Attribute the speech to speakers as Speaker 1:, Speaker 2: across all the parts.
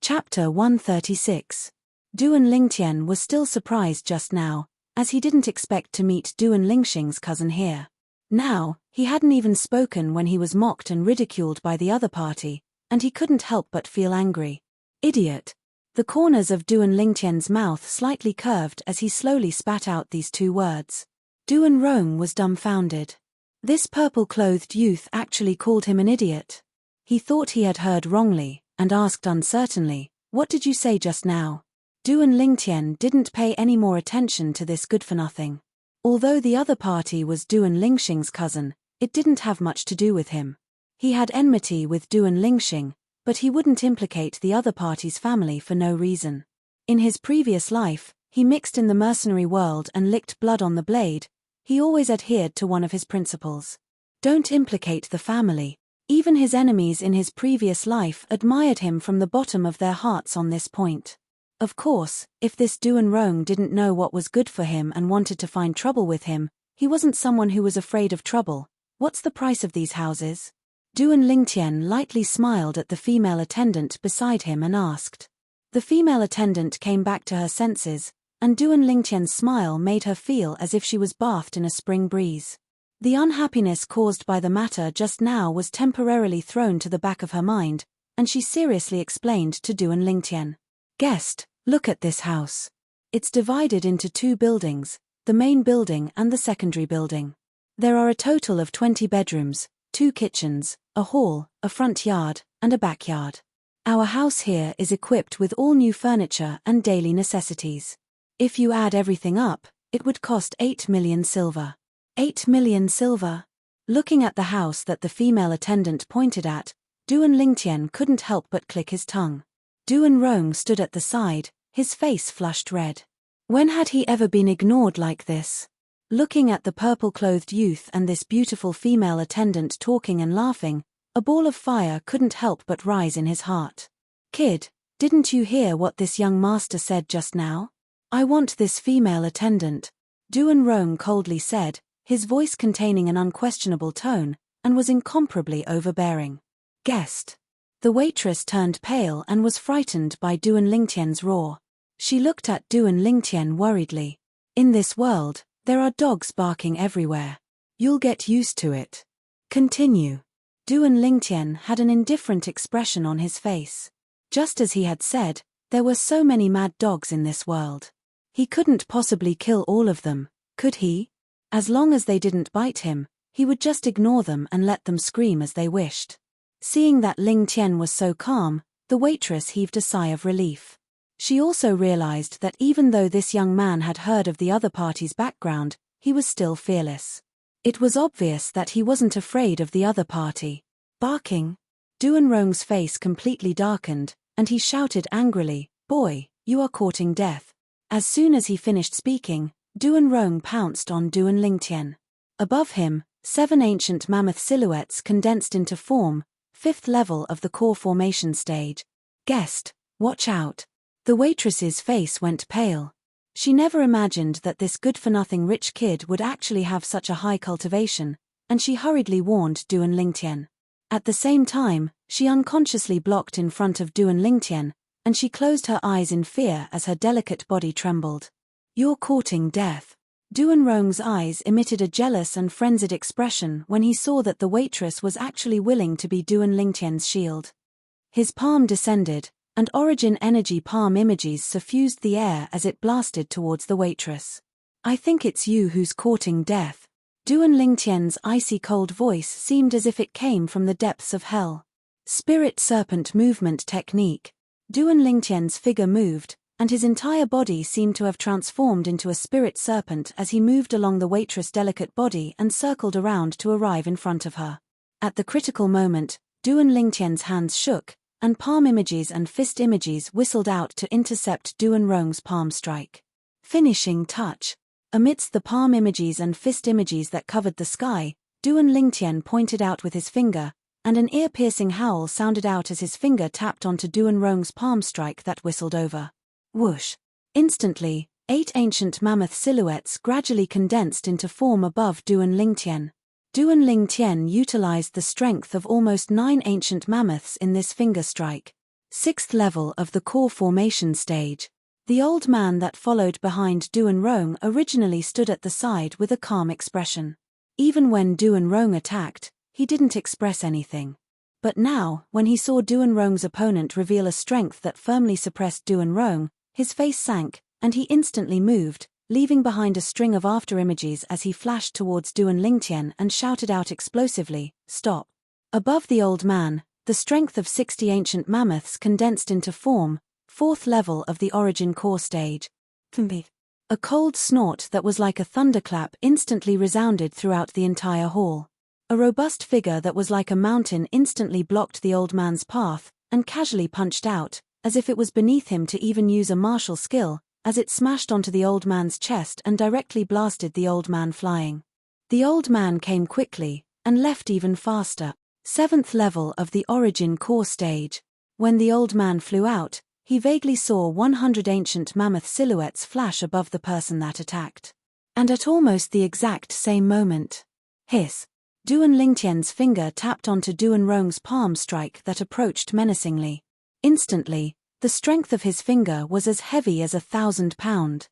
Speaker 1: Chapter 136. Duan Lingtian was still surprised just now, as he didn't expect to meet Duan Lingxing's cousin here. Now, he hadn't even spoken when he was mocked and ridiculed by the other party, and he couldn't help but feel angry. Idiot! The corners of Duan Lingtian's mouth slightly curved as he slowly spat out these two words. Duan Rong was dumbfounded. This purple-clothed youth actually called him an idiot. He thought he had heard wrongly, and asked uncertainly, "What did you say just now?" Duan Lingtian didn't pay any more attention to this good-for-nothing. Although the other party was Duan Lingxing's cousin, it didn't have much to do with him. He had enmity with Duan Lingxing, but he wouldn't implicate the other party's family for no reason. In his previous life, he mixed in the mercenary world and licked blood on the blade. He always adhered to one of his principles. Don't implicate the family. Even his enemies in his previous life admired him from the bottom of their hearts on this point. Of course, if this Duan Rong didn't know what was good for him and wanted to find trouble with him, he wasn't someone who was afraid of trouble. What's the price of these houses? Duan Lingtian lightly smiled at the female attendant beside him and asked. The female attendant came back to her senses, and Duan Lingtian's smile made her feel as if she was bathed in a spring breeze. The unhappiness caused by the matter just now was temporarily thrown to the back of her mind, and she seriously explained to Duan Lingtian. "Guest, look at this house. It's divided into two buildings, the main building and the secondary building. There are a total of 20 bedrooms, 2 kitchens, a hall, a front yard, and a backyard. Our house here is equipped with all new furniture and daily necessities. If you add everything up, it would cost 8 million silver. 8 million silver? Looking at the house that the female attendant pointed at, Duan Lingtian couldn't help but click his tongue. Duan Rong stood at the side, his face flushed red. When had he ever been ignored like this? Looking at the purple-clothed youth and this beautiful female attendant talking and laughing, a ball of fire couldn't help but rise in his heart. "Kid, didn't you hear what this young master said just now? I want this female attendant," Duan Rong coldly said, his voice containing an unquestionable tone, and was incomparably overbearing. "Guest." The waitress turned pale and was frightened by Duan Lingtian's roar. She looked at Duan Lingtian worriedly. "In this world, there are dogs barking everywhere. You'll get used to it. Continue." Duan Lingtian had an indifferent expression on his face. Just as he had said, there were so many mad dogs in this world. He couldn't possibly kill all of them, could he? As long as they didn't bite him, he would just ignore them and let them scream as they wished. Seeing that Lingtian was so calm, the waitress heaved a sigh of relief. She also realized that even though this young man had heard of the other party's background, he was still fearless. It was obvious that he wasn't afraid of the other party. Barking? Duan Rong's face completely darkened, and he shouted angrily, "Boy, you are courting death." As soon as he finished speaking, Duan Rong pounced on Duan Lingtian. Above him, 7 ancient mammoth silhouettes condensed into form, 5th level of the core formation stage. "Guest, watch out." The waitress's face went pale. She never imagined that this good-for-nothing rich kid would actually have such a high cultivation, and she hurriedly warned Duan Lingtian. At the same time, she unconsciously blocked in front of Duan Lingtian, and she closed her eyes in fear as her delicate body trembled. "You're courting death." Duan Rong's eyes emitted a jealous and frenzied expression when he saw that the waitress was actually willing to be Duan Lingtian's shield. His palm descended, and origin energy palm images suffused the air as it blasted towards the waitress. "I think it's you who's courting death." Duan Lingtian's icy cold voice seemed as if it came from the depths of hell. Spirit serpent movement technique. Duan Lingtian's figure moved, and his entire body seemed to have transformed into a spirit serpent as he moved along the waitress' delicate body and circled around to arrive in front of her. At the critical moment, Duan Lingtian's hands shook, and palm images and fist images whistled out to intercept Duan Rong's palm strike. Finishing touch. Amidst the palm images and fist images that covered the sky, Duan Lingtian pointed out with his finger, and an ear-piercing howl sounded out as his finger tapped onto Duan Rong's palm strike that whistled over. Whoosh! Instantly, 8 ancient mammoth silhouettes gradually condensed into form above Duan Lingtian. Duan Lingtian utilized the strength of almost 9 ancient mammoths in this finger strike. Sixth level of the core formation stage. The old man that followed behind Duan Rong originally stood at the side with a calm expression. Even when Duan Rong attacked, he didn't express anything. But now, when he saw Duan Rong's opponent reveal a strength that firmly suppressed Duan Rong, his face sank, and he instantly moved, leaving behind a string of afterimages as he flashed towards Duan Lingtian and shouted out explosively, "Stop!" Above the old man, the strength of 60 ancient mammoths condensed into form, fourth level of the origin core stage. A cold snort that was like a thunderclap instantly resounded throughout the entire hall. A robust figure that was like a mountain instantly blocked the old man's path, and casually punched out, as if it was beneath him to even use a martial skill, as it smashed onto the old man's chest and directly blasted the old man flying. The old man came quickly, and left even faster. Seventh level of the origin core stage. When the old man flew out, he vaguely saw 100 ancient mammoth silhouettes flash above the person that attacked. And at almost the exact same moment, hiss! Duan Lingtian's finger tapped onto Duan Rong's palm strike that approached menacingly. Instantly, the strength of his finger was as heavy as 1,000 pounds.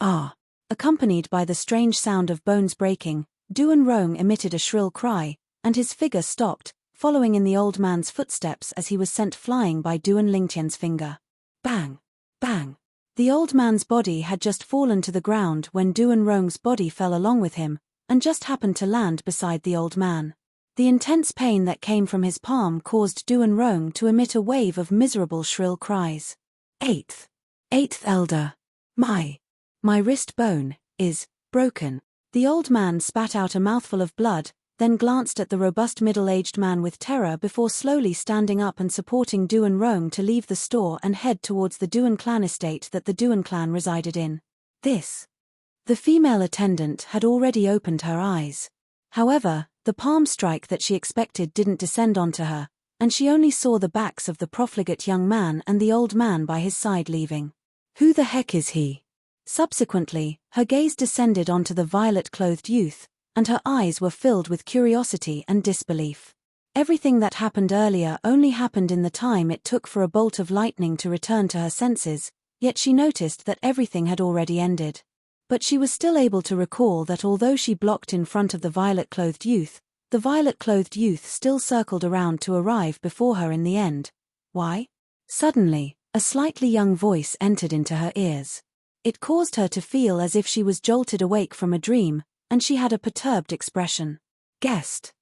Speaker 1: Ah! Accompanied by the strange sound of bones breaking, Duan Rong emitted a shrill cry, and his figure stopped, following in the old man's footsteps as he was sent flying by Duan Lingtian's finger. Bang! Bang! The old man's body had just fallen to the ground when Duan Rong's body fell along with him, and just happened to land beside the old man. The intense pain that came from his palm caused Duan Rong to emit a wave of miserable shrill cries. Eighth elder. My wrist bone is broken. The old man spat out a mouthful of blood, then glanced at the robust middle-aged man with terror before slowly standing up and supporting Duan Rong to leave the store and head towards the Duan clan estate that the Duan clan resided in. The female attendant had already opened her eyes. However, the palm strike that she expected didn't descend onto her, and she only saw the backs of the profligate young man and the old man by his side leaving. Who the heck is he? Subsequently, her gaze descended onto the violet-clothed youth, and her eyes were filled with curiosity and disbelief. Everything that happened earlier only happened in the time it took for a bolt of lightning to return to her senses, yet she noticed that everything had already ended. But she was still able to recall that although she blocked in front of the violet-clothed youth, the violet-clothed youth still circled around to arrive before her in the end. Why? Suddenly, a slightly young voice entered into her ears. It caused her to feel as if she was jolted awake from a dream, and she had a perturbed expression. Guest.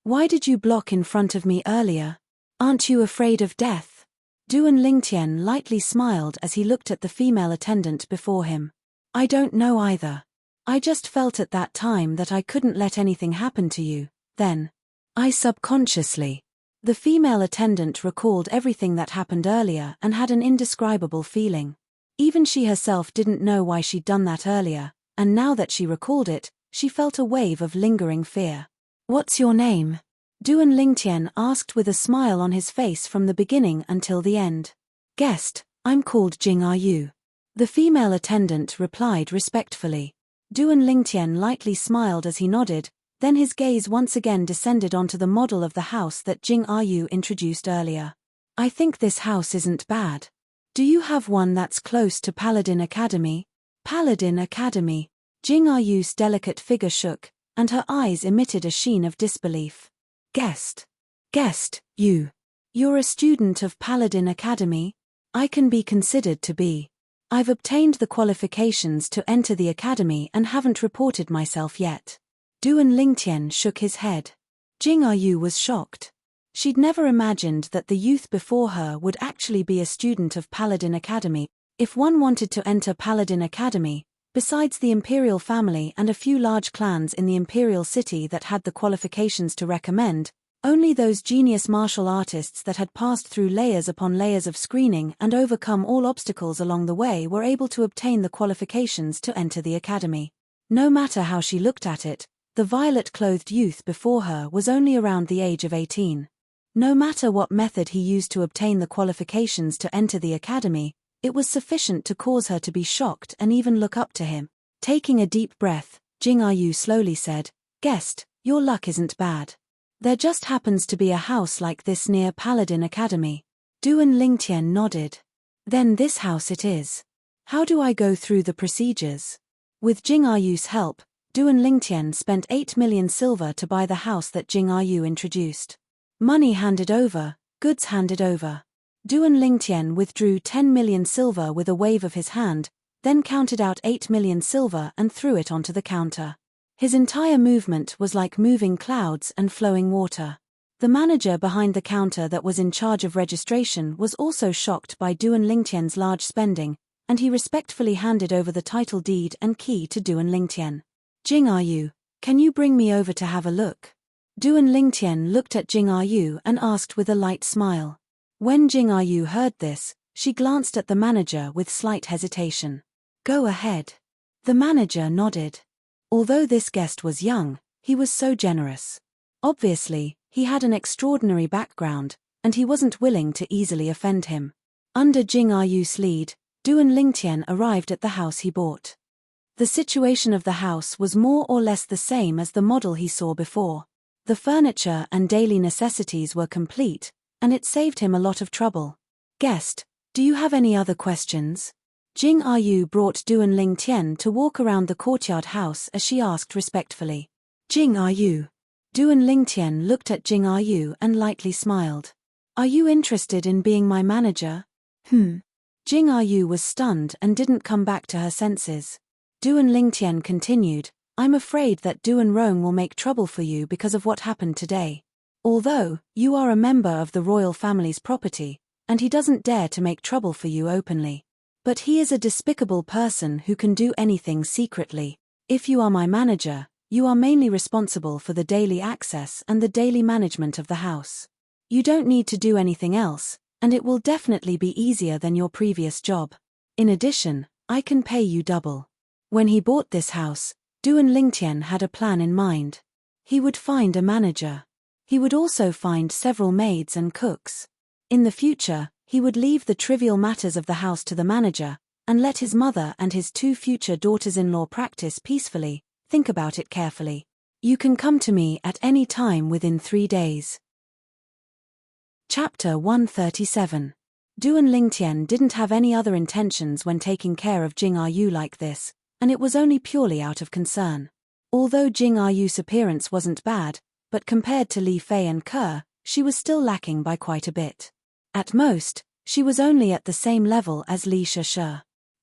Speaker 1: Why did you block in front of me earlier? Aren't you afraid of death? Duan Lingtian lightly smiled as he looked at the female attendant before him. I don't know either. I just felt at that time that I couldn't let anything happen to you, then. I subconsciously. The female attendant recalled everything that happened earlier and had an indescribable feeling. Even she herself didn't know why she'd done that earlier, and now that she recalled it, she felt a wave of lingering fear. What's your name? Duan Lingtian asked with a smile on his face from the beginning until the end. Guest, I'm called Jing Are You? The female attendant replied respectfully. Duan Lingtian lightly smiled as he nodded, then his gaze once again descended onto the model of the house that Jing Are You introduced earlier. I think this house isn't bad. Do you have one that's close to Paladin Academy? Paladin Academy. Jing Are You's delicate figure shook, and her eyes emitted a sheen of disbelief. Guest, you're a student of Paladin Academy? I can be considered to be. I've obtained the qualifications to enter the academy and haven't reported myself yet. Duan Lingtian shook his head. Jing Are You was shocked. She'd never imagined that the youth before her would actually be a student of Paladin Academy. If one wanted to enter Paladin Academy, besides the Imperial family and a few large clans in the Imperial city that had the qualifications to recommend, only those genius martial artists that had passed through layers upon layers of screening and overcome all obstacles along the way were able to obtain the qualifications to enter the academy. No matter how she looked at it, the violet-clothed youth before her was only around the age of 18. No matter what method he used to obtain the qualifications to enter the academy, it was sufficient to cause her to be shocked and even look up to him. Taking a deep breath, Jing Are You slowly said, Guest, your luck isn't bad. There just happens to be a house like this near Paladin Academy. Duan Lingtian nodded. Then this house it is. How do I go through the procedures? With Jing Ayu's help, Duan Lingtian spent 8 million silver to buy the house that Jing Ayu introduced. Money handed over, goods handed over. Duan Lingtian withdrew 10 million silver with a wave of his hand, then counted out 8 million silver and threw it onto the counter. His entire movement was like moving clouds and flowing water. The manager behind the counter that was in charge of registration was also shocked by Duan Lingtian's large spending, and he respectfully handed over the title deed and key to Duan Lingtian. Jing Ayu, can you bring me over to have a look? Duan Lingtian looked at Jing Ayu and asked with a light smile. When Jing Ayu heard this, she glanced at the manager with slight hesitation. Go ahead. The manager nodded. Although this guest was young, he was so generous. Obviously, he had an extraordinary background, and he wasn't willing to easily offend him. Under Jing Ayu's lead, Duan Lingtian arrived at the house he bought. The situation of the house was more or less the same as the model he saw before. The furniture and daily necessities were complete, and it saved him a lot of trouble. Guest, do you have any other questions? Jing Ayu brought Duan Lingtian to walk around the courtyard house as she asked respectfully. Jing Ayu. Duan Lingtian looked at Jing Ayu and lightly smiled. Are you interested in being my manager? Jing Ayu was stunned and didn't come back to her senses. Duan Lingtian continued, I'm afraid that Duan Rong will make trouble for you because of what happened today. Although, you are a member of the royal family's property, and he doesn't dare to make trouble for you openly. But he is a despicable person who can do anything secretly. If you are my manager, you are mainly responsible for the daily access and the daily management of the house. You don't need to do anything else, and it will definitely be easier than your previous job. In addition, I can pay you double. When he bought this house, Duan Lingtian had a plan in mind. He would find a manager. He would also find several maids and cooks. In the future, he would leave the trivial matters of the house to the manager, and let his mother and his 2 future daughters-in-law practice peacefully. Think about it carefully. You can come to me at any time within 3 days. Chapter 137. Duan Lingtian didn't have any other intentions when taking care of Jing Ayu like this, and it was only purely out of concern. Although Jing Ayu's appearance wasn't bad, but compared to Li Fei and Ke, she was still lacking by quite a bit. At most, she was only at the same level as Li Shi.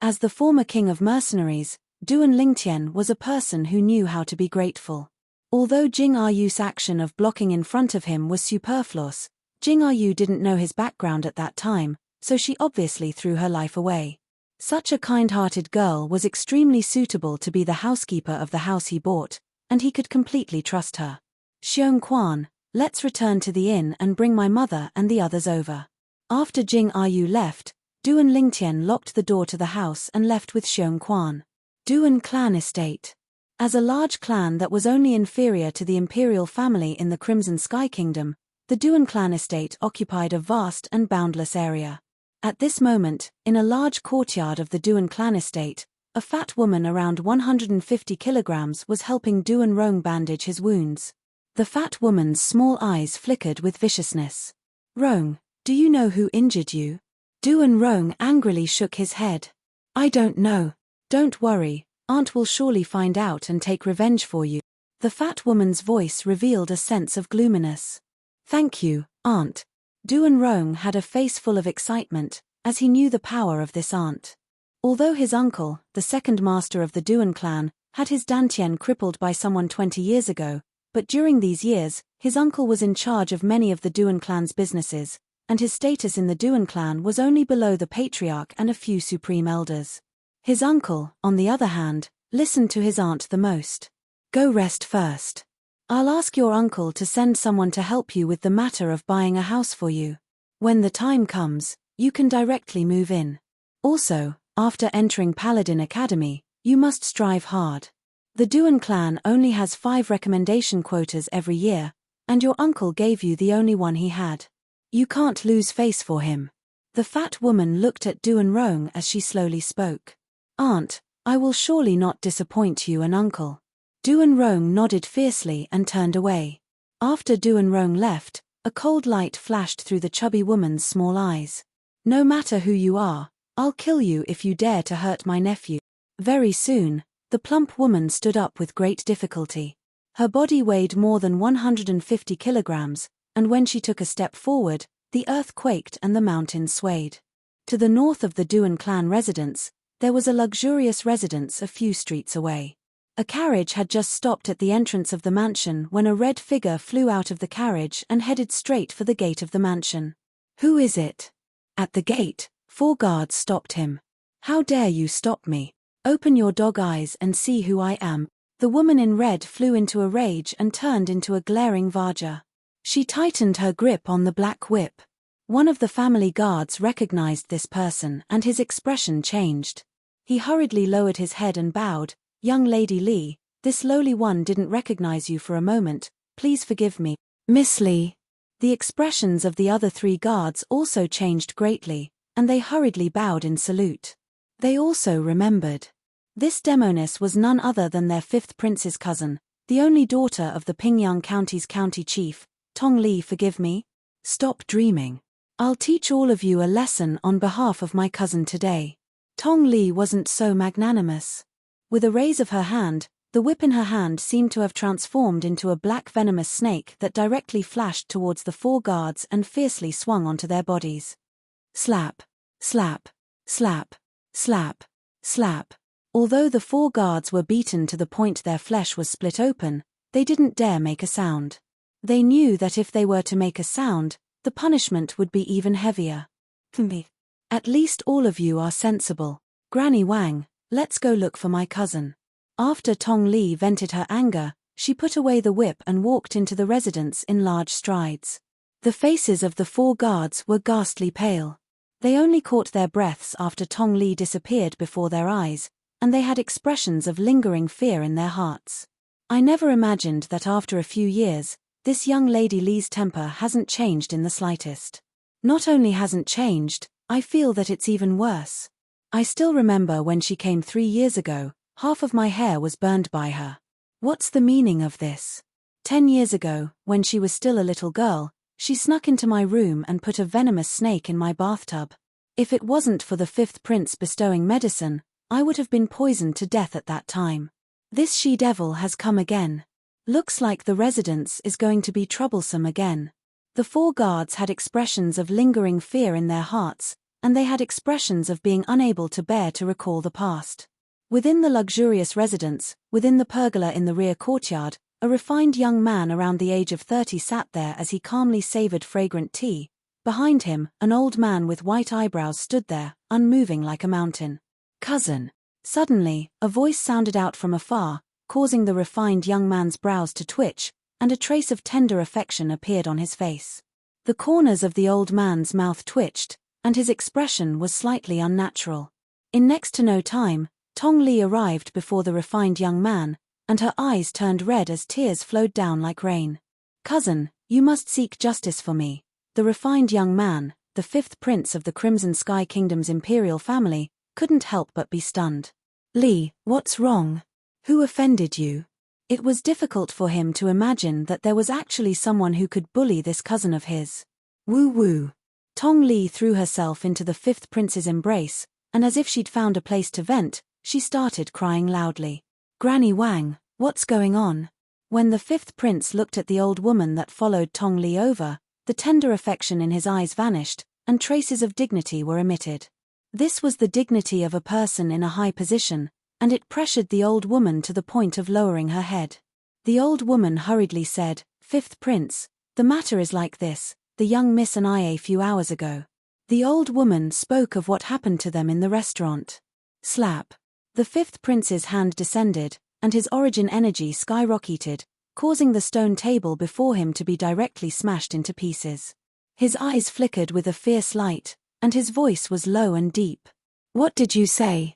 Speaker 1: As the former king of mercenaries, Duan Lingtian was a person who knew how to be grateful. Although Jing Ayu's action of blocking in front of him was superfluous, Jing Ayu didn't know his background at that time, so she obviously threw her life away. Such a kind-hearted girl was extremely suitable to be the housekeeper of the house he bought, and he could completely trust her. Xiong Quan, let's return to the inn and bring my mother and the others over. After Jing Ayu left, Duan Lingtian locked the door to the house and left with Xiong Quan. Duan clan estate. As a large clan that was only inferior to the imperial family in the Crimson Sky Kingdom, the Duan clan estate occupied a vast and boundless area. At this moment, in a large courtyard of the Duan clan estate, a fat woman around 150 kilograms was helping Duan Rong bandage his wounds. The fat woman's small eyes flickered with viciousness. Rong, do you know who injured you? Duan Rong angrily shook his head. I don't know. Don't worry, Aunt will surely find out and take revenge for you. The fat woman's voice revealed a sense of gloominess. Thank you, Aunt. Duan Rong had a face full of excitement, as he knew the power of this aunt. Although his uncle, the second master of the Duan clan, had his dantian crippled by someone 20 years ago, but during these years, his uncle was in charge of many of the Duan clan's businesses, and his status in the Duan clan was only below the patriarch and a few supreme elders. His uncle, on the other hand, listened to his aunt the most. Go rest first. I'll ask your uncle to send someone to help you with the matter of buying a house for you. When the time comes, you can directly move in. Also, after entering Paladin Academy, you must strive hard. The Duan clan only has 5 recommendation quotas every year, and your uncle gave you the only one he had. You can't lose face for him. The fat woman looked at Duan Rong as she slowly spoke. Aunt, I will surely not disappoint you and uncle. Duan Rong nodded fiercely and turned away. After Duan Rong left, A cold light flashed through the chubby woman's small eyes. "No matter who you are, I'll kill you if you dare to hurt my nephew." Very soon, the plump woman stood up with great difficulty. Her body weighed more than 150 kilograms, and when she took a step forward, the earth quaked and the mountains swayed. To the north of the Duan clan residence, there was a luxurious residence a few streets away. A carriage had just stopped at the entrance of the mansion when a red figure flew out of the carriage and headed straight for the gate of the mansion. "Who is it?" At the gate, 4 guards stopped him. "How dare you stop me? Open your dog eyes and see who I am." The woman in red flew into a rage and turned into a glaring Vajra. She tightened her grip on the black whip. One of the family guards recognized this person and his expression changed. He hurriedly lowered his head and bowed. "Young Lady Lee, this lowly one didn't recognize you for a moment. Please forgive me." "Miss Lee." The expressions of the other 3 guards also changed greatly, and they hurriedly bowed in salute. They also remembered. This demoness was none other than their 5th prince's cousin, the only daughter of the Pingyang County's county chief. "Tong Lee, forgive me? Stop dreaming. I'll teach all of you a lesson on behalf of my cousin today." Tong Lee wasn't so magnanimous. With a raise of her hand, the whip in her hand seemed to have transformed into a black venomous snake that directly flashed towards the 4 guards and fiercely swung onto their bodies. Slap, slap, slap, slap, slap. Although the 4 guards were beaten to the point their flesh was split open, they didn't dare make a sound. They knew that if they were to make a sound, the punishment would be even heavier. "At least all of you are sensible. Granny Wang, let's go look for my cousin." After Tong Lee vented her anger, she put away the whip and walked into the residence in large strides. The faces of the 4 guards were ghastly pale. They only caught their breaths after Tong Lee disappeared before their eyes, and they had expressions of lingering fear in their hearts. "I never imagined that after a few years, this young Lady Lee's temper hasn't changed in the slightest. Not only hasn't changed, I feel that it's even worse. I still remember when she came 3 years ago, half of my hair was burned by her. What's the meaning of this? 10 years ago, when she was still a little girl, she snuck into my room and put a venomous snake in my bathtub. If it wasn't for the 5th prince bestowing medicine, I would have been poisoned to death at that time. This she-devil has come again. Looks like the residence is going to be troublesome again." The 4 guards had expressions of lingering fear in their hearts, and they had expressions of being unable to bear to recall the past. Within the luxurious residence, within the pergola in the rear courtyard, a refined young man around the age of 30 sat there as he calmly savored fragrant tea. Behind him, an old man with white eyebrows stood there, unmoving like a mountain. "Cousin." Suddenly, a voice sounded out from afar, causing the refined young man's brows to twitch, and a trace of tender affection appeared on his face. The corners of the old man's mouth twitched, and his expression was slightly unnatural. In next to no time, Tong Lee arrived before the refined young man, and her eyes turned red as tears flowed down like rain. "Cousin, you must seek justice for me." The refined young man, the 5th prince of the Crimson Sky Kingdom's imperial family, couldn't help but be stunned. "Lee, what's wrong? Who offended you?" It was difficult for him to imagine that there was actually someone who could bully this cousin of his. "Woo-woo." Tong Lee threw herself into the 5th prince's embrace, and as if she'd found a place to vent, she started crying loudly. "Granny Wang, what's going on?" When the 5th prince looked at the old woman that followed Tong Lee over, the tender affection in his eyes vanished, and traces of dignity were emitted. This was the dignity of a person in a high position, and it pressured the old woman to the point of lowering her head. The old woman hurriedly said, "5th prince, the matter is like this, the young miss and I a few hours ago." The old woman spoke of what happened to them in the restaurant. Slap. The 5th prince's hand descended, and his origin energy skyrocketed, causing the stone table before him to be directly smashed into pieces. His eyes flickered with a fierce light, and his voice was low and deep. "What did you say?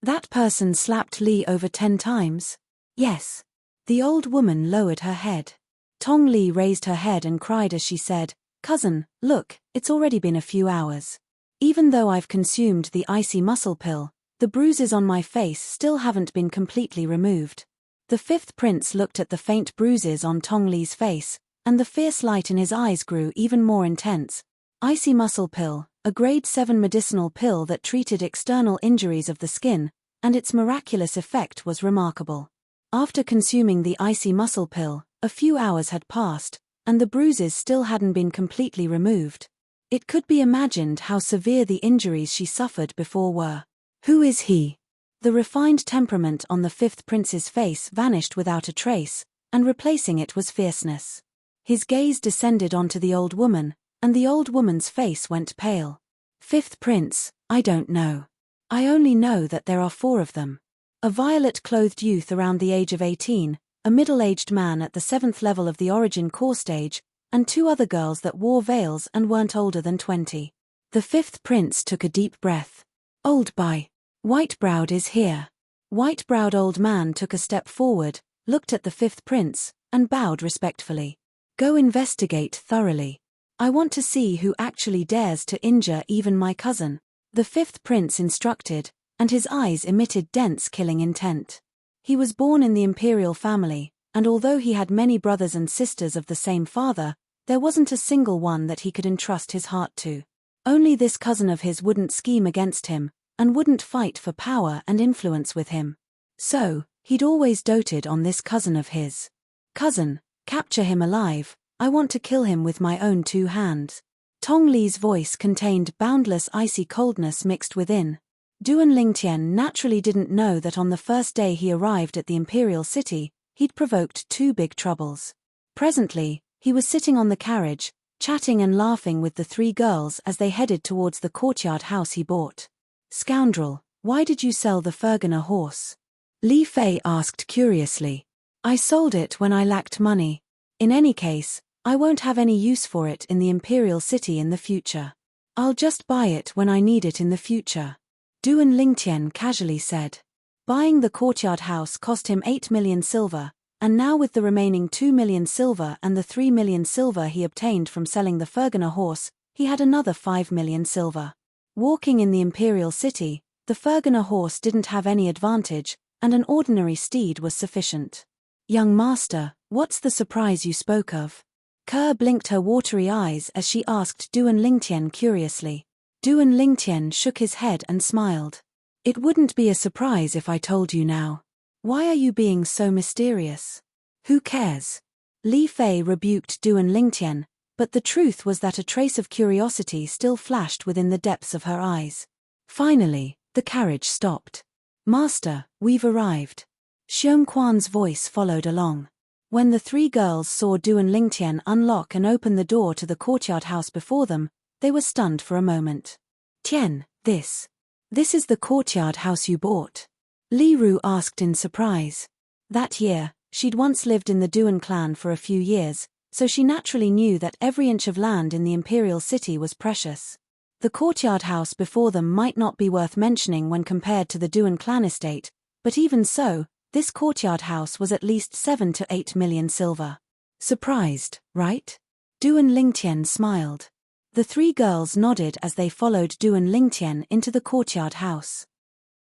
Speaker 1: That person slapped Lee over 10 times? Yes." The old woman lowered her head. Tong Lee raised her head and cried as she said, "Cousin, look, it's already been a few hours. Even though I've consumed the icy muscle pill, the bruises on my face still haven't been completely removed." The 5th prince looked at the faint bruises on Tong Lee's face, and the fierce light in his eyes grew even more intense. Icy muscle pill, a grade 7 medicinal pill that treated external injuries of the skin, and its miraculous effect was remarkable. After consuming the icy muscle pill, a few hours had passed, and the bruises still hadn't been completely removed. It could be imagined how severe the injuries she suffered before were. Who is he? The refined temperament on the fifth prince's face vanished without a trace, and replacing it was fierceness. His gaze descended onto the old woman, and the old woman's face went pale. Fifth prince, I don't know. I only know that there are 4 of them. A violet-clothed youth around the age of 18, a middle-aged man at the 7th level of the origin core stage, and 2 other girls that wore veils and weren't older than 20. The 5th prince took a deep breath. Old boy. White-browed is here. White-browed old man took a step forward, looked at the 5th prince, and bowed respectfully. Go investigate thoroughly. I want to see who actually dares to injure even my cousin. The 5th prince instructed, and his eyes emitted dense killing intent. He was born in the imperial family, and although he had many brothers and sisters of the same father, there wasn't a single one that he could entrust his heart to. Only this cousin of his wouldn't scheme against him, and wouldn't fight for power and influence with him. So, he'd always doted on this cousin of his. Cousin, capture him alive, I want to kill him with my own 2 hands. Tong Li's voice contained boundless icy coldness mixed within. Duan Lingtian naturally didn't know that on the first day he arrived at the imperial city, he'd provoked 2 big troubles. Presently, he was sitting on the carriage, chatting and laughing with the 3 girls as they headed towards the courtyard house he bought. Scoundrel, why did you sell the Fergana horse? Li Fei asked curiously. I sold it when I lacked money. In any case, I won't have any use for it in the imperial city in the future. I'll just buy it when I need it in the future. Duan Lingtian casually said. Buying the courtyard house cost him 8 million silver, and now with the remaining 2 million silver and the 3 million silver he obtained from selling the Fergana horse, he had another 5 million silver. Walking in the imperial city, the Fergana horse didn't have any advantage, and an ordinary steed was sufficient. Young master, what's the surprise you spoke of? Kerr blinked her watery eyes as she asked Duan Lingtian curiously. Duan Lingtian shook his head and smiled. It wouldn't be a surprise if I told you now. Why are you being so mysterious? Who cares? Li Fei rebuked Duan Lingtian, but the truth was that a trace of curiosity still flashed within the depths of her eyes. Finally, the carriage stopped. Master, we've arrived. Xiongquan's voice followed along. When the 3 girls saw Duan Lingtian unlock and open the door to the courtyard house before them, they were stunned for a moment. Tian, this is the courtyard house you bought? Li Ru asked in surprise. That year, she'd once lived in the Duan clan for a few years, so she naturally knew that every inch of land in the imperial city was precious. The courtyard house before them might not be worth mentioning when compared to the Duan clan estate, but even so, this courtyard house was at least 7 to 8 million silver. Surprised, right? Duan Lingtian smiled. The 3 girls nodded as they followed Duan Lingtian into the courtyard house.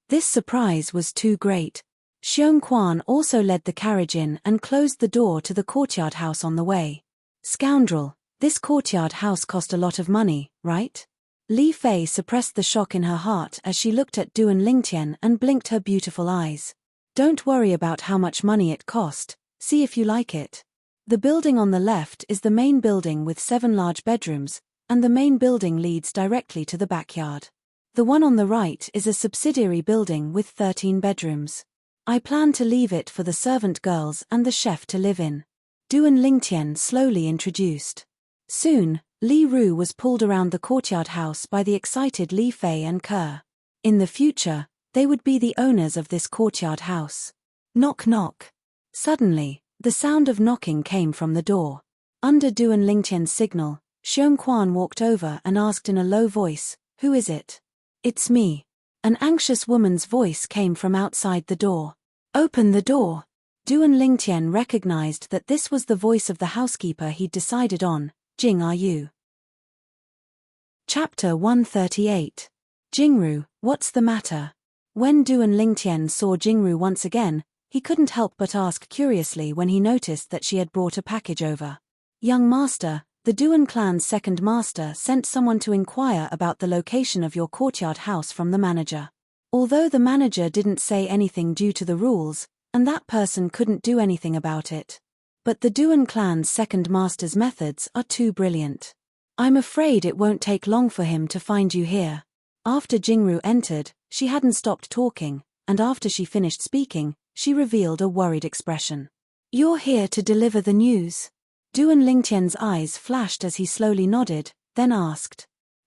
Speaker 1: This surprise was too great. Xiongquan also led the carriage in and closed the door to the courtyard house on the way. Scoundrel, this courtyard house cost a lot of money, right? Li Fei suppressed the shock in her heart as she looked at Duan Lingtian and blinked her beautiful eyes. Don't worry about how much money it cost, see if you like it. The building on the left is the main building with 7 large bedrooms, and the main building leads directly to the backyard. The one on the right is a subsidiary building with 13 bedrooms. I plan to leave it for the servant girls and the chef to live in. Duan Lingtian slowly introduced. Soon, Li Ru was pulled around the courtyard house by the excited Li Fei and Kerr. In the future, they would be the owners of this courtyard house. Knock knock. Suddenly, the sound of knocking came from the door. Under Duan Lingtian's signal, Xiongquan walked over and asked in a low voice, "Who is it?" "It's me." An anxious woman's voice came from outside the door. "Open the door." Duan Lingtian recognized that this was the voice of the housekeeper he'd decided on. Jing, are you? Chapter 138. Jingru, what's the matter? When Duan Lingtian saw Jingru once again, he couldn't help but ask curiously when he noticed that she had brought a package over. Young master, the Duan clan's second master sent someone to inquire about the location of your courtyard house from the manager. Although the manager didn't say anything due to the rules, and that person couldn't do anything about it. But the Duan clan's second master's methods are too brilliant. I'm afraid it won't take long for him to find you here. After Jingru entered, she hadn't stopped talking, and after she finished speaking, she revealed a worried expression. You're here to deliver the news. Duan Lingtian's eyes flashed as he slowly nodded, then asked.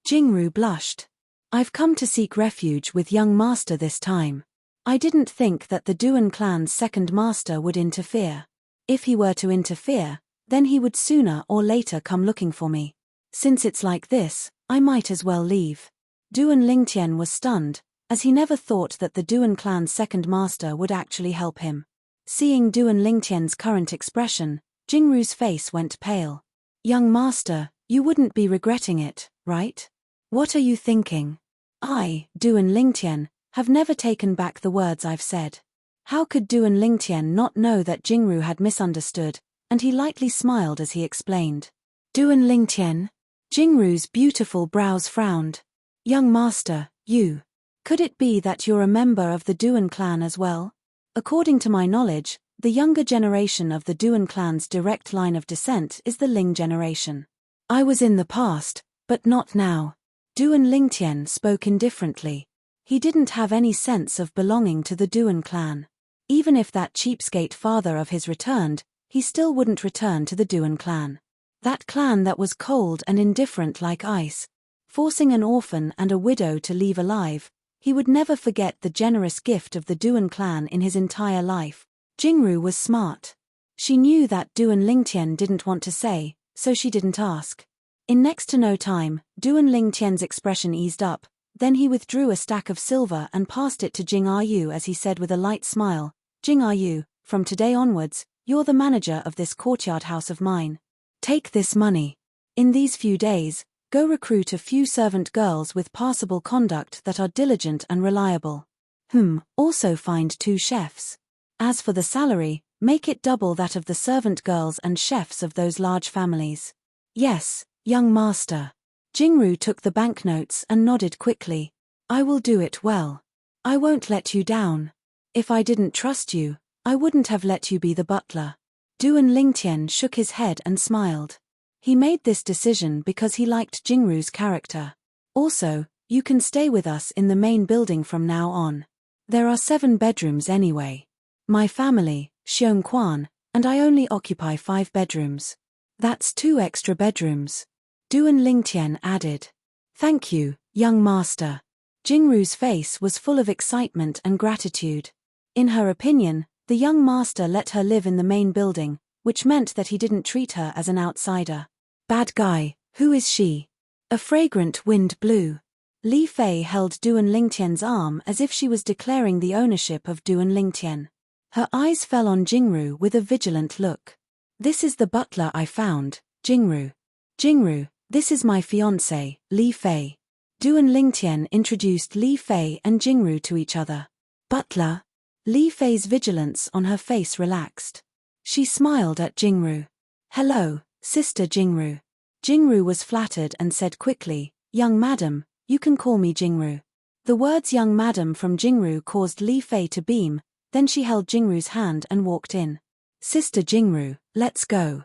Speaker 1: Jingru blushed. I've come to seek refuge with young master this time. I didn't think that the Duan clan's second master would interfere. If he were to interfere, then he would sooner or later come looking for me. Since it's like this, I might as well leave. Duan Lingtian was stunned, as he never thought that the Duan clan's second master would actually help him. Seeing Duan Lingtian's current expression, Jingru's face went pale. Young master, you wouldn't be regretting it, right? What are you thinking? I, Duan Lingtian, have never taken back the words I've said. How could Duan Lingtian not know that Jingru had misunderstood, and he lightly smiled as he explained. Duan Lingtian? Jingru's beautiful brows frowned. Young master, you. Could it be that you're a member of the Duan clan as well? According to my knowledge, the younger generation of the Duan clan's direct line of descent is the Ling generation. I was in the past, but not now. Duan Lingtian spoke indifferently. He didn't have any sense of belonging to the Duan clan. Even if that cheapskate father of his returned, he still wouldn't return to the Duan clan. That clan that was cold and indifferent like ice. Forcing an orphan and a widow to leave alive, he would never forget the generous gift of the Duan clan in his entire life. Jingru was smart. She knew that Duan Lingtian didn't want to say, so she didn't ask. In next to no time, Duan Lingtian's expression eased up, then he withdrew a stack of silver and passed it to Jing Yu as he said with a light smile, Jing Yu, from today onwards, you're the manager of this courtyard house of mine. Take this money. In these few days, go recruit a few servant girls with passable conduct that are diligent and reliable. Also find 2 chefs. As for the salary, make it double that of the servant girls and chefs of those large families. Yes, young master. Jingru took the banknotes and nodded quickly. I will do it well. I won't let you down. If I didn't trust you, I wouldn't have let you be the butler. Duan Lingtian shook his head and smiled. He made this decision because he liked Jingru's character. Also, you can stay with us in the main building from now on. There are 7 bedrooms anyway. My family, Xiongquan, and I only occupy 5 bedrooms. That's 2 extra bedrooms. Duan Lingtian added. Thank you, young master. Jingru's face was full of excitement and gratitude. In her opinion, the young master let her live in the main building, which meant that he didn't treat her as an outsider. Bad guy, who is she? A fragrant wind blew. Li Fei held Duan Lingtian's arm as if she was declaring the ownership of Duan Lingtian. Her eyes fell on Jingru with a vigilant look. This is the butler I found, Jingru. Jingru, this is my fiancé, Li Fei. Duan Lingtian introduced Li Fei and Jingru to each other. Butler? Li Fei's vigilance on her face relaxed. She smiled at Jingru. Hello, sister Jingru. Jingru was flattered and said quickly, Young madam, you can call me Jingru. The words young madam from Jingru caused Li Fei to beam, then she held Jingru's hand and walked in. Sister Jingru, let's go.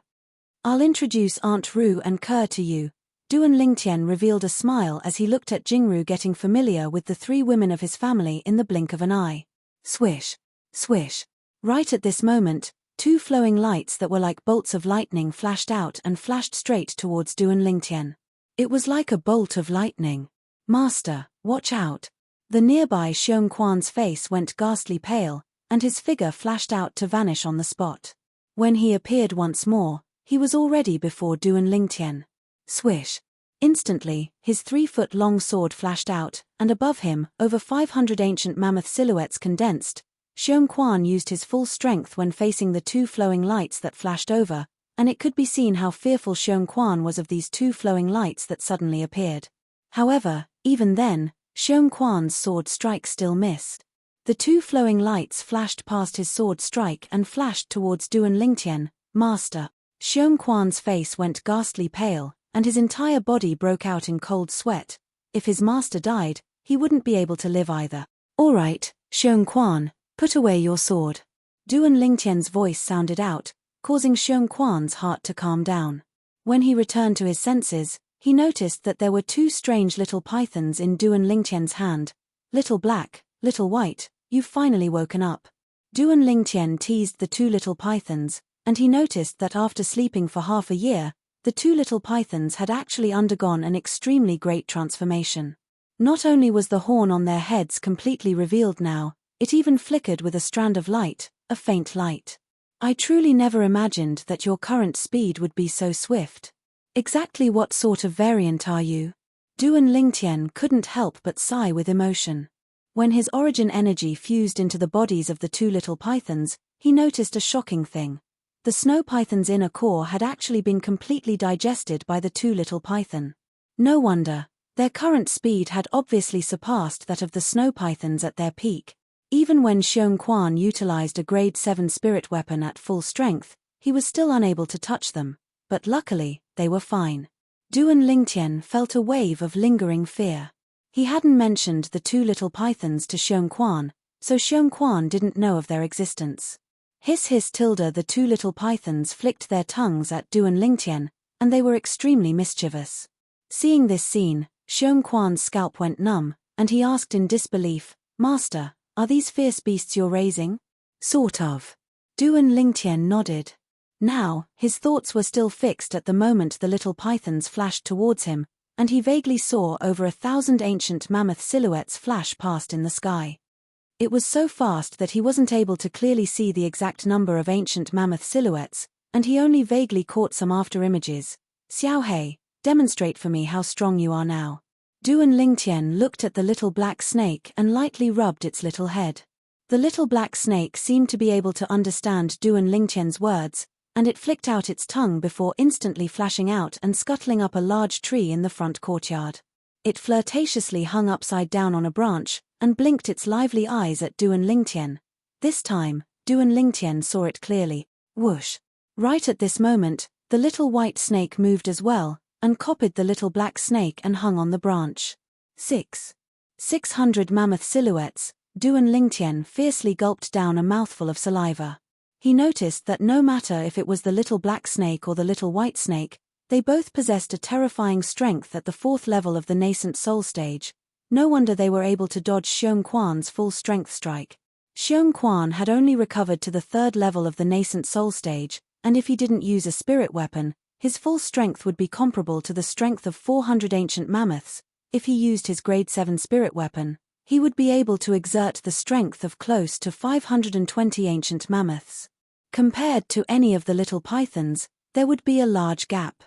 Speaker 1: I'll introduce Aunt Ru and Kerr to you. Duan Lingtian revealed a smile as he looked at Jingru getting familiar with the 3 women of his family in the blink of an eye. Swish. Swish. Right at this moment, 2 flowing lights that were like bolts of lightning flashed out and flashed straight towards Duan Lingtian. It was like a bolt of lightning. Master, watch out. The nearby Xiongquan's face went ghastly pale, and his figure flashed out to vanish on the spot. When he appeared once more, he was already before Duan Lingtian. Swish. Instantly, his 3-foot-long sword flashed out, and above him, over 500 ancient mammoth silhouettes condensed. Xiongquan used his full strength when facing the 2 flowing lights that flashed over, and it could be seen how fearful Xiongquan was of these 2 flowing lights that suddenly appeared. However, even then, Xiongquan's sword strike still missed. The 2 flowing lights flashed past his sword strike and flashed towards Duan Lingtian. Master. Xiong Quan's face went ghastly pale, and his entire body broke out in cold sweat. If his master died, he wouldn't be able to live either. All right, Xiong Quan, put away your sword. Duan Lingtian's voice sounded out, causing Xiong Quan's heart to calm down. When he returned to his senses, he noticed that there were two strange little pythons in Duan Lingtian's hand. Little black, little white, you've finally woken up. Duan Lingtian teased the two little pythons, and he noticed that after sleeping for half a year, the two little pythons had actually undergone an extremely great transformation. Not only was the horn on their heads completely revealed now, it even flickered with a strand of light, a faint light. I truly never imagined that your current speed would be so swift. Exactly what sort of variant are you? Duan Lingtian couldn't help but sigh with emotion. When his origin energy fused into the bodies of the two little pythons, he noticed a shocking thing. The snow python's inner core had actually been completely digested by the two little python. No wonder. Their current speed had obviously surpassed that of the snow pythons at their peak. Even when Xiong Quan utilized a grade 7 spirit weapon at full strength, he was still unable to touch them, but luckily, they were fine. Duan Lingtian felt a wave of lingering fear. He hadn't mentioned the two little pythons to Xiong Quan, so Xiong Quan didn't know of their existence. Hiss hiss tilde, the two little pythons flicked their tongues at Duan Lingtian, and they were extremely mischievous. Seeing this scene, Xiong Quan's scalp went numb, and he asked in disbelief, Master, are these fierce beasts you're raising? Sort of. Duan Lingtian nodded. Now, his thoughts were still fixed at the moment the little pythons flashed towards him, and he vaguely saw over 1,000 ancient mammoth silhouettes flash past in the sky. It was so fast that he wasn't able to clearly see the exact number of ancient mammoth silhouettes, and he only vaguely caught some after-images. Xiaohei, demonstrate for me how strong you are now. Duan Lingtian looked at the little black snake and lightly rubbed its little head. The little black snake seemed to be able to understand Duan Lingtian's words, and it flicked out its tongue before instantly flashing out and scuttling up a large tree in the front courtyard. It flirtatiously hung upside down on a branch, and blinked its lively eyes at Duan Lingtian. This time, Duan Lingtian saw it clearly. Whoosh! Right at this moment, the little white snake moved as well, and copied the little black snake and hung on the branch. 600 mammoth silhouettes. Duan Lingtian fiercely gulped down a mouthful of saliva. He noticed that no matter if it was the little black snake or the little white snake, they both possessed a terrifying strength at the 4th level of the nascent soul stage. No wonder they were able to dodge Xiong Quan's full strength strike. Xiong Quan had only recovered to the 3rd level of the nascent soul stage, and if he didn't use a spirit weapon, his full strength would be comparable to the strength of 400 ancient mammoths. If he used his grade 7 spirit weapon, he would be able to exert the strength of close to 520 ancient mammoths. Compared to any of the little pythons, there would be a large gap.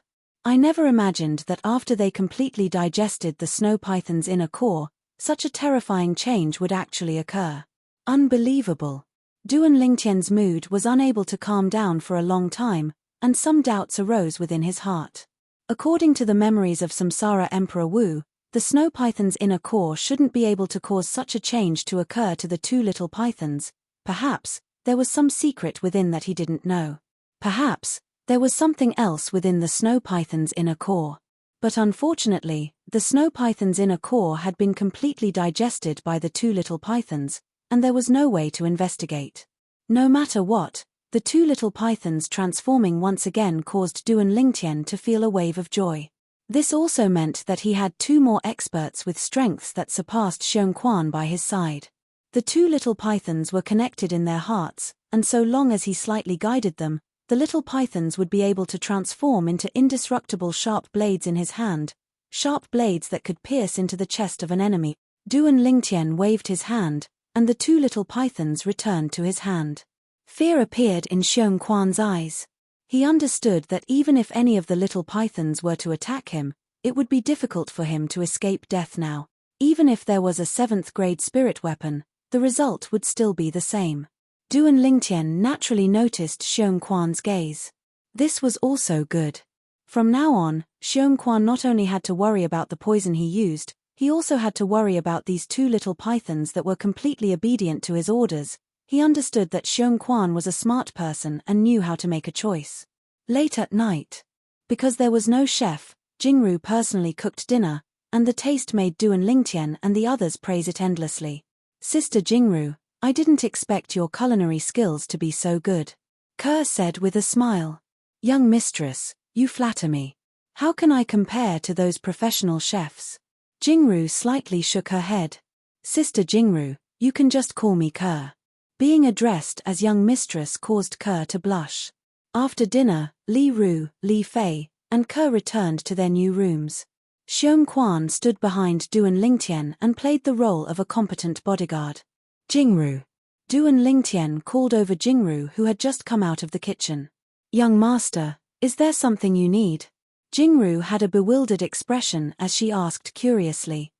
Speaker 1: I never imagined that after they completely digested the snow python's inner core, such a terrifying change would actually occur. Unbelievable. Duan Lingtian's mood was unable to calm down for a long time, and some doubts arose within his heart. According to the memories of Samsara Emperor Wu, the snow python's inner core shouldn't be able to cause such a change to occur to the two little pythons. Perhaps, there was some secret within that he didn't know. Perhaps, there was something else within the snow python's inner core. But unfortunately, the snow python's inner core had been completely digested by the two little pythons, and there was no way to investigate. No matter what, the two little pythons transforming once again caused Duan Lingtian to feel a wave of joy. This also meant that he had two more experts with strengths that surpassed Xiong Quan by his side. The two little pythons were connected in their hearts, and so long as he slightly guided them, the little pythons would be able to transform into indestructible sharp blades in his hand, sharp blades that could pierce into the chest of an enemy. Duan Lingtian waved his hand, and the two little pythons returned to his hand. Fear appeared in Xiong Quan's eyes. He understood that even if any of the little pythons were to attack him, it would be difficult for him to escape death now. Even if there was a 7th grade spirit weapon, the result would still be the same. Duan Lingtian naturally noticed Xiong Quan's gaze. This was also good. From now on, Xiong Quan not only had to worry about the poison he used, he also had to worry about these two little pythons that were completely obedient to his orders. He understood that Xiong Quan was a smart person and knew how to make a choice. Late at night. Because there was no chef, Jingru personally cooked dinner, and the taste made Duan Lingtian and the others praise it endlessly. Sister Jingru, I didn't expect your culinary skills to be so good. Ke said with a smile. Young mistress, you flatter me. How can I compare to those professional chefs? Jingru slightly shook her head. Sister Jingru, you can just call me Ke. Being addressed as young mistress caused Ke to blush. After dinner, Li Ru, Li Fei, and Ke returned to their new rooms. Xiong Quan stood behind Duan Lingtian and played the role of a competent bodyguard. Jingru. Duan Lingtian called over Jingru, who had just come out of the kitchen. Young master, is there something you need? Jingru had a bewildered expression as she asked curiously.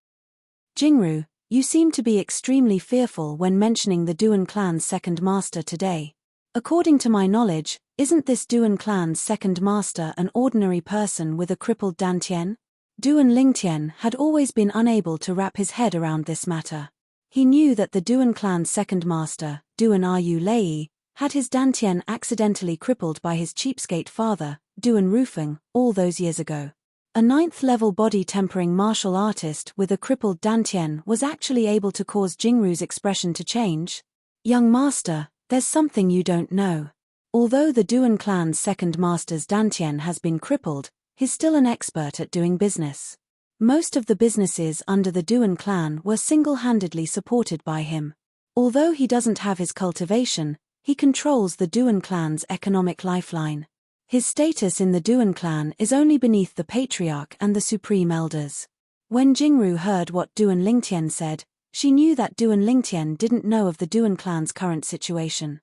Speaker 1: Jingru, you seem to be extremely fearful when mentioning the Duan clan's second master today. According to my knowledge, isn't this Duan clan's second master an ordinary person with a crippled dantian? Duan Lingtian had always been unable to wrap his head around this matter. He knew that the Duan clan's second master, Duan Ryu Lei, had his dantian accidentally crippled by his cheapskate father, Duan Rufeng, all those years ago. A 9th-level body-tempering martial artist with a crippled dantian was actually able to cause Jingru's expression to change. Young master, there's something you don't know. Although the Duan clan's second master's dantian has been crippled, he's still an expert at doing business. Most of the businesses under the Duan clan were single-handedly supported by him. Although he doesn't have his cultivation, he controls the Duan clan's economic lifeline. His status in the Duan clan is only beneath the patriarch and the supreme elders. When Jingru heard what Duan Lingtian said, she knew that Duan Lingtian didn't know of the Duan clan's current situation.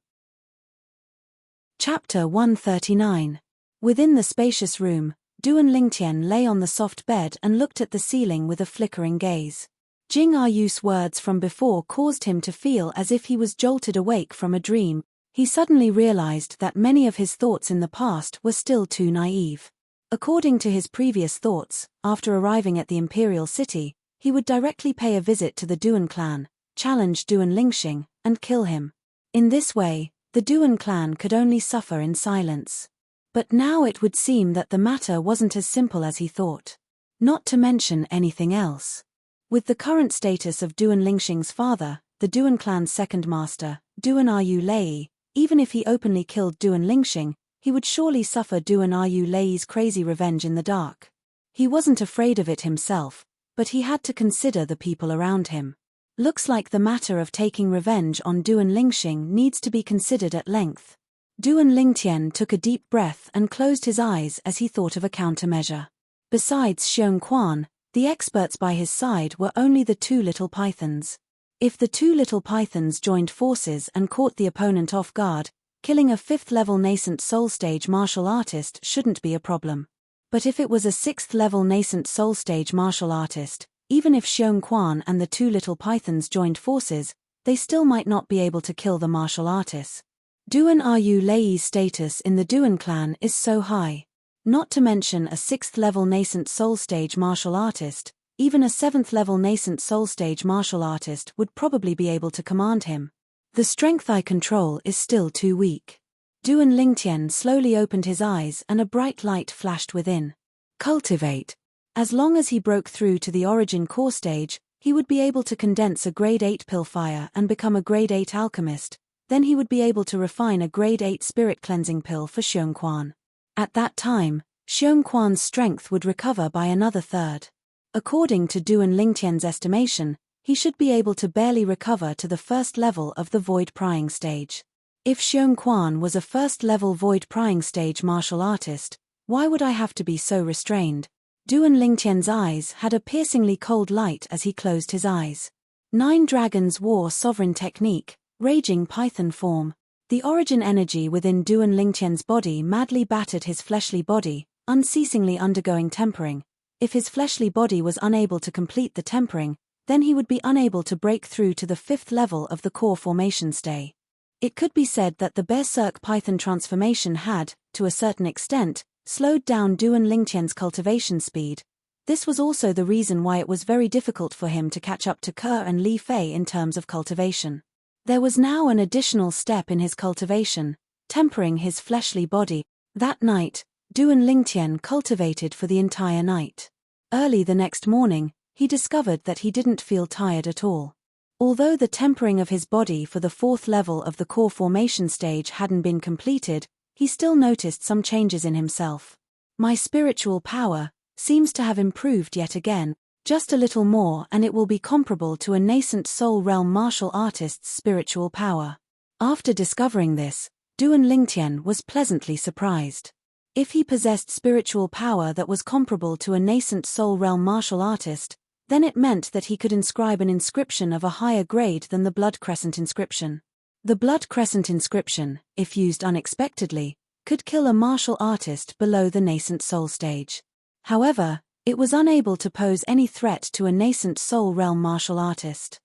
Speaker 1: Chapter 139. Within the spacious room, Duan Lingtian lay on the soft bed and looked at the ceiling with a flickering gaze. Jing Yu's words from before caused him to feel as if he was jolted awake from a dream. He suddenly realized that many of his thoughts in the past were still too naive. According to his previous thoughts, after arriving at the imperial city, he would directly pay a visit to the Duan clan, challenge Duan Lingxing, and kill him. In this way, the Duan clan could only suffer in silence. But now it would seem that the matter wasn't as simple as he thought. Not to mention anything else. With the current status of Duan Lingxing's father, the Duan clan's second master, Duan Ryu Lei, even if he openly killed Duan Lingxing, he would surely suffer Duan Ryu Lei's crazy revenge in the dark. He wasn't afraid of it himself, but he had to consider the people around him. Looks like the matter of taking revenge on Duan Lingxing needs to be considered at length. Duan Lingtian took a deep breath and closed his eyes as he thought of a countermeasure. Besides Xiong Quan, the experts by his side were only the two little pythons. If the two little pythons joined forces and caught the opponent off guard, killing a 5th-level nascent soul stage martial artist shouldn't be a problem. But if it was a 6th-level nascent soul stage martial artist, even if Xiong Quan and the two little pythons joined forces, they still might not be able to kill the martial artist. Duan Ryu Lei's status in the Duan clan is so high. Not to mention a 6th-level nascent soul stage martial artist, even a 7th-level nascent soul stage martial artist would probably be able to command him. The strength I control is still too weak. Duan Lingtian slowly opened his eyes and a bright light flashed within. Cultivate. As long as he broke through to the origin core stage, he would be able to condense a grade 8 pill fire and become a grade 8 alchemist. Then he would be able to refine a grade 8 spirit cleansing pill for Xiong Quan. At that time, Xiong Quan's strength would recover by another third. According to Duan Lingtian's estimation, he should be able to barely recover to the first level of the void prying stage. If Xiong Quan was a first-level void prying stage martial artist, why would I have to be so restrained? Duan Lingtian's eyes had a piercingly cold light as he closed his eyes. 9 Dragons War Sovereign Technique, Raging Python Form. The origin energy within Duan Lingtian's body madly battered his fleshly body, unceasingly undergoing tempering. If his fleshly body was unable to complete the tempering, then he would be unable to break through to the 5th level of the core formation stay. It could be said that the Berserk Python transformation had, to a certain extent, slowed down Duan Lingtian's cultivation speed. This was also the reason why it was very difficult for him to catch up to Ke and Li Fei in terms of cultivation. There was now an additional step in his cultivation, tempering his fleshly body. That night, Duan Lingtian cultivated for the entire night. Early the next morning, he discovered that he didn't feel tired at all. Although the tempering of his body for the fourth level of the core formation stage hadn't been completed, he still noticed some changes in himself. My spiritual power seems to have improved yet again. Just a little more and it will be comparable to a nascent soul realm martial artist's spiritual power. After discovering this, Duan Lingtian was pleasantly surprised. If he possessed spiritual power that was comparable to a nascent soul realm martial artist, then it meant that he could inscribe an inscription of a higher grade than the Blood Crescent inscription. The Blood Crescent inscription, if used unexpectedly, could kill a martial artist below the nascent soul stage. However, it was unable to pose any threat to a nascent soul realm martial artist.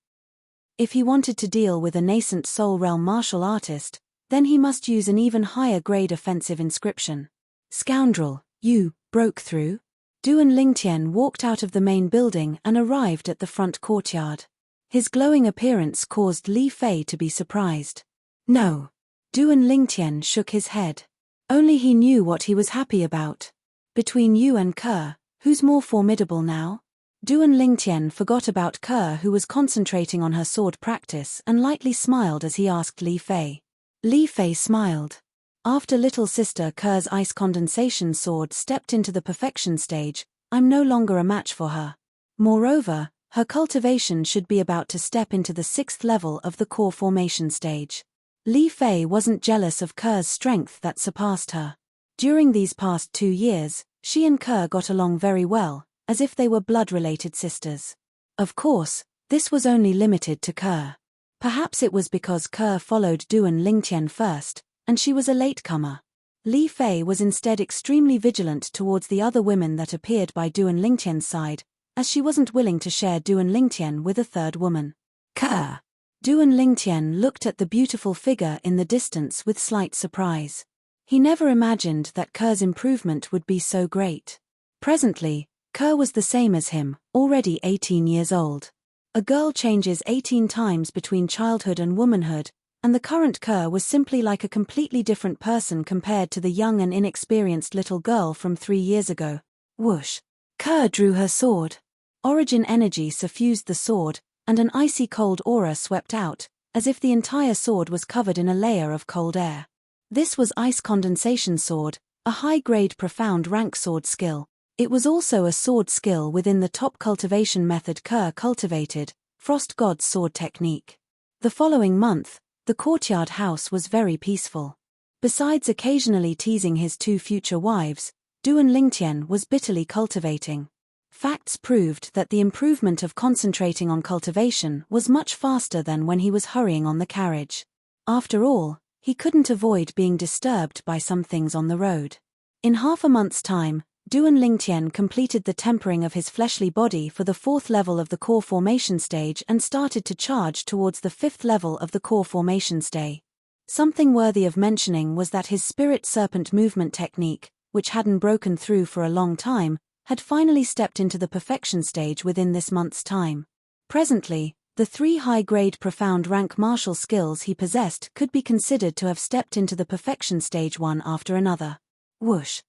Speaker 1: If he wanted to deal with a nascent soul realm martial artist, then he must use an even higher grade offensive inscription. Scoundrel, you broke through? Duan Lingtian walked out of the main building and arrived at the front courtyard. His glowing appearance caused Li Fei to be surprised. No. Duan Lingtian shook his head. Only he knew what he was happy about. Between you and Ke, who's more formidable now? Duan Lingtian forgot about Ke, who was concentrating on her sword practice, and lightly smiled as he asked Li Fei. Li Fei smiled. After little sister Ke's ice condensation sword stepped into the perfection stage, I'm no longer a match for her. Moreover, her cultivation should be about to step into the 6th level of the core formation stage. Li Fei wasn't jealous of Ke's strength that surpassed her. During these past 2 years, she and Ke got along very well, as if they were blood-related sisters. Of course, this was only limited to Ke. Perhaps it was because Ke followed Duan Lingtian first, and she was a latecomer. Li Fei was instead extremely vigilant towards the other women that appeared by Duan Lingtian's side, as she wasn't willing to share Duan Lingtian with a third woman. Ke! Duan Lingtian looked at the beautiful figure in the distance with slight surprise. He never imagined that Ke's improvement would be so great. Presently, Ke was the same as him, already 18 years old. A girl changes 18 times between childhood and womanhood, and the current Ke was simply like a completely different person compared to the young and inexperienced little girl from 3 years ago. Whoosh! Ke drew her sword. Origin energy suffused the sword, and an icy cold aura swept out, as if the entire sword was covered in a layer of cold air. This was Ice Condensation Sword, a high-grade profound rank sword skill. It was also a sword skill within the top cultivation method Ke cultivated, Frost God's sword technique. The following month, the courtyard house was very peaceful. Besides occasionally teasing his 2 future wives, Duan Lingtian was bitterly cultivating. Facts proved that the improvement of concentrating on cultivation was much faster than when he was hurrying on the carriage. After all, he couldn't avoid being disturbed by some things on the road. In half a month's time, Duan Lingtian completed the tempering of his fleshly body for the 4th level of the core formation stage and started to charge towards the 5th level of the core formation stage. Something worthy of mentioning was that his spirit serpent movement technique, which hadn't broken through for a long time, had finally stepped into the perfection stage within this month's time. Presently, the 3 high-grade profound rank martial skills he possessed could be considered to have stepped into the perfection stage one after another. Whoosh!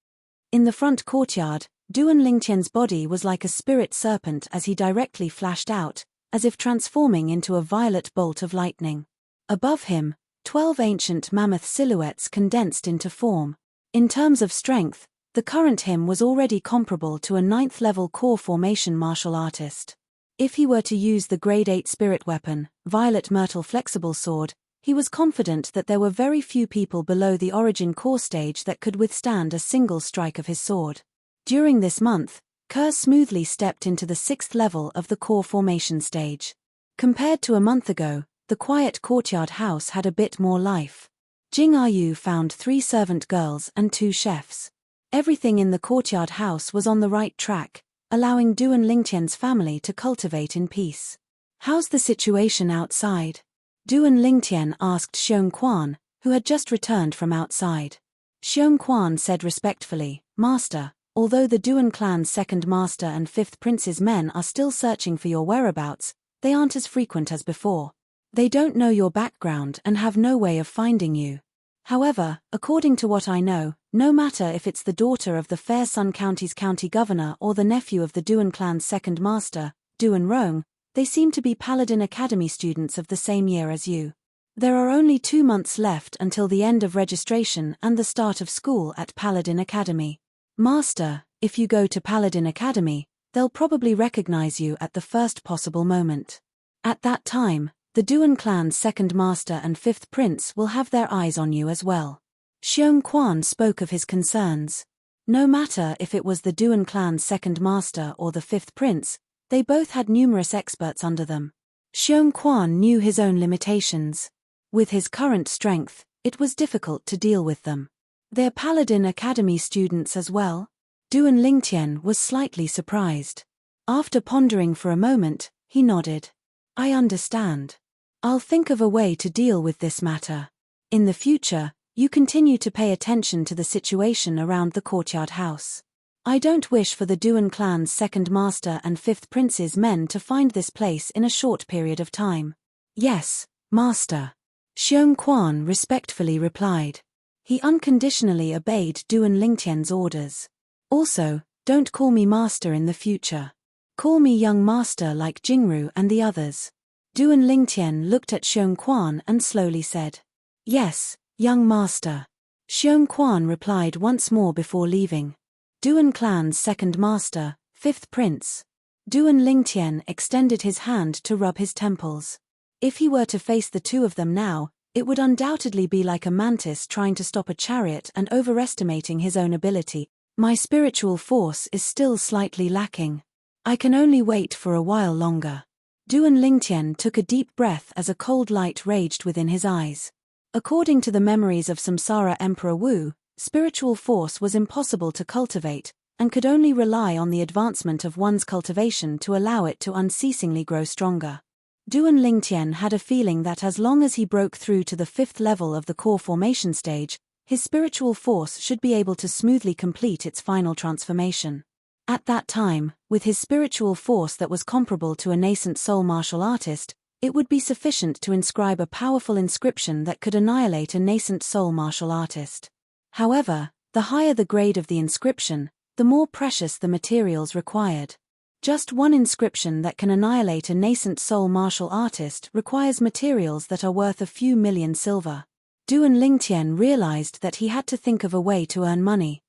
Speaker 1: In the front courtyard, Duan Lingtian's body was like a spirit serpent as he directly flashed out, as if transforming into a violet bolt of lightning. Above him, 12 ancient mammoth silhouettes condensed into form. In terms of strength, the current him was already comparable to a 9th-level core formation martial artist. If he were to use the grade 8 spirit weapon, Violet Myrtle Flexible Sword, he was confident that there were very few people below the origin core stage that could withstand a single strike of his sword. During this month, Ke smoothly stepped into the 6th level of the core formation stage. Compared to a month ago, the quiet courtyard house had a bit more life. Jing Ayu found 3 servant girls and 2 chefs. Everything in the courtyard house was on the right track, allowing Duan Lingtian's family to cultivate in peace. How's the situation outside? Duan Lingtian asked Xiong Quan, who had just returned from outside. Xiong Quan said respectfully, Master, although the Duan clan's 2nd master and 5th prince's men are still searching for your whereabouts, they aren't as frequent as before. They don't know your background and have no way of finding you. However, according to what I know, No matter if it's the daughter of the Fair Sun County's county governor or the nephew of the Duan clan's second master, Duan Rong, they seem to be Paladin Academy students of the same year as you. There are only 2 months left until the end of registration and the start of school at Paladin Academy. Master, if you go to Paladin Academy, they'll probably recognize you at the first possible moment. At that time, the Duan clan's second master and fifth prince will have their eyes on you as well. Xiong Quan spoke of his concerns. No matter if it was the Duan clan's second master or the fifth prince, they both had numerous experts under them. Xiong Quan knew his own limitations. With his current strength, it was difficult to deal with them. They're Paladin Academy students as well? Duan Lingtian was slightly surprised. After pondering for a moment, he nodded. I understand. I'll think of a way to deal with this matter. In the future, you continue to pay attention to the situation around the courtyard house. I don't wish for the Duan clan's second master and fifth prince's men to find this place in a short period of time. Yes, master. Xiong Quan respectfully replied. He unconditionally obeyed Duan Lingtian's orders. Also, don't call me master in the future. Call me young master like Jingru and the others. Duan Lingtian looked at Xiong Quan and slowly said, Yes, young master. Xiong Quan replied once more before leaving. Duan clan's second master, fifth prince. Duan Lingtian extended his hand to rub his temples. If he were to face the two of them now, it would undoubtedly be like a mantis trying to stop a chariot and overestimating his own ability. My spiritual force is still slightly lacking. I can only wait for a while longer. Duan Lingtian took a deep breath as a cold light raged within his eyes. According to the memories of Samsara Emperor Wu, spiritual force was impossible to cultivate, and could only rely on the advancement of one's cultivation to allow it to unceasingly grow stronger. Duan Lingtian had a feeling that as long as he broke through to the 5th level of the core formation stage, his spiritual force should be able to smoothly complete its final transformation. At that time, with his spiritual force that was comparable to a nascent soul martial artist, it would be sufficient to inscribe a powerful inscription that could annihilate a nascent soul martial artist. However, the higher the grade of the inscription, the more precious the materials required. Just one inscription that can annihilate a nascent soul martial artist requires materials that are worth a few million silver. Duan Lingtian realized that he had to think of a way to earn money.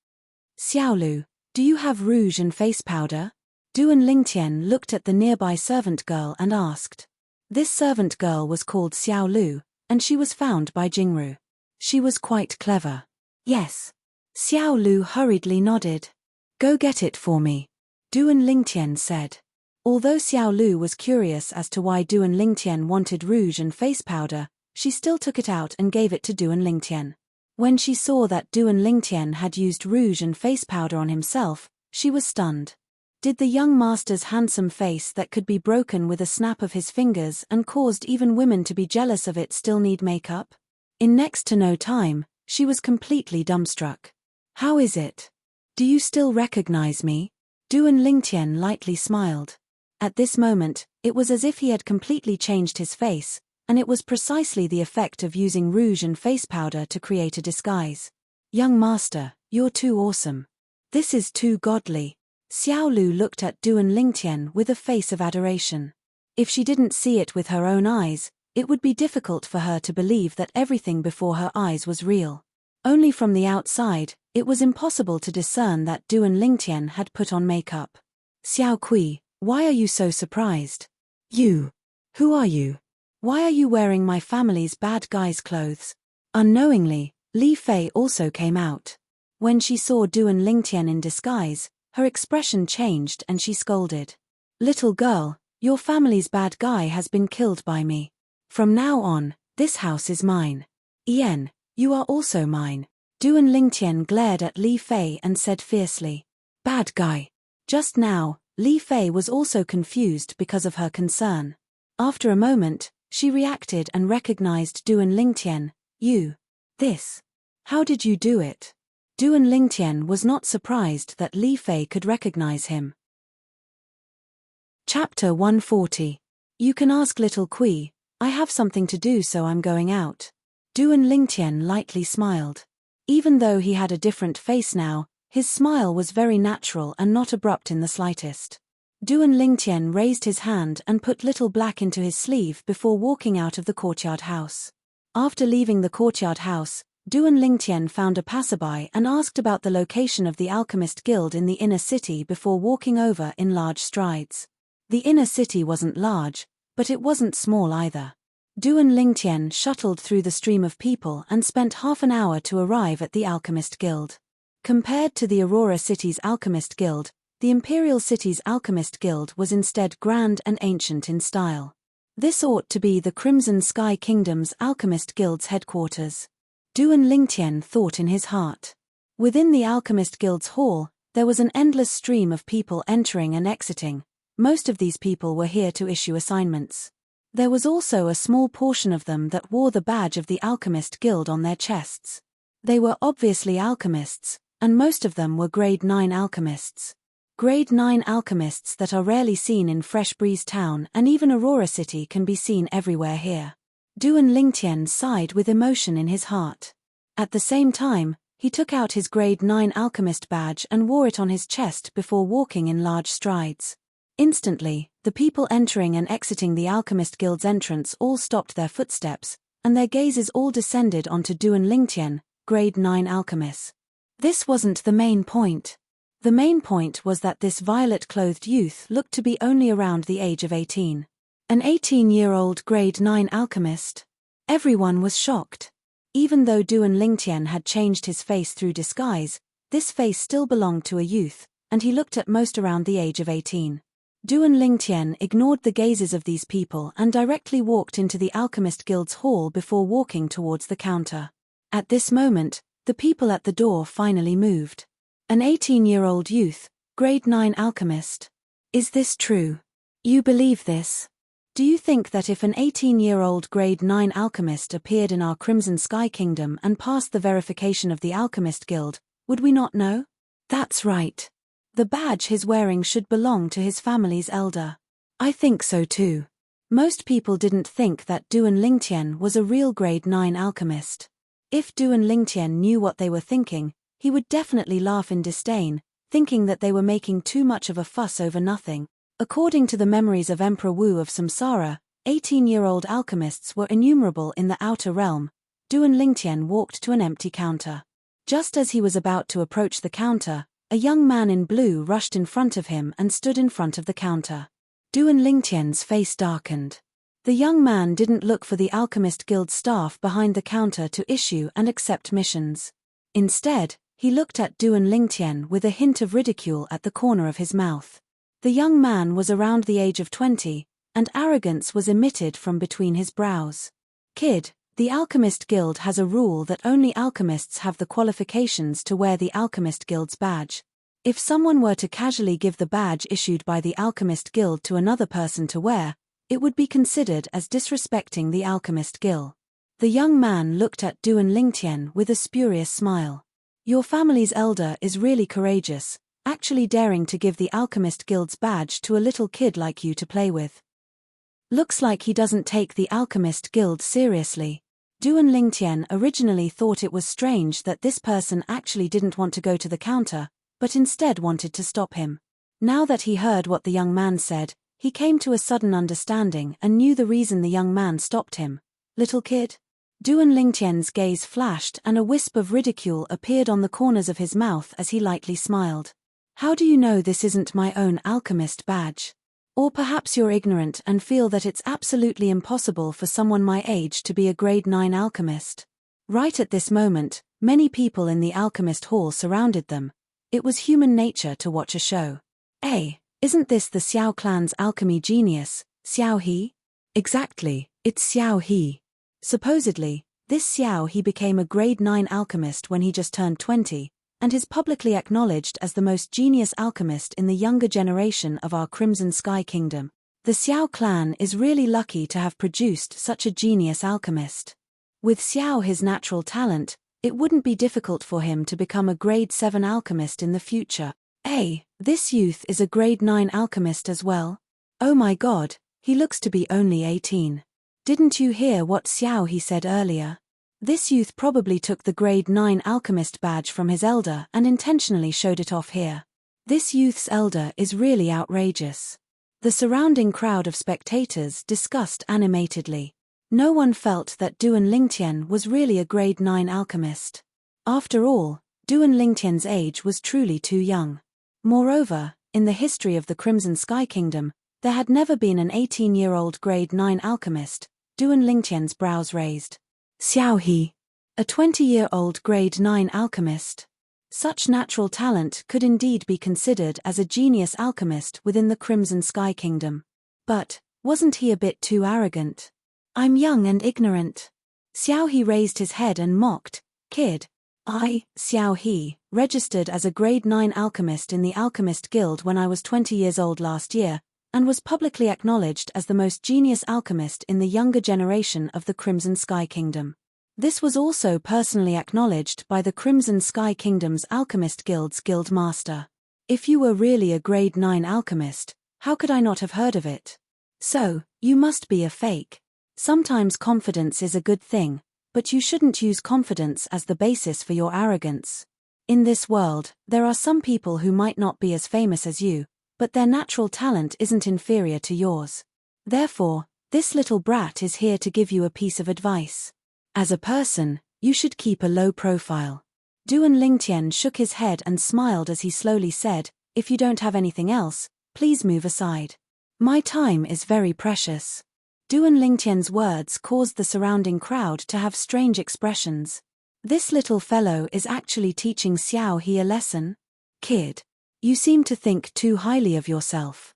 Speaker 1: Xiaolu, do you have rouge and face powder? Duan Lingtian looked at the nearby servant girl and asked. This servant girl was called Xiaolu, and she was found by Jingru. She was quite clever. Yes. Xiaolu hurriedly nodded. Go get it for me. Duan Lingtian said. Although Xiaolu was curious as to why Duan Lingtian wanted rouge and face powder, she still took it out and gave it to Duan Lingtian. When she saw that Duan Lingtian had used rouge and face powder on himself, she was stunned. Did the young master's handsome face that could be broken with a snap of his fingers and caused even women to be jealous of it still need makeup? In next to no time, she was completely dumbstruck. How is it? Do you still recognize me? Duan Lingtian lightly smiled. At this moment, it was as if he had completely changed his face, and it was precisely the effect of using rouge and face powder to create a disguise. Young master, you're too awesome. This is too godly. Xiaolu looked at Duan Lingtian with a face of adoration. If she didn't see it with her own eyes, it would be difficult for her to believe that everything before her eyes was real. Only from the outside, it was impossible to discern that Duan Lingtian had put on makeup. Xiao Kui, why are you so surprised? You. Who are you? Why are you wearing my family's bad guy's clothes? Unknowingly, Li Fei also came out. When she saw Duan Lingtian in disguise, her expression changed and she scolded. Little girl, your family's bad guy has been killed by me. From now on, this house is mine. Ian, you are also mine. Duan Lingtian glared at Li Fei and said fiercely. Bad guy. Just now, Li Fei was also confused because of her concern. After a moment, she reacted and recognized Duan Lingtian. You. This. How did you do it? Duan Lingtian was not surprised that Li Fei could recognize him. Chapter 140. You can ask Little Kui. I have something to do so I'm going out. Duan Lingtian lightly smiled. Even though he had a different face now, his smile was very natural and not abrupt in the slightest. Duan Lingtian raised his hand and put little black into his sleeve before walking out of the courtyard house. After leaving the courtyard house, Duan Lingtian found a passerby and asked about the location of the Alchemist Guild in the inner city before walking over in large strides. The inner city wasn't large, but it wasn't small either. Duan Lingtian shuttled through the stream of people and spent half an hour to arrive at the Alchemist Guild. Compared to the Aurora City's Alchemist Guild, the Imperial City's Alchemist Guild was instead grand and ancient in style. This ought to be the Crimson Sky Kingdom's Alchemist Guild's headquarters. Duan Lingtian thought in his heart. Within the Alchemist Guild's hall, there was an endless stream of people entering and exiting. Most of these people were here to issue assignments. There was also a small portion of them that wore the badge of the Alchemist Guild on their chests. They were obviously alchemists, and most of them were Grade 9 alchemists. Grade 9 alchemists that are rarely seen in Fresh Breeze Town, and even Aurora City can be seen everywhere here. Duan Lingtian sighed with emotion in his heart. At the same time, he took out his Grade 9 alchemist badge and wore it on his chest before walking in large strides. Instantly, the people entering and exiting the Alchemist Guild's entrance all stopped their footsteps, and their gazes all descended onto Duan Lingtian, Grade 9 alchemist. This wasn't the main point. The main point was that this violet-clothed youth looked to be only around the age of 18. An 18-year-old Grade 9 alchemist? Everyone was shocked. Even though Duan Lingtian had changed his face through disguise, this face still belonged to a youth, and he looked at most around the age of 18. Duan Lingtian ignored the gazes of these people and directly walked into the Alchemist Guild's hall before walking towards the counter. At this moment, the people at the door finally moved. An 18-year-old youth, Grade 9 alchemist. Is this true? You believe this? Do you think that if an 18-year-old Grade 9 alchemist appeared in our Crimson Sky Kingdom and passed the verification of the Alchemist Guild, would we not know? That's right. The badge he's wearing should belong to his family's elder. I think so too. Most people didn't think that Duan Lingtian was a real Grade 9 alchemist. If Duan Lingtian knew what they were thinking, he would definitely laugh in disdain, thinking that they were making too much of a fuss over nothing. According to the memories of Emperor Wu of Samsara, 18-year-old alchemists were innumerable in the outer realm. Duan Lingtian walked to an empty counter. Just as he was about to approach the counter, a young man in blue rushed in front of him and stood in front of the counter. Duan Lingtian's face darkened. The young man didn't look for the Alchemist Guild staff behind the counter to issue and accept missions. Instead, he looked at Duan Lingtian with a hint of ridicule at the corner of his mouth. The young man was around the age of 20, and arrogance was emitted from between his brows. Kid, the Alchemist Guild has a rule that only alchemists have the qualifications to wear the Alchemist Guild's badge. If someone were to casually give the badge issued by the Alchemist Guild to another person to wear, it would be considered as disrespecting the Alchemist Guild. The young man looked at Duan Lingtian with a spurious smile. Your family's elder is really courageous, actually daring to give the Alchemist Guild's badge to a little kid like you to play with. Looks like he doesn't take the Alchemist Guild seriously. Duan Lingtian originally thought it was strange that this person actually didn't want to go to the counter, but instead wanted to stop him. Now that he heard what the young man said, he came to a sudden understanding and knew the reason the young man stopped him. Little kid? Duan Lingtian's gaze flashed and a wisp of ridicule appeared on the corners of his mouth as he lightly smiled. How do you know this isn't my own alchemist badge? Or perhaps you're ignorant and feel that it's absolutely impossible for someone my age to be a Grade 9 alchemist. Right at this moment, many people in the alchemist hall surrounded them. It was human nature to watch a show. Hey, isn't this the Xiao clan's alchemy genius, Xiao He? Exactly, it's Xiao He. Supposedly, this Xiao He became a Grade 9 alchemist when he just turned 20, and is publicly acknowledged as the most genius alchemist in the younger generation of our Crimson Sky Kingdom. The Xiao clan is really lucky to have produced such a genius alchemist. With Xiao his natural talent, it wouldn't be difficult for him to become a Grade 7 alchemist in the future. Hey, this youth is a Grade 9 alchemist as well? Oh my god, he looks to be only 18. Didn't you hear what Xiao He said earlier? This youth probably took the grade 9 alchemist badge from his elder and intentionally showed it off here. This youth's elder is really outrageous. The surrounding crowd of spectators discussed animatedly. No one felt that Duan Lingtian was really a grade 9 alchemist. After all, Duan Lingtian's age was truly too young. Moreover, in the history of the Crimson Sky Kingdom, there had never been an 18-year-old grade 9 alchemist. Duan Lingtian's brows raised. Xiao He, a 20-year-old grade 9 alchemist. Such natural talent could indeed be considered as a genius alchemist within the Crimson Sky Kingdom. But, wasn't he a bit too arrogant? I'm young and ignorant. Xiao He raised his head and mocked, "Kid. I, Xiao He, registered as a grade 9 alchemist in the Alchemist Guild when I was 20 years old last year, and was publicly acknowledged as the most genius alchemist in the younger generation of the Crimson Sky Kingdom. This was also personally acknowledged by the Crimson Sky Kingdom's Alchemist Guild's Guild Master. If you were really a grade 9 alchemist, how could I not have heard of it? So, you must be a fake. Sometimes confidence is a good thing, but you shouldn't use confidence as the basis for your arrogance. In this world, there are some people who might not be as famous as you, but their natural talent isn't inferior to yours. Therefore, this little brat is here to give you a piece of advice. As a person, you should keep a low profile." Duan Lingtian shook his head and smiled as he slowly said, "If you don't have anything else, please move aside. My time is very precious." Duan Lingtian's words caused the surrounding crowd to have strange expressions. This little fellow is actually teaching Xiao He a lesson? Kid. You seem to think too highly of yourself.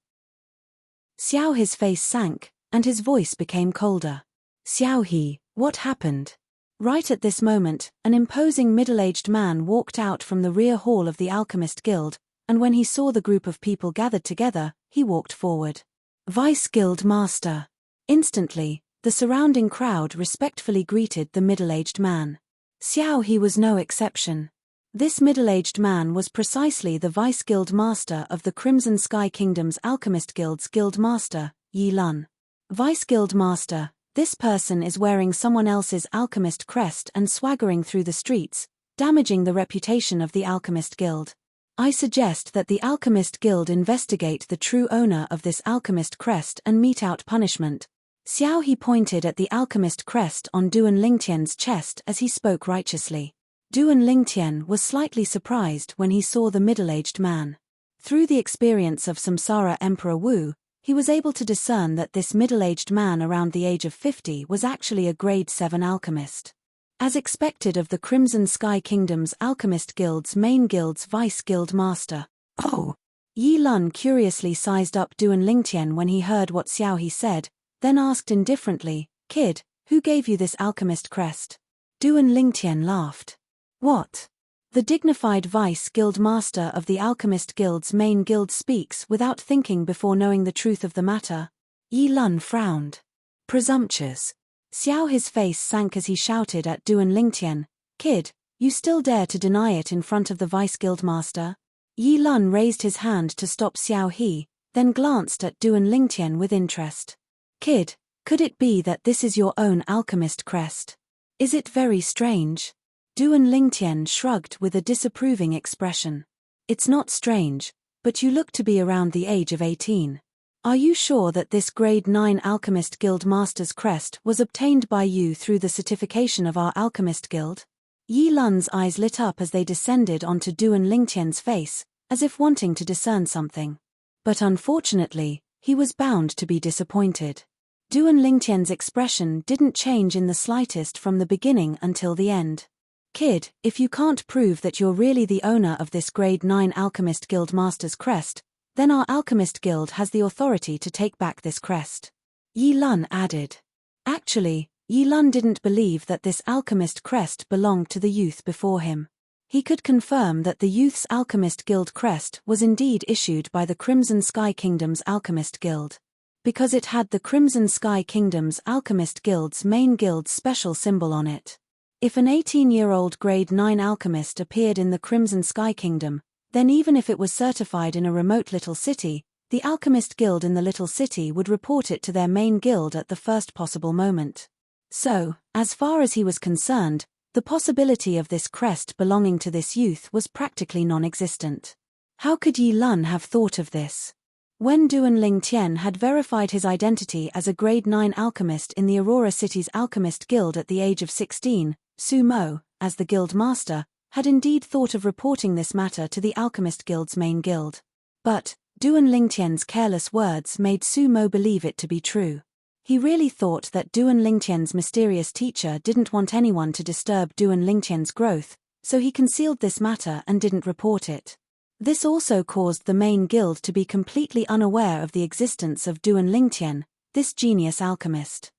Speaker 1: Xiao He's face sank, and his voice became colder. Xiao He, what happened? Right at this moment, an imposing middle-aged man walked out from the rear hall of the Alchemist Guild, and when he saw the group of people gathered together, he walked forward. Vice Guild Master. Instantly, the surrounding crowd respectfully greeted the middle-aged man. Xiao He was no exception. This middle-aged man was precisely the Vice Guild Master of the Crimson Sky Kingdom's Alchemist Guild's Guild Master, Yi Lun. Vice Guild Master, this person is wearing someone else's alchemist crest and swaggering through the streets, damaging the reputation of the Alchemist Guild. I suggest that the Alchemist Guild investigate the true owner of this alchemist crest and mete out punishment. Xiao He pointed at the alchemist crest on Duan Lingtian's chest as he spoke righteously. Duan Lingtian was slightly surprised when he saw the middle-aged man. Through the experience of Samsara Emperor Wu, he was able to discern that this middle-aged man around the age of 50 was actually a grade 7 alchemist. As expected of the Crimson Sky Kingdom's Alchemist Guild's main guild's Vice Guild Master. Oh! Yi Lun curiously sized up Duan Lingtian when he heard what Xiao He said, then asked indifferently, "Kid, who gave you this alchemist crest?" Duan Lingtian laughed. What? The dignified Vice Guild Master of the Alchemist Guild's main guild speaks without thinking before knowing the truth of the matter. Yi Lun frowned. Presumptuous. Xiao He's face sank as he shouted at Duan Lingtian, "Kid, you still dare to deny it in front of the Vice Guild Master?" Yi Lun raised his hand to stop Xiao He, then glanced at Duan Lingtian with interest. "Kid, could it be that this is your own alchemist crest? Is it very strange?" Duan Lingtian shrugged with a disapproving expression. "It's not strange, but you look to be around the age of 18. Are you sure that this grade 9 Alchemist Guild Master's crest was obtained by you through the certification of our Alchemist Guild?" Yi Lun's eyes lit up as they descended onto Duan Lingtian's face, as if wanting to discern something. But unfortunately, he was bound to be disappointed. Duan Lingtian's expression didn't change in the slightest from the beginning until the end. "Kid, if you can't prove that you're really the owner of this grade 9 Alchemist Guild Master's crest, then our Alchemist Guild has the authority to take back this crest," Yi Lun added. Actually, Yi Lun didn't believe that this alchemist crest belonged to the youth before him. He could confirm that the youth's Alchemist Guild crest was indeed issued by the Crimson Sky Kingdom's Alchemist Guild. Because it had the Crimson Sky Kingdom's Alchemist Guild's main guild's special symbol on it. If an 18-year-old grade 9 alchemist appeared in the Crimson Sky Kingdom, then even if it was certified in a remote little city, the Alchemist Guild in the little city would report it to their main guild at the first possible moment. So, as far as he was concerned, the possibility of this crest belonging to this youth was practically non-existent. How could Yi Lun have thought of this? When Duan Lingtian had verified his identity as a grade 9 alchemist in the Aurora City's Alchemist Guild at the age of 16, Su Mo, as the guild master, had indeed thought of reporting this matter to the Alchemist Guild's main guild. But Duan Lingtian's careless words made Su Mo believe it to be true. He really thought that Duan Lingtian's mysterious teacher didn't want anyone to disturb Duan Lingtian's growth, so he concealed this matter and didn't report it. This also caused the main guild to be completely unaware of the existence of Duan Lingtian, this genius alchemist.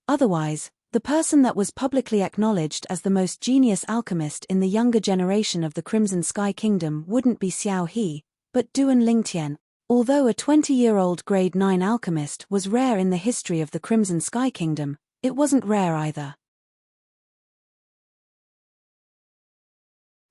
Speaker 1: Otherwise, the person that was publicly acknowledged as the most genius alchemist in the younger generation of the Crimson Sky Kingdom wouldn't be Xiao He, but Duan Lingtian. Although a 20-year-old grade 9 alchemist was rare in the history of the Crimson Sky Kingdom, it wasn't rare either.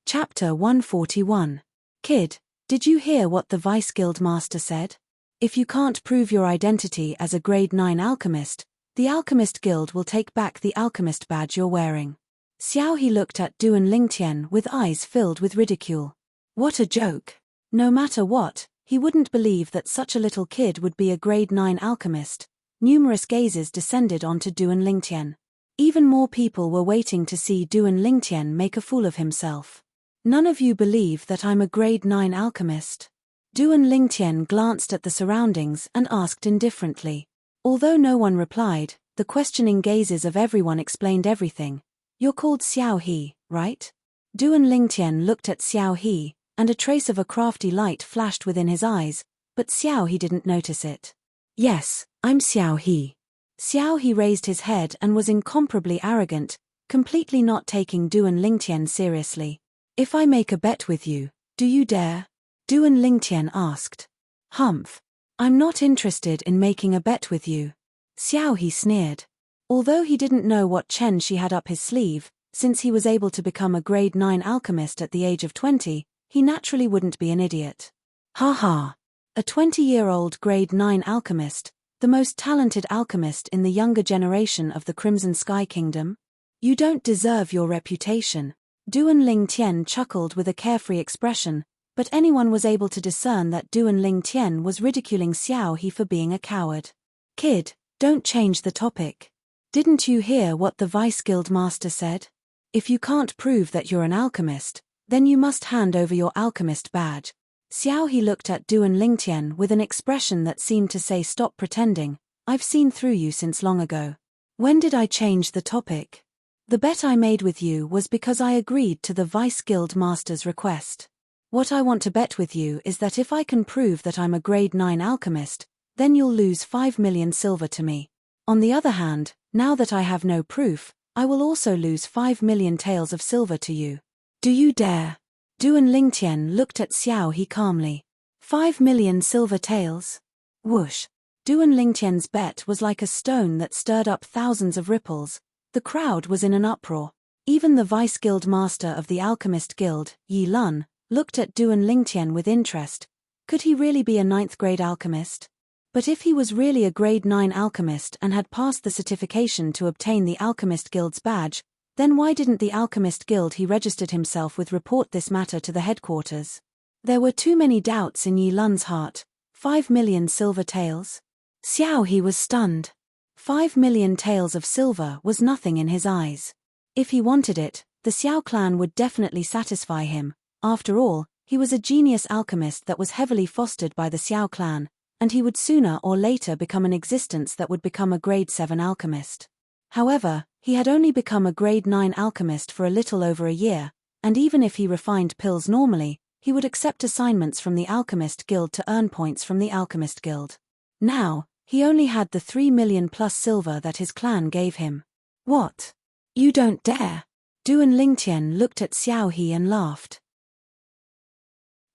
Speaker 1: Chapter 141. Kid, did you hear what the Vice Guild Master said? If you can't prove your identity as a grade 9 alchemist, the Alchemist Guild will take back the alchemist badge you're wearing. Xiao He looked at Duan Lingtian with eyes filled with ridicule. What a joke! No matter what, he wouldn't believe that such a little kid would be a grade 9 alchemist. Numerous gazes descended onto Duan Lingtian. Even more people were waiting to see Duan Lingtian make a fool of himself. None of you believe that I'm a grade 9 alchemist? Duan Lingtian glanced at the surroundings and asked indifferently. Although no one replied, the questioning gazes of everyone explained everything. You're called Xiao He, right? Duan Lingtian looked at Xiao He, and a trace of a crafty light flashed within his eyes, but Xiao He didn't notice it. Yes, I'm Xiao He. Xiao He raised his head and was incomparably arrogant, completely not taking Duan Lingtian seriously. If I make a bet with you, do you dare? Duan Lingtian asked. Humph. I'm not interested in making a bet with you. Xiao He sneered. Although he didn't know what Chen she had up his sleeve, since he was able to become a grade 9 alchemist at the age of 20, he naturally wouldn't be an idiot. Ha ha. A 20-year-old grade 9 alchemist, the most talented alchemist in the younger generation of the Crimson Sky Kingdom? You don't deserve your reputation. Duan Lingtian chuckled with a carefree expression, but anyone was able to discern that Duan Lingtian was ridiculing Xiao He for being a coward. Kid, don't change the topic. Didn't you hear what the Vice Guild Master said? If you can't prove that you're an alchemist, then you must hand over your alchemist badge. Xiao He looked at Duan Lingtian with an expression that seemed to say, stop pretending, I've seen through you since long ago. When did I change the topic? The bet I made with you was because I agreed to the Vice Guild Master's request. What I want to bet with you is that if I can prove that I'm a grade 9 alchemist, then you'll lose 5 million silver to me. On the other hand, now that I have no proof, I will also lose 5 million taels of silver to you. Do you dare? Duan Lingtian looked at Xiao He calmly. 5 million silver taels? Whoosh. Duan Lingtian's bet was like a stone that stirred up thousands of ripples. The crowd was in an uproar. Even the Vice Guild Master of the Alchemist Guild, Yi Lun, looked at Duan Lingtian with interest. Could he really be a 9th grade alchemist? But if he was really a grade 9 alchemist and had passed the certification to obtain the Alchemist Guild's badge, then why didn't the Alchemist Guild he registered himself with report this matter to the headquarters? There were too many doubts in Yi Lun's heart. 5 million silver taels? Xiao He was stunned. 5 million taels of silver was nothing in his eyes. If he wanted it, the Xiao clan would definitely satisfy him. After all, he was a genius alchemist that was heavily fostered by the Xiao clan, and he would sooner or later become an existence that would become a grade 7 alchemist. However, he had only become a grade 9 alchemist for a little over a year, and even if he refined pills normally, he would accept assignments from the Alchemist Guild to earn points from the Alchemist Guild. Now, he only had the 3 million plus silver that his clan gave him. What? You don't dare? Duan Lingtian looked at Xiao He and laughed.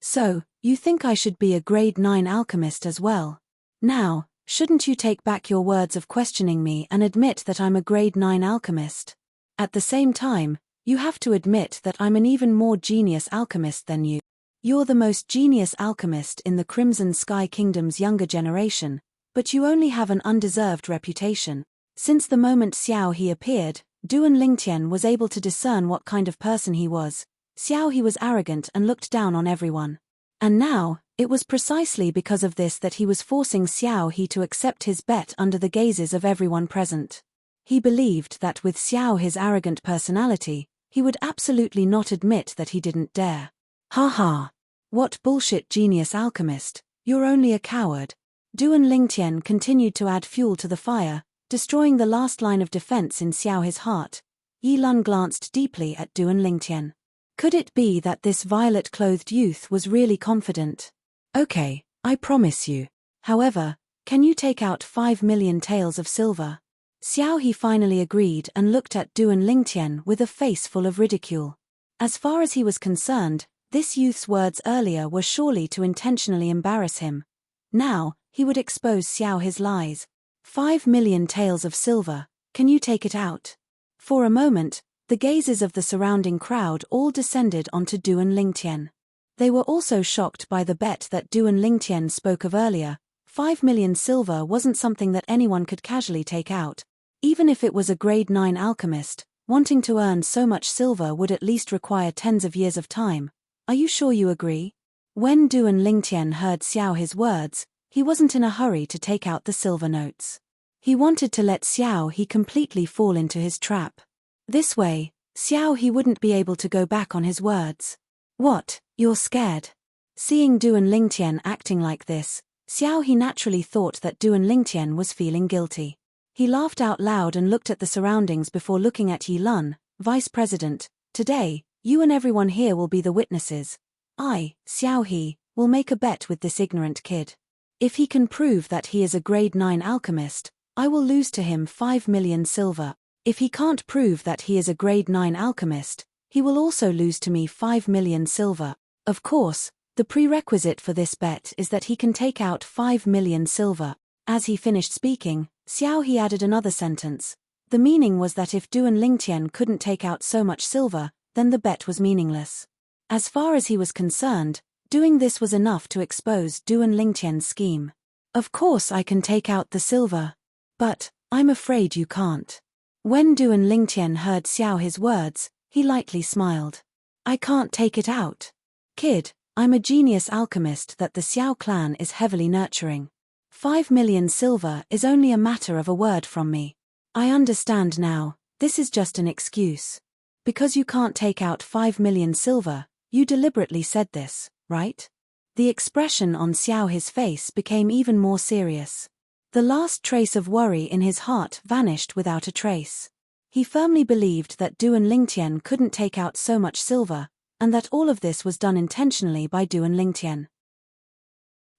Speaker 1: So, you think I should be a grade 9 alchemist as well? Now, shouldn't you take back your words of questioning me and admit that I'm a grade 9 alchemist? At the same time, you have to admit that I'm an even more genius alchemist than you. You're the most genius alchemist in the Crimson Sky Kingdom's younger generation, but you only have an undeserved reputation. Since the moment Xiao He appeared, Duan Lingtian was able to discern what kind of person he was. Xiao He was arrogant and looked down on everyone. And now, it was precisely because of this that he was forcing Xiao He to accept his bet under the gazes of everyone present. He believed that with Xiao He's arrogant personality, he would absolutely not admit that he didn't dare. Ha ha! What bullshit, genius alchemist, you're only a coward. Duan Lingtian continued to add fuel to the fire, destroying the last line of defense in Xiao He's heart. Yi Lun glanced deeply at Duan Lingtian. Could it be that this violet-clothed youth was really confident? Okay, I promise you. However, can you take out 5 million taels of silver? Xiao He finally agreed and looked at Duan Lingtian with a face full of ridicule. As far as he was concerned, this youth's words earlier were surely to intentionally embarrass him. Now, he would expose Xiao He's lies. 5 million taels of silver, can you take it out? For a moment, the gazes of the surrounding crowd all descended onto Duan Lingtian. They were also shocked by the bet that Duan Lingtian spoke of earlier. 5 million silver wasn't something that anyone could casually take out. Even if it was a grade 9 alchemist, wanting to earn so much silver would at least require tens of years of time. Are you sure you agree? When Duan Lingtian heard Xiao He's words, he wasn't in a hurry to take out the silver notes. He wanted to let Xiao He completely fall into his trap. This way, Xiao He wouldn't be able to go back on his words. What, you're scared? Seeing Duan Lingtian acting like this, Xiao He naturally thought that Duan Lingtian was feeling guilty. He laughed out loud and looked at the surroundings before looking at Yi Lun. Vice President, today, you and everyone here will be the witnesses. I, Xiao He, will make a bet with this ignorant kid. If he can prove that he is a grade 9 alchemist, I will lose to him 5 million silver. If he can't prove that he is a grade 9 alchemist, he will also lose to me 5 million silver. Of course, the prerequisite for this bet is that he can take out 5 million silver. As he finished speaking, Xiao He added another sentence. The meaning was that if Duan Lingtian couldn't take out so much silver, then the bet was meaningless. As far as he was concerned, doing this was enough to expose Duan Lingtian's scheme. Of course I can take out the silver. But, I'm afraid you can't. When Duan Lingtian heard Xiao He's words, he lightly smiled. I can't take it out. Kid, I'm a genius alchemist that the Xiao clan is heavily nurturing. 5 million silver is only a matter of a word from me. I understand now, this is just an excuse. Because you can't take out 5 million silver, you deliberately said this, right? The expression on Xiao He's face became even more serious. The last trace of worry in his heart vanished without a trace. He firmly believed that Duan Lingtian couldn't take out so much silver, and that all of this was done intentionally by Duan Lingtian.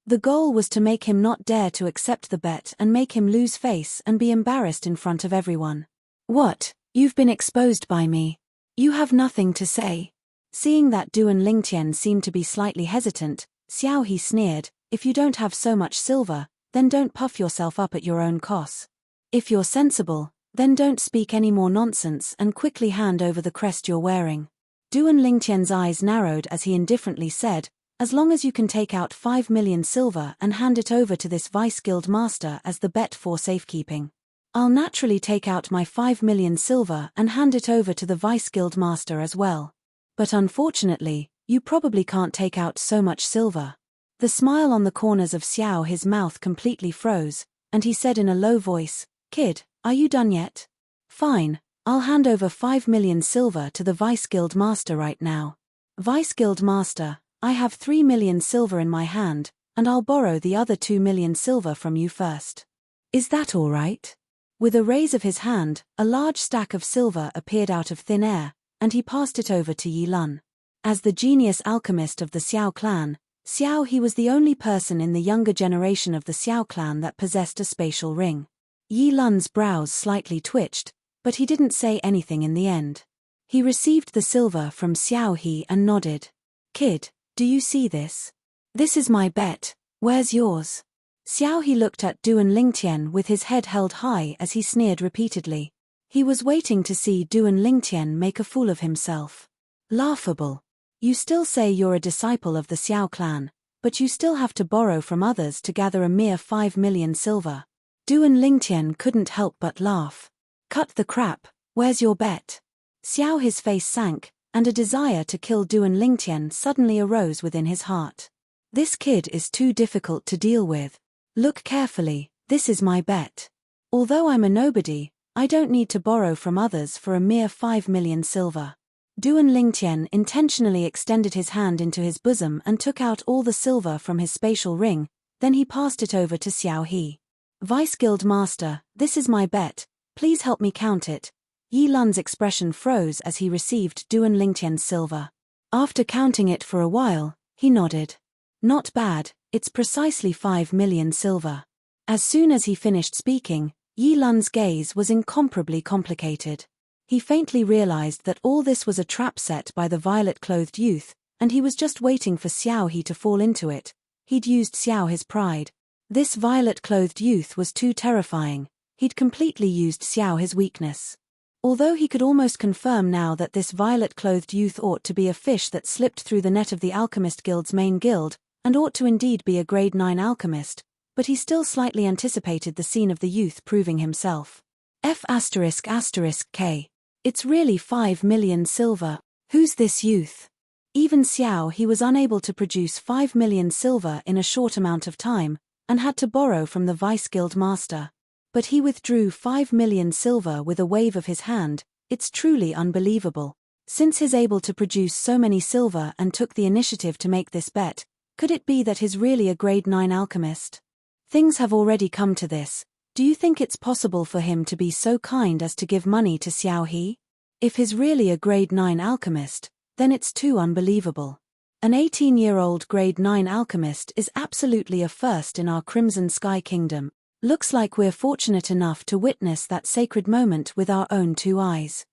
Speaker 1: The goal was to make him not dare to accept the bet and make him lose face and be embarrassed in front of everyone. What, you've been exposed by me. You have nothing to say. Seeing that Duan Lingtian seemed to be slightly hesitant, Xiao He sneered, if you don't have so much silver, then don't puff yourself up at your own cost. If you're sensible, then don't speak any more nonsense and quickly hand over the crest you're wearing. Duan Lingtian's eyes narrowed as he indifferently said, as long as you can take out 5 million silver and hand it over to this vice guild master as the bet for safekeeping. I'll naturally take out my 5 million silver and hand it over to the vice guild master as well. But unfortunately, you probably can't take out so much silver. The smile on the corners of Xiao He's mouth completely froze, and he said in a low voice, Kid, are you done yet? Fine, I'll hand over 5 million silver to the vice guild master right now. Vice guild master, I have 3 million silver in my hand, and I'll borrow the other 2 million silver from you first. Is that all right? With a raise of his hand, a large stack of silver appeared out of thin air, and he passed it over to Yi Lun. As the genius alchemist of the Xiao clan, Xiao He was the only person in the younger generation of the Xiao clan that possessed a spatial ring. Yi Lun's brows slightly twitched, but he didn't say anything in the end. He received the silver from Xiao He and nodded. Kid, do you see this? This is my bet, where's yours? Xiao He looked at Duan Lingtian with his head held high as he sneered repeatedly. He was waiting to see Duan Lingtian make a fool of himself. Laughable. You still say you're a disciple of the Xiao clan, but you still have to borrow from others to gather a mere 5 million silver. Duan Lingtian couldn't help but laugh. Cut the crap, where's your bet? Xiao his face sank, and a desire to kill Duan Lingtian suddenly arose within his heart. This kid is too difficult to deal with. Look carefully, this is my bet. Although I'm a nobody, I don't need to borrow from others for a mere 5 million silver. Duan Lingtian intentionally extended his hand into his bosom and took out all the silver from his spatial ring, then he passed it over to Xiao He. Vice Guild Master, this is my bet, please help me count it. Yi Lun's expression froze as he received Duan Lingtian's silver. After counting it for a while, he nodded. Not bad, it's precisely 5 million silver. As soon as he finished speaking, Yi Lun's gaze was incomparably complicated. He faintly realized that all this was a trap set by the violet-clothed youth, and he was just waiting for Xiao He to fall into it. He'd used Xiao his pride. This violet-clothed youth was too terrifying. He'd completely used Xiao his weakness. Although he could almost confirm now that this violet-clothed youth ought to be a fish that slipped through the net of the Alchemist Guild's main guild, and ought to indeed be a grade 9 alchemist, but he still slightly anticipated the scene of the youth proving himself. F***K. It's really 5 million silver. Who's this youth? Even Xiao He was unable to produce 5 million silver in a short amount of time, and had to borrow from the Vice Guild Master. But he withdrew 5 million silver with a wave of his hand. It's truly unbelievable. Since he's able to produce so many silver and took the initiative to make this bet, could it be that he's really a grade 9 alchemist? Things have already come to this. Do you think it's possible for him to be so kind as to give money to Xiao He? If he's really a grade 9 alchemist, then it's too unbelievable. An 18-year-old grade 9 alchemist is absolutely a first in our Crimson Sky Kingdom. Looks like we're fortunate enough to witness that sacred moment with our own 2 eyes.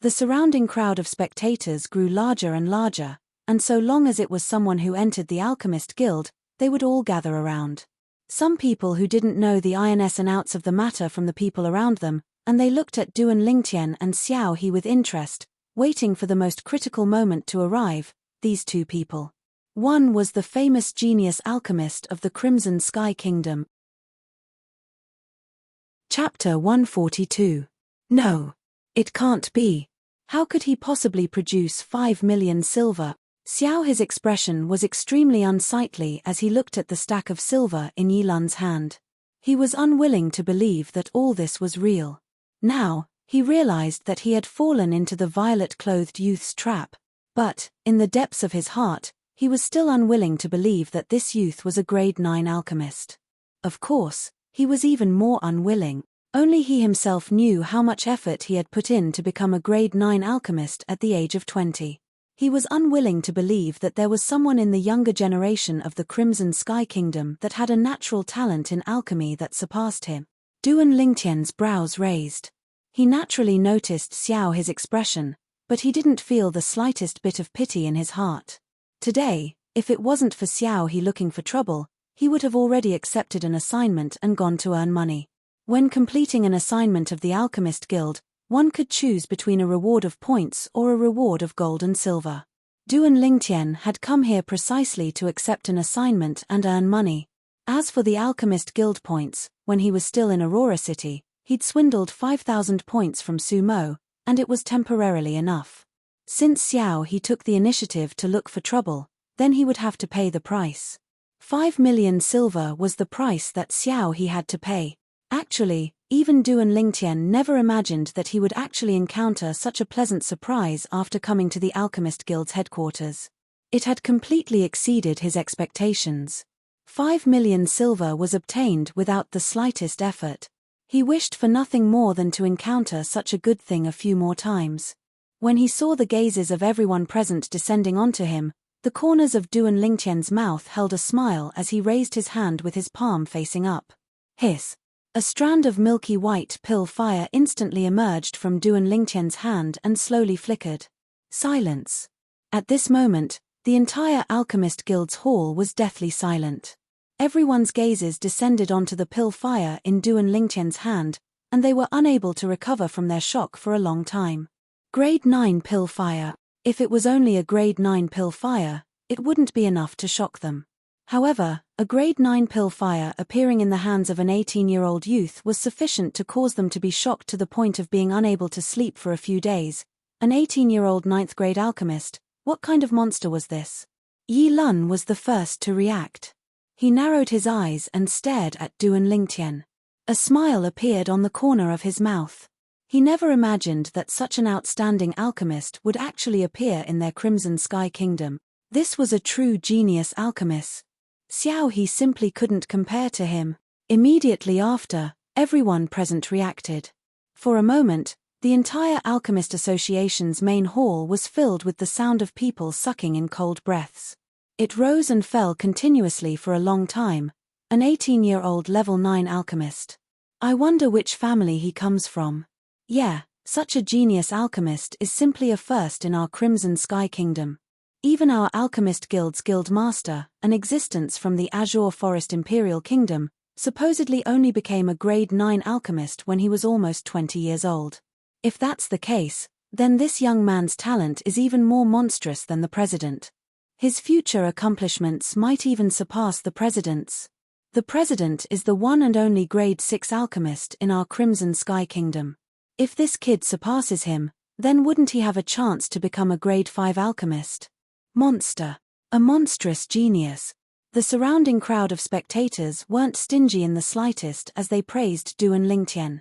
Speaker 1: The surrounding crowd of spectators grew larger and larger, and so long as it was someone who entered the Alchemist Guild, they would all gather around. Some people who didn't know the ins and outs of the matter from the people around them, and they looked at Duan Lingtian and Xiao He with interest, waiting for the most critical moment to arrive. These 2 people. One was the famous genius alchemist of the Crimson Sky Kingdom. Chapter 142. No. It can't be. How could he possibly produce 5 million silver? Xiao He's expression was extremely unsightly as he looked at the stack of silver in Yi Lun's hand. He was unwilling to believe that all this was real. Now, he realized that he had fallen into the violet-clothed youth's trap. But, in the depths of his heart, he was still unwilling to believe that this youth was a grade 9 alchemist. Of course, he was even more unwilling. Only he himself knew how much effort he had put in to become a grade 9 alchemist at the age of 20. He was unwilling to believe that there was someone in the younger generation of the Crimson Sky Kingdom that had a natural talent in alchemy that surpassed him. Duan Lingtian's brows raised. He naturally noticed Xiao his expression, but he didn't feel the slightest bit of pity in his heart. Today, if it wasn't for Xiao He looking for trouble, he would have already accepted an assignment and gone to earn money. When completing an assignment of the Alchemist Guild, one could choose between a reward of points or a reward of gold and silver. Duan Lingtian had come here precisely to accept an assignment and earn money. As for the Alchemist Guild points, when he was still in Aurora City, he'd swindled 5,000 points from Sumo, and it was temporarily enough. Since Xiao He took the initiative to look for trouble, then he would have to pay the price. 5 million silver was the price that Xiao He had to pay. Actually, even Duan Lingtian never imagined that he would actually encounter such a pleasant surprise after coming to the Alchemist Guild's headquarters. It had completely exceeded his expectations. 5 million silver was obtained without the slightest effort. He wished for nothing more than to encounter such a good thing a few more times. When he saw the gazes of everyone present descending onto him, the corners of Duan Lingtian's mouth held a smile as he raised his hand with his palm facing up. Hiss! A strand of milky white pill fire instantly emerged from Duan Lingtian's hand and slowly flickered. Silence. At this moment, the entire Alchemist Guild's hall was deathly silent. Everyone's gazes descended onto the pill fire in Duan Lingtian's hand, and they were unable to recover from their shock for a long time. Grade 9 pill fire. If it was only a grade 9 pill fire, it wouldn't be enough to shock them. However, A grade 9 pill fire appearing in the hands of an 18-year-old youth was sufficient to cause them to be shocked to the point of being unable to sleep for a few days. An 18-year-old 9th grade alchemist, what kind of monster was this? Yi Lun was the first to react. He narrowed his eyes and stared at Duan Lingtian. A smile appeared on the corner of his mouth. He never imagined that such an outstanding alchemist would actually appear in their Crimson Sky Kingdom. This was a true genius alchemist. Xiao He simply couldn't compare to him. Immediately after, everyone present reacted. For a moment, the entire Alchemist Association's main hall was filled with the sound of people sucking in cold breaths. It rose and fell continuously for a long time. An 18-year-old level 9 alchemist. I wonder which family he comes from. Yeah, such a genius alchemist is simply a first in our Crimson Sky Kingdom. Even our Alchemist Guild's guild master, an existence from the Azure Forest Imperial Kingdom, supposedly only became a grade 9 alchemist when he was almost 20 years old. If that's the case, then this young man's talent is even more monstrous than the president. His future accomplishments might even surpass the president's. The president is the one and only grade 6 alchemist in our Crimson Sky Kingdom. If this kid surpasses him, then wouldn't he have a chance to become a grade 5 alchemist? Monster. A monstrous genius. The surrounding crowd of spectators weren't stingy in the slightest as they praised Duan Lingtian.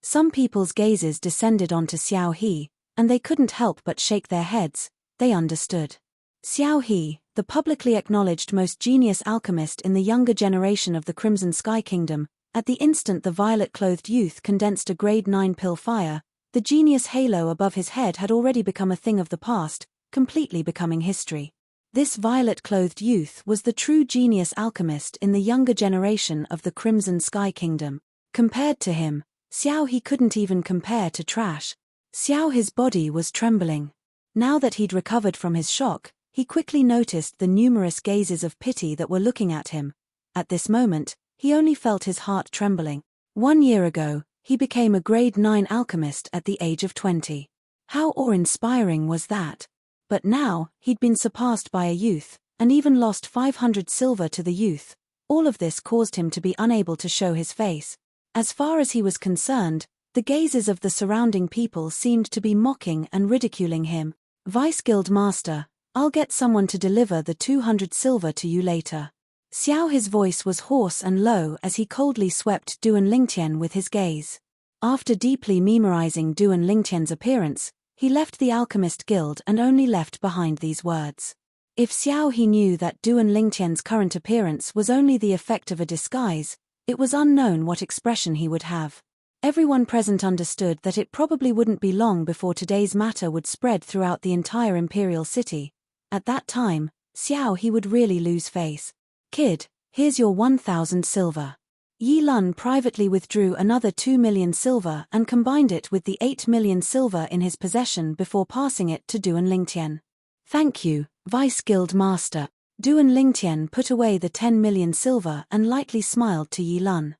Speaker 1: Some people's gazes descended onto Xiao He, and they couldn't help but shake their heads. They understood. Xiao He, the publicly acknowledged most genius alchemist in the younger generation of the Crimson Sky Kingdom, at the instant the violet-clothed youth condensed a grade 9 pill fire, the genius halo above his head had already become a thing of the past, completely becoming history. This violet-clothed youth was the true genius alchemist in the younger generation of the Crimson Sky Kingdom. Compared to him, Xiao He couldn't even compare to trash. Xiao He's body was trembling. Now that he'd recovered from his shock, he quickly noticed the numerous gazes of pity that were looking at him. At this moment, he only felt his heart trembling. 1 year ago, he became a grade 9 alchemist at the age of 20. How awe-inspiring was that? But now, he'd been surpassed by a youth, and even lost 500 silver to the youth. All of this caused him to be unable to show his face. As far as he was concerned, the gazes of the surrounding people seemed to be mocking and ridiculing him. Vice Guild Master, I'll get someone to deliver the 200 silver to you later. Xiao His voice was hoarse and low as he coldly swept Duan Lingtian with his gaze. After deeply memorizing Duan Lingtian's appearance, he left the Alchemist Guild and only left behind these words. If Xiao He knew that Duan Lingtian's current appearance was only the effect of a disguise, it was unknown what expression he would have. Everyone present understood that it probably wouldn't be long before today's matter would spread throughout the entire imperial city. At that time, Xiao He would really lose face. Kid, here's your 1,000 silver. Yi Lun privately withdrew another 2 million silver and combined it with the 8 million silver in his possession before passing it to Duan Lingtian. Thank you, Vice Guild Master. Duan Lingtian put away the 10 million silver and lightly smiled to Yi Lun.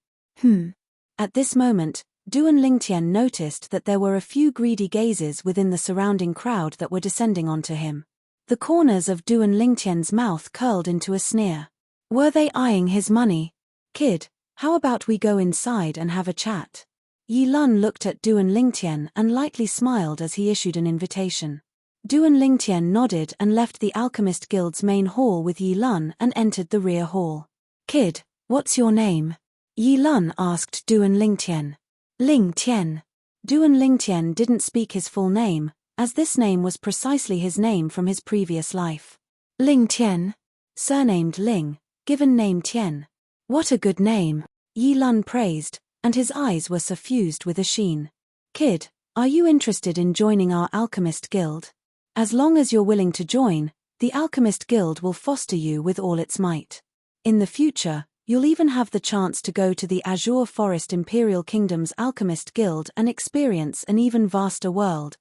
Speaker 1: At this moment, Duan Lingtian noticed that there were a few greedy gazes within the surrounding crowd that were descending onto him. The corners of Duan Lingtian's mouth curled into a sneer. Were they eyeing his money? Kid, how about we go inside and have a chat? Yi Lun looked at Duan Lingtian and lightly smiled as he issued an invitation. Duan Lingtian nodded and left the Alchemist Guild's main hall with Yi Lun and entered the rear hall. Kid, what's your name? Yi Lun asked Duan Lingtian. Lingtian. Duan Lingtian didn't speak his full name, as this name was precisely his name from his previous life. Lingtian. Surnamed Ling, given name Tian. What a good name, Yi Lun praised, and his eyes were suffused with a sheen. Kid, are you interested in joining our Alchemist Guild? As long as you're willing to join, the Alchemist Guild will foster you with all its might. In the future, you'll even have the chance to go to the Azure Forest Imperial Kingdom's Alchemist Guild and experience an even vaster world.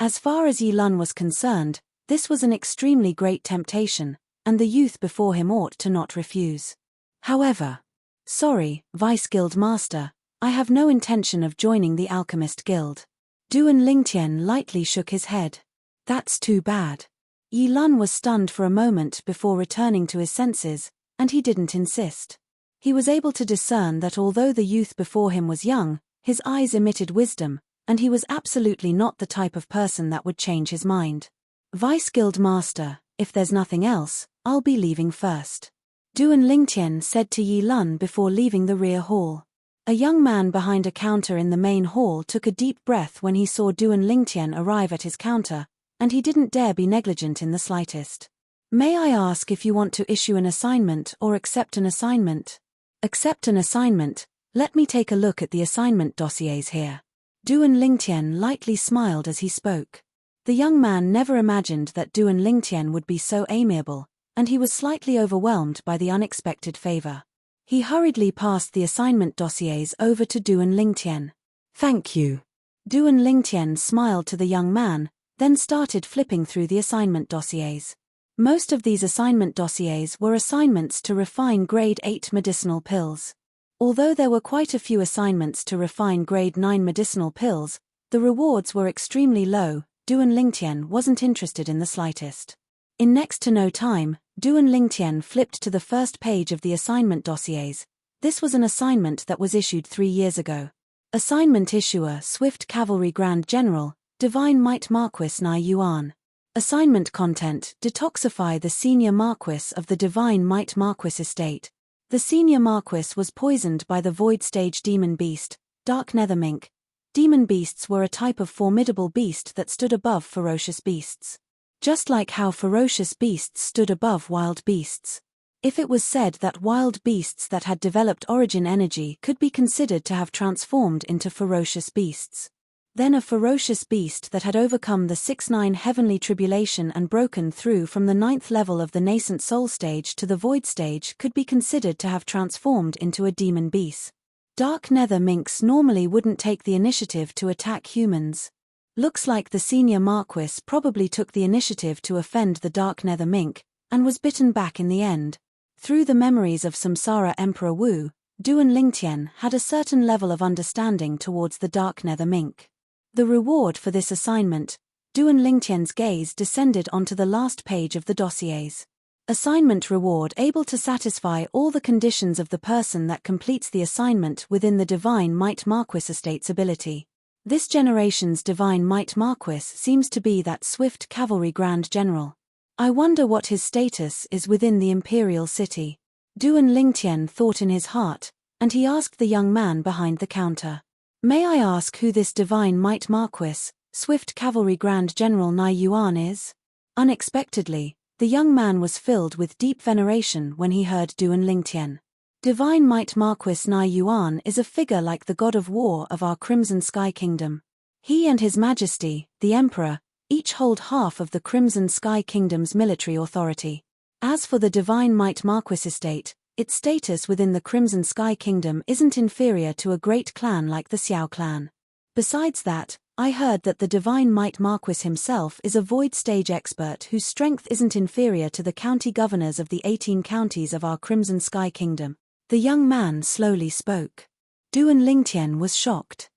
Speaker 1: As far as Yi Lun was concerned, this was an extremely great temptation, and the youth before him ought to not refuse. However, sorry, Vice Guild Master, I have no intention of joining the Alchemist Guild. Duan Lingtian lightly shook his head. That's too bad. Yi Lun was stunned for a moment before returning to his senses, and he didn't insist. He was able to discern that although the youth before him was young, his eyes emitted wisdom, and he was absolutely not the type of person that would change his mind. Vice Guild Master, if there's nothing else, I'll be leaving first. Duan Lingtian said to Yi Lun before leaving the rear hall. A young man behind a counter in the main hall took a deep breath when he saw Duan Lingtian arrive at his counter, and he didn't dare be negligent in the slightest. May I ask if you want to issue an assignment or accept an assignment? Accept an assignment. Let me take a look at the assignment dossiers here. Duan Lingtian lightly smiled as he spoke. The young man never imagined that Duan Lingtian would be so amiable, and he was slightly overwhelmed by the unexpected favor. He hurriedly passed the assignment dossiers over to Duan Lingtian. Thank you. Duan Lingtian smiled to the young man, then started flipping through the assignment dossiers. Most of these assignment dossiers were assignments to refine grade 8 medicinal pills. Although there were quite a few assignments to refine grade 9 medicinal pills, the rewards were extremely low. Duan Lingtian wasn't interested in the slightest. In next to no time, Duan Lingtian flipped to the first page of the assignment dossiers. This was an assignment that was issued 3 years ago. Assignment issuer Swift Cavalry Grand General, Divine Might Marquis Nai Yuan. Assignment content: detoxify the senior Marquis of the Divine Might Marquis estate. The senior Marquis was poisoned by the Void Stage Demon Beast, Dark Nether Mink. Demon beasts were a type of formidable beast that stood above ferocious beasts. Just like how ferocious beasts stood above wild beasts. If it was said that wild beasts that had developed origin energy could be considered to have transformed into ferocious beasts, then a ferocious beast that had overcome the 6-9 heavenly tribulation and broken through from the 9th level of the nascent soul stage to the void stage could be considered to have transformed into a demon beast. Dark Nether Minks normally wouldn't take the initiative to attack humans. Looks like the senior Marquis probably took the initiative to offend the Dark Nether Mink, and was bitten back in the end. Through the memories of Samsara Emperor Wu, Duan Lingtian had a certain level of understanding towards the Dark Nether Mink. The reward for this assignment: Duan Lingtian's gaze descended onto the last page of the dossiers. Assignment reward: able to satisfy all the conditions of the person that completes the assignment within the Divine Might Marquis estate's ability. This generation's Divine Might Marquis seems to be that Swift Cavalry Grand General. I wonder what his status is within the Imperial City. Duan Lingtian thought in his heart, and he asked the young man behind the counter. May I ask who this Divine Might Marquis, Swift Cavalry Grand General Nai Yuan is? Unexpectedly, the young man was filled with deep veneration when he heard Duan Lingtian. Divine Might Marquis Nai Yuan is a figure like the god of war of our Crimson Sky Kingdom. He and His Majesty, the Emperor, each hold half of the Crimson Sky Kingdom's military authority. As for the Divine Might Marquis estate, its status within the Crimson Sky Kingdom isn't inferior to a great clan like the Xiao clan. Besides that, I heard that the Divine Might Marquis himself is a void stage expert whose strength isn't inferior to the county governors of the 18 counties of our Crimson Sky Kingdom. The young man slowly spoke. Duan Lingtian was shocked.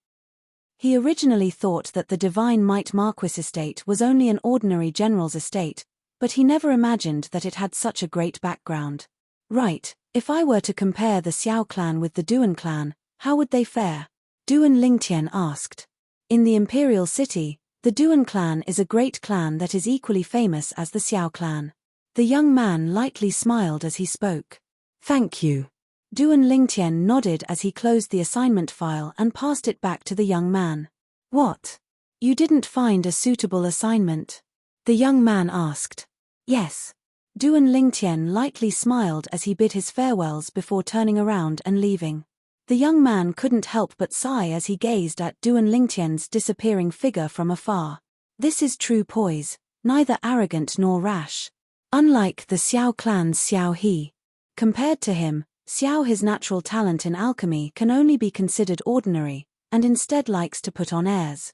Speaker 1: He originally thought that the Divine Might Marquis estate was only an ordinary general's estate, but he never imagined that it had such a great background. Right, if I were to compare the Xiao clan with the Duan clan, how would they fare? Duan Lingtian asked. In the Imperial City, the Duan clan is a great clan that is equally famous as the Xiao clan. The young man lightly smiled as he spoke. Thank you. Duan Lingtian nodded as he closed the assignment file and passed it back to the young man. What? You didn't find a suitable assignment? The young man asked. Yes. Duan Lingtian lightly smiled as he bid his farewells before turning around and leaving. The young man couldn't help but sigh as he gazed at Duan Lingtian's disappearing figure from afar. This is true poise, neither arrogant nor rash. Unlike the Xiao clan's Xiao He. Compared to him, Xiao his natural talent in alchemy can only be considered ordinary, and instead likes to put on airs.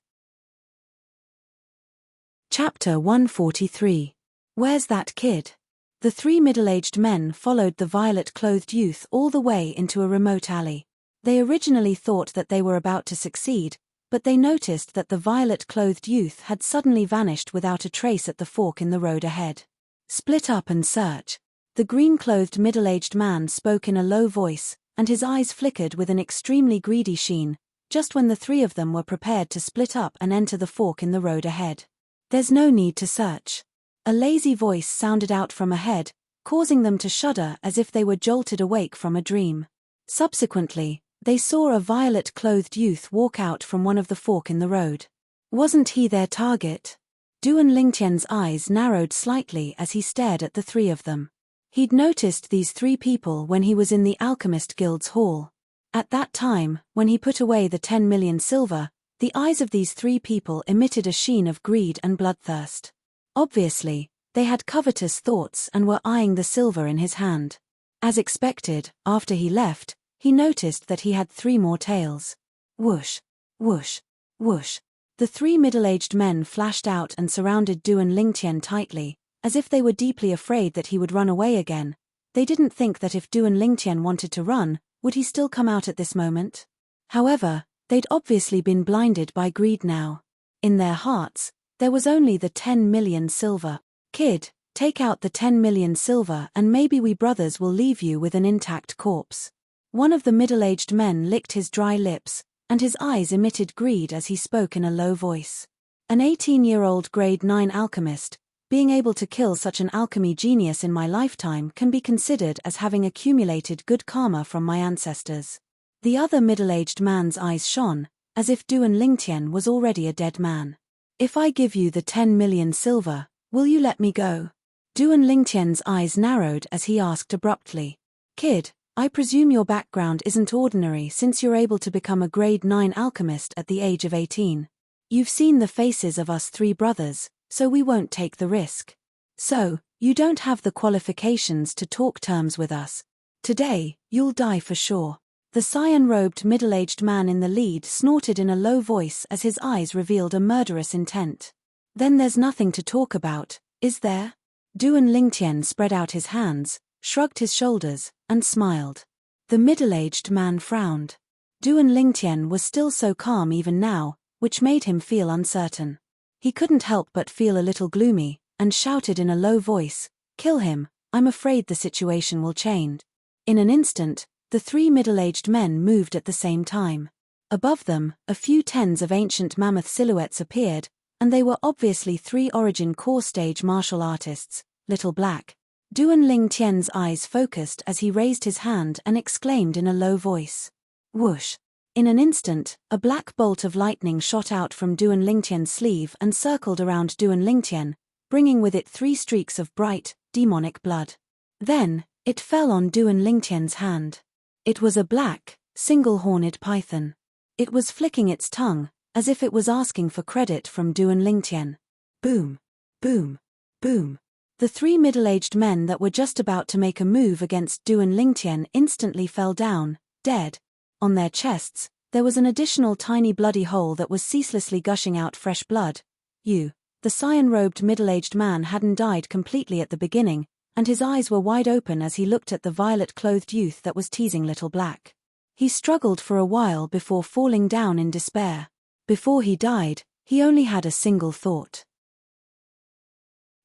Speaker 1: Chapter 143. Where's that kid? The 3 middle-aged men followed the violet-clothed youth all the way into a remote alley. They originally thought that they were about to succeed, but they noticed that the violet-clothed youth had suddenly vanished without a trace at the fork in the road ahead. "Split up and search." The green-clothed middle-aged man spoke in a low voice, and his eyes flickered with an extremely greedy sheen, just when the three of them were prepared to split up and enter the fork in the road ahead. "There's no need to search." A lazy voice sounded out from ahead, causing them to shudder as if they were jolted awake from a dream. Subsequently, they saw a violet-clothed youth walk out from one of the fork in the road. Wasn't he their target? Duan Lingtian's eyes narrowed slightly as he stared at the three of them. He'd noticed these three people when he was in the Alchemist Guild's hall. At that time, when he put away the 10 million silver, the eyes of these three people emitted a sheen of greed and bloodthirst. Obviously, they had covetous thoughts and were eyeing the silver in his hand. As expected, after he left, he noticed that he had 3 more tails. Whoosh, whoosh, whoosh. The 3 middle-aged men flashed out and surrounded Duan Lingtian tightly, as if they were deeply afraid that he would run away again. They didn't think that if Duan Lingtian wanted to run, would he still come out at this moment? However, they'd obviously been blinded by greed now. In their hearts, there was only the 10 million silver. "Kid, take out the 10 million silver and maybe we brothers will leave you with an intact corpse." One of the middle-aged men licked his dry lips, and his eyes emitted greed as he spoke in a low voice. An 18-year-old grade 9 alchemist, being able to kill such an alchemy genius in my lifetime can be considered as having accumulated good karma from my ancestors. The other middle-aged man's eyes shone, as if Duan Lingtian was already a dead man. "If I give you the 10 million silver, will you let me go?" Duan Lingtian's eyes narrowed as he asked abruptly. "Kid, I presume your background isn't ordinary since you're able to become a grade 9 alchemist at the age of 18. You've seen the faces of us 3 brothers, so we won't take the risk. So, you don't have the qualifications to talk terms with us. Today, you'll die for sure." The cyan-robed middle-aged man in the lead snorted in a low voice as his eyes revealed a murderous intent. "Then there's nothing to talk about, is there?" Duan Lingtian spread out his hands, shrugged his shoulders, and smiled. The middle-aged man frowned. Duan Lingtian was still so calm even now, which made him feel uncertain. He couldn't help but feel a little gloomy, and shouted in a low voice, "Kill him, I'm afraid the situation will change." In an instant, the 3 middle-aged men moved at the same time. Above them, a few tens of ancient mammoth silhouettes appeared, and they were obviously 3 origin core stage martial artists, Little Black. Duan Lingtian's eyes focused as he raised his hand and exclaimed in a low voice. Whoosh! In an instant, a black bolt of lightning shot out from Duan Lingtian's sleeve and circled around Duan Lingtian, bringing with it 3 streaks of bright, demonic blood. Then, it fell on Duan Lingtian's hand. It was a black, single-horned python. It was flicking its tongue, as if it was asking for credit from Duan Lingtian. Boom! Boom! Boom! The 3 middle-aged men that were just about to make a move against Duan Lingtian instantly fell down, dead. On their chests, there was an additional tiny bloody hole that was ceaselessly gushing out fresh blood. The cyan-robed middle-aged man hadn't died completely at the beginning, and his eyes were wide open as he looked at the violet-clothed youth that was teasing Little Black. He struggled for a while before falling down in despair. Before he died, he only had a single thought.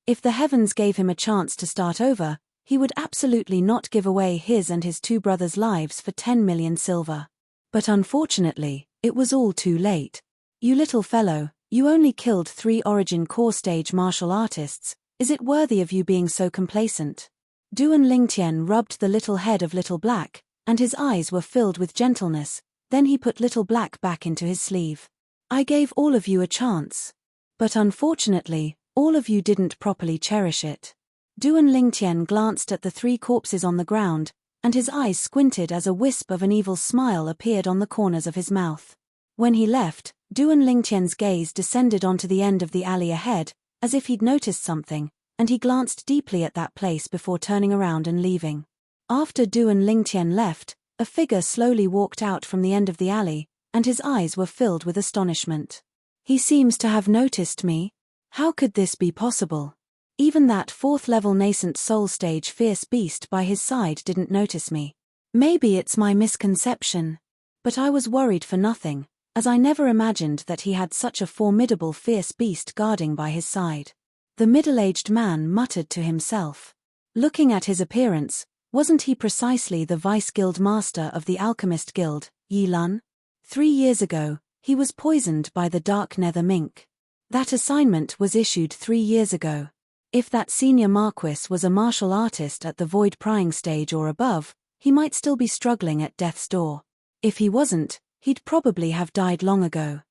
Speaker 1: If the heavens gave him a chance to start over, he would absolutely not give away his and his 2 brothers' lives for 10 million silver. But unfortunately, it was all too late. You little fellow, you only killed 3 origin core stage martial artists. Is it worthy of you being so complacent? Duan Lingtian rubbed the little head of Little Black, and his eyes were filled with gentleness. Then he put Little Black back into his sleeve. I gave all of you a chance. But unfortunately, all of you didn't properly cherish it. Duan Lingtian glanced at the 3 corpses on the ground, and his eyes squinted as a wisp of an evil smile appeared on the corners of his mouth. When he left, Duan Lingtian's gaze descended onto the end of the alley ahead, as if he'd noticed something, and he glanced deeply at that place before turning around and leaving. After Duan Lingtian left, a figure slowly walked out from the end of the alley, and his eyes were filled with astonishment. He seems to have noticed me. How could this be possible? Even that 4th-level nascent soul stage fierce beast by his side didn't notice me. Maybe it's my misconception. But I was worried for nothing, as I never imagined that he had such a formidable fierce beast guarding by his side. The middle-aged man muttered to himself. Looking at his appearance, wasn't he precisely the vice-guild master of the alchemist guild, Yi Lun? 3 years ago, he was poisoned by the dark nether mink. That assignment was issued 3 years ago. If that senior marquis was a martial artist at the void prying stage or above, he might still be struggling at death's door. If he wasn't, he'd probably have died long ago.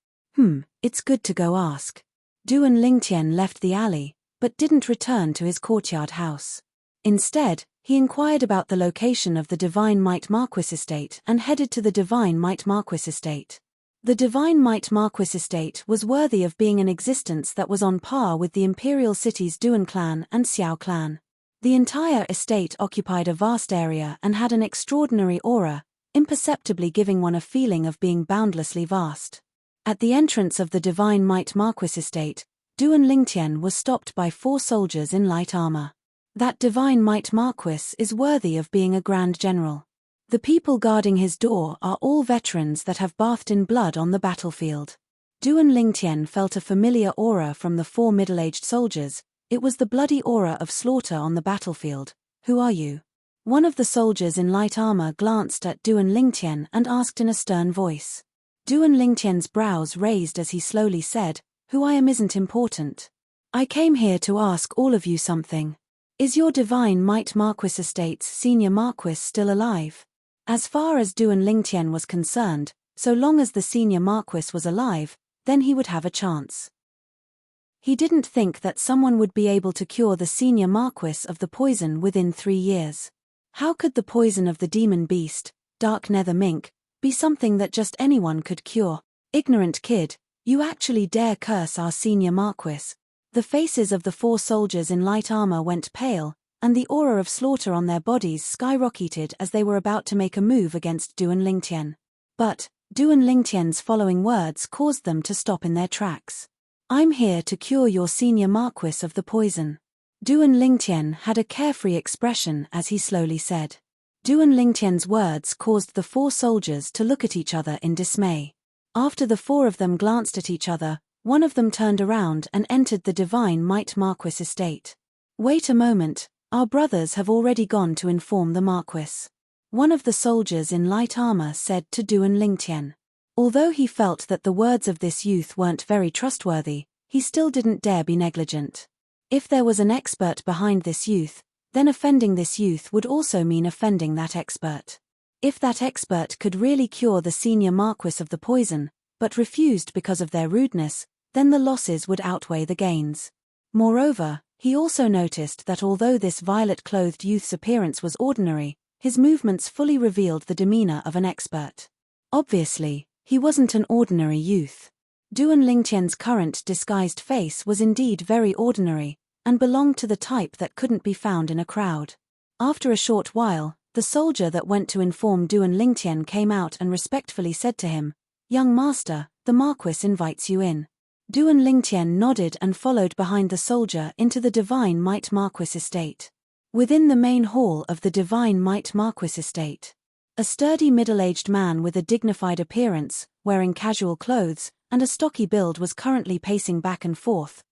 Speaker 1: It's good to go ask. Duan Lingtian left the alley, but didn't return to his courtyard house. Instead, he inquired about the location of the Divine Might Marquis estate and headed to the Divine Might Marquis estate. The Divine Might Marquis estate was worthy of being an existence that was on par with the imperial cities Duan clan and Xiao clan. The entire estate occupied a vast area and had an extraordinary aura, imperceptibly giving one a feeling of being boundlessly vast. At the entrance of the Divine Might Marquis estate, Duan Lingtian was stopped by 4 soldiers in light armor. That Divine Might Marquis is worthy of being a Grand General. The people guarding his door are all veterans that have bathed in blood on the battlefield. Duan Lingtian felt a familiar aura from the 4 middle-aged soldiers. It was the bloody aura of slaughter on the battlefield. Who are you? One of the soldiers in light armor glanced at Duan Lingtian and asked in a stern voice. Duan Lingtian's brows raised as he slowly said, "Who I am isn't important. I came here to ask all of you something. Is your Divine Might Marquis estate's senior marquis still alive?" As far as Duan Lingtian was concerned, so long as the senior marquis was alive, then he would have a chance. He didn't think that someone would be able to cure the senior marquis of the poison within 3 years. How could the poison of the demon beast, dark nether mink, be something that just anyone could cure? Ignorant kid, you actually dare curse our senior marquis. The faces of the 4 soldiers in light armor went pale, and the aura of slaughter on their bodies skyrocketed as they were about to make a move against Duan Lingtian. But Duan Lingtian's following words caused them to stop in their tracks. "I'm here to cure your senior marquis of the poison." Duan Lingtian had a carefree expression as he slowly said. Duan Lingtian's words caused the 4 soldiers to look at each other in dismay. After the 4 of them glanced at each other, one of them turned around and entered the Divine Might Marquis estate. "Wait a moment, our brothers have already gone to inform the marquis," one of the soldiers in light armor said to Duan Lingtian. Although he felt that the words of this youth weren't very trustworthy, he still didn't dare be negligent. If there was an expert behind this youth, then offending this youth would also mean offending that expert. If that expert could really cure the senior marquis of the poison, but refused because of their rudeness, then the losses would outweigh the gains. Moreover, he also noticed that although this violet-clothed youth's appearance was ordinary, his movements fully revealed the demeanor of an expert. Obviously, he wasn't an ordinary youth. Duan Lingtian's current disguised face was indeed very ordinary, and belonged to the type that couldn't be found in a crowd. After a short while, the soldier that went to inform Duan Lingtian came out and respectfully said to him, "Young master, the marquis invites you in." Duan Lingtian nodded and followed behind the soldier into the Divine Might Marquis estate. Within the main hall of the Divine Might Marquis estate, a sturdy middle-aged man with a dignified appearance, wearing casual clothes, and a stocky build was currently pacing back and forth.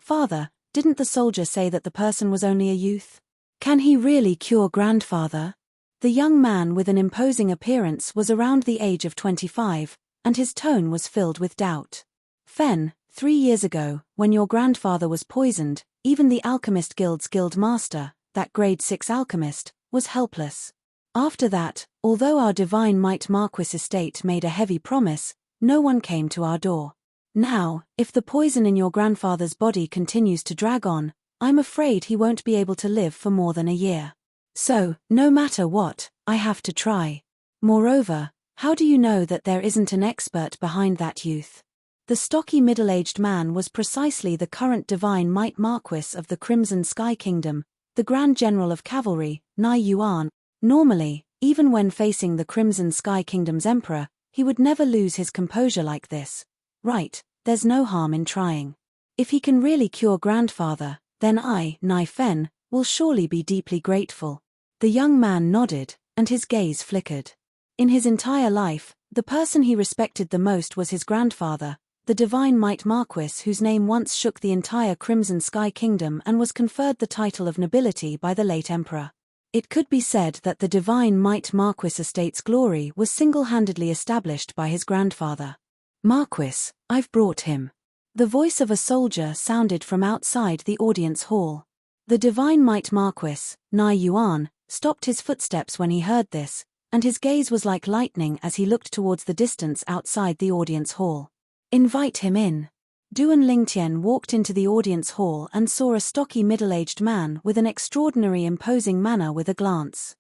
Speaker 1: "Father, didn't the soldier say that the person was only a youth? Can he really cure grandfather?" The young man with an imposing appearance was around the age of 25, and his tone was filled with doubt. "Fen, 3 years ago, when your grandfather was poisoned, even the Alchemist Guild's guild master, that grade 6 alchemist, was helpless. After that, although our Divine Might Marquis estate made a heavy promise, no one came to our door. Now, if the poison in your grandfather's body continues to drag on, I'm afraid he won't be able to live for more than a year. So, no matter what, I have to try. Moreover, how do you know that there isn't an expert behind that youth?" The stocky middle-aged man was precisely the current Divine Might Marquis of the Crimson Sky Kingdom, the Grand General of Cavalry, Nai Yuan. Normally, even when facing the Crimson Sky Kingdom's Emperor, he would never lose his composure like this. "Right, there's no harm in trying. If he can really cure grandfather, then I, Nai Fen, will surely be deeply grateful." The young man nodded, and his gaze flickered. In his entire life, The person he respected the most was his grandfather, the divine Might Marquis, whose name once shook the entire Crimson Sky Kingdom and was conferred the title of nobility by the late emperor. It could be said that the divine Might Marquis estate's glory was single-handedly established by his grandfather. "Marquis, I've brought him." The voice of a soldier sounded from outside the audience hall. The divine Might Marquis, Nai Yuan, stopped his footsteps when he heard this, and his gaze was like lightning as he looked towards the distance outside the audience hall. "Invite him in." Duan Lingtian walked into the audience hall and saw a stocky middle-aged man with an extraordinary imposing manner with a glance.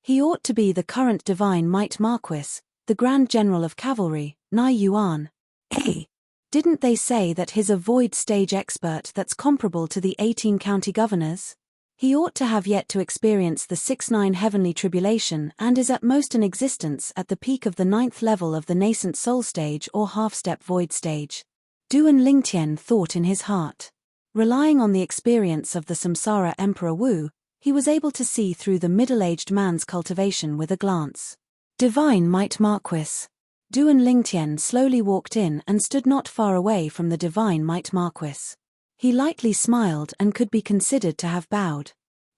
Speaker 1: He ought to be the current divine Might Marquis, the Grand General of Cavalry, Nai Yuan. Hey! Didn't they say that he's a void stage expert that's comparable to the 18 county governors? He ought to have yet to experience the 6-9 heavenly tribulation and is at most in existence at the peak of the 9th level of the nascent soul stage or half-step void stage. Duan Lingtian thought in his heart. Relying on the experience of the Samsara Emperor Wu, he was able to see through the middle-aged man's cultivation with a glance. Divine Might Marquis. Duan Lingtian slowly walked in and stood not far away from the divine Might Marquis. He lightly smiled and could be considered to have bowed.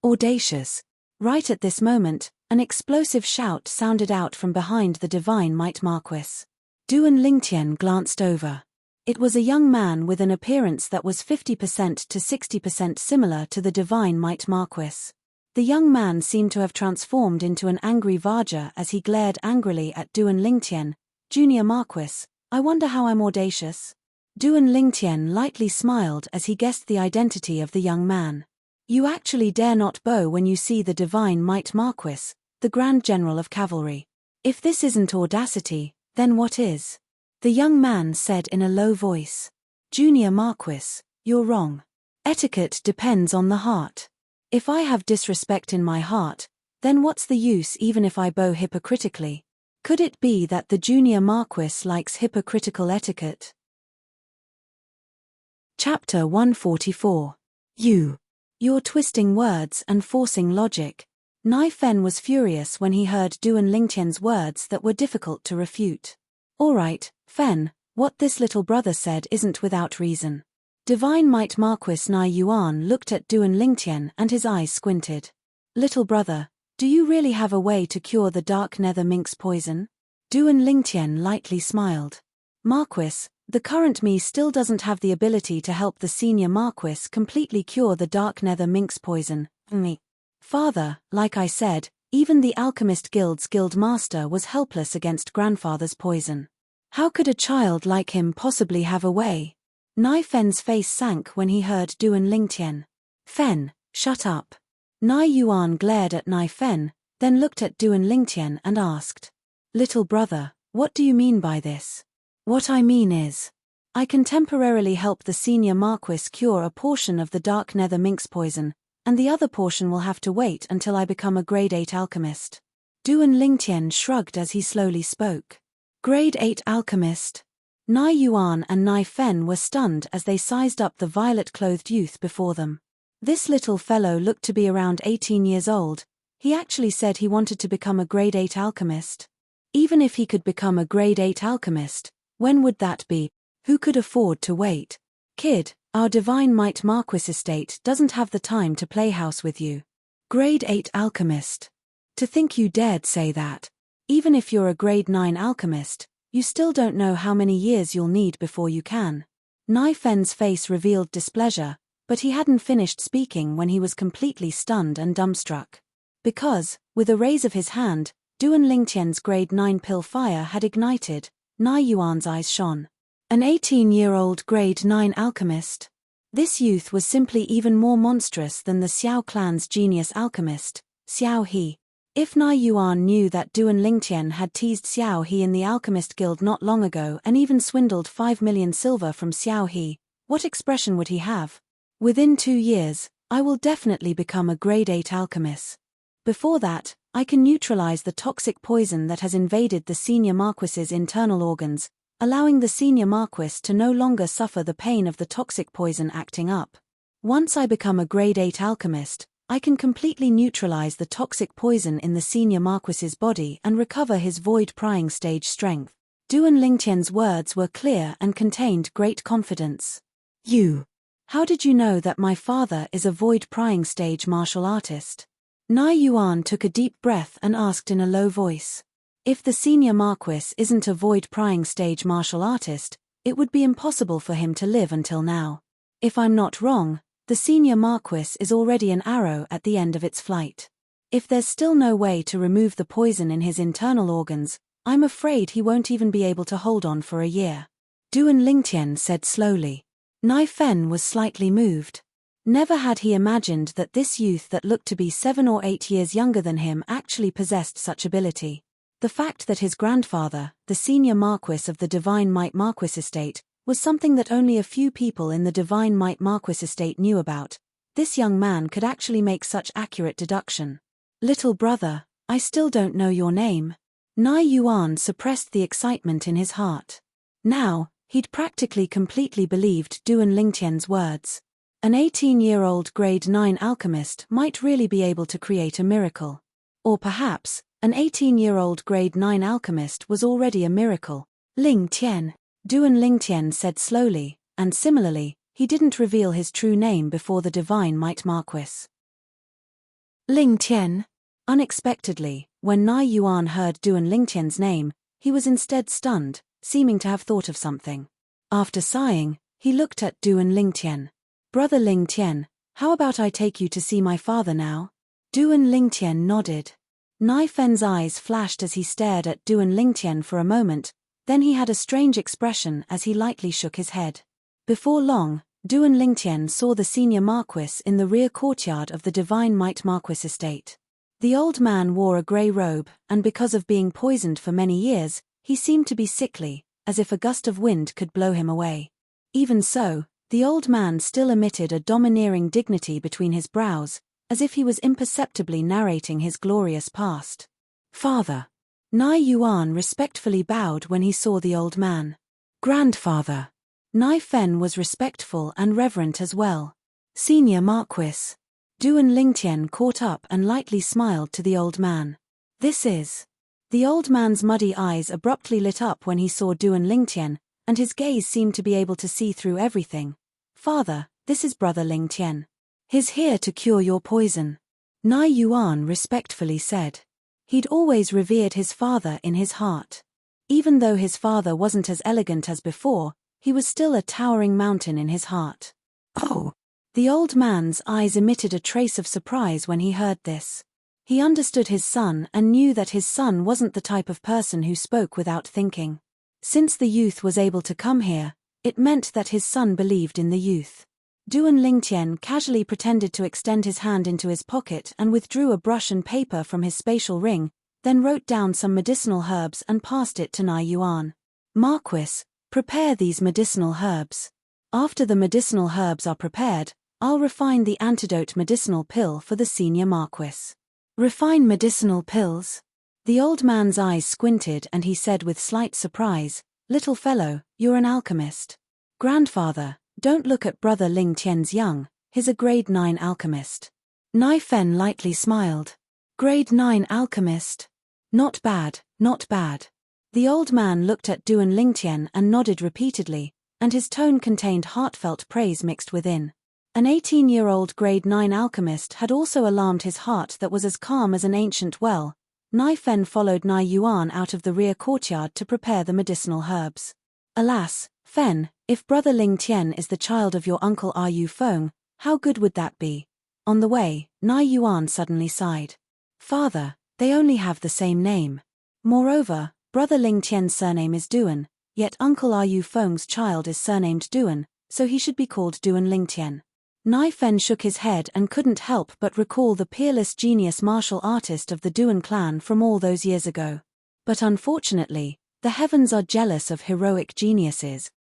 Speaker 1: Audacious. Right at this moment, an explosive shout sounded out from behind the divine Might Marquis. Duan Lingtian glanced over. It was a young man with an appearance that was 50% to 60% similar to the divine Might Marquis. The young man seemed to have transformed into an angry Vaja as he glared angrily at Duan Lingtian. "Junior Marquis, I wonder how I'm audacious?" Duan Lingtian lightly smiled as he guessed the identity of the young man. "You actually dare not bow when you see the divine Might Marquis, the Grand General of Cavalry. If this isn't audacity, then what is?" The young man said in a low voice. "Junior Marquis, you're wrong. Etiquette depends on the heart. If I have disrespect in my heart, then what's the use even if I bow hypocritically? Could it be that the Junior Marquis likes hypocritical etiquette?" Chapter 144. You're twisting words and forcing logic. Nai Fen was furious when he heard Duan Lingtian's words that were difficult to refute. "All right, Fen, what this little brother said isn't without reason." Divine Might Marquis Nai Yuan looked at Duan Lingtian and his eyes squinted. "Little brother, do you really have a way to cure the dark nether minx poison?" Duan Lingtian lightly smiled. "Marquis, the current me still doesn't have the ability to help the senior Marquis completely cure the dark nether minx poison. Father, like I said, even the Alchemist Guild's guild master was helpless against grandfather's poison. How could a child like him possibly have a way?" Nai Fen's face sank when he heard Duan Lingtian. "Fen, shut up." Nai Yuan glared at Nai Fen, then looked at Duan Lingtian and asked, "Little brother, what do you mean by this?" "What I mean is, I can temporarily help the senior Marquis cure a portion of the dark nether minx poison, and the other portion will have to wait until I become a grade 8 alchemist." Duan Lingtian shrugged as he slowly spoke. Grade 8 alchemist? Nai Yuan and Nai Fen were stunned as they sized up the violet-clothed youth before them. This little fellow looked to be around 18 years old. He actually said he wanted to become a grade 8 alchemist. Even if he could become a grade 8 alchemist, when would that be? Who could afford to wait? "Kid, our divine Might Marquis estate doesn't have the time to play house with you." Grade 8 alchemist. To think you dared say that. Even if you're a grade 9 alchemist, you still don't know how many years you'll need before you can. Nai Fen's face revealed displeasure, but he hadn't finished speaking when he was completely stunned and dumbstruck. Because, with a raise of his hand, Duan Lingtian's grade 9 pill fire had ignited. Nai Yuan's eyes shone. An 18-year-old grade 9 alchemist? This youth was simply even more monstrous than the Xiao clan's genius alchemist, Xiao He. If Nai Yuan knew that Duan Lingtian had teased Xiao He in the Alchemist Guild not long ago and even swindled 5 million silver from Xiao He, what expression would he have? "Within 2 years, I will definitely become a grade 8 alchemist. Before that, I can neutralize the toxic poison that has invaded the senior Marquis's internal organs, allowing the senior Marquis to no longer suffer the pain of the toxic poison acting up. Once I become a grade 8 alchemist, I can completely neutralize the toxic poison in the senior Marquis's body and recover his void prying stage strength. Duan Lingtian's words were clear and contained great confidence. You. How did you know that my father is a void prying stage martial artist? Nai Yuan took a deep breath and asked in a low voice. If the senior Marquis isn't a void prying stage martial artist, it would be impossible for him to live until now. If I'm not wrong, the senior Marquis is already an arrow at the end of its flight. If there's still no way to remove the poison in his internal organs, I'm afraid he won't even be able to hold on for a year. Duan Lingtian said slowly. Nai Fen was slightly moved. Never had he imagined that this youth that looked to be 7 or 8 years younger than him actually possessed such ability. The fact that his grandfather, the senior Marquis of the Divine Might Marquis estate, was something that only a few people in the Divine Might Marquis estate knew about. This young man could actually make such accurate deduction. Little brother, I still don't know your name. Nai Yuan suppressed the excitement in his heart. Now, he'd practically completely believed Duan Lingtian's words. An 18-year-old grade 9 alchemist might really be able to create a miracle. Or perhaps, an 18-year-old grade 9 alchemist was already a miracle. Lingtian. Duan Lingtian said slowly, and similarly, he didn't reveal his true name before the Divine Might Marquis. Lingtian. Unexpectedly, when Nai Yuan heard Duan Lingtian's name, he was instead stunned, seeming to have thought of something. After sighing, he looked at Duan Lingtian. Brother Lingtian, how about I take you to see my father now? Duan Lingtian nodded. Nai Fen's eyes flashed as he stared at Duan Lingtian for a moment, then he had a strange expression as he lightly shook his head. Before long, Duan Lingtian saw the senior Marquis in the rear courtyard of the Divine Might Marquis estate. The old man wore a grey robe, and because of being poisoned for many years, he seemed to be sickly, as if a gust of wind could blow him away. Even so, the old man still emitted a domineering dignity between his brows, as if he was imperceptibly narrating his glorious past. Father. Nai Yuan respectfully bowed when he saw the old man. Grandfather. Nai Fen was respectful and reverent as well. Senior Marquis. Duan Lingtian caught up and lightly smiled to the old man. This is. The old man's muddy eyes abruptly lit up when he saw Duan Lingtian, and his gaze seemed to be able to see through everything. Father, this is Brother Lingtian. He's here to cure your poison. Nai Yuan respectfully said. He'd always revered his father in his heart. Even though his father wasn't as elegant as before, he was still a towering mountain in his heart. Oh! The old man's eyes emitted a trace of surprise when he heard this. He understood his son and knew that his son wasn't the type of person who spoke without thinking. Since the youth was able to come here, it meant that his son believed in the youth. Duan Lingtian casually pretended to extend his hand into his pocket and withdrew a brush and paper from his spatial ring, then wrote down some medicinal herbs and passed it to Nai Yuan. Marquis, prepare these medicinal herbs. After the medicinal herbs are prepared, I'll refine the antidote medicinal pill for the senior Marquis. Refine medicinal pills? The old man's eyes squinted and he said with slight surprise, Little fellow, you're an alchemist. Grandfather, don't look at Brother Lingtian's young, he's a grade 9 alchemist. Nai Fen lightly smiled. Grade 9 alchemist? Not bad, not bad. The old man looked at Duan Lingtian and nodded repeatedly, and his tone contained heartfelt praise mixed within. An 18-year-old grade 9 alchemist had also alarmed his heart that was as calm as an ancient well. Nai Fen followed Nai Yuan out of the rear courtyard to prepare the medicinal herbs. Alas, Fen, if Brother Lingtian is the child of your uncle Yu Feng, how good would that be? On the way, Nai Yuan suddenly sighed. Father, they only have the same name. Moreover, Brother Lingtian's surname is Duan, yet Uncle Yu Feng's child is surnamed Duan, so he should be called Duan Lingtian. Nai Fen shook his head and couldn't help but recall the peerless genius martial artist of the Duan clan from all those years ago. But unfortunately, the heavens are jealous of heroic geniuses.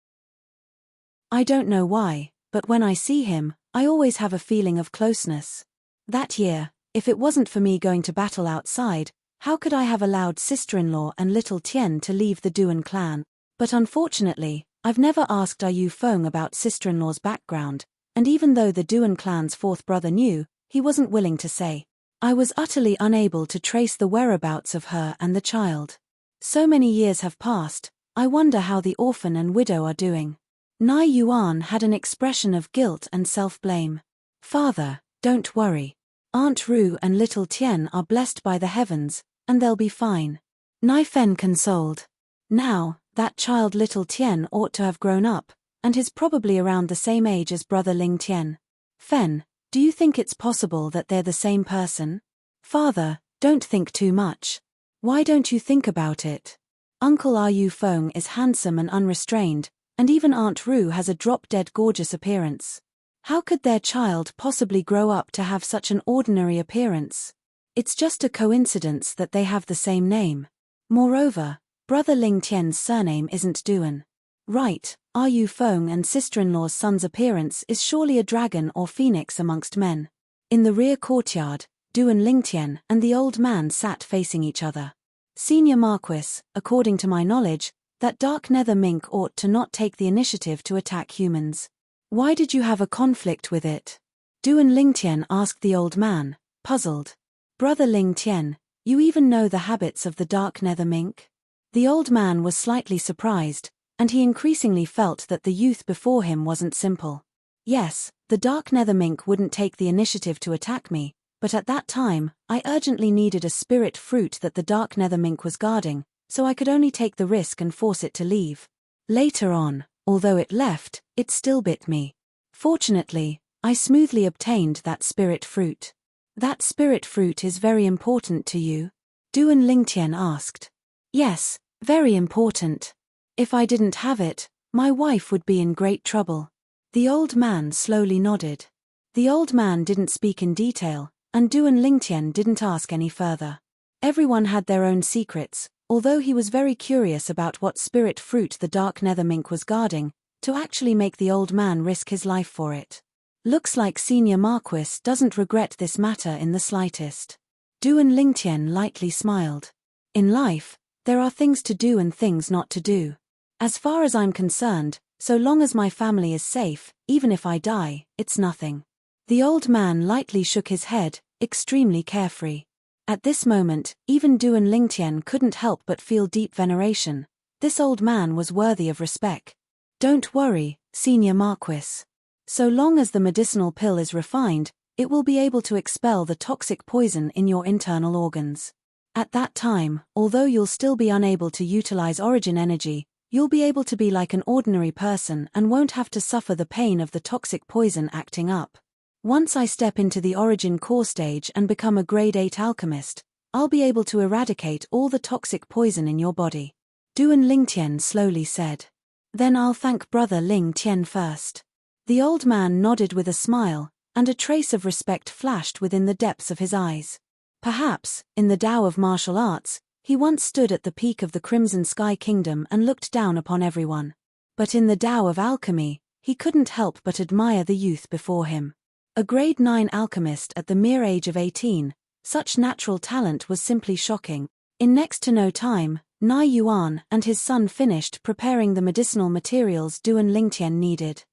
Speaker 1: I don't know why, but when I see him, I always have a feeling of closeness. That year, if it wasn't for me going to battle outside, how could I have allowed sister-in-law and little Tien to leave the Duan clan? But unfortunately, I've never asked Yu Feng about sister-in-law's background, and even though the Duan clan's fourth brother knew, he wasn't willing to say. I was utterly unable to trace the whereabouts of her and the child. So many years have passed, I wonder how the orphan and widow are doing. Nai Yuan had an expression of guilt and self-blame. Father, don't worry. Aunt Ru and little Tian are blessed by the heavens, and they'll be fine. Nai Fen consoled. Now, that child little Tian ought to have grown up, and is probably around the same age as brother Ling Tian. Fen, do you think it's possible that they're the same person? Father, don't think too much. Why don't you think about it? Uncle Ru Feng is handsome and unrestrained, and even Aunt Ru has a drop-dead gorgeous appearance. How could their child possibly grow up to have such an ordinary appearance? It's just a coincidence that they have the same name. Moreover, brother Ling Tian's surname isn't Duan. Right, Ru Feng and sister-in-law's son's appearance is surely a dragon or phoenix amongst men. In the rear courtyard, Duan Lingtian and the old man sat facing each other. Senior Marquis, according to my knowledge, that dark nether mink ought to not take the initiative to attack humans. Why did you have a conflict with it? Duan Lingtian asked the old man, puzzled. Brother Ling Tian, you even know the habits of the dark nether mink? The old man was slightly surprised, and he increasingly felt that the youth before him wasn't simple. Yes, the dark nether mink wouldn't take the initiative to attack me, but at that time, I urgently needed a spirit fruit that the dark nether mink was guarding, so I could only take the risk and force it to leave. Later on, although it left, it still bit me. Fortunately, I smoothly obtained that spirit fruit. That spirit fruit is very important to you? Duan Lingtian asked. Yes, very important. If I didn't have it, my wife would be in great trouble. The old man slowly nodded. The old man didn't speak in detail, and Duan Lingtian didn't ask any further. Everyone had their own secrets, although he was very curious about what spirit fruit the dark nether mink was guarding, to actually make the old man risk his life for it. Looks like Senior Marquis doesn't regret this matter in the slightest. Duan Lingtian lightly smiled. In life, there are things to do and things not to do. As far as I'm concerned, so long as my family is safe, even if I die, it's nothing. The old man lightly shook his head, extremely carefree. At this moment, even Duan Lingtian couldn't help but feel deep veneration. This old man was worthy of respect. Don't worry, Senior Marquis. So long as the medicinal pill is refined, it will be able to expel the toxic poison in your internal organs. At that time, although you'll still be unable to utilize origin energy, you'll be able to be like an ordinary person and won't have to suffer the pain of the toxic poison acting up. Once I step into the origin core stage and become a grade 8 alchemist, I'll be able to eradicate all the toxic poison in your body. Duan Lingtian slowly said. Then I'll thank brother Ling Tian first. The old man nodded with a smile, and a trace of respect flashed within the depths of his eyes. Perhaps, in the Tao of martial arts, he once stood at the peak of the Crimson Sky Kingdom and looked down upon everyone. But in the Tao of alchemy, he couldn't help but admire the youth before him. A grade 9 alchemist at the mere age of 18, such natural talent was simply shocking. In next to no time, Nai Yuan and his son finished preparing the medicinal materials Duan Lingtian needed.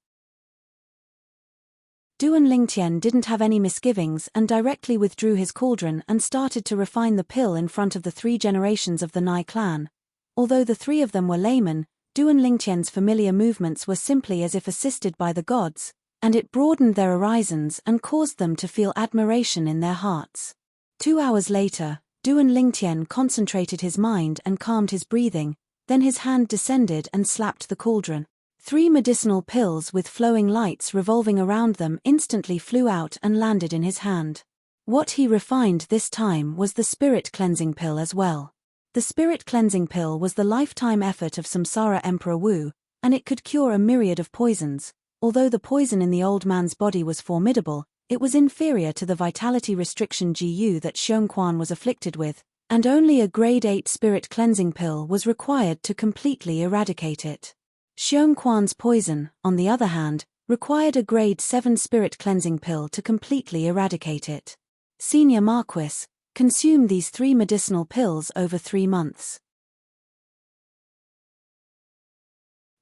Speaker 1: Duan Lingtian didn't have any misgivings and directly withdrew his cauldron and started to refine the pill in front of the 3 generations of the Nai clan. Although the 3 of them were laymen, Duan Lingtian's familiar movements were simply as if assisted by the gods, and it broadened their horizons and caused them to feel admiration in their hearts. 2 hours later, Duan Lingtian concentrated his mind and calmed his breathing, then his hand descended and slapped the cauldron. 3 medicinal pills with flowing lights revolving around them instantly flew out and landed in his hand. What he refined this time was the spirit cleansing pill as well. The spirit cleansing pill was the lifetime effort of Samsara Emperor Wu, and it could cure a myriad of poisons. Although the poison in the old man's body was formidable, it was inferior to the vitality restriction GU that Xiongquan was afflicted with, and only a grade 8 spirit cleansing pill was required to completely eradicate it. Xiongquan's poison, on the other hand, required a grade 7 spirit cleansing pill to completely eradicate it. Senior Marquis, consume these 3 medicinal pills over 3 months.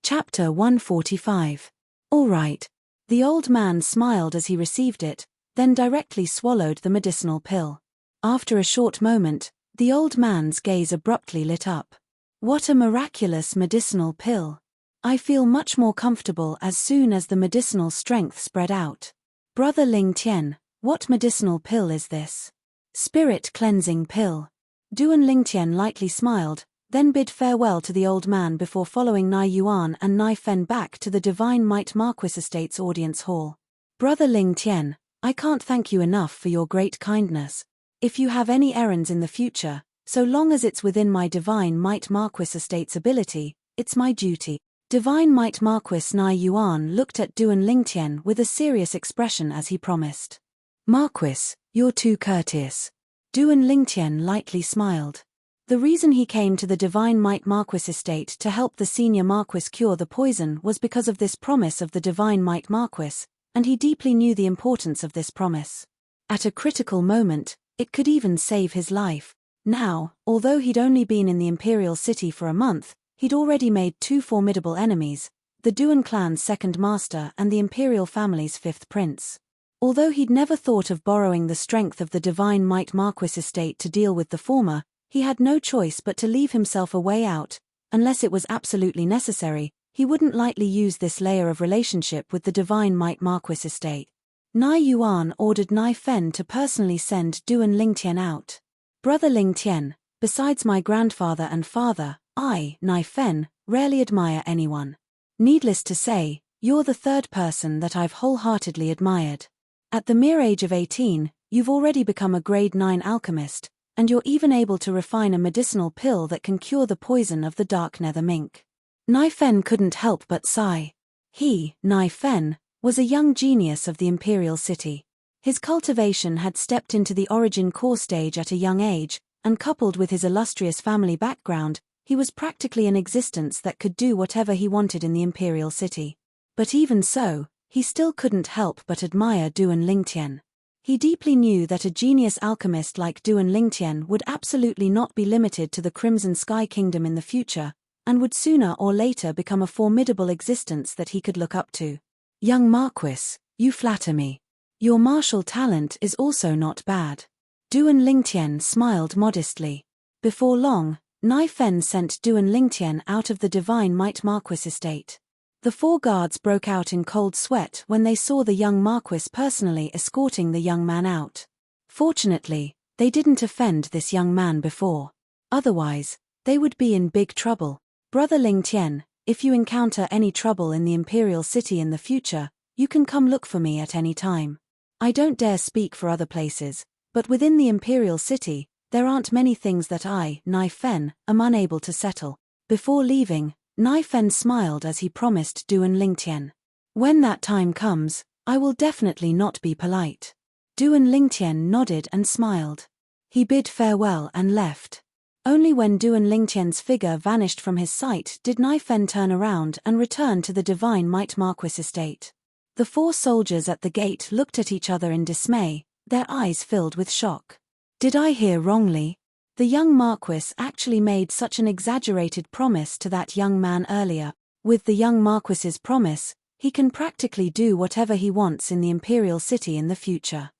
Speaker 1: Chapter 145. All right. The old man smiled as he received it, then directly swallowed the medicinal pill. After a short moment, the old man's gaze abruptly lit up. What a miraculous medicinal pill! I feel much more comfortable as soon as the medicinal strength spread out. Brother Ling Tian, what medicinal pill is this? Spirit cleansing pill. Duan Lingtian lightly smiled, then bid farewell to the old man before following Nai Yuan and Nai Fen back to the Divine Might Marquis Estate's audience hall. Brother Ling Tian, I can't thank you enough for your great kindness. If you have any errands in the future, so long as it's within my Divine Might Marquis Estate's ability, it's my duty. Divine Might Marquis Nai Yuan looked at Duan Lingtian with a serious expression as he promised. Marquis, you're too courteous. Duan Lingtian lightly smiled. The reason he came to the Divine Might Marquis Estate to help the senior Marquis cure the poison was because of this promise of the Divine Might Marquis, and he deeply knew the importance of this promise. At a critical moment, it could even save his life. Now, although he'd only been in the Imperial City for a month, he'd already made two formidable enemies, the Duan clan's second master and the Imperial family's fifth prince. Although he'd never thought of borrowing the strength of the Divine Might Marquis Estate to deal with the former, he had no choice but to leave himself a way out. Unless it was absolutely necessary, he wouldn't lightly use this layer of relationship with the Divine Might Marquis Estate. Nai Yuan ordered Nai Fen to personally send Duan Lingtian out. Brother Lingtian, besides my grandfather and father, I, Nai Fen, rarely admire anyone. Needless to say, you're the third person that I've wholeheartedly admired. At the mere age of 18, you've already become a grade 9 alchemist, and you're even able to refine a medicinal pill that can cure the poison of the dark nether mink. Nai Fen couldn't help but sigh. He, Nai Fen, was a young genius of the Imperial City. His cultivation had stepped into the origin core stage at a young age, and coupled with his illustrious family background, he was practically an existence that could do whatever he wanted in the Imperial City. But even so, he still couldn't help but admire Duan Lingtian. He deeply knew that a genius alchemist like Duan Lingtian would absolutely not be limited to the Crimson Sky Kingdom in the future, and would sooner or later become a formidable existence that he could look up to. Young Marquis, you flatter me. Your martial talent is also not bad. Duan Lingtian smiled modestly. Before long, Nai Fen sent Duan Lingtian out of the Divine Might Marquis Estate. The four guards broke out in cold sweat when they saw the young Marquis personally escorting the young man out. Fortunately, they didn't offend this young man before. Otherwise, they would be in big trouble. Brother Lingtian, if you encounter any trouble in the Imperial City in the future, you can come look for me at any time. I don't dare speak for other places, but within the Imperial City, there aren't many things that I, Nai Fen, am unable to settle. Before leaving, Nai Fen smiled as he promised Duan Lingtian. When that time comes, I will definitely not be polite. Duan Lingtian nodded and smiled. He bid farewell and left. Only when Duan Lingtian's figure vanished from his sight did Nai Fen turn around and return to the Divine Might Marquis Estate. The four soldiers at the gate looked at each other in dismay, their eyes filled with shock. Did I hear wrongly? The young Marquis actually made such an exaggerated promise to that young man earlier. With the young Marquis's promise, he can practically do whatever he wants in the Imperial City in the future.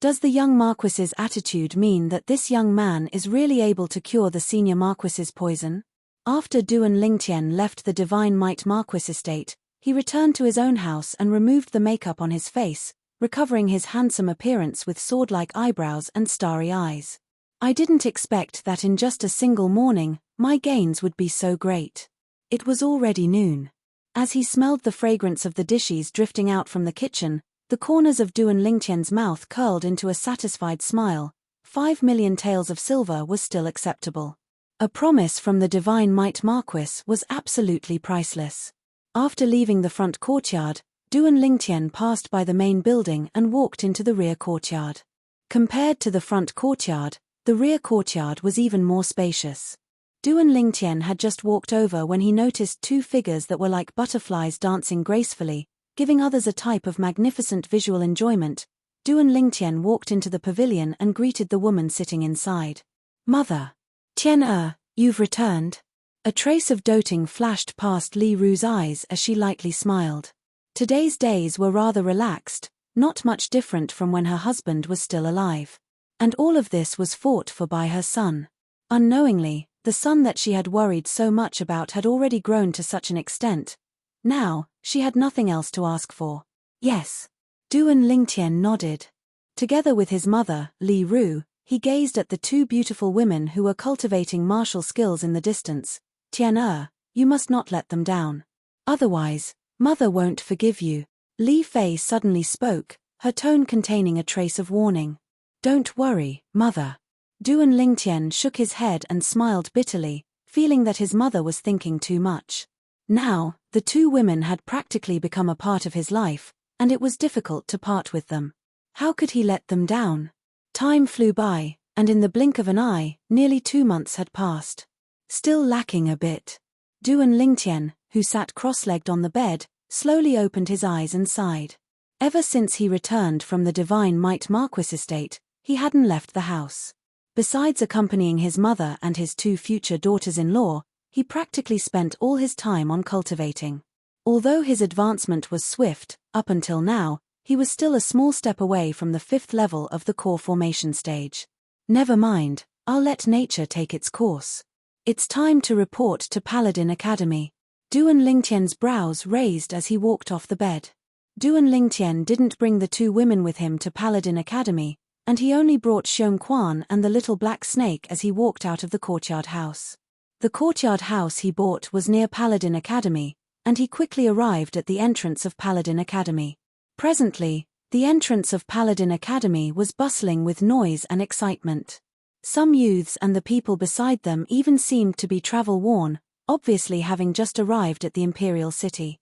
Speaker 1: Does the young Marquis's attitude mean that this young man is really able to cure the senior Marquis's poison? After Duan Lingtian left the Divine Might Marquis Estate, he returned to his own house and removed the makeup on his face, recovering his handsome appearance with sword-like eyebrows and starry eyes. I didn't expect that in just a single morning, my gains would be so great. It was already noon. As he smelled the fragrance of the dishes drifting out from the kitchen, the corners of Duan Lingtian's mouth curled into a satisfied smile. 5 million taels of silver was still acceptable. A promise from the Divine Might Marquis was absolutely priceless. After leaving the front courtyard, Duan Lingtian passed by the main building and walked into the rear courtyard. Compared to the front courtyard, the rear courtyard was even more spacious. Duan Lingtian had just walked over when he noticed two figures that were like butterflies dancing gracefully, giving others a type of magnificent visual enjoyment. Duan Lingtian walked into the pavilion and greeted the woman sitting inside. Mother. Tian you've returned. A trace of doting flashed past Li Ru's eyes as she lightly smiled. Today's days were rather relaxed, not much different from when her husband was still alive. And all of this was fought for by her son. Unknowingly, the son that she had worried so much about had already grown to such an extent. Now, she had nothing else to ask for. Yes. Duan Lingtian nodded. Together with his mother, Li Ru, he gazed at the two beautiful women who were cultivating martial skills in the distance. Tian you must not let them down. Otherwise, mother won't forgive you. Li Fei suddenly spoke, her tone containing a trace of warning. Don't worry, mother. Duan Lingtian shook his head and smiled bitterly, feeling that his mother was thinking too much. Now, the two women had practically become a part of his life, and it was difficult to part with them. How could he let them down? Time flew by, and in the blink of an eye, nearly 2 months had passed. Still lacking a bit. Duan Lingtian, who sat cross-legged on the bed, slowly opened his eyes and sighed. Ever since he returned from the Divine Might Marquis estate, he hadn't left the house. Besides accompanying his mother and his 2 future daughters-in-law, he practically spent all his time on cultivating. Although his advancement was swift, up until now, he was still a small step away from the 5th level of the core formation stage. Never mind, I'll let nature take its course. It's time to report to Paladin Academy. Duan Lingtian's brows raised as he walked off the bed. Duan Lingtian didn't bring the 2 women with him to Paladin Academy, and he only brought Xiongquan and the little black snake as he walked out of the courtyard house. The courtyard house he bought was near Paladin Academy, and he quickly arrived at the entrance of Paladin Academy. Presently, the entrance of Paladin Academy was bustling with noise and excitement. Some youths and the people beside them even seemed to be travel-worn, obviously having just arrived at the imperial city.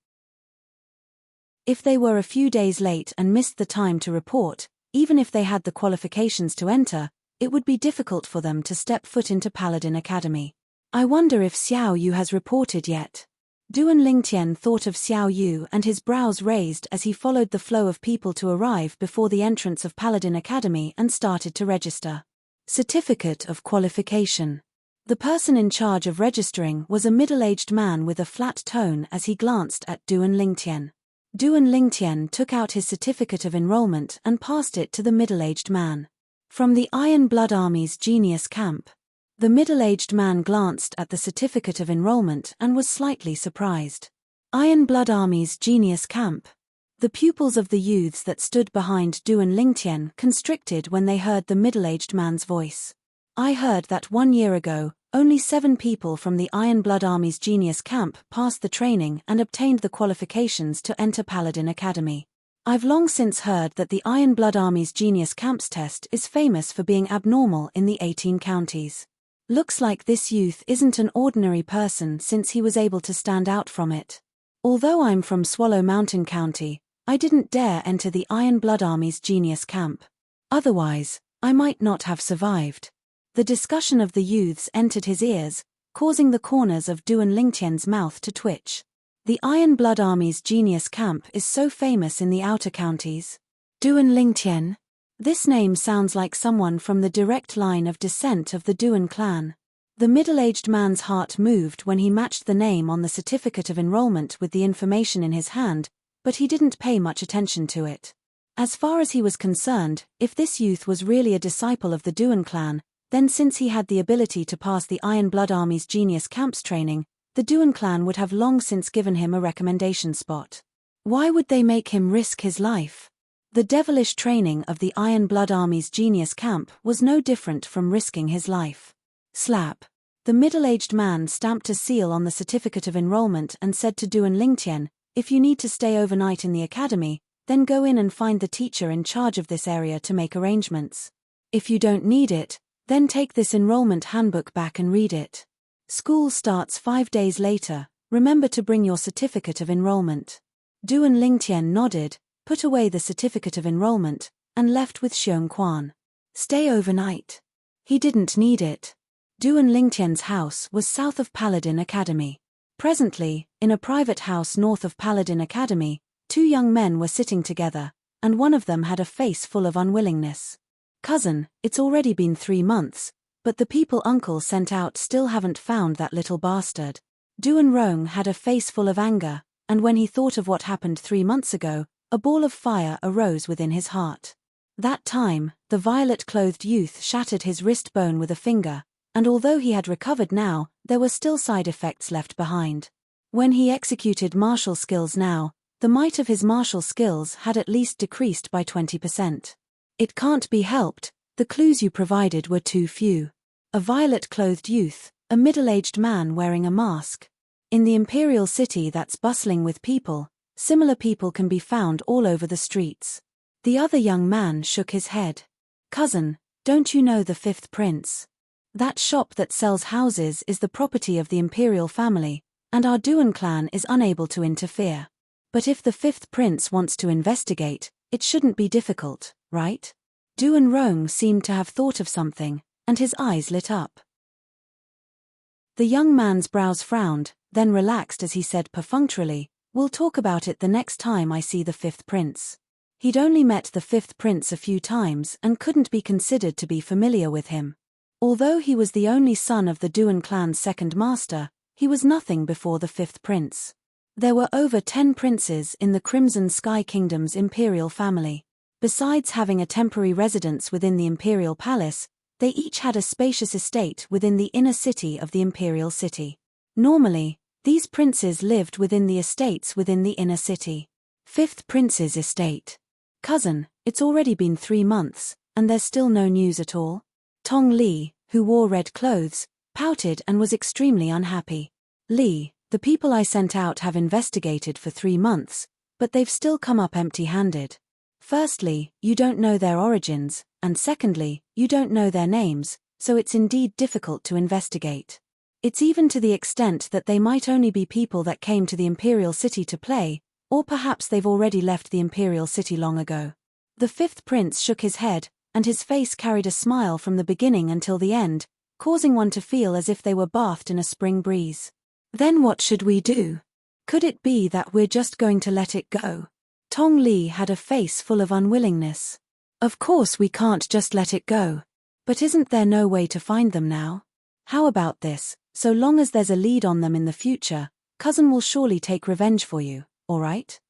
Speaker 1: If they were a few days late and missed the time to report, even if they had the qualifications to enter, it would be difficult for them to step foot into Paladin Academy. I wonder if Xiao Yu has reported yet. Duan Lingtian thought of Xiao Yu and his brows raised as he followed the flow of people to arrive before the entrance of Paladin Academy and started to register. Certificate of Qualification. The person in charge of registering was a middle-aged man with a flat tone as he glanced at Duan Lingtian. Duan Lingtian took out his certificate of enrollment and passed it to the middle-aged man. From the Iron Blood Army's Genius Camp. The middle-aged man glanced at the certificate of enrollment and was slightly surprised. Iron Blood Army's Genius Camp. The pupils of the youths that stood behind Duan Lingtian constricted when they heard the middle-aged man's voice. I heard that 1 year ago, only 7 people from the Iron Blood Army's Genius Camp passed the training and obtained the qualifications to enter Paladin Academy. I've long since heard that the Iron Blood Army's Genius Camp's test is famous for being abnormal in the 18 counties. Looks like this youth isn't an ordinary person since he was able to stand out from it. Although I'm from Swallow Mountain County, I didn't dare enter the Iron Blood Army's Genius Camp. Otherwise, I might not have survived. The discussion of the youths entered his ears, causing the corners of Duan Lingtian's mouth to twitch. The Iron Blood Army's Genius Camp is so famous in the outer counties. Duan Lingtian? This name sounds like someone from the direct line of descent of the Duan clan. The middle-aged man's heart moved when he matched the name on the certificate of enrollment with the information in his hand, but he didn't pay much attention to it. As far as he was concerned, if this youth was really a disciple of the Duan clan, then since he had the ability to pass the Iron Blood Army's Genius Camp's training, the Duan clan would have long since given him a recommendation spot. Why would they make him risk his life? The devilish training of the Iron Blood Army's Genius Camp was no different from risking his life. Slap. The middle-aged man stamped a seal on the certificate of enrollment and said to Duan Lingtian, if you need to stay overnight in the academy, then go in and find the teacher in charge of this area to make arrangements. If you don't need it, then take this enrollment handbook back and read it. School starts 5 days later, remember to bring your certificate of enrollment. Duan Lingtian nodded, put away the certificate of enrollment, and left with Xiongquan. Stay overnight. He didn't need it. Duan Lingtian's house was south of Paladin Academy. Presently, in a private house north of Paladin Academy, 2 young men were sitting together, and one of them had a face full of unwillingness. Cousin, it's already been 3 months, but the people uncle sent out still haven't found that little bastard. Duan Rong had a face full of anger, and when he thought of what happened 3 months ago, A ball of fire arose within his heart. That time, the violet-clothed youth shattered his wrist bone with a finger, and although he had recovered now, there were still side effects left behind. When he executed martial skills now, the might of his martial skills had at least decreased by 20%. It can't be helped, the clues you provided were too few. A violet-clothed youth, a middle-aged man wearing a mask. In the imperial city that's bustling with people, similar people can be found all over the streets. The other young man shook his head. Cousin, don't you know the fifth prince? That shop that sells houses is the property of the imperial family, and our Duan clan is unable to interfere. But if the fifth prince wants to investigate, it shouldn't be difficult, right? Duan Rong seemed to have thought of something, and his eyes lit up. The young man's brows frowned, then relaxed as he said perfunctorily, "We'll talk about it the next time I see the fifth prince." He'd only met the fifth prince a few times and couldn't be considered to be familiar with him. Although he was the only son of the Duan clan's second master, he was nothing before the fifth prince. There were over 10 princes in the Crimson Sky Kingdom's imperial family. Besides having a temporary residence within the imperial palace, they each had a spacious estate within the inner city of the imperial city. Normally, these princes lived within the estates within the inner city. Fifth prince's estate. Cousin, it's already been 3 months, and there's still no news at all? Tong Li, who wore red clothes, pouted and was extremely unhappy. Li, the people I sent out have investigated for 3 months, but they've still come up empty-handed. Firstly, you don't know their origins, and secondly, you don't know their names, so it's indeed difficult to investigate. It's even to the extent that they might only be people that came to the imperial city to play, or perhaps they've already left the imperial city long ago. The fifth prince shook his head, and his face carried a smile from the beginning until the end, causing one to feel as if they were bathed in a spring breeze. Then what should we do? Could it be that we're just going to let it go? Tong Li had a face full of unwillingness. Of course we can't just let it go. But isn't there no way to find them now? How about this, so long as there's a lead on them in the future, cousin will surely take revenge for you, alright?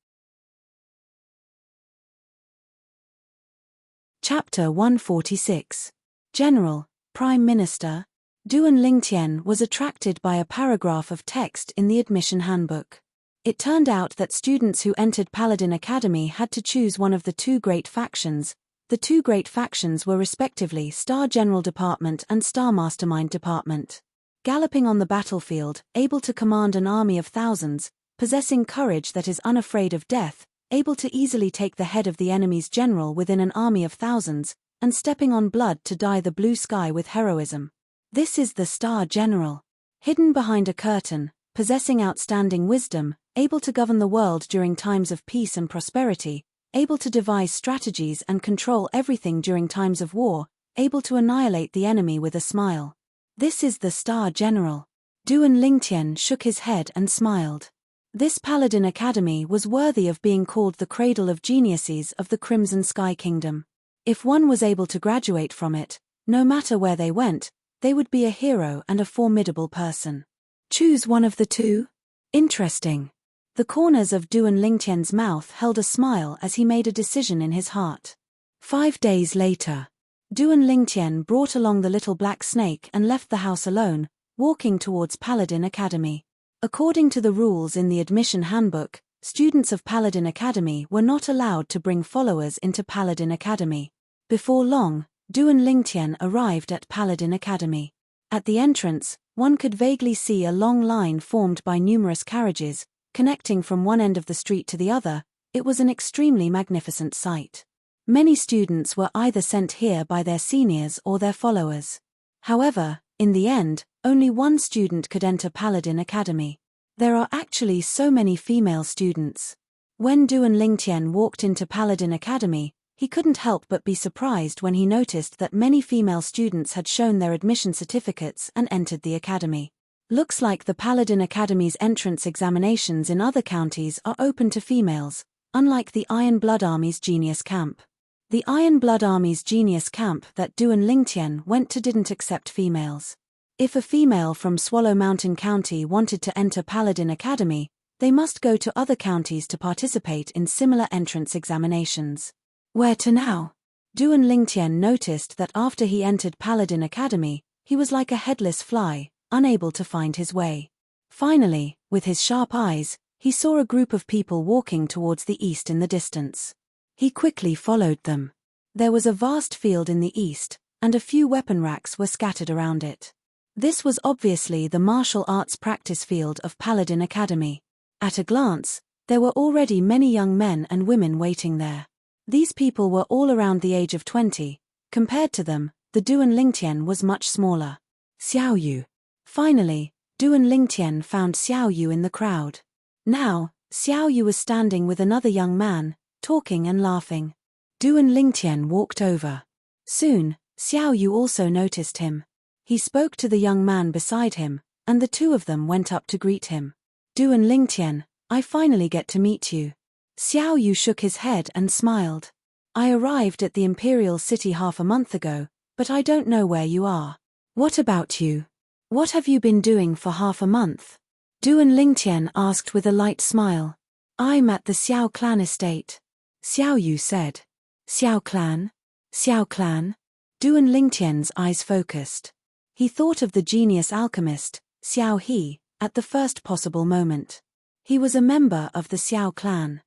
Speaker 1: Chapter 146. General, Prime Minister. Duan Lingtian was attracted by a paragraph of text in the admission handbook. It turned out that students who entered Paladin Academy had to choose one of the 2 great factions. The 2 great factions were respectively Star General Department and Star Mastermind Department. Galloping on the battlefield, able to command an army of thousands, possessing courage that is unafraid of death, able to easily take the head of the enemy's general within an army of thousands, and stepping on blood to dye the blue sky with heroism. This is the Star General. Hidden behind a curtain, possessing outstanding wisdom, able to govern the world during times of peace and prosperity, able to devise strategies and control everything during times of war, able to annihilate the enemy with a smile. This is the Star General. Duan Lingtian shook his head and smiled. This Paladin Academy was worthy of being called the cradle of geniuses of the Crimson Sky Kingdom. If one was able to graduate from it, no matter where they went, they would be a hero and a formidable person. Choose one of the 2? Interesting. The corners of Duan Lingtian's mouth held a smile as he made a decision in his heart. 5 days later, Duan Lingtian brought along the little black snake and left the house alone, walking towards Paladin Academy. According to the rules in the admission handbook, students of Paladin Academy were not allowed to bring followers into Paladin Academy. Before long, Duan Lingtian arrived at Paladin Academy. At the entrance, one could vaguely see a long line formed by numerous carriages, connecting from one end of the street to the other. It was an extremely magnificent sight. Many students were either sent here by their seniors or their followers. However, in the end, only one student could enter Paladin Academy. There are actually so many female students. When Duan Lingtian walked into Paladin Academy, he couldn't help but be surprised when he noticed that many female students had shown their admission certificates and entered the academy. Looks like the Paladin Academy's entrance examinations in other counties are open to females, unlike the Iron Blood Army's Genius Camp. The Iron Blood Army's Genius Camp that Duan Lingtian went to didn't accept females. If a female from Swallow Mountain County wanted to enter Paladin Academy, They must go to other counties to participate in similar entrance examinations. Where to now? Duan Lingtian noticed that after he entered Paladin Academy, he was like a headless fly, unable to find his way. Finally, with his sharp eyes, he saw a group of people walking towards the east in the distance. He quickly followed them. There was a vast field in the east, and a few weapon racks were scattered around it. This was obviously the martial arts practice field of Paladin Academy. At a glance, there were already many young men and women waiting there. These people were all around the age of 20. Compared to them, the Duan Lingtian was much smaller. Xiao Yu. Finally, Duan Lingtian found Xiao Yu in the crowd. Now, Xiao Yu was standing with another young man, talking and laughing. Duan Lingtian walked over. Soon, Xiao Yu also noticed him. He spoke to the young man beside him, and the two of them went up to greet him. Duan Lingtian, I finally get to meet you. Xiao Yu shook his head and smiled. I arrived at the Imperial City half a month ago, but I don't know where you are. What about you? What have you been doing for half a month? Duan Lingtian asked with a light smile. I'm at the Xiao clan estate. Xiao Yu said. Xiao clan? Xiao clan? Duan Lingtian's eyes focused. He thought of the genius alchemist, Xiao He, at the first possible moment. He was a member of the Xiao clan.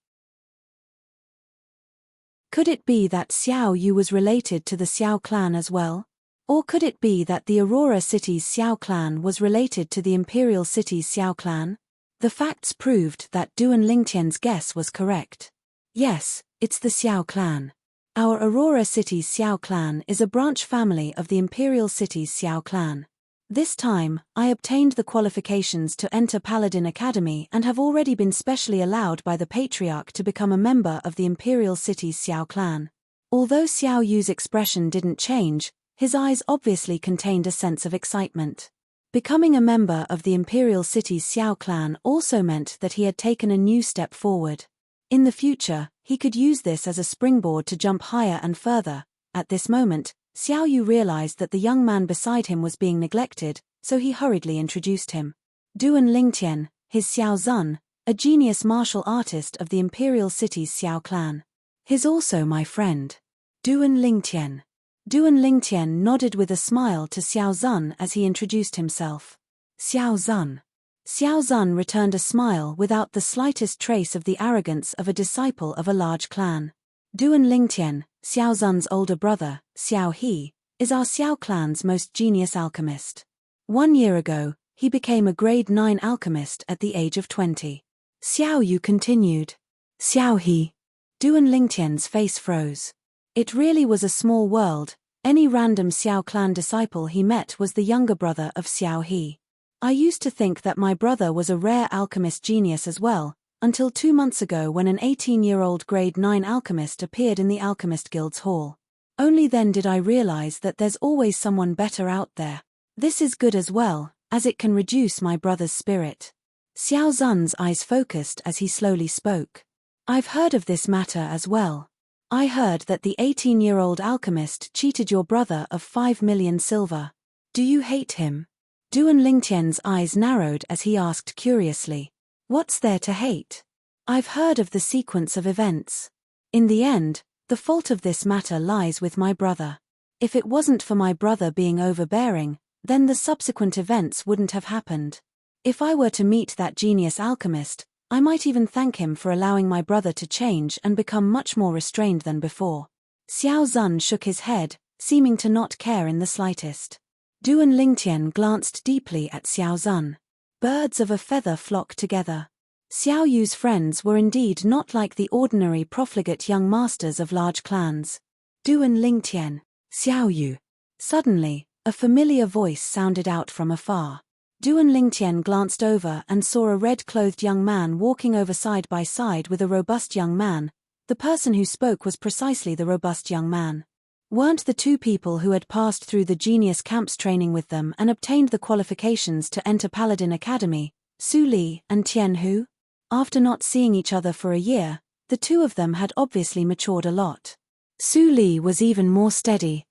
Speaker 1: Could it be that Xiao Yu was related to the Xiao clan as well? Or could it be that the Aurora City's Xiao clan was related to the Imperial City's Xiao clan? The facts proved that Duan Lingtian's guess was correct. Yes, it's the Xiao clan. Our Aurora City's Xiao clan is a branch family of the Imperial City's Xiao clan. This time, I obtained the qualifications to enter Paladin Academy and have already been specially allowed by the Patriarch to become a member of the Imperial City's Xiao clan. Although Xiao Yu's expression didn't change, his eyes obviously contained a sense of excitement. Becoming a member of the Imperial City's Xiao clan also meant that he had taken a new step forward. In the future, he could use this as a springboard to jump higher and further. At this moment, Xiao Yu realized that the young man beside him was being neglected, so he hurriedly introduced him. Duan Lingtian, his Xiao Zun, a genius martial artist of the Imperial City's Xiao clan. He's also my friend. Duan Lingtian. Duan Lingtian nodded with a smile to Xiao Zun as he introduced himself. Xiao Zun. Xiao Zun returned a smile without the slightest trace of the arrogance of a disciple of a large clan. Duan Lingtian, Xiao Zun's older brother, Xiao He, is our Xiao clan's most genius alchemist. 1 year ago, he became a grade 9 alchemist at the age of 20. Xiao Yu continued. Xiao He. Duan Lingtian's face froze. It really was a small world. Any random Xiao clan disciple he met was the younger brother of Xiao He. I used to think that my brother was a rare alchemist genius as well, until 2 months ago when an 18-year-old grade 9 alchemist appeared in the Alchemist Guild's hall. Only then did I realize that there's always someone better out there. This is good as well, as it can reduce my brother's spirit. Xiao Zun's eyes focused as he slowly spoke. I've heard of this matter as well. I heard that the 18-year-old alchemist cheated your brother of 5 million silver. Do you hate him? Duan Lingtian's eyes narrowed as he asked curiously. What's there to hate? I've heard of the sequence of events. In the end, the fault of this matter lies with my brother. If it wasn't for my brother being overbearing, then the subsequent events wouldn't have happened. If I were to meet that genius alchemist, I might even thank him for allowing my brother to change and become much more restrained than before. Xiao Zun shook his head, seeming to not care in the slightest. Duan Lingtian glanced deeply at Xiao Zun. Birds of a feather flock together. Xiao Yu's friends were indeed not like the ordinary profligate young masters of large clans. Duan Lingtian. Xiao Yu. Suddenly, a familiar voice sounded out from afar. Duan Lingtian glanced over and saw a red-clothed young man walking over side by side with a robust young man. The person who spoke was precisely the robust young man. Weren't the two people who had passed through the Genius Camp's training with them and obtained the qualifications to enter Paladin Academy, Su Li and Tian Hu? After not seeing each other for a year, the two of them had obviously matured a lot. Su Li was even more steady.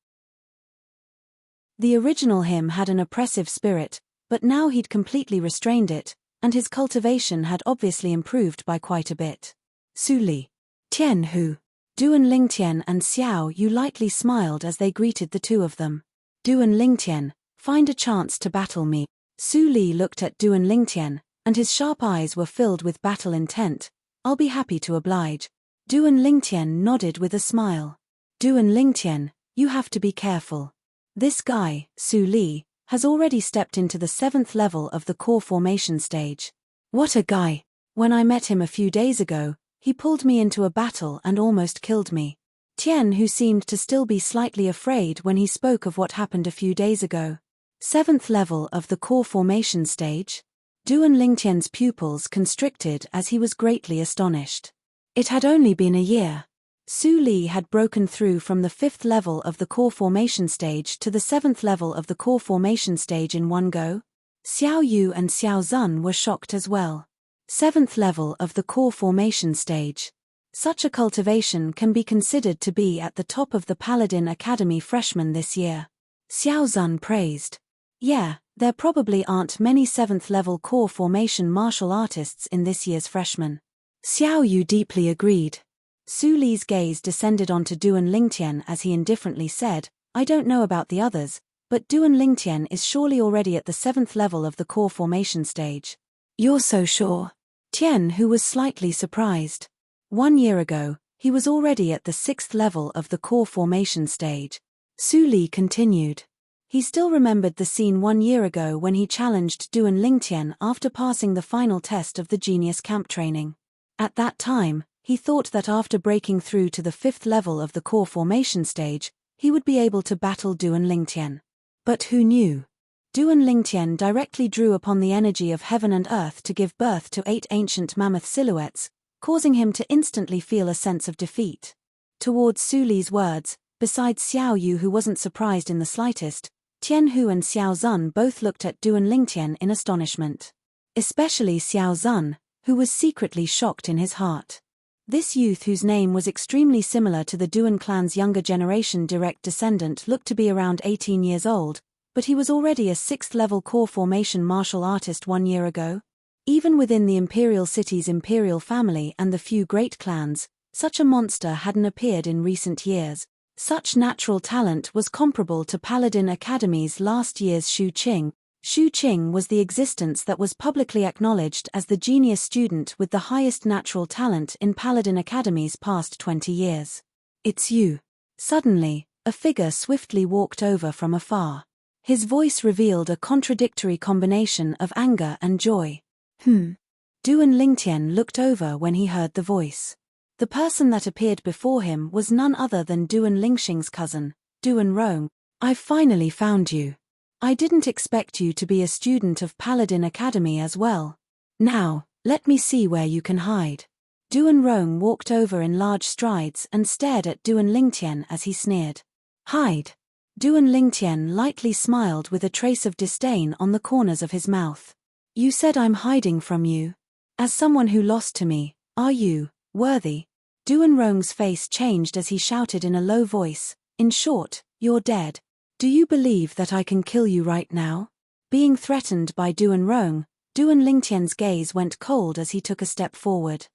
Speaker 1: The original him had an oppressive spirit, but now he'd completely restrained it, and his cultivation had obviously improved by quite a bit. Su Li. Tian Hu. Duan Lingtian and Xiao Yu lightly smiled as they greeted the two of them. Duan Lingtian, find a chance to battle me. Su Li looked at Duan Lingtian, and his sharp eyes were filled with battle intent. I'll be happy to oblige. Duan Lingtian nodded with a smile. Duan Lingtian, you have to be careful. This guy, Su Li, has already stepped into the 7th level of the core formation stage. What a guy! When I met him a few days ago, he pulled me into a battle and almost killed me. Tian, who seemed to still be slightly afraid when he spoke of what happened a few days ago. 7th level of the core formation stage? Duan Lingtian's pupils constricted as he was greatly astonished. It had only been a year. Su Li had broken through from the 5th level of the core formation stage to the 7th level of the core formation stage in one go. Xiao Yu and Xiao Zun were shocked as well. 7th level of the core formation stage. Such a cultivation can be considered to be at the top of the Paladin Academy freshmen this year. Xiao Zun praised. Yeah, there probably aren't many 7th level core formation martial artists in this year's freshmen. Xiao Yu deeply agreed. Su Li's gaze descended onto Duan Lingtian as he indifferently said, I don't know about the others, but Duan Lingtian is surely already at the 7th level of the core formation stage. You're so sure? Tian, who was slightly surprised. 1 year ago, he was already at the 6th level of the core formation stage. Su Li continued. He still remembered the scene 1 year ago when he challenged Duan Lingtian after passing the final test of the Genius Camp training. At that time, he thought that after breaking through to the 5th level of the core formation stage, he would be able to battle Duan Lingtian. But who knew? Duan Lingtian directly drew upon the energy of heaven and earth to give birth to 8 ancient mammoth silhouettes, causing him to instantly feel a sense of defeat. Towards Su Li's words, besides Xiao Yu, who wasn't surprised in the slightest, Tian Hu and Xiao Zun both looked at Duan Lingtian in astonishment. Especially Xiao Zun, who was secretly shocked in his heart. This youth, whose name was extremely similar to the Duan clan's younger generation direct descendant, looked to be around 18 years old, but he was already a 6th level core formation martial artist 1 year ago. Even within the Imperial City's Imperial family and the few great clans, such a monster hadn't appeared in recent years. Such natural talent was comparable to Paladin Academy's last year's Shu Qing. Shu Qing was the existence that was publicly acknowledged as the genius student with the highest natural talent in Paladin Academy's past 20 years. It's you. Suddenly, a figure swiftly walked over from afar. His voice revealed a contradictory combination of anger and joy. Duan Lingtian looked over when he heard the voice. The person that appeared before him was none other than Duan Lingxing's cousin, Duan Rong. I've finally found you. I didn't expect you to be a student of Paladin Academy as well. Now, let me see where you can hide. Duan Rong walked over in large strides and stared at Duan Lingtian as he sneered. Hide. Duan Lingtian lightly smiled with a trace of disdain on the corners of his mouth. You said I'm hiding from you. As someone who lost to me, are you worthy? Duan Rong's face changed as he shouted in a low voice, in short, you're dead. Do you believe that I can kill you right now? Being threatened by Duan Rong, Duan Lingtian's gaze went cold as he took a step forward.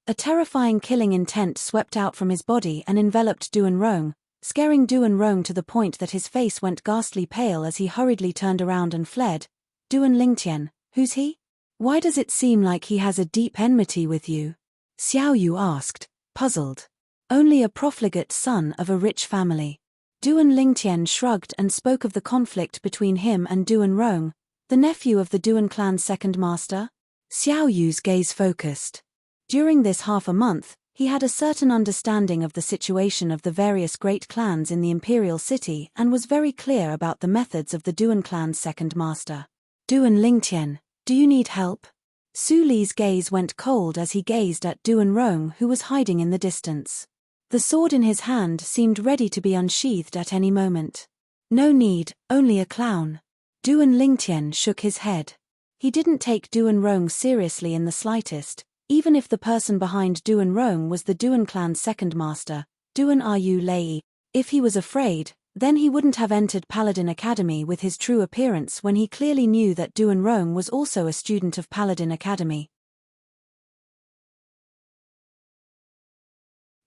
Speaker 1: A terrifying killing intent swept out from his body and enveloped Duan Rong, scaring Duan Rong to the point that his face went ghastly pale as he hurriedly turned around and fled. Duan Lingtian, who's he? Why does it seem like he has a deep enmity with you? Xiao Yu asked, puzzled. Only a profligate son of a rich family. Duan Lingtian shrugged and spoke of the conflict between him and Duan Rong, the nephew of the Duan clan's second master. Xiao Yu's gaze focused. During this half a month, he had a certain understanding of the situation of the various great clans in the Imperial City and was very clear about the methods of the Duan clan's second master. Duan Lingtian, do you need help? Su Li's gaze went cold as he gazed at Duan Rong, who was hiding in the distance. The sword in his hand seemed ready to be unsheathed at any moment. No need, only a clown. Duan Lingtian shook his head. He didn't take Duan Rong seriously in the slightest, even if the person behind Duan Rong was the Duan clan's second master, Duan Ru Lei. If he was afraid, Then he wouldn't have entered Paladin Academy with his true appearance when he clearly knew that Duan Rong was also a student of Paladin Academy.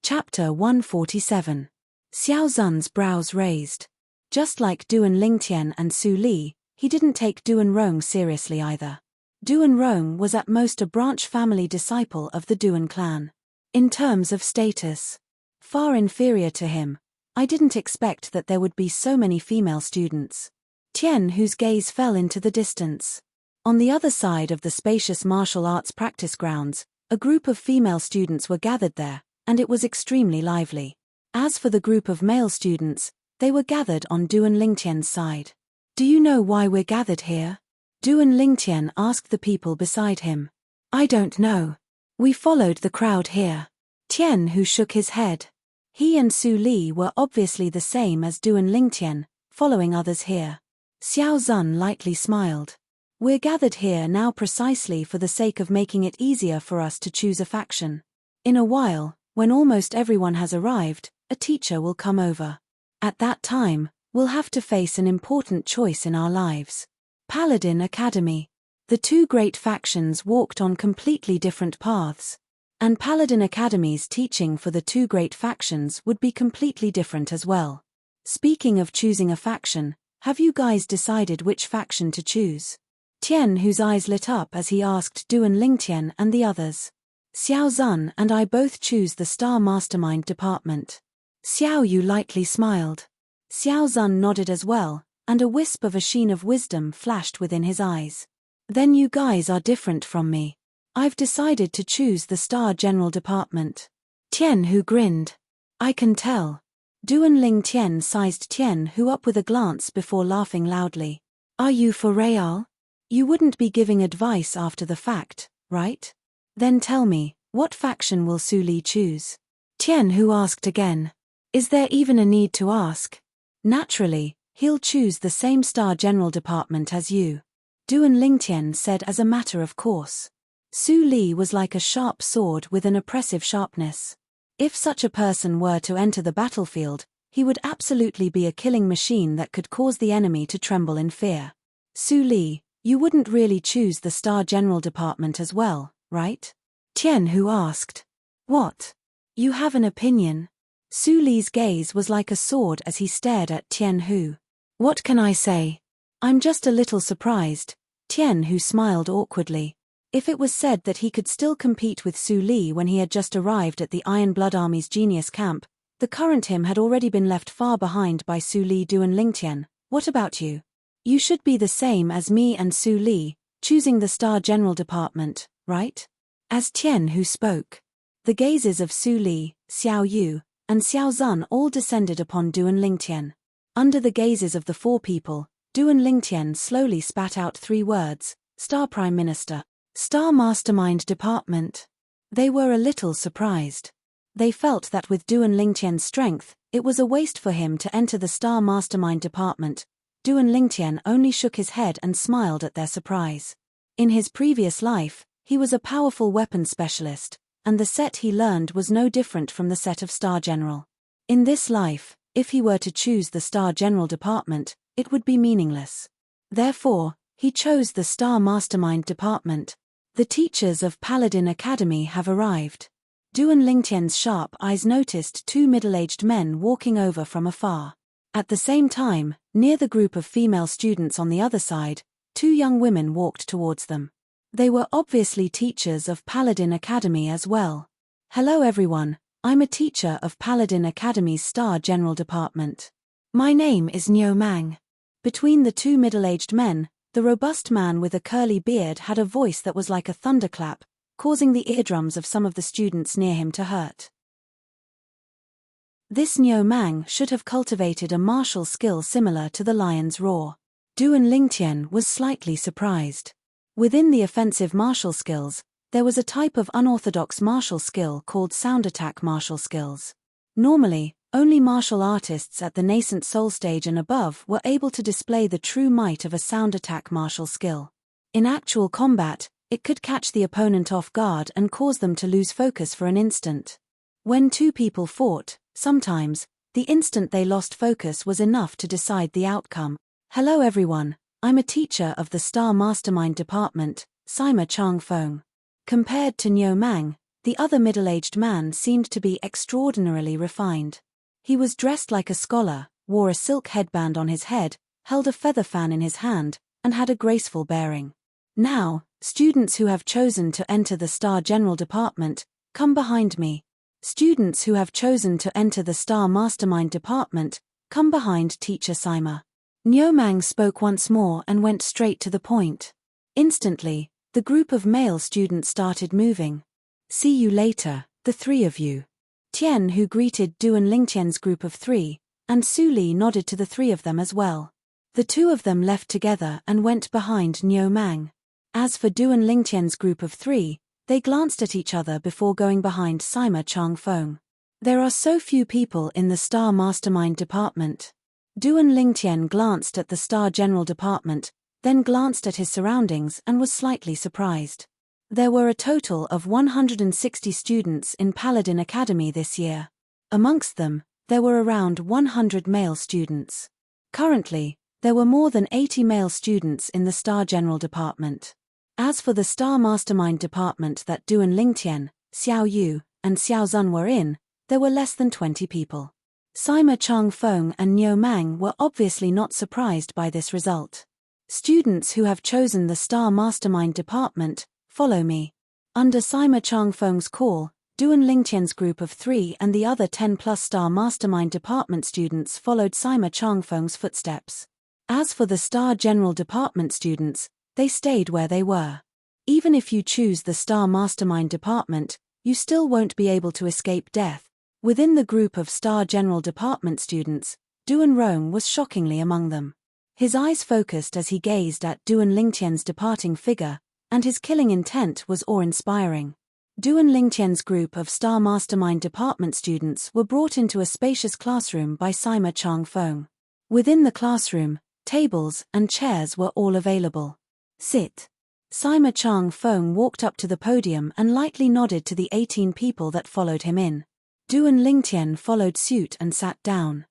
Speaker 1: Chapter 147. Xiao Zun's brows raised. Just like Duan Lingtian and Su Li, he didn't take Duan Rong seriously either. Duan Rong was at most a branch family disciple of the Duan clan. In terms of status, far inferior to him. I didn't expect that there would be so many female students. Tian, whose gaze fell into the distance. On the other side of the spacious martial arts practice grounds, a group of female students were gathered there, and it was extremely lively. As for the group of male students, they were gathered on Duan Lingtian's side. Do you know why we're gathered here? Duan Lingtian asked the people beside him. I don't know. We followed the crowd here. Tian, who shook his head. He and Su Li were obviously the same as Duan Lingtian, following others here. Xiao Zun lightly smiled. We're gathered here now precisely for the sake of making it easier for us to choose a faction. In a while, when almost everyone has arrived, a teacher will come over. At that time, we'll have to face an important choice in our lives. Paladin Academy. The two great factions walked on completely different paths. And Paladin Academy's teaching for the two great factions would be completely different as well. Speaking of choosing a faction, have you guys decided which faction to choose? Tian, whose eyes lit up as he asked Duan Lingtian and the others. Xiao Zun and I both choose the Star Mastermind department. Xiao Yu lightly smiled. Xiao Zun nodded as well, and a wisp of a sheen of wisdom flashed within his eyes. Then you guys are different from me. I've decided to choose the Star General Department. Tian, who grinned. I can tell. Duan Lingtian sized Tian, who up with a glance before laughing loudly. Are you for real? You wouldn't be giving advice after the fact, right? Then tell me, what faction will Su Li choose? Tian, who asked again. Is there even a need to ask? Naturally, he'll choose the same Star General Department as you. Duan Lingtian said as a matter of course. Su Li was like a sharp sword with an oppressive sharpness. If such a person were to enter the battlefield, he would absolutely be a killing machine that could cause the enemy to tremble in fear. Su Li, you wouldn't really choose the Star General Department as well, right? Tian, who asked. What? You have an opinion? Su Li's gaze was like a sword as he stared at Tian Hu. What can I say? I'm just a little surprised. Tian Hu smiled awkwardly. If it was said that he could still compete with Su Li when he had just arrived at the Iron Blood Army's genius camp, the current him had already been left far behind by Su Li. Duan Lingtian, what about you? You should be the same as me and Su Li, choosing the Star General Department, right? As Tian Hu spoke, the gazes of Su Li, Xiao Yu, and Xiao Zun all descended upon Duan Lingtian. Under the gazes of the four people, Duan Lingtian slowly spat out three words: Star Prime Minister. Star Mastermind Department. They were a little surprised. They felt that with Duan Lingtian's strength, it was a waste for him to enter the Star Mastermind Department. Duan Lingtian only shook his head and smiled at their surprise. In his previous life, he was a powerful weapons specialist, and the set he learned was no different from the set of Star General. In this life, if he were to choose the Star General Department, it would be meaningless. Therefore, he chose the Star Mastermind Department. The teachers of Paladin Academy have arrived. Duan Lingtian's sharp eyes noticed two middle-aged men walking over from afar. At the same time, near the group of female students on the other side, two young women walked towards them. They were obviously teachers of Paladin Academy as well. Hello everyone, I'm a teacher of Paladin Academy's Star General Department. My name is Niu Mang. Between the two middle-aged men, the robust man with a curly beard had a voice that was like a thunderclap, causing the eardrums of some of the students near him to hurt. This Niu Mang should have cultivated a martial skill similar to the lion's roar. Duan Lingtian was slightly surprised. Within the offensive martial skills, there was a type of unorthodox martial skill called sound attack martial skills. Normally, only martial artists at the nascent soul stage and above were able to display the true might of a sound attack martial skill. In actual combat, it could catch the opponent off guard and cause them to lose focus for an instant. When two people fought, sometimes, The instant they lost focus was enough to decide the outcome. Hello everyone, I'm a teacher of the Star Mastermind Department, Sima Changfeng. Compared to Niu Mang, the other middle-aged man seemed to be extraordinarily refined. He was dressed like a scholar, wore a silk headband on his head, held a feather fan in his hand, and had a graceful bearing. Now, students who have chosen to enter the Star General Department, come behind me. Students who have chosen to enter the Star Mastermind Department, come behind Teacher Sima. Niu Mang spoke once more and went straight to the point. Instantly, the group of male students started moving. See you later, the three of you. Tian, who greeted Du and Lingtian's group of three, and Su Li nodded to the three of them as well. The two of them left together and went behind Niu Mang. As for Du and Lingtian's group of three, they glanced at each other before going behind Sima Changfeng. There are so few people in the Star Mastermind Department. Du and Lingtian glanced at the Star General Department, then glanced at his surroundings and was slightly surprised. There were a total of 160 students in Paladin Academy this year. Amongst them, there were around 100 male students. Currently, there were more than 80 male students in the Star General Department. As for the Star Mastermind Department that Du and Lingtian, Xiao Yu, and Xiao Zun were in, there were less than 20 people. Sima Changfeng and Niu Mang were obviously not surprised by this result. Students who have chosen the Star Mastermind Department, follow me. Under Sima Changfeng's call, Du and Lingtian's group of three and the other 10+ Star Mastermind Department students followed Sima Changfeng's footsteps. As for the Star General Department students, they stayed where they were. Even if you choose the Star Mastermind Department, you still won't be able to escape death. Within the group of Star General Department students, Du and Rong was shockingly among them. His eyes focused as he gazed at Du and Lingtian's departing figure, and his killing intent was awe-inspiring. Du and Lingtian's group of Star Mastermind Department students were brought into a spacious classroom by Sima Changfeng. Within the classroom, tables and chairs were all available. Sit. Sima Changfeng walked up to the podium and lightly nodded to the 18 people that followed him in. Du and Lingtian followed suit and sat down.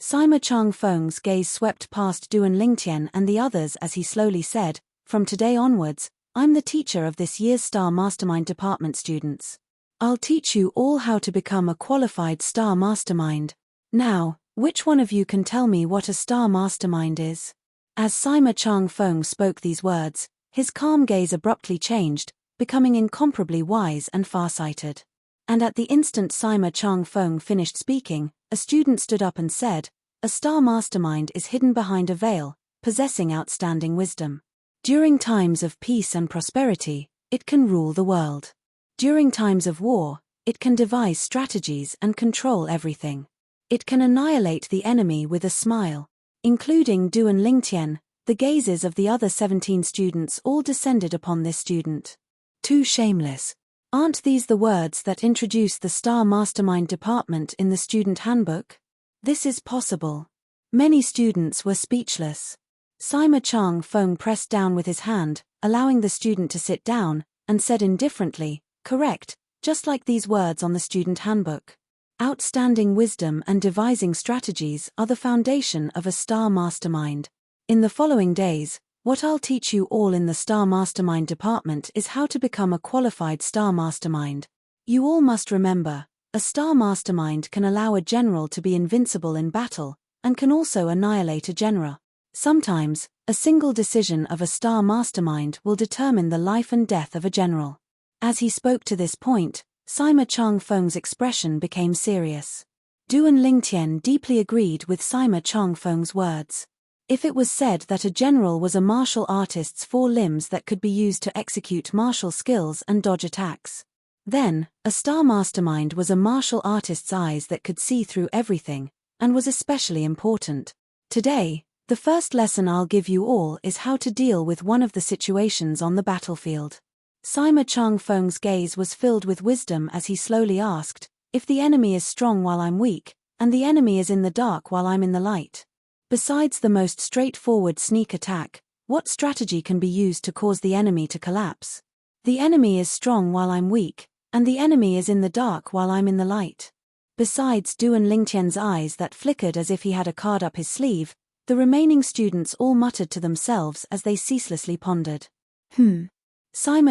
Speaker 1: Sima Changfeng's gaze swept past Du and Lingtian and the others as he slowly said, "From today onwards, I'm the teacher of this year's Star Mastermind Department students. I'll teach you all how to become a qualified Star Mastermind. Now, which one of you can tell me what a Star Mastermind is?" As Sima Changfeng spoke these words, his calm gaze abruptly changed, becoming incomparably wise and farsighted. And at the instant Sima Changfeng finished speaking, a student stood up and said, "A Star Mastermind is hidden behind a veil, possessing outstanding wisdom. During times of peace and prosperity, it can rule the world. During times of war, it can devise strategies and control everything. It can annihilate the enemy with a smile." Including Du and Lingtian, the gazes of the other 17 students all descended upon this student. Too shameless. Aren't these the words that introduce the Star Mastermind Department in the student handbook? This is possible. Many students were speechless. Sima Changfeng pressed down with his hand, allowing the student to sit down, and said indifferently, "Correct, just like these words on the student handbook. Outstanding wisdom and devising strategies are the foundation of a Star Mastermind. In the following days, what I'll teach you all in the Star Mastermind Department is how to become a qualified Star Mastermind. You all must remember, a Star Mastermind can allow a general to be invincible in battle, and can also annihilate a general. Sometimes, a single decision of a Star Mastermind will determine the life and death of a general." As he spoke to this point, Sima Changfeng's expression became serious. Du and Lingtian deeply agreed with Sima Changfeng's words. If it was said that a general was a martial artist's four limbs that could be used to execute martial skills and dodge attacks, then, a Star Mastermind was a martial artist's eyes that could see through everything, and was especially important. Today, the first lesson I'll give you all is how to deal with one of the situations on the battlefield. Sima Changfeng's gaze was filled with wisdom as he slowly asked, "If the enemy is strong while I'm weak, and the enemy is in the dark while I'm in the light? Besides the most straightforward sneak attack, what strategy can be used to cause the enemy to collapse? The enemy is strong while I'm weak, and the enemy is in the dark while I'm in the light. Besides Duan Lingtian's eyes that flickered as if he had a card up his sleeve, the remaining students all muttered to themselves as they ceaselessly pondered. Sima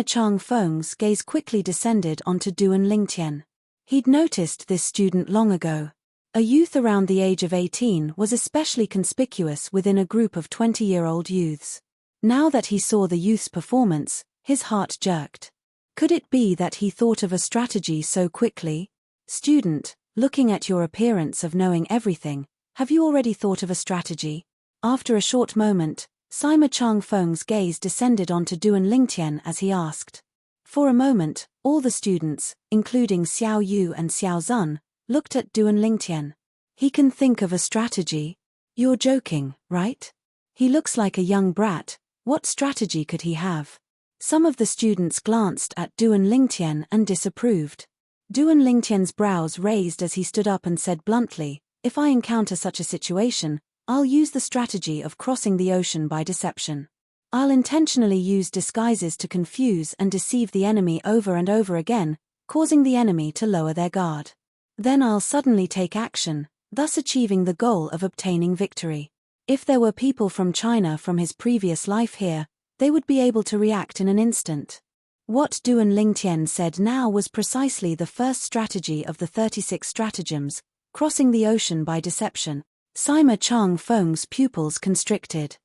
Speaker 1: Changfeng's gaze quickly descended onto Duan Lingtian. He'd noticed this student long ago. A youth around the age of 18 was especially conspicuous within a group of 20-year-old youths. Now that he saw the youth's performance, his heart jerked. Could it be that he thought of a strategy so quickly? Student, looking at your appearance of knowing everything, have you already thought of a strategy? After a short moment, Sima Changfeng's gaze descended onto Duan Lingtian as he asked. For a moment, all the students, including Xiao Yu and Xiao Zun, looked at Duan Lingtian. He can think of a strategy? You're joking, right? He looks like a young brat. What strategy could he have? Some of the students glanced at Duan Lingtian and disapproved. Duan Lingtian's brows raised as he stood up and said bluntly, "If I encounter such a situation, I'll use the strategy of crossing the ocean by deception. I'll intentionally use disguises to confuse and deceive the enemy over and over again, causing the enemy to lower their guard. Then I'll suddenly take action, thus achieving the goal of obtaining victory. If there were people from China from his previous life here, they would be able to react in an instant." What Duan Lingtian said now was precisely the first strategy of the 36 stratagems, crossing the ocean by deception. Sima Changfeng's pupils constricted.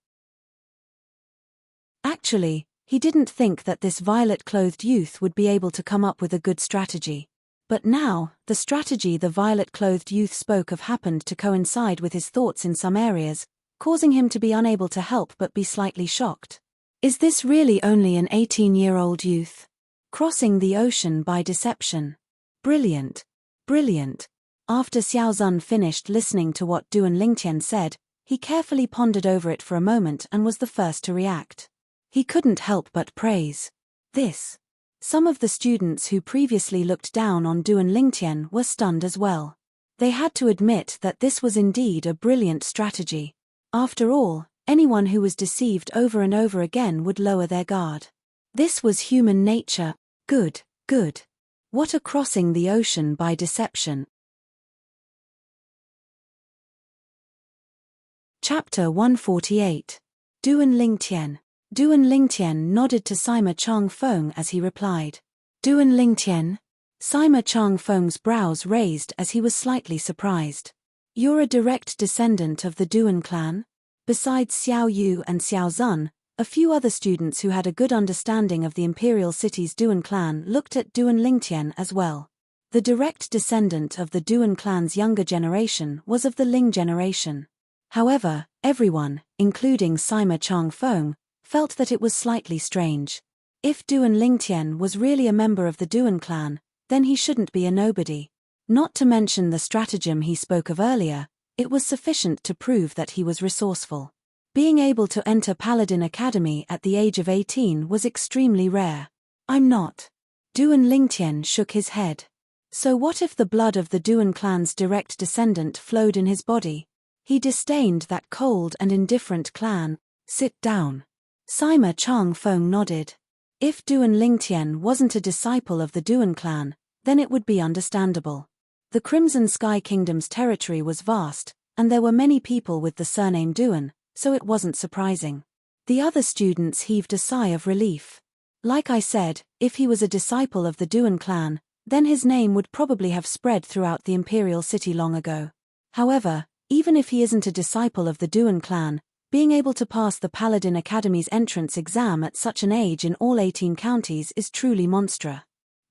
Speaker 1: Actually, he didn't think that this violet-clothed youth would be able to come up with a good strategy. But now, the strategy the violet-clothed youth spoke of happened to coincide with his thoughts in some areas, causing him to be unable to help but be slightly shocked. Is this really only an 18-year-old youth? Crossing the ocean by deception. Brilliant. Brilliant. After Xiao Zun finished listening to what Duan Lingtian said, he carefully pondered over it for a moment and was the first to react. He couldn't help but praise this. Some of the students who previously looked down on Duan Lingtian were stunned as well. They had to admit that this was indeed a brilliant strategy. After all, anyone who was deceived over and over again would lower their guard. This was human nature. Good, good. What a crossing the ocean by deception. Chapter 148. Duan Lingtian. Duan Lingtian nodded to Sima Changfeng as he replied. Duan Lingtian? Sima Changfeng's brows raised as he was slightly surprised. You're a direct descendant of the Duan clan? Besides Xiao Yu and Xiao Zun, a few other students who had a good understanding of the imperial city's Duan clan looked at Duan Lingtian as well. The direct descendant of the Duan clan's younger generation was of the Ling generation. However, everyone, including Sima Changfeng, felt that it was slightly strange. If Duan Lingtian was really a member of the Duan clan, then he shouldn't be a nobody. Not to mention the stratagem he spoke of earlier, it was sufficient to prove that he was resourceful. Being able to enter Paladin Academy at the age of 18 was extremely rare. I'm not. Duan Lingtian shook his head. So what if the blood of the Duan clan's direct descendant flowed in his body? He disdained that cold and indifferent clan. Sit down. Sima Changfeng nodded. If Duan Lingtian wasn't a disciple of the Duan clan, then it would be understandable. The Crimson Sky Kingdom's territory was vast, and there were many people with the surname Duan, so it wasn't surprising. The other students heaved a sigh of relief. Like I said, if he was a disciple of the Duan clan, then his name would probably have spread throughout the imperial city long ago. However, even if he isn't a disciple of the Duan clan, being able to pass the Paladin Academy's entrance exam at such an age in all 18 counties is truly monstrous.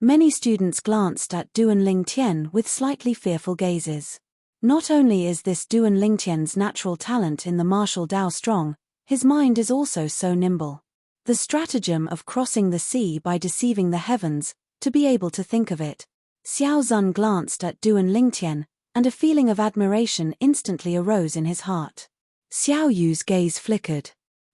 Speaker 1: Many students glanced at Duan Lingtian with slightly fearful gazes. Not only is this Duan Lingtian's natural talent in the martial Dao strong, his mind is also so nimble. The stratagem of crossing the sea by deceiving the heavens, to be able to think of it. Xiao Zun glanced at Duan Lingtian, and a feeling of admiration instantly arose in his heart. Xiao Yu's gaze flickered.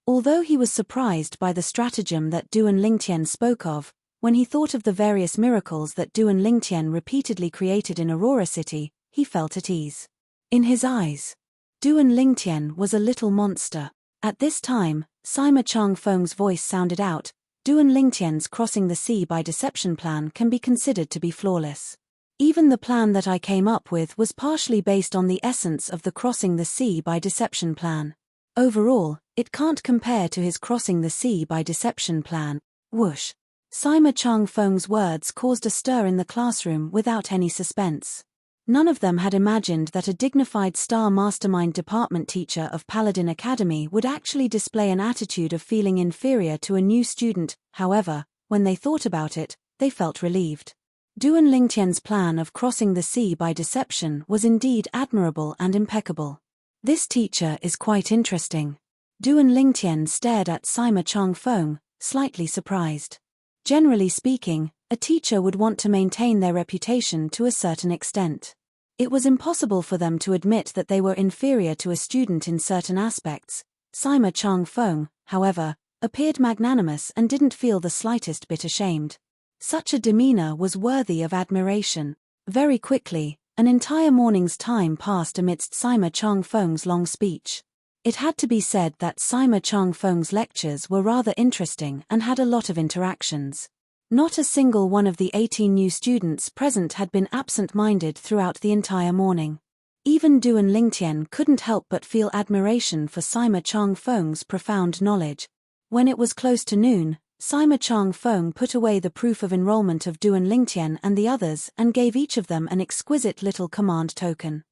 Speaker 1: Although he was surprised by the stratagem that Duan Lingtian spoke of, when he thought of the various miracles that Duan Lingtian repeatedly created in Aurora City, he felt at ease. In his eyes, Duan Lingtian was a little monster. At this time, Sima Changfeng's voice sounded out. Duan Lingtian's crossing the sea by deception plan can be considered to be flawless. Even the plan that I came up with was partially based on the essence of the crossing the sea by deception plan. Overall, it can't compare to his crossing the sea by deception plan. Whoosh. Sima Changfeng's words caused a stir in the classroom without any suspense. None of them had imagined that a dignified star mastermind department teacher of Paladin Academy would actually display an attitude of feeling inferior to a new student. However, when they thought about it, they felt relieved. Duan Lingtian's plan of crossing the sea by deception was indeed admirable and impeccable. This teacher is quite interesting. Duan Lingtian stared at Sima Changfeng, slightly surprised. Generally speaking, a teacher would want to maintain their reputation to a certain extent. It was impossible for them to admit that they were inferior to a student in certain aspects. Sima Changfeng, however, appeared magnanimous and didn't feel the slightest bit ashamed. Such a demeanor was worthy of admiration. Very quickly, an entire morning's time passed amidst Sima Changfeng's long speech. It had to be said that Sima Changfeng's lectures were rather interesting and had a lot of interactions. Not a single one of the 18 new students present had been absent-minded throughout the entire morning. Even Duan Lingtian couldn't help but feel admiration for Sima Changfeng's profound knowledge. When it was close to noon, Sima Changfeng put away the proof of enrollment of Duan Lingtian and the others and gave each of them an exquisite little command token.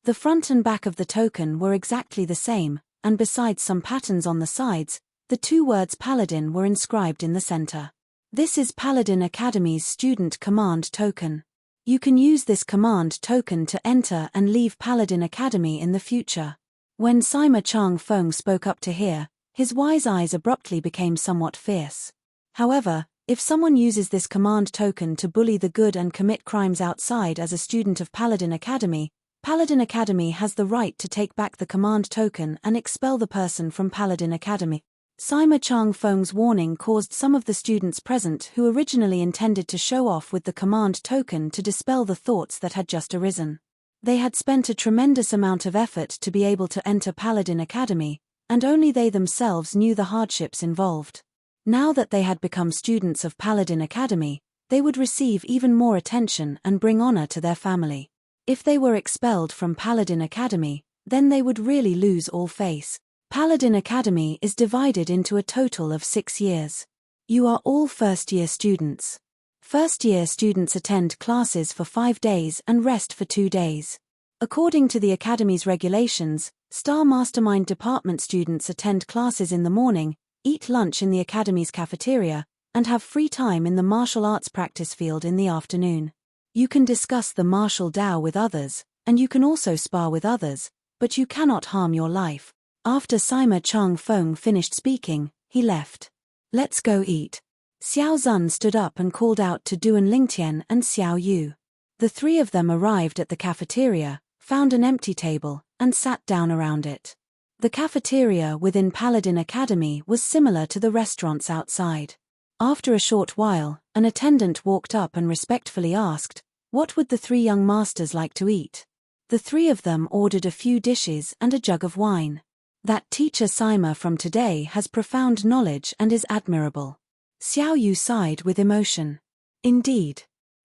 Speaker 1: The front and back of the token were exactly the same, and besides some patterns on the sides, the two words Paladin were inscribed in the center. This is Paladin Academy's student command token. You can use this command token to enter and leave Paladin Academy in the future. When Sima Changfeng spoke up to hear, his wise eyes abruptly became somewhat fierce. However, if someone uses this command token to bully the good and commit crimes outside as a student of Paladin Academy has the right to take back the command token and expel the person from Paladin Academy. Sima Changfeng's warning caused some of the students present who originally intended to show off with the command token to dispel the thoughts that had just arisen. They had spent a tremendous amount of effort to be able to enter Paladin Academy, and only they themselves knew the hardships involved. Now that they had become students of Paladin Academy, they would receive even more attention and bring honor to their family. If they were expelled from Paladin Academy, then they would really lose all face. Paladin Academy is divided into a total of 6 years. You are all first-year students. First-year students attend classes for 5 days and rest for 2 days. According to the Academy's regulations, Star Mastermind Department students attend classes in the morning, eat lunch in the Academy's cafeteria, and have free time in the martial arts practice field in the afternoon. You can discuss the martial Tao with others, and you can also spar with others, but you cannot harm your life. After Sima Changfeng finished speaking, he left. Let's go eat. Xiao Zun stood up and called out to Duan Lingtian and Xiao Yu. The three of them arrived at the cafeteria, found an empty table, and sat down around it. The cafeteria within Paladin Academy was similar to the restaurants outside. After a short while, an attendant walked up and respectfully asked, what would the three young masters like to eat? The three of them ordered a few dishes and a jug of wine. That teacher Sima from today has profound knowledge and is admirable. Xiao Yu sighed with emotion. Indeed.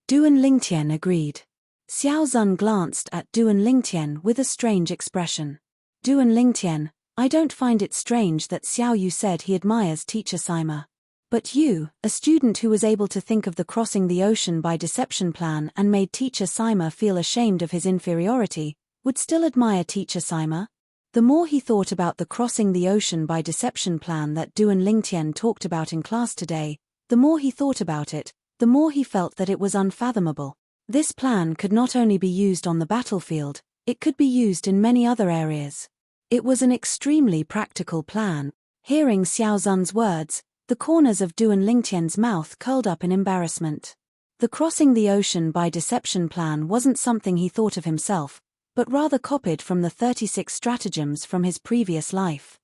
Speaker 1: Duan Lingtian agreed. Xiao Zun glanced at Duan Lingtian with a strange expression. Duan Lingtian, I don't find it strange that Xiao Yu said he admires teacher Sima. But you, a student who was able to think of the crossing the ocean by deception plan and made teacher Sima feel ashamed of his inferiority, would still admire teacher Sima? The more he thought about the crossing the ocean by deception plan that Duan Lingtian talked about in class today, the more he thought about it, the more he felt that it was unfathomable. This plan could not only be used on the battlefield, it could be used in many other areas. It was an extremely practical plan. Hearing Xiao Zun's words, the corners of Duan Lingtian's mouth curled up in embarrassment. The crossing the ocean by deception plan wasn't something he thought of himself, but rather copied from the 36 stratagems from his previous life.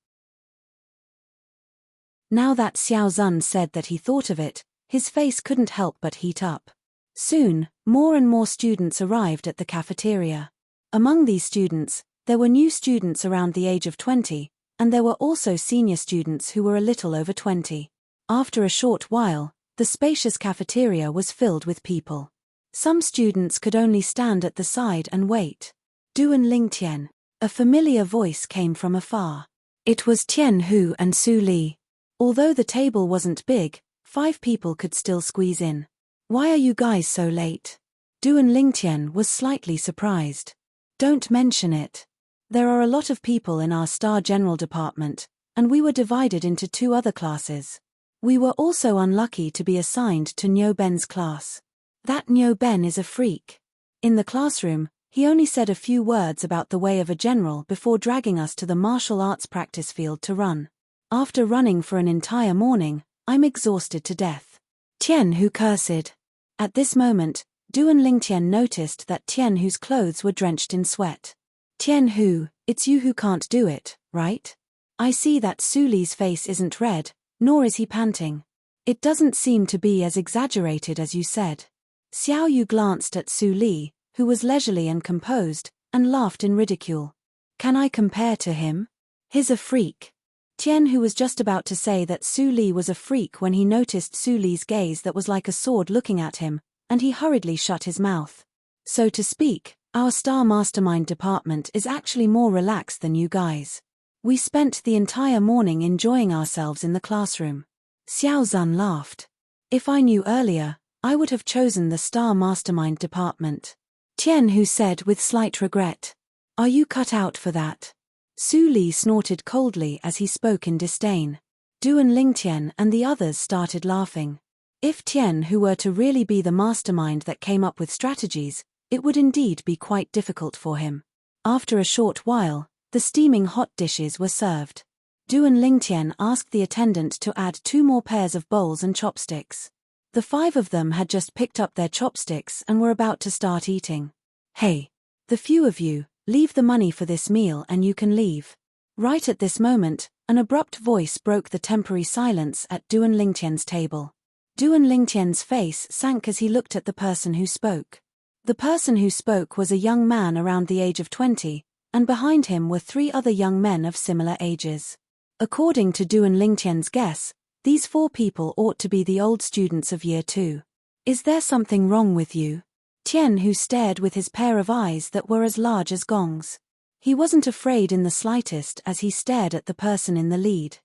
Speaker 1: Now that Xiao Zun said that he thought of it, his face couldn't help but heat up. Soon, more and more students arrived at the cafeteria. Among these students, there were new students around the age of 20, and there were also senior students who were a little over 20. After a short while, The spacious cafeteria was filled with people. Some students could only stand at the side and wait. Duan Lingtian. A familiar voice came from afar. It was Tian Hu and Su Li. Although the table wasn't big, 5 people could still squeeze in. Why are you guys so late? Duan Lingtian was slightly surprised. Don't mention it. There are a lot of people in our Star General department, and we were divided into 2 other classes. We were also unlucky to be assigned to Nyo Ben's class. That Nyo Ben is a freak. In the classroom, he only said a few words about the way of a general before dragging us to the martial arts practice field to run. After running for an entire morning, I'm exhausted to death. Tian Hu cursed. At this moment, Duan Lingtian noticed that Tian Hu's clothes were drenched in sweat. Tian Hu, it's you who can't do it, right? I see that Su Li's face isn't red, nor is he panting. It doesn't seem to be as exaggerated as you said. Xiao Yu glanced at Su Li, who was leisurely and composed, and laughed in ridicule. Can I compare to him? He's a freak. Tian Hu was just about to say that Su Li was a freak when he noticed Su Li's gaze that was like a sword looking at him, and he hurriedly shut his mouth. So to speak, our Star Mastermind department is actually more relaxed than you guys. We spent the entire morning enjoying ourselves in the classroom. Xiao Zun laughed. If I knew earlier, I would have chosen the Star Mastermind department. Tian Hu said with slight regret. Are you cut out for that? Su Li snorted coldly as he spoke in disdain. Duan Lingtian and the others started laughing. If Tian Hu were to really be the mastermind that came up with strategies, it would indeed be quite difficult for him. After a short while, the steaming hot dishes were served. Duan Lingtian asked the attendant to add 2 more pairs of bowls and chopsticks. The 5 of them had just picked up their chopsticks and were about to start eating. Hey! The few of you, leave the money for this meal and you can leave. Right at this moment, an abrupt voice broke the temporary silence at Duan Lingtian's table. Duan Lingtian's face sank as he looked at the person who spoke. The person who spoke was a young man around the age of 20, and behind him were 3 other young men of similar ages. According to Duan Lingtian's guess, these 4 people ought to be the old students of year 2. Is there something wrong with you? Tian Hu stared with his pair of eyes that were as large as gongs. He wasn't afraid in the slightest as he stared at the person in the lead.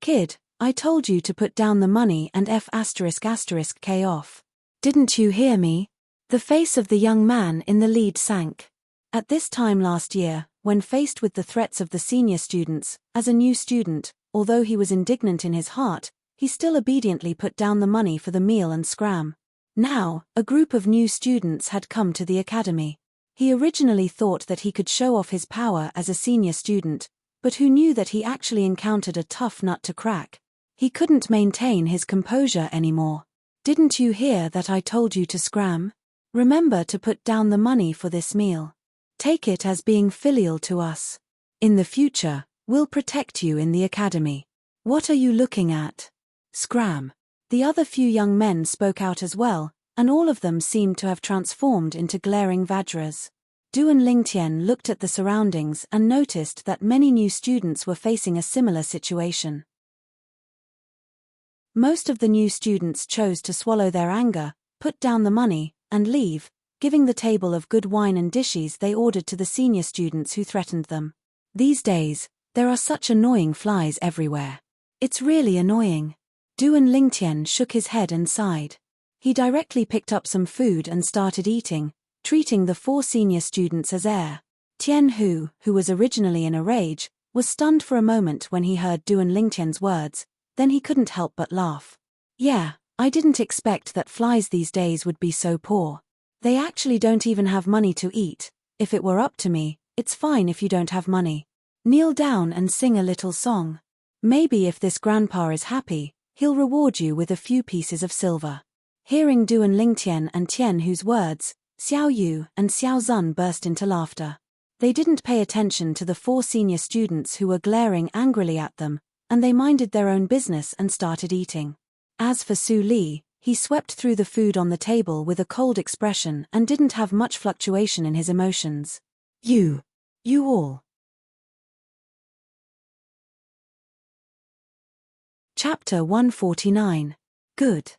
Speaker 1: Kid, I told you to put down the money and F***K off. Didn't you hear me? The face of the young man in the lead sank. At this time last year, when faced with the threats of the senior students, as a new student, although he was indignant in his heart, he still obediently put down the money for the meal and scram. Now, a group of new students had come to the academy. He originally thought that he could show off his power as a senior student, but who knew that he actually encountered a tough nut to crack? He couldn't maintain his composure anymore. Didn't you hear that I told you to scram? Remember to put down the money for this meal. Take it as being filial to us. In the future, we'll protect you in the academy. What are you looking at? Scram. The other few young men spoke out as well, and all of them seemed to have transformed into glaring Vajras. Duan Lingtian looked at the surroundings and noticed that many new students were facing a similar situation. Most of the new students chose to swallow their anger, put down the money, and leave, giving the table of good wine and dishes they ordered to the senior students who threatened them. These days, there are such annoying flies everywhere. It's really annoying. Duan Lingtian shook his head and sighed. He directly picked up some food and started eating, treating the 4 senior students as heir. Tian Hu, who was originally in a rage, was stunned for a moment when he heard Duan Lingtian's words, then he couldn't help but laugh. Yeah, I didn't expect that flies these days would be so poor. They actually don't even have money to eat. If it were up to me, it's fine if you don't have money. Kneel down and sing a little song. Maybe if this grandpa is happy, he'll reward you with a few pieces of silver. Hearing Duan Lingtian and Tian Hu's words, Xiao Yu and Xiao Zun burst into laughter. They didn't pay attention to the 4 senior students who were glaring angrily at them, and they minded their own business and started eating. As for Su Li, he swept through the food on the table with a cold expression and didn't have much fluctuation in his emotions. You all. Chapter 149. Good.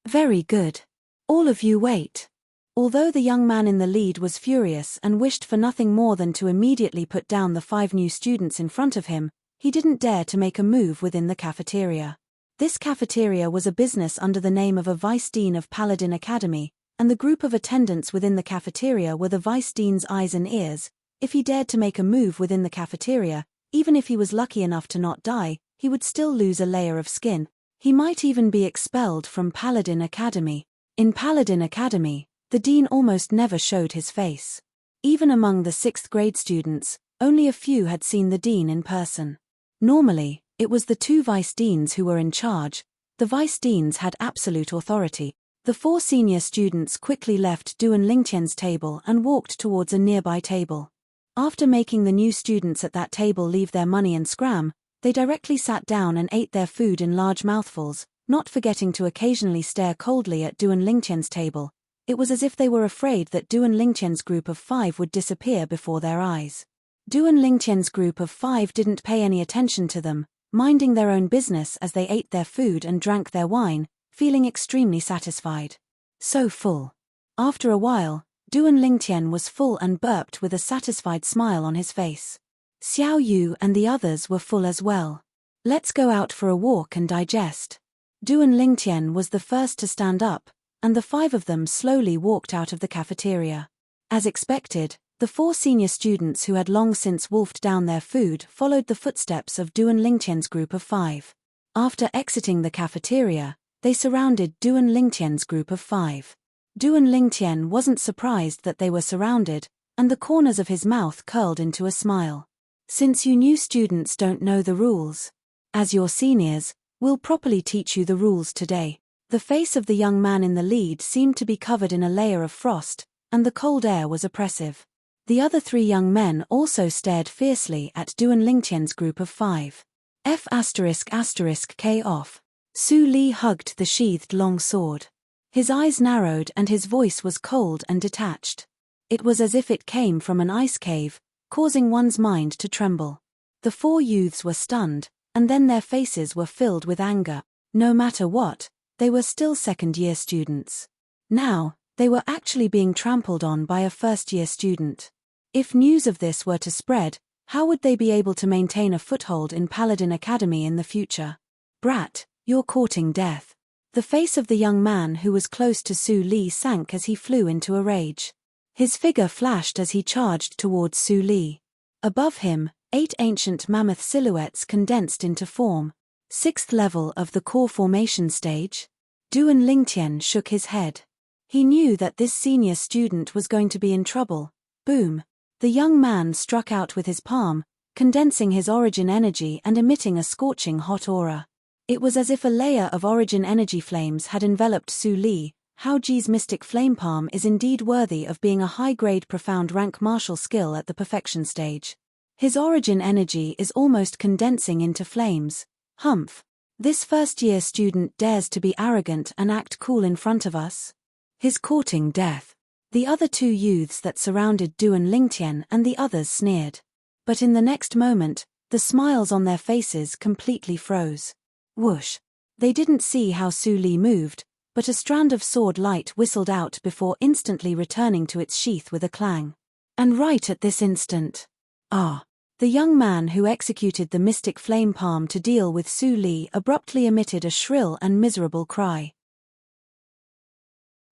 Speaker 1: Very good. All of you wait. Although the young man in the lead was furious and wished for nothing more than to immediately put down the 5 new students in front of him, he didn't dare to make a move within the cafeteria. This cafeteria was a business under the name of a vice dean of Paladin Academy, and the group of attendants within the cafeteria were the vice dean's eyes and ears. If he dared to make a move within the cafeteria, even if he was lucky enough to not die, he would still lose a layer of skin. He might even be expelled from Paladin Academy. In Paladin Academy, the dean almost never showed his face. Even among the 6th grade students, only a few had seen the dean in person. Normally, it was the 2 vice deans who were in charge. The vice deans had absolute authority. The 4 senior students quickly left Duan Lingtian's table and walked towards a nearby table. After making the new students at that table leave their money and scram, they directly sat down and ate their food in large mouthfuls, not forgetting to occasionally stare coldly at Duan Lingtian's table. It was as if they were afraid that Duan Lingtian's group of 5 would disappear before their eyes. Duan Lingtian's group of 5 didn't pay any attention to them, minding their own business as they ate their food and drank their wine, feeling extremely satisfied. So full. After a while, Duan Lingtian was full and burped with a satisfied smile on his face. Xiao Yu and the others were full as well. Let's go out for a walk and digest. Duan Lingtian was the first to stand up, and the 5 of them slowly walked out of the cafeteria. As expected, the 4 senior students who had long since wolfed down their food followed the footsteps of Duan Lingtian's group of 5. After exiting the cafeteria, they surrounded Duan Lingtian's group of 5. Duan Lingtian wasn't surprised that they were surrounded, and the corners of his mouth curled into a smile. Since you new students don't know the rules, as your seniors, we'll properly teach you the rules today. The face of the young man in the lead seemed to be covered in a layer of frost, and the cold air was oppressive. The other 3 young men also stared fiercely at Duan Lingtian's group of 5. F***K off. Su Li hugged the sheathed long sword. His eyes narrowed and his voice was cold and detached. It was as if it came from an ice cave, causing one's mind to tremble. The 4 youths were stunned, and then their faces were filled with anger. No matter what, they were still second-year students. Now, they were actually being trampled on by a first-year student. If news of this were to spread, how would they be able to maintain a foothold in Paladin Academy in the future? Brat, you're courting death. The face of the young man who was close to Su Li sank as he flew into a rage. His figure flashed as he charged towards Su Li. Above him, 8 ancient mammoth silhouettes condensed into form. 6th level of the core formation stage? Duan Lingtian shook his head. He knew that this senior student was going to be in trouble. Boom. The young man struck out with his palm, condensing his origin energy and emitting a scorching hot aura. It was as if a layer of origin energy flames had enveloped Su Li. Hao Ji's mystic flame palm is indeed worthy of being a high-grade profound rank martial skill at the perfection stage. His origin energy is almost condensing into flames. Humph. This first-year student dares to be arrogant and act cool in front of us? He's courting death. The other 2 youths that surrounded Duan Lingtian and the others sneered. But in the next moment, the smiles on their faces completely froze. Whoosh. They didn't see how Su Li moved, but a strand of sword light whistled out before instantly returning to its sheath with a clang. And right at this instant, the young man who executed the mystic flame palm to deal with Su Li abruptly emitted a shrill and miserable cry.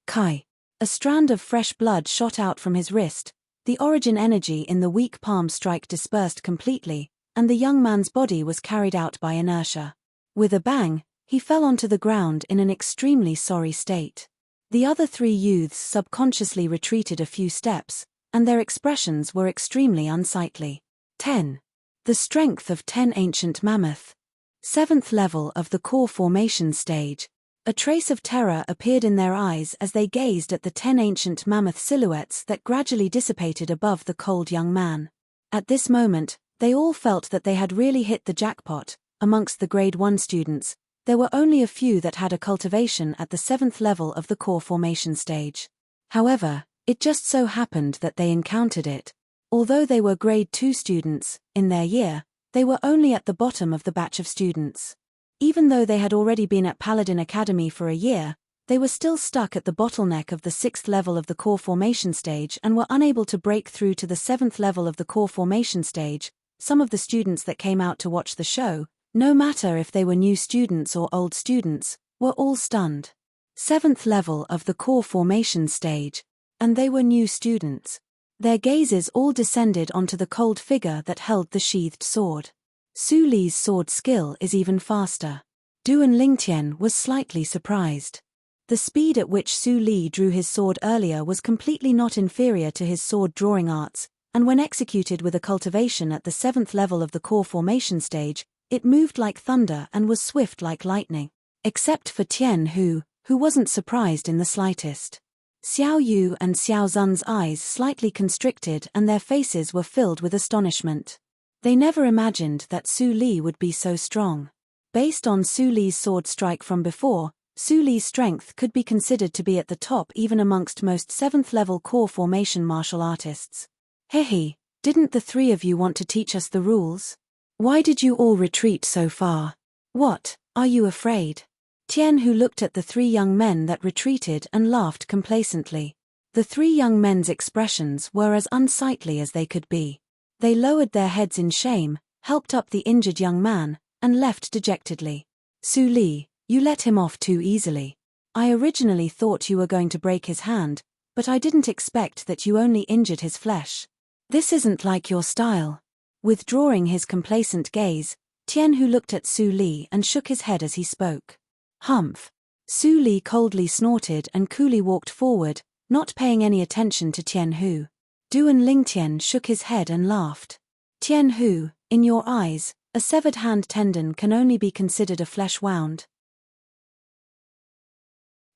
Speaker 1: Kai. A strand of fresh blood shot out from his wrist, the origin energy in the weak palm strike dispersed completely, and the young man's body was carried out by inertia. With a bang, he fell onto the ground in an extremely sorry state. The other 3 youths subconsciously retreated a few steps, and their expressions were extremely unsightly. 10. The strength of 10 ancient mammoth. 7th level of the core formation stage. A trace of terror appeared in their eyes as they gazed at the 10 ancient mammoth silhouettes that gradually dissipated above the cold young man. At this moment, they all felt that they had really hit the jackpot. Amongst the grade 1 students, there were only a few that had a cultivation at the 7th level of the core formation stage. However, it just so happened that they encountered it. Although they were grade 2 students, in their year, they were only at the bottom of the batch of students. Even though they had already been at Paladin Academy for a year, They were still stuck at the bottleneck of the 6th level of the core formation stage and were unable to break through to the 7th level of the core formation stage. Some of the students that came out to watch the show, no matter if they were new students or old students, were all stunned. 7th level of the core formation stage, and they were new students. Their gazes all descended onto the cold figure that held the sheathed sword. Su Li's sword skill is even faster. Duan Lingtian was slightly surprised. The speed at which Su Li drew his sword earlier was completely not inferior to his sword drawing arts, and when executed with a cultivation at the 7th level of the core formation stage, it moved like thunder and was swift like lightning. Except for Tian Hu, who wasn't surprised in the slightest. Xiao Yu and Xiao Zun's eyes slightly constricted and their faces were filled with astonishment. They never imagined that Su Li would be so strong. Based on Su Li's sword strike from before, Su Li's strength could be considered to be at the top even amongst most 7th level core formation martial artists. Hehe, didn't the three of you want to teach us the rules? Why did you all retreat so far? What, are you afraid? Tian Hu looked at the three young men that retreated and laughed complacently. The three young men's expressions were as unsightly as they could be. They lowered their heads in shame, helped up the injured young man, and left dejectedly. Su Li, you let him off too easily. I originally thought you were going to break his hand, but I didn't expect that you only injured his flesh. This isn't like your style. Withdrawing his complacent gaze, Tian Hu looked at Su Li and shook his head as he spoke. Humph. Su Li coldly snorted and coolly walked forward, not paying any attention to Tian Hu. Duan Lingtian shook his head and laughed. Tian Hu, in your eyes, a severed hand tendon can only be considered a flesh wound.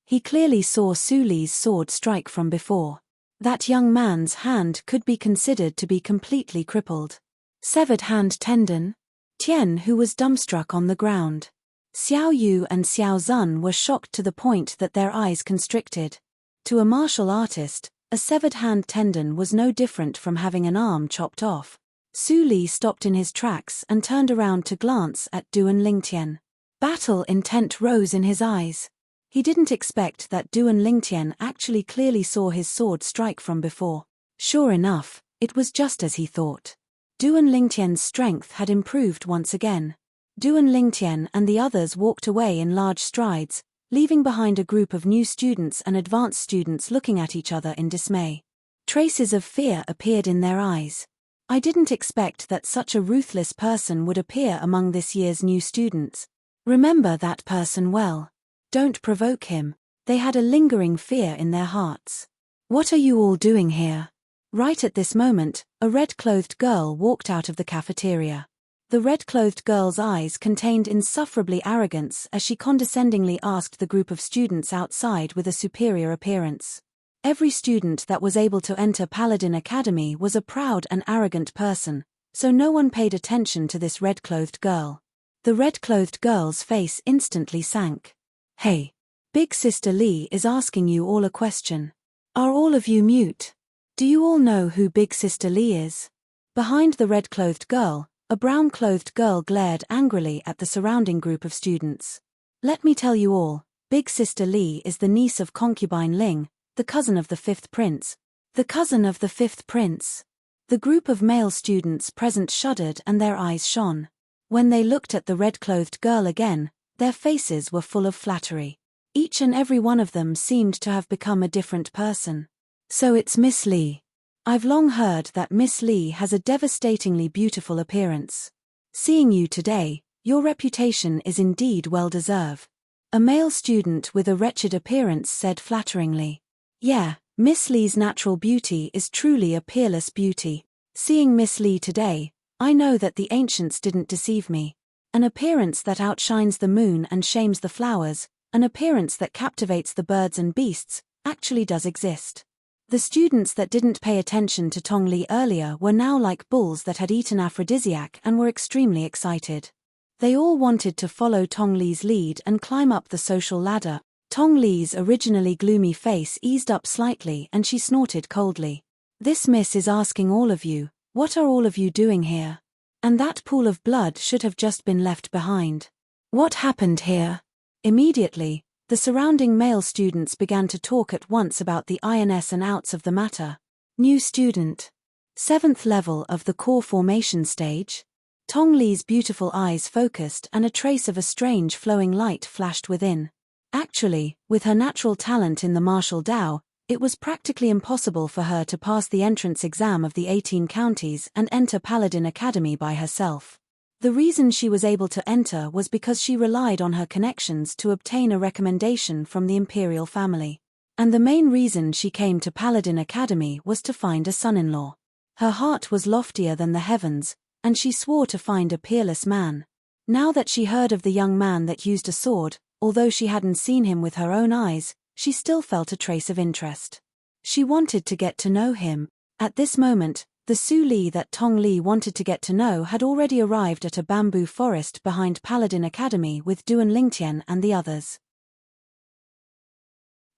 Speaker 1: He clearly saw Su Li's sword strike from before. That young man's hand could be considered to be completely crippled. Severed hand tendon? Tian Hu was dumbstruck on the ground. Xiao Yu and Xiao Zun were shocked to the point that their eyes constricted. To a martial artist, a severed hand tendon was no different from having an arm chopped off. Su Li stopped in his tracks and turned around to glance at Duan Lingtian. Battle intent rose in his eyes. He didn't expect that Duan Lingtian actually clearly saw his sword strike from before. Sure enough, it was just as he thought. Duan Lingtian's strength had improved once again. Duan Lingtian and the others walked away in large strides, leaving behind a group of new students and advanced students looking at each other in dismay. Traces of fear appeared in their eyes. I didn't expect that such a ruthless person would appear among this year's new students. Remember that person well. Don't provoke him. They had a lingering fear in their hearts. What are you all doing here? Right at this moment, a red-clothed girl walked out of the cafeteria. The red-clothed girl's eyes contained insufferably arrogance as she condescendingly asked the group of students outside with a superior appearance. Every student that was able to enter Paladin Academy was a proud and arrogant person, so no one paid attention to this red-clothed girl. The red-clothed girl's face instantly sank. Hey, Big Sister Li is asking you all a question. Are all of you mute? Do you all know who Big Sister Li is? Behind the red-clothed girl, a brown-clothed girl glared angrily at the surrounding group of students. Let me tell you all, Big Sister Li is the niece of Concubine Ling, the cousin of the 5th prince. The cousin of the 5th prince. The group of male students present shuddered and their eyes shone. When they looked at the red-clothed girl again, their faces were full of flattery. Each and every one of them seemed to have become a different person. So it's Miss Li. I've long heard that Miss Li has a devastatingly beautiful appearance. Seeing you today, your reputation is indeed well-deserved. A male student with a wretched appearance said flatteringly. Yeah, Miss Li's natural beauty is truly a peerless beauty. Seeing Miss Li today, I know that the ancients didn't deceive me. An appearance that outshines the moon and shames the flowers, an appearance that captivates the birds and beasts, actually does exist. The students that didn't pay attention to Tong Li earlier were now like bulls that had eaten aphrodisiac and were extremely excited. They all wanted to follow Tong Li's lead and climb up the social ladder. Tong Li's originally gloomy face eased up slightly and she snorted coldly. This miss is asking all of you, what are all of you doing here? And that pool of blood should have just been left behind. What happened here? Immediately, The surrounding male students began to talk at once about the ins and outs of the matter. New student. 7th level of the core formation stage. Tong Li's beautiful eyes focused and a trace of a strange flowing light flashed within. Actually, with her natural talent in the martial Dao, it was practically impossible for her to pass the entrance exam of the 18 counties and enter Paladin Academy by herself. The reason she was able to enter was because she relied on her connections to obtain a recommendation from the imperial family. And the main reason she came to Paladin Academy was to find a son-in-law. Her heart was loftier than the heavens, and she swore to find a peerless man. Now that she heard of the young man that used a sword, although she hadn't seen him with her own eyes, she still felt a trace of interest. She wanted to get to know him. At this moment, the Su Li that Tong Li wanted to get to know had already arrived at a bamboo forest behind Paladin Academy with Duan Lingtian and the others.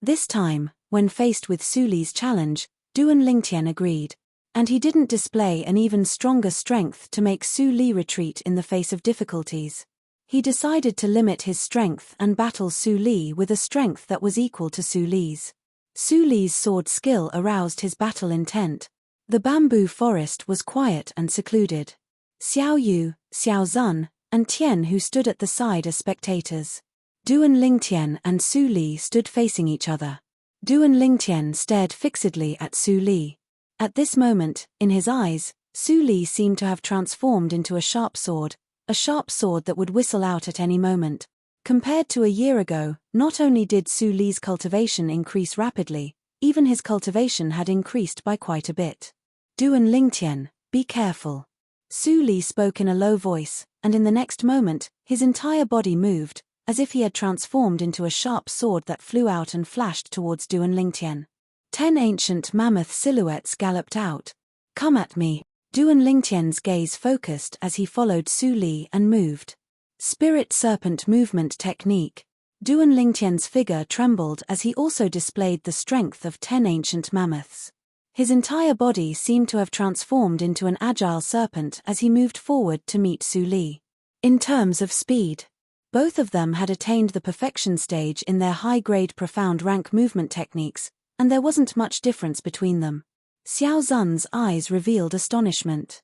Speaker 1: This time, when faced with Su Li's challenge, Duan Lingtian agreed. And he didn't display an even stronger strength to make Su Li retreat in the face of difficulties. He decided to limit his strength and battle Su Li with a strength that was equal to Su Li's. Su Li's sword skill aroused his battle intent. The bamboo forest was quiet and secluded. Xiao Yu, Xiao Zun, and Tian who stood at the side as spectators. Duan Lingtian and Su Li stood facing each other. Duan Lingtian stared fixedly at Su Li. At this moment, in his eyes, Su Li seemed to have transformed into a sharp sword that would whistle out at any moment. Compared to a year ago, not only did Su Li's cultivation increase rapidly, even his cultivation had increased by quite a bit. Duan Lingtian, be careful. Su Li spoke in a low voice, and in the next moment, his entire body moved, as if he had transformed into a sharp sword that flew out and flashed towards Duan Lingtian. 10 ancient mammoth silhouettes galloped out. Come at me. Duan Lingtian's gaze focused as he followed Su Li and moved. Spirit serpent movement technique. Duan Lingtian's figure trembled as he also displayed the strength of 10 ancient mammoths. His entire body seemed to have transformed into an agile serpent as he moved forward to meet Su Li. In terms of speed, both of them had attained the perfection stage in their high-grade profound rank movement techniques, and there wasn't much difference between them. Xiao Zun's eyes revealed astonishment.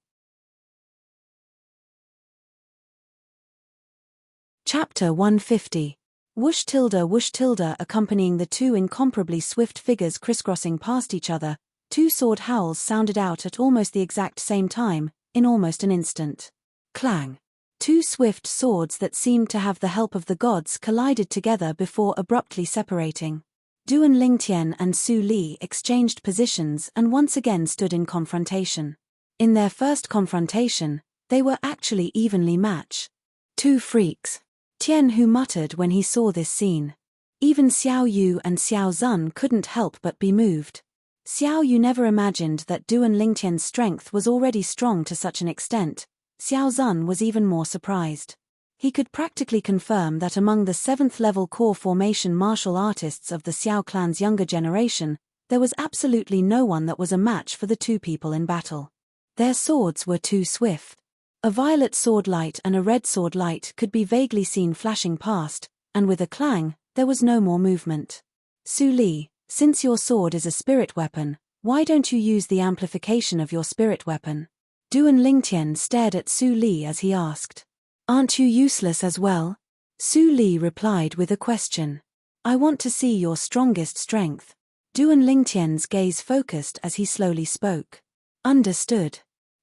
Speaker 1: Chapter 150. Whoosh tilde accompanying the two incomparably swift figures crisscrossing past each other, two sword howls sounded out at almost the exact same time, in almost an instant. Clang. Two swift swords that seemed to have the help of the gods collided together before abruptly separating. Duan Lingtian and Su Li exchanged positions and once again stood in confrontation. In their first confrontation, they were actually evenly matched. Two freaks. Tian Hu muttered when he saw this scene. Even Xiao Yu and Xiao Zun couldn't help but be moved. Xiao Yu never imagined that Duan Lingtian's strength was already strong to such an extent. Xiao Zun was even more surprised. He could practically confirm that among the 7th level core formation martial artists of the Xiao clan's younger generation, there was absolutely no one that was a match for the two people in battle. Their swords were too swift. A violet sword light and a red sword light could be vaguely seen flashing past, and with a clang, there was no more movement. Su Li, since your sword is a spirit weapon, why don't you use the amplification of your spirit weapon? Duan Lingtian stared at Su Li as he asked. Aren't you useless as well? Su Li replied with a question. I want to see your strongest strength. Duan Lingtian's gaze focused as he slowly spoke. Understood.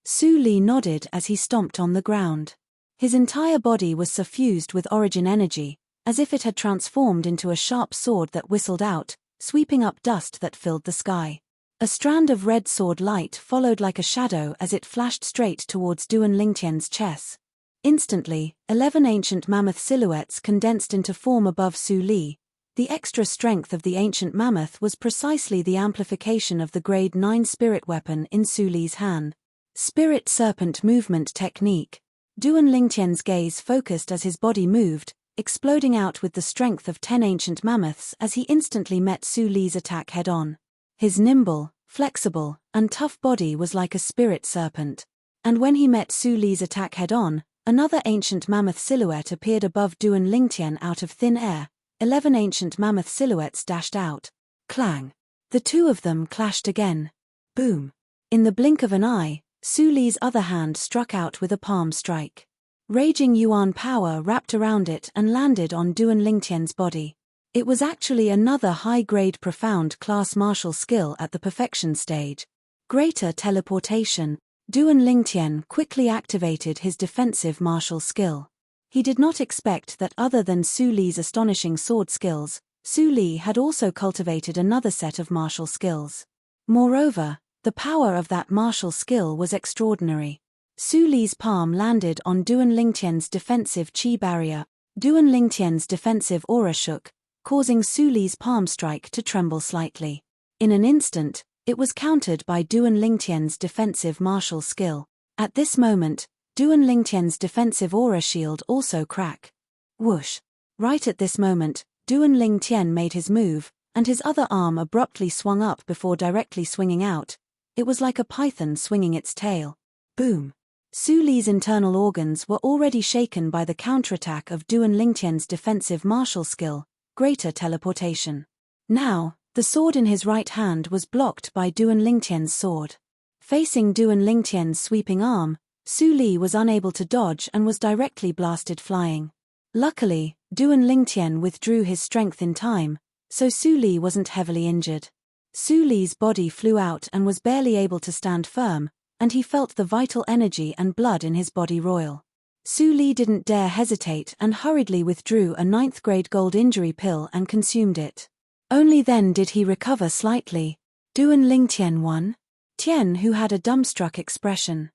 Speaker 1: Su Li nodded as he stomped on the ground. His entire body was suffused with origin energy, as if it had transformed into a sharp sword that whistled out, sweeping up dust that filled the sky. A strand of red sword light followed like a shadow as it flashed straight towards Duan Lingtian's chest. Instantly, 11 ancient mammoth silhouettes condensed into form above Su Li. The extra strength of the ancient mammoth was precisely the amplification of the grade 9 spirit weapon in Su Li's hand. Spirit serpent movement technique. Duan Lingtian's gaze focused as his body moved, exploding out with the strength of 10 ancient mammoths as he instantly met Su Li's attack head-on. His nimble, flexible, and tough body was like a spirit serpent. And when he met Su Li's attack head-on, another ancient mammoth silhouette appeared above Duan Lingtian out of thin air, 11 ancient mammoth silhouettes dashed out. Clang. The two of them clashed again. Boom. In the blink of an eye, Su Li's other hand struck out with a palm strike. Raging yuan power wrapped around it and landed on Duan Lingtian's body. It was actually another high-grade profound class martial skill at the perfection stage. Greater teleportation. Duan Lingtian quickly activated his defensive martial skill. He did not expect that other than Su Li's astonishing sword skills, Su Li had also cultivated another set of martial skills. Moreover, the power of that martial skill was extraordinary. Su Li's palm landed on Duan Lingtian's defensive qi barrier. Duan Lingtian's defensive aura shook, causing Su Li's palm strike to tremble slightly. In an instant, it was countered by Duan Lingtian's defensive martial skill. At this moment, Duan Lingtian's defensive aura shield also cracked. Whoosh! Right at this moment, Duan Lingtian made his move, and his other arm abruptly swung up before directly swinging out. It was like a python swinging its tail. Boom! Su Li's internal organs were already shaken by the counterattack of Duan Lingtian's defensive martial skill, greater teleportation. Now, the sword in his right hand was blocked by Duan Lingtian's sword. Facing Duan Lingtian's sweeping arm, Su Li was unable to dodge and was directly blasted flying. Luckily, Duan Lingtian withdrew his strength in time, so Su Li wasn't heavily injured. Su Li's body flew out and was barely able to stand firm, and he felt the vital energy and blood in his body roil. Su Li didn't dare hesitate and hurriedly withdrew a 9th-grade gold injury pill and consumed it. Only then did he recover slightly. Duan Lingtian won? Tian, who had a dumbstruck expression.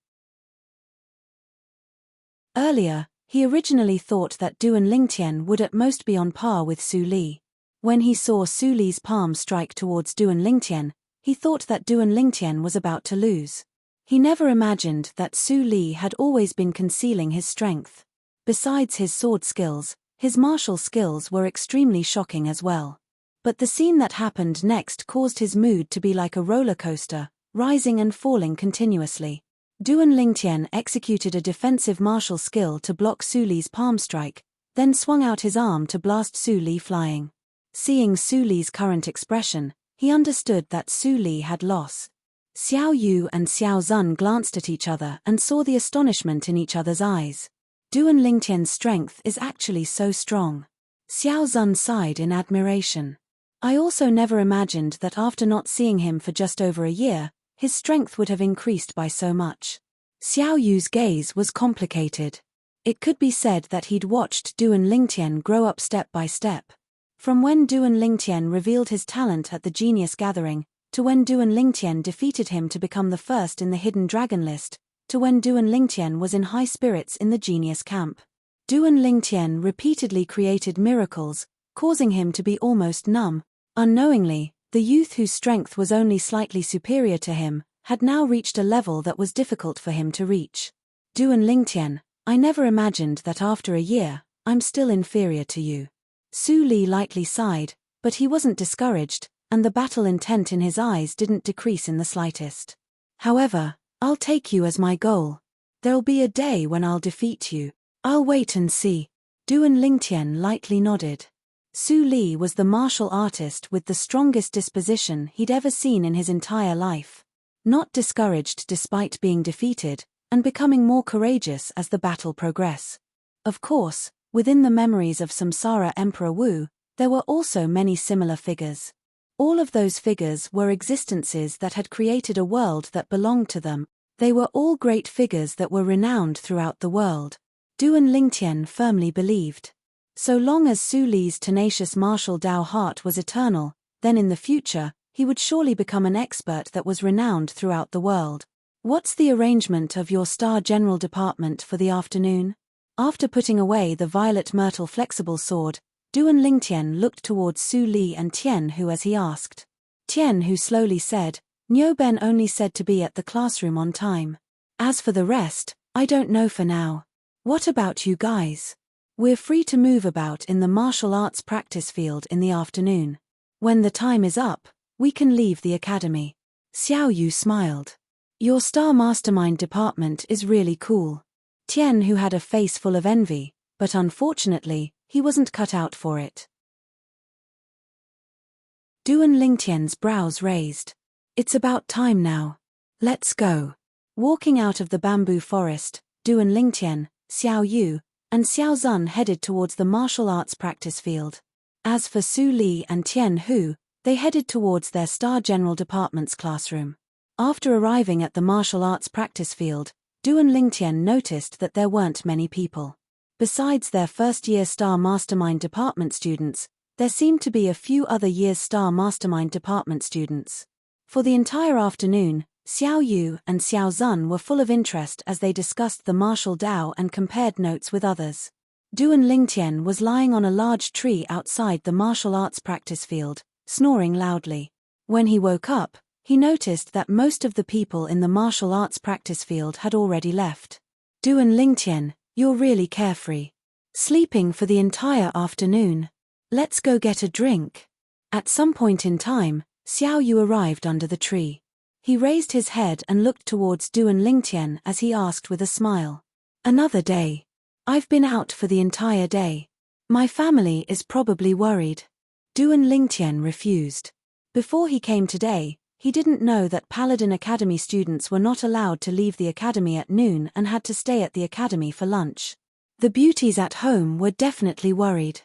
Speaker 1: Earlier, he originally thought that Duan Lingtian would at most be on par with Su Li. When he saw Su Li's palm strike towards Duan Lingtian, he thought that Duan Lingtian was about to lose. He never imagined that Su Li had always been concealing his strength. Besides his sword skills, his martial skills were extremely shocking as well. But the scene that happened next caused his mood to be like a roller coaster, rising and falling continuously. Duan Lingtian executed a defensive martial skill to block Su Li's palm strike, then swung out his arm to blast Su Li flying. Seeing Su Li's current expression, he understood that Su Li had lost. Xiao Yu and Xiao Zun glanced at each other and saw the astonishment in each other's eyes. Duan Lingtian's strength is actually so strong. Xiao Zun sighed in admiration. I also never imagined that after not seeing him for just over a year, his strength would have increased by so much. Xiao Yu's gaze was complicated. It could be said that he'd watched Duan Lingtian grow up step by step. From when Duan Lingtian revealed his talent at the Genius Gathering, to when Duan Lingtian defeated him to become the first in the Hidden Dragon list, to when Duan Lingtian was in high spirits in the Genius Camp. Duan Lingtian repeatedly created miracles, causing him to be almost numb. Unknowingly, the youth whose strength was only slightly superior to him, had now reached a level that was difficult for him to reach. Duan Lingtian, I never imagined that after a year, I'm still inferior to you. Su Li lightly sighed, but he wasn't discouraged, and the battle intent in his eyes didn't decrease in the slightest. However, I'll take you as my goal. There'll be a day when I'll defeat you. I'll wait and see. Duan Lingtian lightly nodded. Su Li was the martial artist with the strongest disposition he'd ever seen in his entire life. Not discouraged despite being defeated, and becoming more courageous as the battle progressed. Of course, within the memories of Samsara Emperor Wu, there were also many similar figures. All of those figures were existences that had created a world that belonged to them. They were all great figures that were renowned throughout the world. Duan Lingtian firmly believed. So long as Su Li's tenacious martial Dao heart was eternal, then in the future, he would surely become an expert that was renowned throughout the world. What's the arrangement of your Star General Department for the afternoon? After putting away the violet myrtle flexible sword, Duan Lingtian looked towards Su Li and Tian Hu as he asked. Tian Hu slowly said, Niu Ben only said to be at the classroom on time. As for the rest, I don't know for now. What about you guys? We're free to move about in the martial arts practice field in the afternoon. When the time is up, we can leave the academy. Xiao Yu smiled. Your Star Mastermind department is really cool. Tian Hu had a face full of envy, but unfortunately, he wasn't cut out for it. Duan Lingtian's brows raised. It's about time now. Let's go. Walking out of the bamboo forest, Duan Lingtian, Xiao Yu, and Xiao Zun headed towards the martial arts practice field. As for Su Li and Tian Hu, they headed towards their Star General Department's classroom. After arriving at the martial arts practice field, Duan Lingtian noticed that there weren't many people. Besides their first-year Star Mastermind Department students, there seemed to be a few other years Star Mastermind Department students. For the entire afternoon, Xiao Yu and Xiao Zun were full of interest as they discussed the martial Dao and compared notes with others. Duan Lingtian was lying on a large tree outside the martial arts practice field, snoring loudly. When he woke up, he noticed that most of the people in the martial arts practice field had already left. Duan Lingtian, you're really carefree. Sleeping for the entire afternoon. Let's go get a drink. At some point in time, Xiao Yu arrived under the tree. He raised his head and looked towards Duan Lingtian as he asked with a smile. Another day. I've been out for the entire day. My family is probably worried. Duan Lingtian refused. Before he came today, he didn't know that Paladin Academy students were not allowed to leave the academy at noon and had to stay at the academy for lunch. The beauties at home were definitely worried.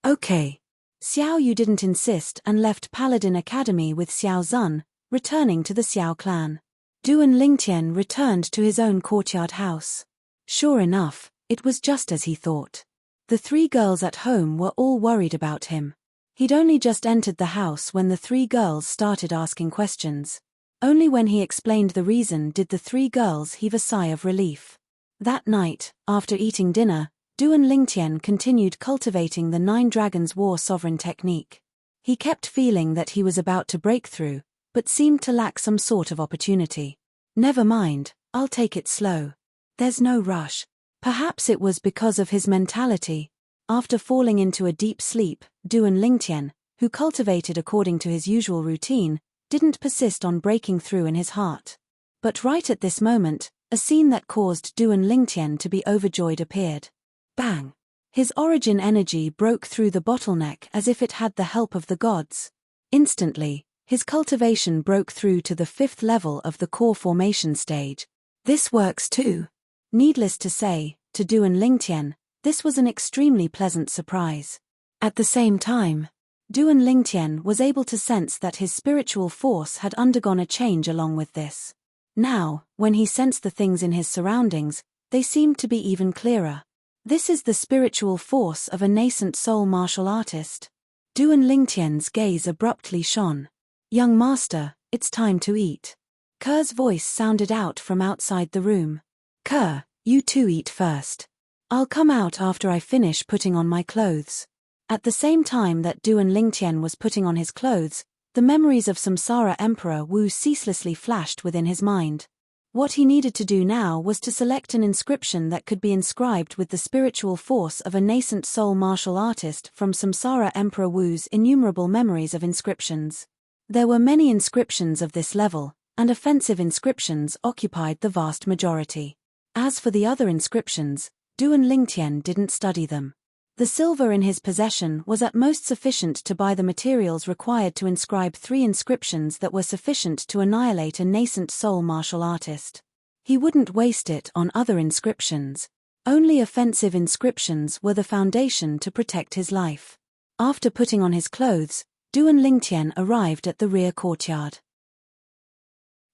Speaker 1: Okay. Xiao Yu didn't insist and left Paladin Academy with Xiao Zun, returning to the Xiao clan. Duan Lingtian returned to his own courtyard house. Sure enough, it was just as he thought. The three girls at home were all worried about him. He'd only just entered the house when the three girls started asking questions. Only when he explained the reason did the three girls heave a sigh of relief. That night, after eating dinner, Duan Lingtian continued cultivating the Nine Dragons War Sovereign technique. He kept feeling that he was about to break through, but seemed to lack some sort of opportunity. Never mind, I'll take it slow. There's no rush. Perhaps it was because of his mentality. After falling into a deep sleep, Duan Lingtian, who cultivated according to his usual routine, didn't persist on breaking through in his heart. But right at this moment, a scene that caused Duan Lingtian to be overjoyed appeared. Bang! His origin energy broke through the bottleneck as if it had the help of the gods. Instantly, his cultivation broke through to the 5th level of the core formation stage. This works too. Needless to say, to Duan Lingtian, this was an extremely pleasant surprise. At the same time, Duan Lingtian was able to sense that his spiritual force had undergone a change along with this. Now, when he sensed the things in his surroundings, they seemed to be even clearer. This is the spiritual force of a nascent soul martial artist. Duan Lingtian's gaze abruptly shone. Young master, it's time to eat. Ker's voice sounded out from outside the room. Ker, you two eat first. I'll come out after I finish putting on my clothes. At the same time that Duan Lingtian was putting on his clothes, the memories of Samsara Emperor Wu ceaselessly flashed within his mind. What he needed to do now was to select an inscription that could be inscribed with the spiritual force of a nascent soul martial artist from Samsara Emperor Wu's innumerable memories of inscriptions. There were many inscriptions of this level, and offensive inscriptions occupied the vast majority. As for the other inscriptions, Duan Lingtian didn't study them. The silver in his possession was at most sufficient to buy the materials required to inscribe 3 inscriptions that were sufficient to annihilate a nascent soul martial artist. He wouldn't waste it on other inscriptions. Only offensive inscriptions were the foundation to protect his life. After putting on his clothes, Duan Lingtian arrived at the rear courtyard.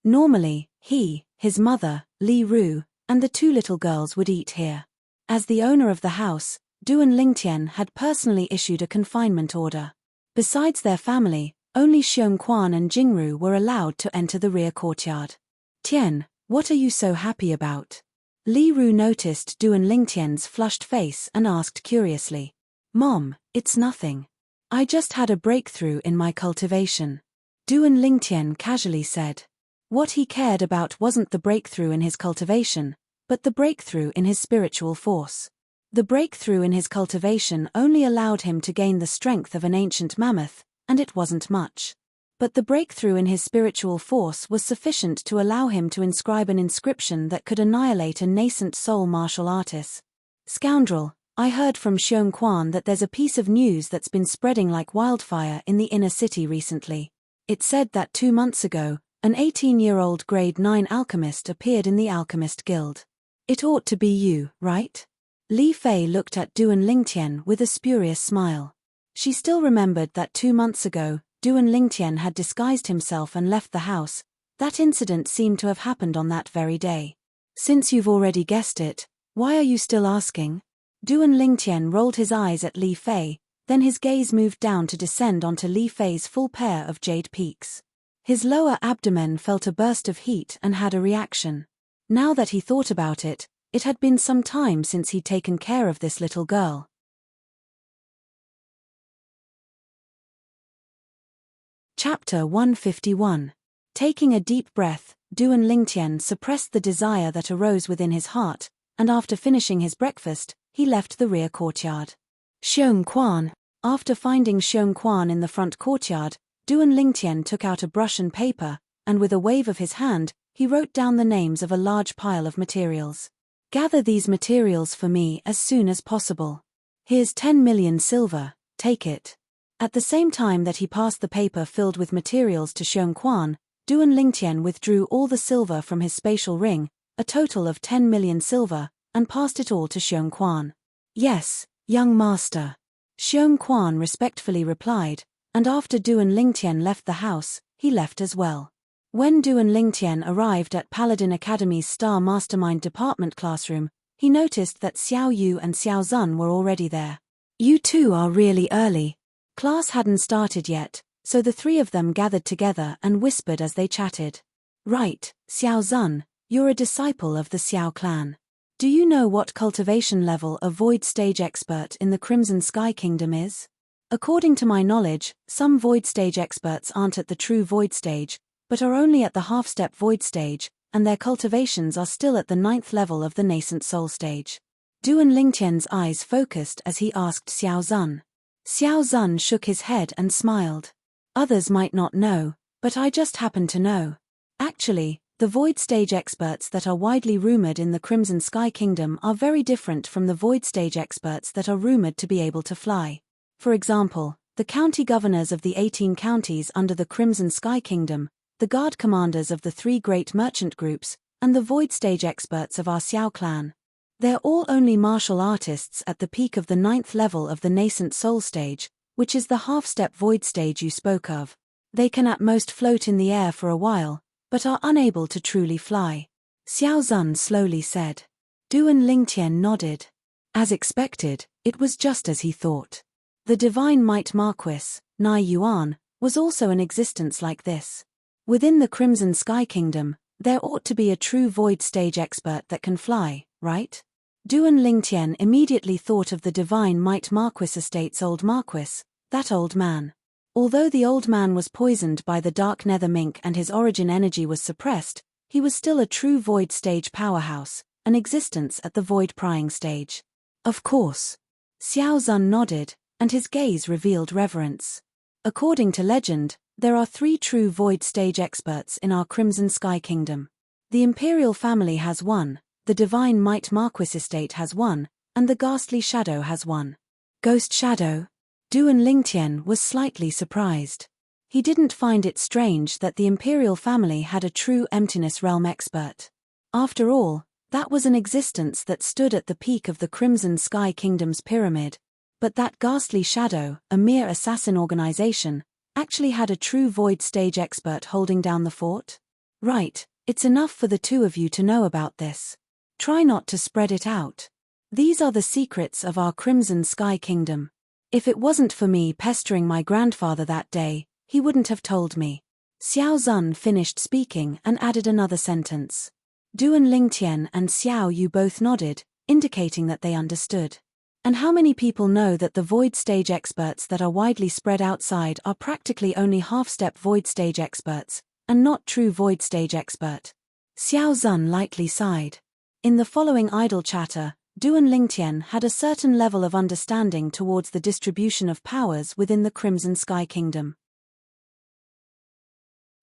Speaker 1: Normally, he, his mother, Li Ru, and the 2 little girls would eat here. As the owner of the house, Duan Lingtian had personally issued a confinement order. Besides their family, only Xiong Quan and Jingru were allowed to enter the rear courtyard. Tian, what are you so happy about? Li Ru noticed Duan Lingtian's flushed face and asked curiously. Mom, it's nothing. I just had a breakthrough in my cultivation. Duan Lingtian casually said. What he cared about wasn't the breakthrough in his cultivation, but the breakthrough in his spiritual force. The breakthrough in his cultivation only allowed him to gain the strength of an ancient mammoth, and it wasn't much. But the breakthrough in his spiritual force was sufficient to allow him to inscribe an inscription that could annihilate a nascent soul martial artist. Scoundrel, I heard from Xiongquan that there's a piece of news that's been spreading like wildfire in the inner city recently. It said that 2 months ago, an 18-year-old grade 9 alchemist appeared in the Alchemist Guild. It ought to be you, right? Li Fei looked at Duan Lingtian with a spurious smile. She still remembered that 2 months ago, Duan Lingtian had disguised himself and left the house. That incident seemed to have happened on that very day. Since you've already guessed it, why are you still asking? Duan Lingtian rolled his eyes at Li Fei, then his gaze moved down to descend onto Li Fei's full pair of jade peaks. His lower abdomen felt a burst of heat and had a reaction. Now that he thought about it, it had been some time since he'd taken care of this little girl. Chapter 151. Taking a deep breath, Duan Lingtian suppressed the desire that arose within his heart, and after finishing his breakfast, he left the rear courtyard. Xiongquan. After finding Xiongquan in the front courtyard, Duan Lingtian took out a brush and paper, and with a wave of his hand, he wrote down the names of a large pile of materials. Gather these materials for me as soon as possible. Here's 10 million silver, take it. At the same time that he passed the paper filled with materials to Xiongquan, Duan Lingtian withdrew all the silver from his spatial ring, a total of 10 million silver, and passed it all to Xiongquan. Yes, young master. Xiongquan respectfully replied, and after Duan Lingtian left the house, he left as well. When Duan Lingtian arrived at Paladin Academy's Star Mastermind Department classroom, he noticed that Xiao Yu and Xiao Zun were already there. You two are really early. Class hadn't started yet, so the three of them gathered together and whispered as they chatted. Right, Xiao Zun, you're a disciple of the Xiao clan. Do you know what cultivation level a void stage expert in the Crimson Sky Kingdom is? According to my knowledge, some void stage experts aren't at the true void stage, but are only at the half-step void stage, and their cultivations are still at the 9th level of the nascent soul stage. Duan Lingtian's eyes focused as he asked Xiao Zun. Xiao Zun shook his head and smiled. Others might not know, but I just happen to know. Actually, the void stage experts that are widely rumored in the Crimson Sky Kingdom are very different from the void stage experts that are rumored to be able to fly. For example, the county governors of the 18 counties under the Crimson Sky Kingdom, the guard commanders of the 3 great merchant groups, and the void stage experts of our Xiao clan. They're all only martial artists at the peak of the 9th level of the nascent soul stage, which is the half-step void stage you spoke of. They can at most float in the air for a while, but are unable to truly fly. Xiao Zun slowly said. Duan Lingtian nodded. As expected, it was just as he thought. The divine might Marquis, Nai Yuan, was also in existence like this. Within the Crimson Sky Kingdom, there ought to be a true void stage expert that can fly, right? Duan Lingtian immediately thought of the divine might Marquis estate's old Marquis, that old man. Although the old man was poisoned by the dark nether mink and his origin energy was suppressed, he was still a true void stage powerhouse, an existence at the void prying stage. Of course. Xiao Zun nodded, and his gaze revealed reverence. According to legend, there are 3 true void stage experts in our Crimson Sky Kingdom. The Imperial family has 1, the Divine Might Marquis estate has 1, and the Ghastly Shadow has 1. Ghost Shadow? Duan Lingtian was slightly surprised. He didn't find it strange that the Imperial family had a true Emptiness Realm expert. After all, that was an existence that stood at the peak of the Crimson Sky Kingdom's pyramid. But that Ghastly Shadow, a mere assassin organization, actually had a true void stage expert holding down the fort? Right, it's enough for the 2 of you to know about this. Try not to spread it out. These are the secrets of our Crimson Sky Kingdom. If it wasn't for me pestering my grandfather that day, he wouldn't have told me. Xiao Zun finished speaking and added another sentence. Duan Lingtian and Xiao Yu both nodded, indicating that they understood. And how many people know that the void stage experts that are widely spread outside are practically only half-step void stage experts, and not true void stage expert? Xiao Zun lightly sighed. In the following idle chatter, Duan Lingtian had a certain level of understanding towards the distribution of powers within the Crimson Sky Kingdom.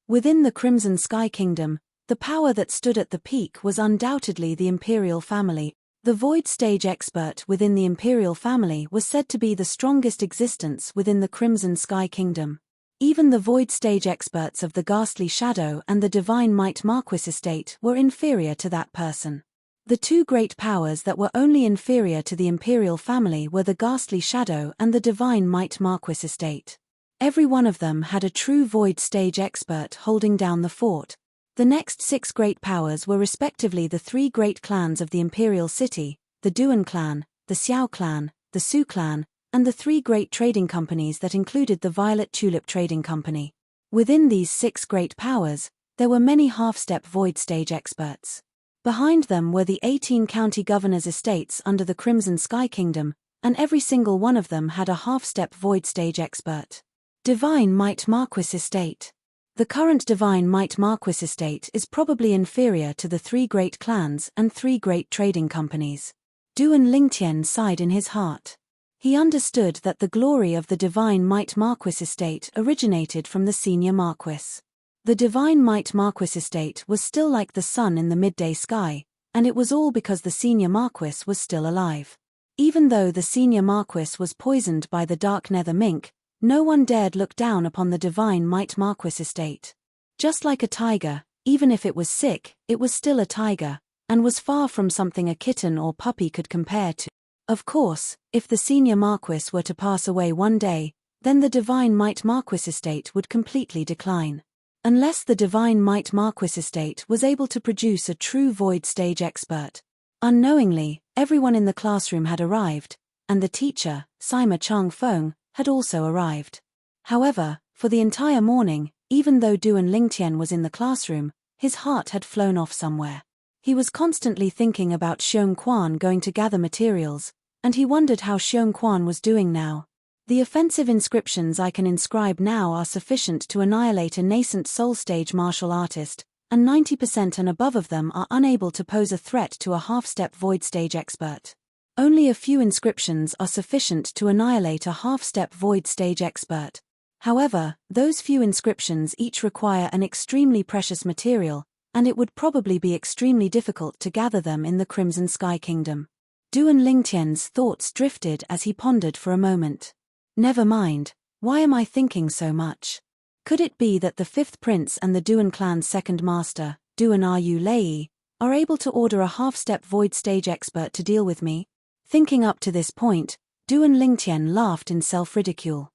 Speaker 1: Within the Crimson Sky Kingdom, the power that stood at the peak was undoubtedly the Imperial family, The void stage expert within the imperial family was said to be the strongest existence within the Crimson Sky Kingdom. Even the void stage experts of the Ghastly Shadow and the Divine Might Marquis estate were inferior to that person. The two great powers that were only inferior to the imperial family were the Ghastly Shadow and the Divine Might Marquis estate. Every one of them had a true void stage expert holding down the fort. The next 6 great powers were respectively the 3 great clans of the imperial city, the Duan clan, the Xiao clan, the Su clan, and the 3 great trading companies that included the Violet Tulip Trading Company. Within these 6 great powers, there were many half-step void stage experts. Behind them were the 18 county governors' estates under the Crimson Sky Kingdom, and every single one of them had a half-step void stage expert. Divine Might Marquis estate. The current Divine Might Marquis estate is probably inferior to the 3 great clans and 3 great trading companies. Duan Lingtian sighed in his heart. He understood that the glory of the Divine Might Marquis estate originated from the senior Marquis. The Divine Might Marquis estate was still like the sun in the midday sky, and it was all because the senior Marquis was still alive. Even though the senior Marquis was poisoned by the dark nether mink, no one dared look down upon the Divine Might Marquis estate. Just like a tiger, even if it was sick, it was still a tiger, and was far from something a kitten or puppy could compare to. Of course, if the senior Marquis were to pass away one day, then the Divine Might Marquis estate would completely decline. Unless the Divine Might Marquis estate was able to produce a true void stage expert. Unknowingly, everyone in the classroom had arrived, and the teacher, Sima Chang Feng, had also arrived. However, for the entire morning, even though Duan Lingtian was in the classroom, his heart had flown off somewhere. He was constantly thinking about Xiong Quan going to gather materials, and he wondered how Xiong Quan was doing now. The offensive inscriptions I can inscribe now are sufficient to annihilate a nascent soul stage martial artist, and 90% and above of them are unable to pose a threat to a half-step void stage expert. Only a few inscriptions are sufficient to annihilate a half-step void stage expert. However, those few inscriptions each require an extremely precious material, and it would probably be extremely difficult to gather them in the Crimson Sky Kingdom. Duan Lingtian's thoughts drifted as he pondered for a moment. Never mind, why am I thinking so much? Could it be that the 5th prince and the Duan clan's 2nd master, Duan Ru Lei, are able to order a half-step void stage expert to deal with me? Thinking up to this point, Duan Lingtian laughed in self-ridicule.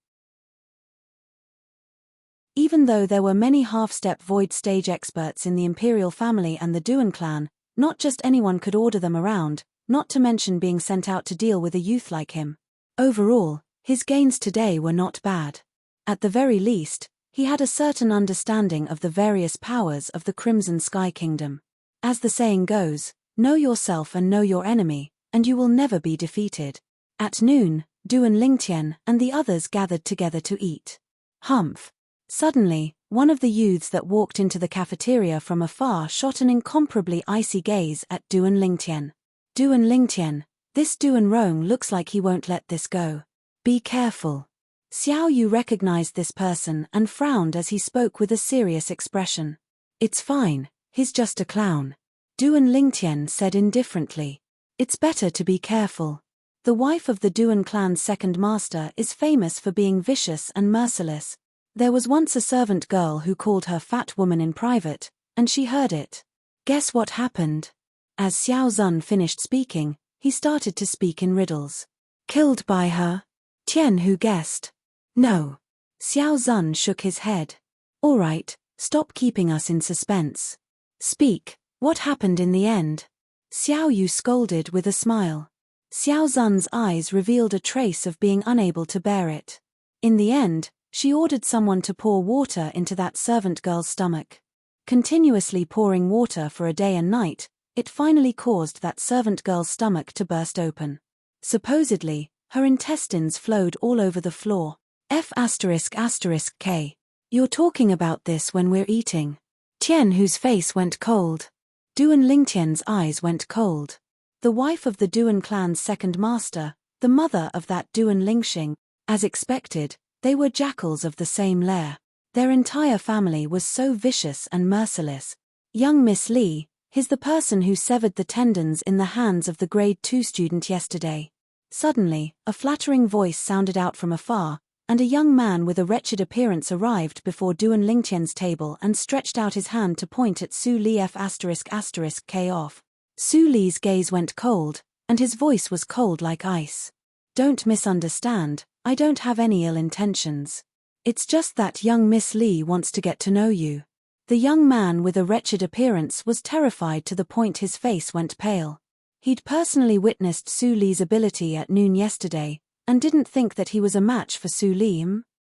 Speaker 1: Even though there were many half-step void stage experts in the imperial family and the Duan clan, not just anyone could order them around, not to mention being sent out to deal with a youth like him. Overall, his gains today were not bad. At the very least, he had a certain understanding of the various powers of the Crimson Sky Kingdom. As the saying goes, know yourself and know your enemy, and you will never be defeated. At noon, Duan Lingtian and the others gathered together to eat. Humph. Suddenly, one of the youths that walked into the cafeteria from afar shot an incomparably icy gaze at Duan Lingtian. Duan Lingtian, this Duan Rong looks like he won't let this go. Be careful. Xiao Yu recognized this person and frowned as he spoke with a serious expression. It's fine, he's just a clown. Duan Lingtian said indifferently. It's better to be careful. The wife of the Duan clan's 2nd master is famous for being vicious and merciless. There was once a servant girl who called her fat woman in private, and she heard it. Guess what happened? As Xiao Zun finished speaking, he started to speak in riddles. Killed by her? Tian who guessed? No. Xiao Zun shook his head. All right, stop keeping us in suspense. Speak, what happened in the end? Xiao Yu scolded with a smile. Xiao Zun's eyes revealed a trace of being unable to bear it. In the end, she ordered someone to pour water into that servant girl's stomach. Continuously pouring water for a day and night, it finally caused that servant girl's stomach to burst open. Supposedly, her intestines flowed all over the floor. F***K. You're talking about this when we're eating. Tian whose face went cold. Duan Lingtian's eyes went cold. The wife of the Duan clan's 2nd master, the mother of that Duan Lingxing, as expected, they were jackals of the same lair. Their entire family was so vicious and merciless. Young Miss Li, He's the person who severed the tendons in the hands of the grade 2 student yesterday. Suddenly, a flattering voice sounded out from afar, and a young man with a wretched appearance arrived before Duan Lingtian's table and stretched out his hand to point at Su Li F***K off. Su Li's gaze went cold, and his voice was cold like ice. Don't misunderstand, I don't have any ill intentions. It's just that young Miss Li wants to get to know you. The young man with a wretched appearance was terrified to the point his face went pale. He'd personally witnessed Su Li's ability at noon yesterday, and didn't think that he was a match for Su Li.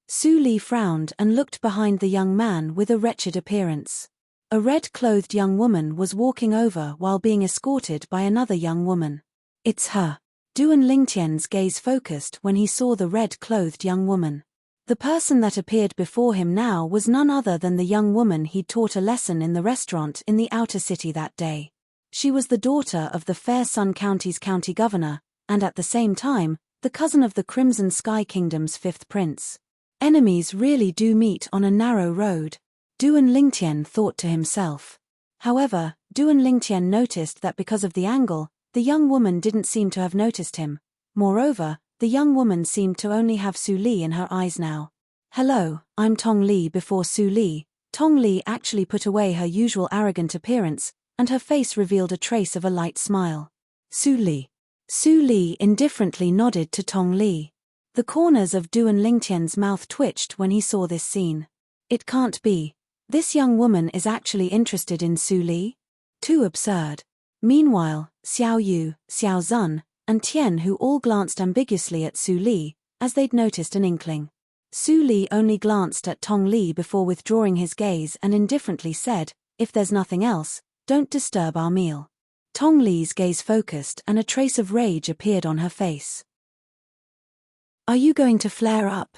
Speaker 1: Su Li frowned and looked behind the young man with a wretched appearance. A red-clothed young woman was walking over while being escorted by another young woman. It's her. Duan Lingtian's gaze focused when he saw the red-clothed young woman. The person that appeared before him now was none other than the young woman he'd taught a lesson in the restaurant in the outer city that day. She was the daughter of the Fair Sun County's county governor, and at the same time, the cousin of the Crimson Sky Kingdom's 5th prince. Enemies really do meet on a narrow road, Duan Lingtian thought to himself. However, Duan Lingtian noticed that because of the angle, the young woman didn't seem to have noticed him. Moreover, the young woman seemed to only have Su Li in her eyes now. Hello, I'm Tong Li. Before Su Li, Tong Li actually put away her usual arrogant appearance, and her face revealed a trace of a light smile. Su Li. Su Li indifferently nodded to Tong Li. The corners of Duan Lingtian's mouth twitched when he saw this scene. It can't be. This young woman is actually interested in Su Li? Too absurd. Meanwhile, Xiao Yu, Xiao Zun, and Tian who all glanced ambiguously at Su Li, as they'd noticed an inkling. Su Li only glanced at Tong Li before withdrawing his gaze and indifferently said, "If there's nothing else, don't disturb our meal." Tong Li's gaze focused and a trace of rage appeared on her face. Are you going to flare up?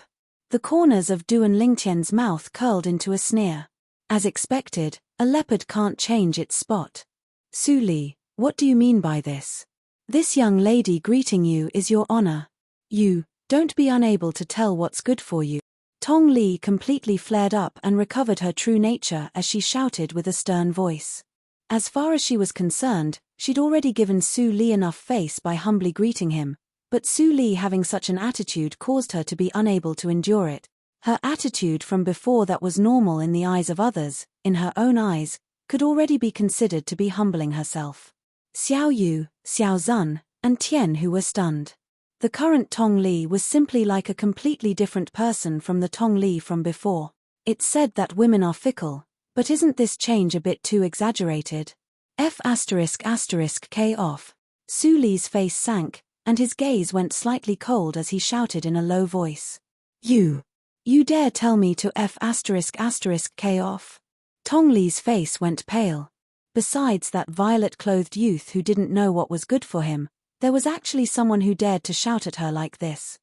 Speaker 1: The corners of Duan Lingtian's mouth curled into a sneer. As expected, a leopard can't change its spot. Su Li, what do you mean by this? This young lady greeting you is your honor. You, don't be unable to tell what's good for you. Tong Li completely flared up and recovered her true nature as she shouted with a stern voice. As far as she was concerned, she'd already given Su Li enough face by humbly greeting him, but Su Li having such an attitude caused her to be unable to endure it. Her attitude from before that was normal in the eyes of others, in her own eyes, could already be considered to be humbling herself. Xiao Yu, Xiao Zun, and Tian who were stunned. The current Tong Li was simply like a completely different person from the Tong Li from before. It's said that women are fickle, but isn't this change a bit too exaggerated? F***K off. Su Li's face sank, and his gaze went slightly cold as he shouted in a low voice. You dare tell me to F***K off? Tong Li's face went pale. Besides that violet-clothed youth who didn't know what was good for him, there was actually someone who dared to shout at her like this.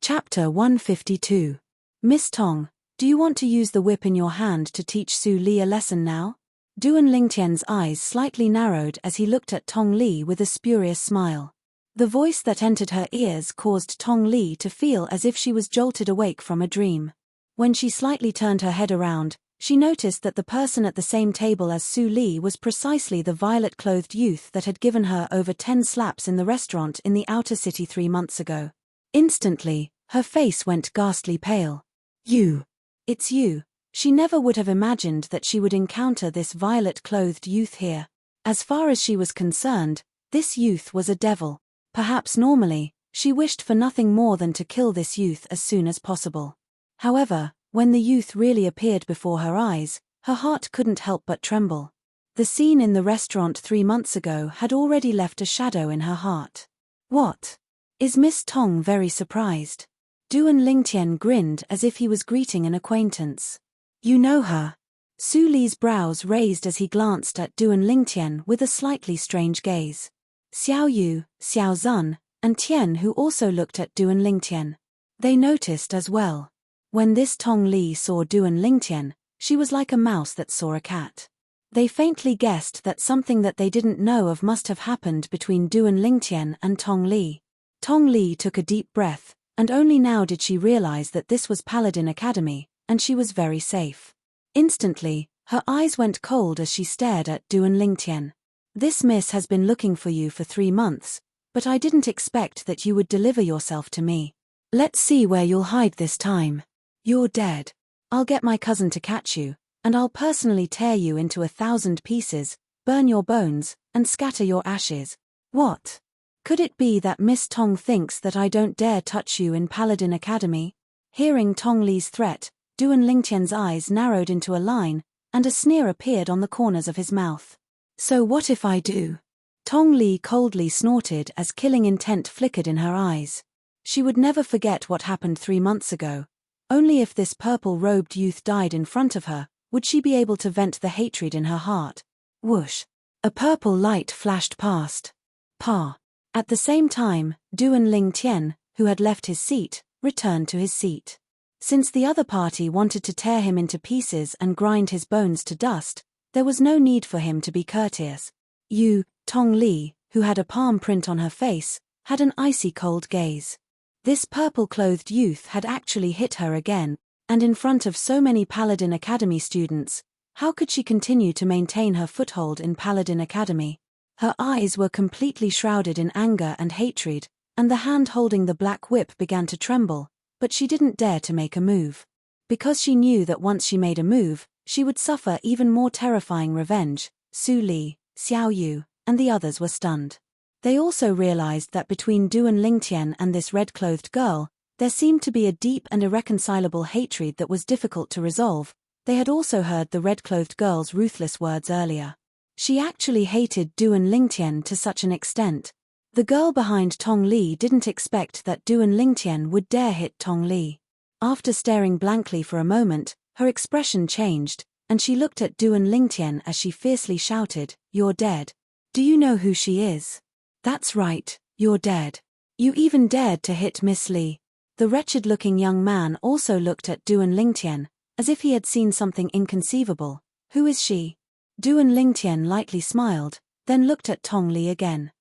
Speaker 1: Chapter 152. Miss Tong, do you want to use the whip in your hand to teach Su Li a lesson now? Duan Lingtian's eyes slightly narrowed as he looked at Tong Li with a spurious smile. The voice that entered her ears caused Tong Li to feel as if she was jolted awake from a dream. When she slightly turned her head around, she noticed that the person at the same table as Su Li was precisely the violet-clothed youth that had given her over 10 slaps in the restaurant in the outer city 3 months ago. Instantly, her face went ghastly pale. It's you. She never would have imagined that she would encounter this violet-clothed youth here. As far as she was concerned, this youth was a devil. Perhaps normally, she wished for nothing more than to kill this youth as soon as possible. However, when the youth really appeared before her eyes, her heart couldn't help but tremble. The scene in the restaurant 3 months ago had already left a shadow in her heart. What? Is Miss Tong very surprised? Duan Lingtian grinned as if he was greeting an acquaintance. You know her? Su Li's brows raised as he glanced at Duan Lingtian with a slightly strange gaze. Xiao Yu, Xiao Zun, and Tian who also looked at Duan Lingtian. They noticed as well. When this Tong Li saw Duan Lingtian, she was like a mouse that saw a cat. They faintly guessed that something that they didn't know of must have happened between Duan Lingtian and Tong Li. Tong Li took a deep breath, and only now did she realize that this was Paladin Academy, and she was very safe. Instantly, her eyes went cold as she stared at Duan Lingtian. This miss has been looking for you for 3 months, but I didn't expect that you would deliver yourself to me. Let's see where you'll hide this time. You're dead. I'll get my cousin to catch you, and I'll personally tear you into 1,000 pieces, burn your bones, and scatter your ashes. What? Could it be that Miss Tong thinks that I don't dare touch you in Paladin Academy? Hearing Tong Li's threat, Duan Lingtian's eyes narrowed into a line, and a sneer appeared on the corners of his mouth. So what if I do? Tong Li coldly snorted as killing intent flickered in her eyes. She would never forget what happened 3 months ago. Only if this purple-robed youth died in front of her, would she be able to vent the hatred in her heart. Whoosh! A purple light flashed past. Pa. At the same time, Duan Lingtian, who had left his seat, returned to his seat. Since the other party wanted to tear him into pieces and grind his bones to dust, there was no need for him to be courteous. You, Tong Li, who had a palm print on her face, had an icy cold gaze. This purple-clothed youth had actually hit her again, and in front of so many Paladin Academy students, how could she continue to maintain her foothold in Paladin Academy? Her eyes were completely shrouded in anger and hatred, and the hand holding the black whip began to tremble, but she didn't dare to make a move. Because she knew that once she made a move, she would suffer even more terrifying revenge. Su Li, Xiao Yu, and the others were stunned. They also realized that between Duan Lingtian and this red-clothed girl, there seemed to be a deep and irreconcilable hatred that was difficult to resolve. They had also heard the red-clothed girl's ruthless words earlier. She actually hated Duan Lingtian to such an extent. The girl behind Tong Li didn't expect that Duan Lingtian would dare hit Tong Li. After staring blankly for a moment, her expression changed, and she looked at Duan Lingtian as she fiercely shouted, "You're dead. Do you know who she is? That's right, you're dead. You even dared to hit Miss Li." The wretched-looking young man also looked at Duan Lingtian, as if he had seen something inconceivable. Who is she? Duan Lingtian lightly smiled, then looked at Tong Li again.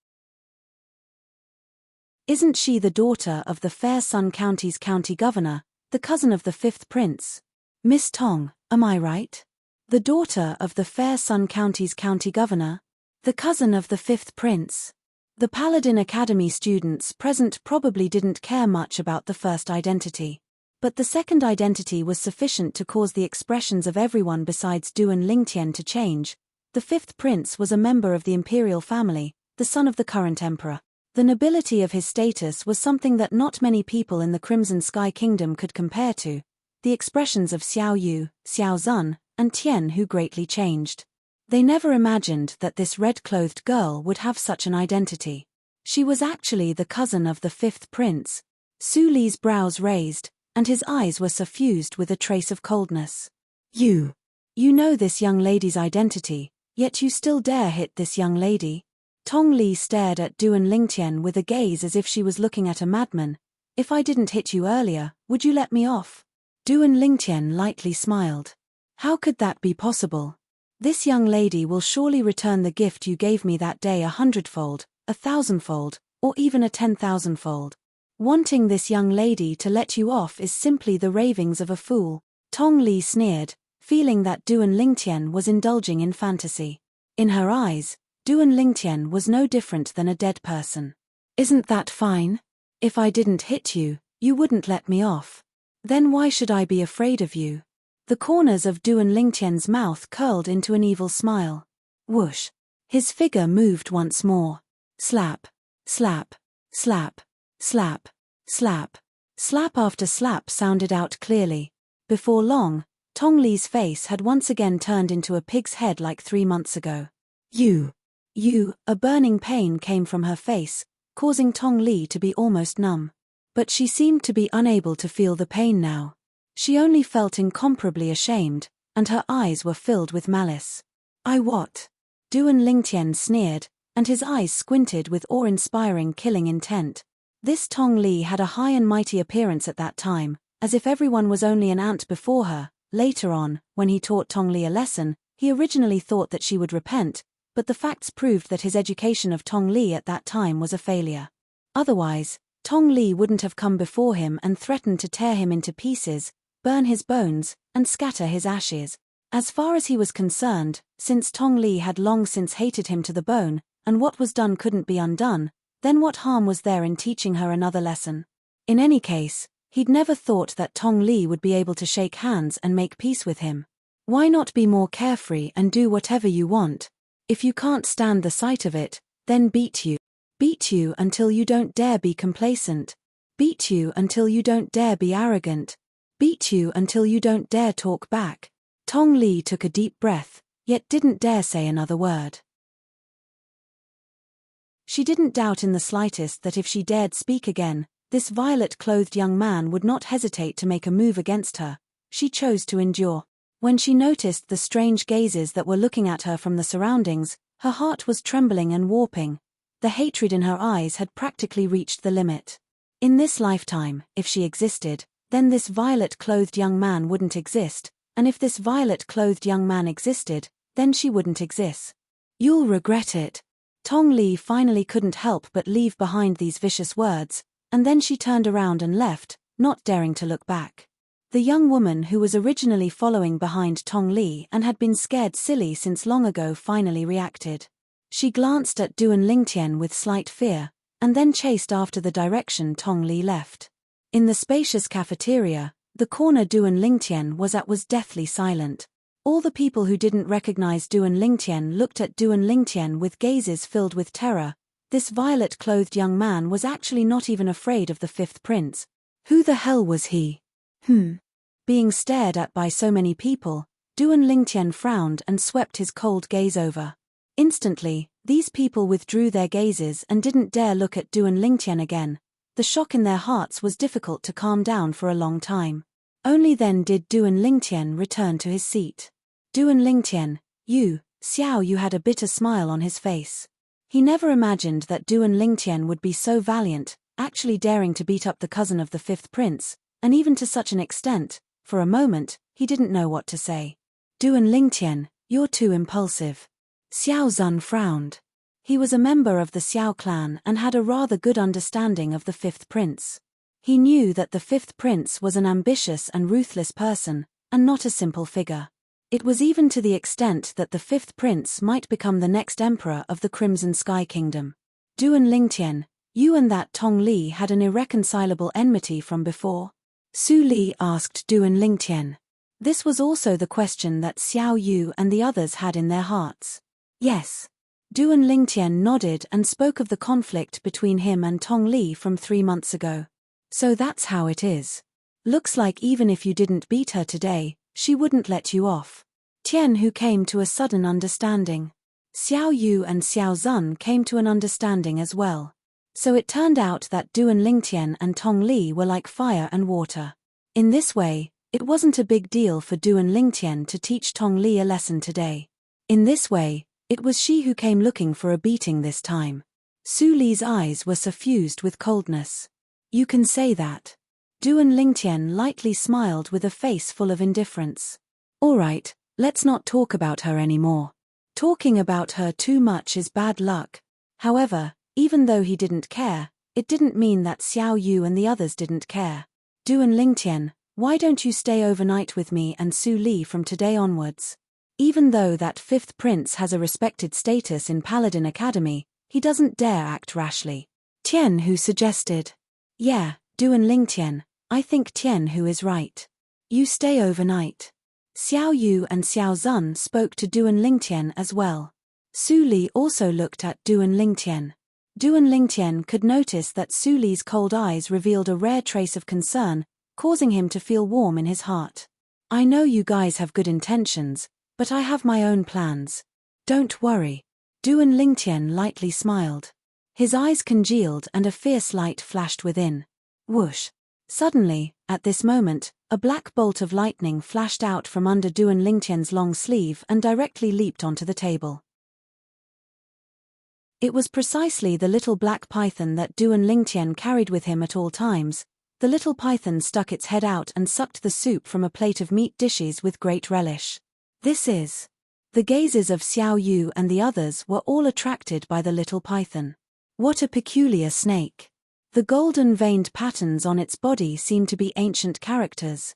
Speaker 1: Isn't she the daughter of the Fair Sun County's county governor, the cousin of the 5th prince? Miss Tong, am I right? The daughter of the Fair Sun County's county governor? The cousin of the 5th prince? The Paladin Academy students present probably didn't care much about the first identity. But the second identity was sufficient to cause the expressions of everyone besides Duan Lingtian to change. The 5th prince was a member of the imperial family, the son of the current emperor. The nobility of his status was something that not many people in the Crimson Sky Kingdom could compare to. The expressions of Xiao Yu, Xiao Zun, and Tian Hu greatly changed. They never imagined that this red-clothed girl would have such an identity. She was actually the cousin of the 5th prince. Su Li's brows raised, and his eyes were suffused with a trace of coldness. You know this young lady's identity, yet you still dare hit this young lady? Tong Li stared at Duan Lingtian with a gaze as if she was looking at a madman. If I didn't hit you earlier, would you let me off? Duan Lingtian lightly smiled. How could that be possible? This young lady will surely return the gift you gave me that day 100-fold, 1,000-fold, or even a 10,000-fold. Wanting this young lady to let you off is simply the ravings of a fool. Tong Li sneered, feeling that Duan Lingtian was indulging in fantasy. In her eyes, Duan Lingtian was no different than a dead person. Isn't that fine? If I didn't hit you, you wouldn't let me off. Then why should I be afraid of you? The corners of Duan Lingtian's mouth curled into an evil smile. Whoosh! His figure moved once more. Slap, slap, slap, slap, slap. Slap after slap sounded out clearly. Before long, Tong Li's face had once again turned into a pig's head like 3 months ago. A burning pain came from her face, causing Tong Li to be almost numb. But she seemed to be unable to feel the pain now. She only felt incomparably ashamed, and her eyes were filled with malice. I what? Duan Lingtian sneered, and his eyes squinted with awe-inspiring killing intent. This Tong Li had a high and mighty appearance at that time, as if everyone was only an ant before her. Later on, when he taught Tong Li a lesson, he originally thought that she would repent, but the facts proved that his education of Tong Li at that time was a failure. Otherwise, Tong Li wouldn't have come before him and threatened to tear him into pieces, burn his bones, and scatter his ashes. As far as he was concerned, since Tong Li had long since hated him to the bone, and what was done couldn't be undone, then what harm was there in teaching her another lesson? In any case, he'd never thought that Tong Li would be able to shake hands and make peace with him. Why not be more carefree and do whatever you want? If you can't stand the sight of it, then beat you. Beat you until you don't dare be complacent. Beat you until you don't dare be arrogant. Beat you until you don't dare talk back. Tong Li took a deep breath, yet didn't dare say another word. She didn't doubt in the slightest that if she dared speak again, this violet-clothed young man would not hesitate to make a move against her. She chose to endure. When she noticed the strange gazes that were looking at her from the surroundings, her heart was trembling and warping. The hatred in her eyes had practically reached the limit. In this lifetime, if she existed, then this violet-clothed young man wouldn't exist, and if this violet-clothed young man existed, then she wouldn't exist. You'll regret it. Tong Li finally couldn't help but leave behind these vicious words, and then she turned around and left, not daring to look back. The young woman who was originally following behind Tong Li and had been scared silly since long ago finally reacted. She glanced at Duan Lingtian with slight fear, and then chased after the direction Tong Li left. In the spacious cafeteria, the corner Duan Lingtian was at was deathly silent. All the people who didn't recognize Duan Lingtian looked at Duan Lingtian with gazes filled with terror. This violet-clothed young man was actually not even afraid of the fifth prince. Who the hell was he? Being stared at by so many people, Duan Lingtian frowned and swept his cold gaze over. Instantly, these people withdrew their gazes and didn't dare look at Duan Lingtian again. The shock in their hearts was difficult to calm down for a long time. Only then did Duan Lingtian return to his seat. Duan Lingtian, Xiao Yu had a bitter smile on his face. He never imagined that Duan Lingtian would be so valiant, actually daring to beat up the cousin of the fifth prince, and even to such an extent. For a moment, he didn't know what to say. Duan Lingtian, you're too impulsive. Xiao Zun frowned. He was a member of the Xiao clan and had a rather good understanding of the fifth prince. He knew that the fifth prince was an ambitious and ruthless person, and not a simple figure. It was even to the extent that the fifth prince might become the next emperor of the Crimson Sky Kingdom. Duan Lingtian, you and that Tong Li had an irreconcilable enmity from before? Su Li asked Duan Lingtian. This was also the question that Xiao Yu and the others had in their hearts. Yes. Duan Lingtian nodded and spoke of the conflict between him and Tong Li from 3 months ago. So that's how it is. Looks like even if you didn't beat her today, she wouldn't let you off. Tian Hu came to a sudden understanding. Xiao Yu and Xiao Zun came to an understanding as well. So it turned out that Duan Lingtian and Tong Li were like fire and water. In this way, it wasn't a big deal for Duan Lingtian to teach Tong Li a lesson today. In this way, it was she who came looking for a beating this time. Su Li's eyes were suffused with coldness. You can say that. Duan Lingtian lightly smiled with a face full of indifference. All right, let's not talk about her anymore. Talking about her too much is bad luck. However, even though he didn't care, it didn't mean that Xiao Yu and the others didn't care. Duan Lingtian, why don't you stay overnight with me and Su Li from today onwards? Even though that fifth prince has a respected status in Paladin Academy, he doesn't dare act rashly. Tian Hu suggested. Yeah, Duan Lingtian, I think Tian Hu is right. You stay overnight. Xiao Yu and Xiao Zun spoke to Duan Lingtian as well. Su Li also looked at Duan Lingtian. Duan Lingtian could notice that Su Li's cold eyes revealed a rare trace of concern, causing him to feel warm in his heart. I know you guys have good intentions, but I have my own plans. Don't worry. Duan Lingtian lightly smiled. His eyes congealed and a fierce light flashed within. Whoosh. Suddenly, at this moment, a black bolt of lightning flashed out from under Duan Lingtian's long sleeve and directly leaped onto the table. It was precisely the little black python that Duan Lingtian carried with him at all times. The little python stuck its head out and sucked the soup from a plate of meat dishes with great relish. This is. The gazes of Xiao Yu and the others were all attracted by the little python. What a peculiar snake. The golden veined patterns on its body seemed to be ancient characters.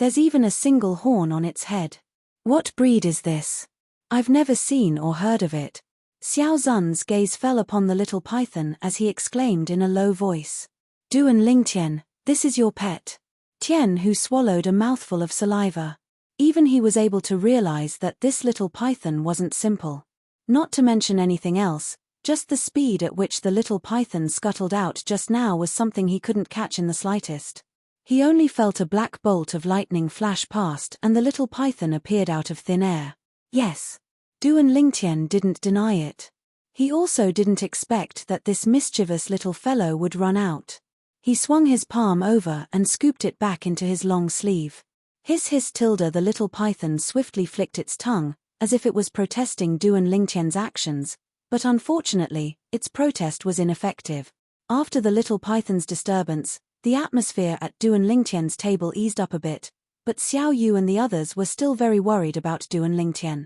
Speaker 1: There's even a single horn on its head. What breed is this? I've never seen or heard of it. Xiao Zun's gaze fell upon the little python as he exclaimed in a low voice. Duan Lingtian, this is your pet. Tian, who swallowed a mouthful of saliva. Even he was able to realize that this little python wasn't simple. Not to mention anything else, just the speed at which the little python scuttled out just now was something he couldn't catch in the slightest. He only felt a black bolt of lightning flash past and the little python appeared out of thin air. Yes. Duan Lingtian didn't deny it. He also didn't expect that this mischievous little fellow would run out. He swung his palm over and scooped it back into his long sleeve. Hiss hiss tilde, the little python swiftly flicked its tongue, as if it was protesting Duan Lingtian's actions, but unfortunately, its protest was ineffective. After the little python's disturbance, the atmosphere at Duan Lingtian's table eased up a bit, but Xiao Yu and the others were still very worried about Duan Lingtian.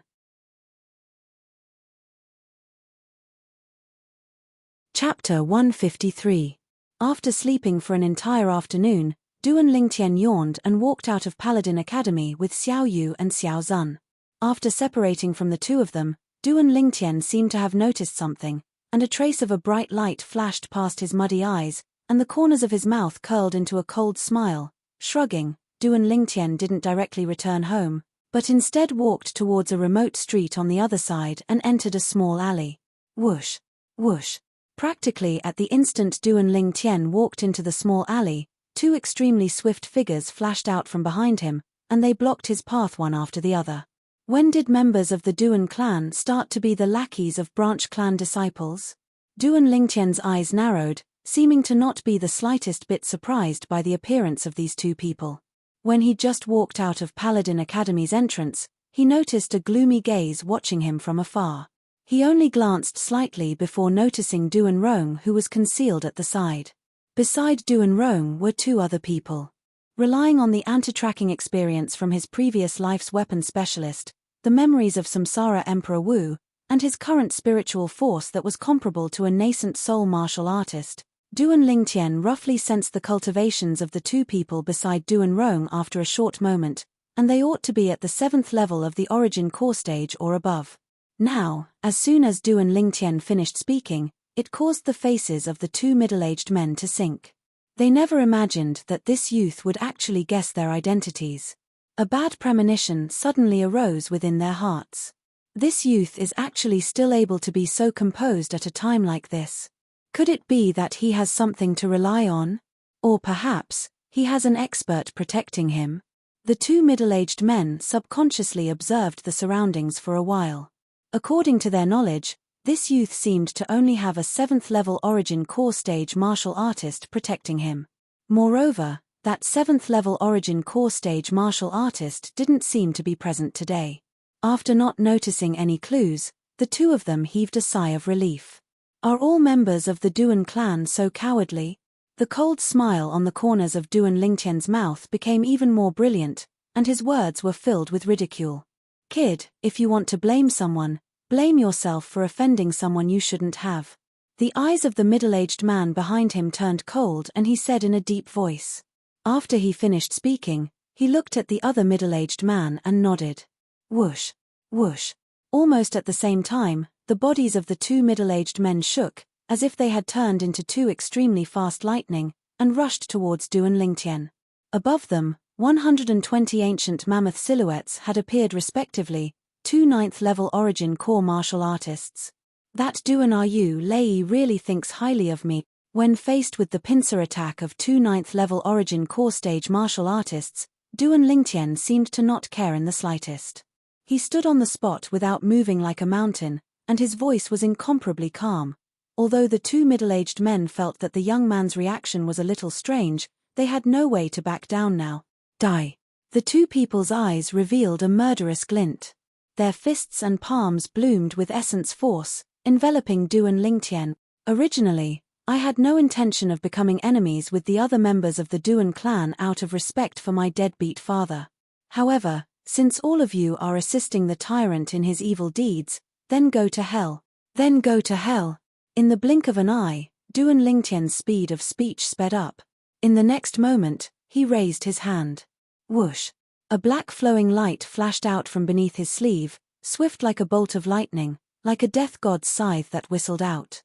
Speaker 1: Chapter 153. After sleeping for an entire afternoon, Duan Lingtian yawned and walked out of Paladin Academy with Xiao Yu and Xiao Zun. After separating from the two of them, Duan Lingtian seemed to have noticed something, and a trace of a bright light flashed past his muddy eyes, and the corners of his mouth curled into a cold smile. Shrugging, Duan Lingtian didn't directly return home, but instead walked towards a remote street on the other side and entered a small alley. Whoosh! Whoosh! Practically at the instant Duan Lingtian walked into the small alley, two extremely swift figures flashed out from behind him, and they blocked his path one after the other. When did members of the Duan clan start to be the lackeys of branch clan disciples? Duan Lingtian's eyes narrowed, seeming to not be the slightest bit surprised by the appearance of these two people. When he just walked out of Paladin Academy's entrance, he noticed a gloomy gaze watching him from afar. He only glanced slightly before noticing Duan Rong, who was concealed at the side. Beside Duan Rong were two other people. Relying on the anti-tracking experience from his previous life's weapon specialist, the memories of Samsara Emperor Wu, and his current spiritual force that was comparable to a nascent soul martial artist, Duan Lingtian roughly sensed the cultivations of the two people beside Duan Rong after a short moment, and they ought to be at the 7th level of the origin core stage or above. Now, as soon as Duan Lingtian finished speaking, it caused the faces of the two middle-aged men to sink. They never imagined that this youth would actually guess their identities. A bad premonition suddenly arose within their hearts. This youth is actually still able to be so composed at a time like this. Could it be that he has something to rely on? Or perhaps, he has an expert protecting him? The two middle-aged men subconsciously observed the surroundings for a while. According to their knowledge, this youth seemed to only have a 7th level origin core stage martial artist protecting him. Moreover, that 7th level origin core stage martial artist didn't seem to be present today. After not noticing any clues, the two of them heaved a sigh of relief. Are all members of the Duan clan so cowardly? The cold smile on the corners of Duan Lingtian's mouth became even more brilliant, and his words were filled with ridicule. Kid, if you want to blame someone, blame yourself for offending someone you shouldn't have. The eyes of the middle-aged man behind him turned cold and he said in a deep voice. After he finished speaking, he looked at the other middle-aged man and nodded. Whoosh, whoosh. Almost at the same time, the bodies of the two middle-aged men shook, as if they had turned into two extremely fast lightning, and rushed towards Duan Lingtian. Above them, 120 ancient mammoth silhouettes had appeared respectively, two 9th level origin core martial artists. That Duan Ryu Lei really thinks highly of me. When faced with the pincer attack of two 9th level origin core stage martial artists, Duan Lingtian seemed to not care in the slightest. He stood on the spot without moving like a mountain, and his voice was incomparably calm. Although the two middle-aged men felt that the young man's reaction was a little strange, they had no way to back down now. Die. The two people's eyes revealed a murderous glint. Their fists and palms bloomed with essence force, enveloping Duan Lingtian. Originally, I had no intention of becoming enemies with the other members of the Duan clan out of respect for my deadbeat father. However, since all of you are assisting the tyrant in his evil deeds, then go to hell. Then go to hell. In the blink of an eye, Duan Lingtian's speed of speech sped up. In the next moment, he raised his hand. Whoosh! A black flowing light flashed out from beneath his sleeve, swift like a bolt of lightning, like a death god's scythe that whistled out.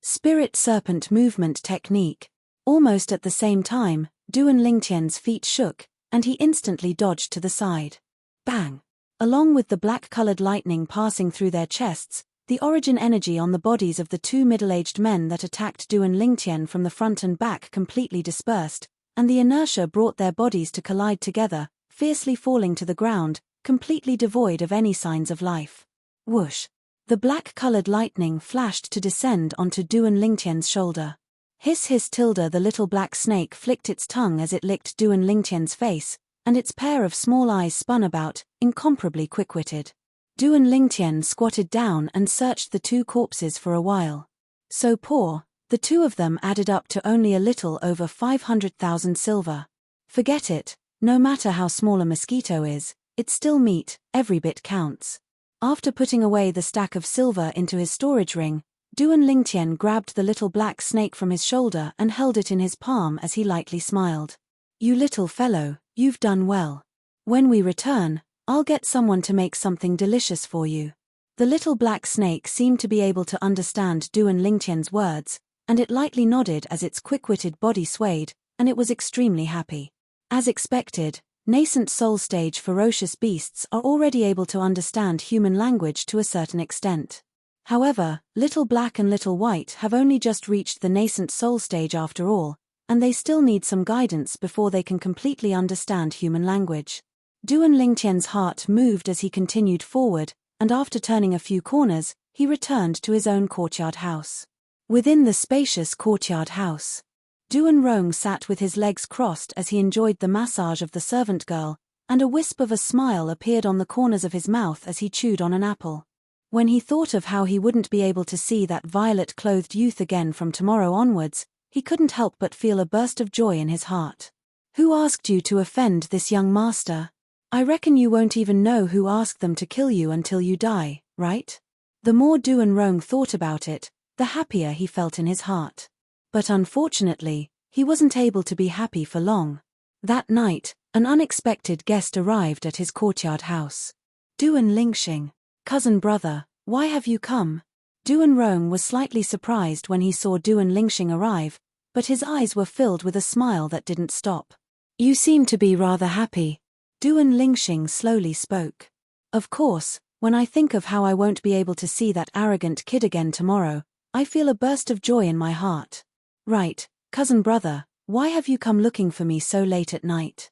Speaker 1: Spirit Serpent Movement Technique. Almost at the same time, Duan Lingtian's feet shook, and he instantly dodged to the side. Bang! Along with the black-colored lightning passing through their chests, the origin energy on the bodies of the two middle-aged men that attacked Duan Lingtian from the front and back completely dispersed, and the inertia brought their bodies to collide together, fiercely falling to the ground, completely devoid of any signs of life. Whoosh! The black-colored lightning flashed to descend onto Duan Lingtian's shoulder. Hiss hiss tilde, the little black snake flicked its tongue as it licked Duan Lingtian's face, and its pair of small eyes spun about, incomparably quick-witted. Duan Lingtian squatted down and searched the two corpses for a while. So poor, the two of them added up to only a little over 500,000 silver. Forget it, no matter how small a mosquito is, it's still meat, every bit counts. After putting away the stack of silver into his storage ring, Duan Lingtian grabbed the little black snake from his shoulder and held it in his palm as he lightly smiled. You little fellow, you've done well. When we return, I'll get someone to make something delicious for you. The little black snake seemed to be able to understand Duan Lingtian's words, and it lightly nodded as its quick-witted body swayed, and it was extremely happy. As expected, nascent soul stage ferocious beasts are already able to understand human language to a certain extent. However, Little Black and Little White have only just reached the nascent soul stage after all, and they still need some guidance before they can completely understand human language. Duan Lingtian's heart moved as he continued forward, and after turning a few corners, he returned to his own courtyard house. Within the spacious courtyard house, Duan Rong sat with his legs crossed as he enjoyed the massage of the servant girl, and a wisp of a smile appeared on the corners of his mouth as he chewed on an apple. When he thought of how he wouldn't be able to see that violet-clothed youth again from tomorrow onwards, he couldn't help but feel a burst of joy in his heart. Who asked you to offend this young master? I reckon you won't even know who asked them to kill you until you die, right? The more Duan Rong thought about it, the happier he felt in his heart. But unfortunately, he wasn't able to be happy for long. That night, an unexpected guest arrived at his courtyard house. Duan Lingxing. Cousin brother, why have you come? Duan Rong was slightly surprised when he saw Duan Lingxing arrive, but his eyes were filled with a smile that didn't stop. You seem to be rather happy. Duan Lingxing slowly spoke. Of course, when I think of how I won't be able to see that arrogant kid again tomorrow, I feel a burst of joy in my heart. Right, cousin brother, why have you come looking for me so late at night?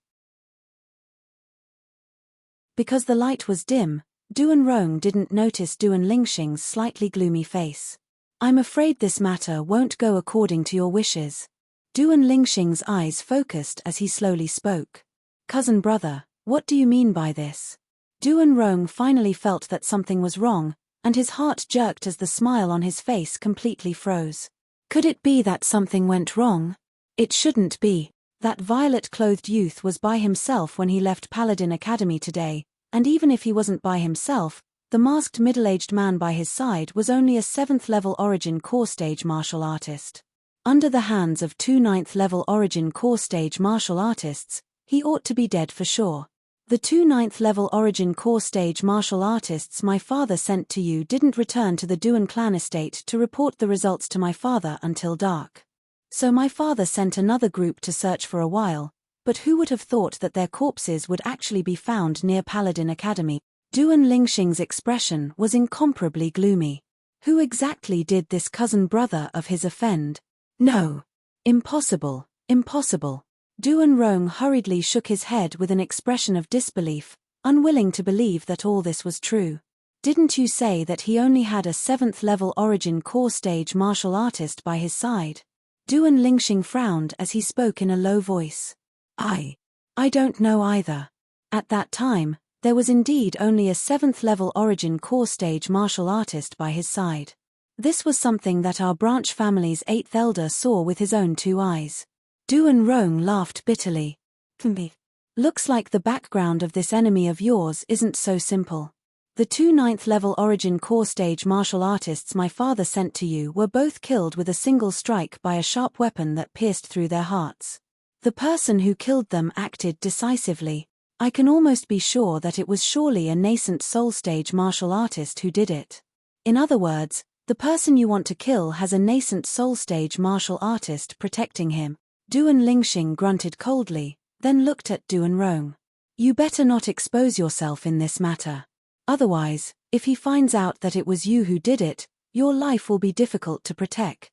Speaker 1: Because the light was dim, Duan Rong didn't notice Duan Lingxing's slightly gloomy face. I'm afraid this matter won't go according to your wishes. Duan Lingxing's eyes focused as he slowly spoke. Cousin brother, what do you mean by this? Duan Rong finally felt that something was wrong, and his heart jerked as the smile on his face completely froze. Could it be that something went wrong? It shouldn't be. That violet-clothed youth was by himself when he left Paladin Academy today, and even if he wasn't by himself, the masked middle-aged man by his side was only a 7th-level Origin Core Stage martial artist. Under the hands of 2 9th-level Origin Core Stage martial artists, he ought to be dead for sure. The 2 9th-level Origin Core Stage martial artists my father sent to you didn't return to the Duan clan estate to report the results to my father until dark. So my father sent another group to search for a while, but who would have thought that their corpses would actually be found near Paladin Academy? Duan Lingxing's expression was incomparably gloomy. Who exactly did this cousin brother of his offend? No. Impossible, impossible. Duan Rong hurriedly shook his head with an expression of disbelief, unwilling to believe that all this was true. Didn't you say that he only had a 7th-level Origin Core Stage martial artist by his side? Duan Lingxing frowned as he spoke in a low voice. I don't know either. At that time, there was indeed only a 7th-level Origin Core Stage martial artist by his side. This was something that our branch family's 8th elder saw with his own 2 eyes. Duan Rong laughed bitterly. Looks like the background of this enemy of yours isn't so simple. The 2 9th-level Origin Core Stage martial artists my father sent to you were both killed with a single strike by a sharp weapon that pierced through their hearts. The person who killed them acted decisively. I can almost be sure that it was surely a nascent soul stage martial artist who did it. In other words, the person you want to kill has a nascent soul stage martial artist protecting him. Duan Lingxing grunted coldly, then looked at Duan Rong. You better not expose yourself in this matter. Otherwise, if he finds out that it was you who did it, your life will be difficult to protect.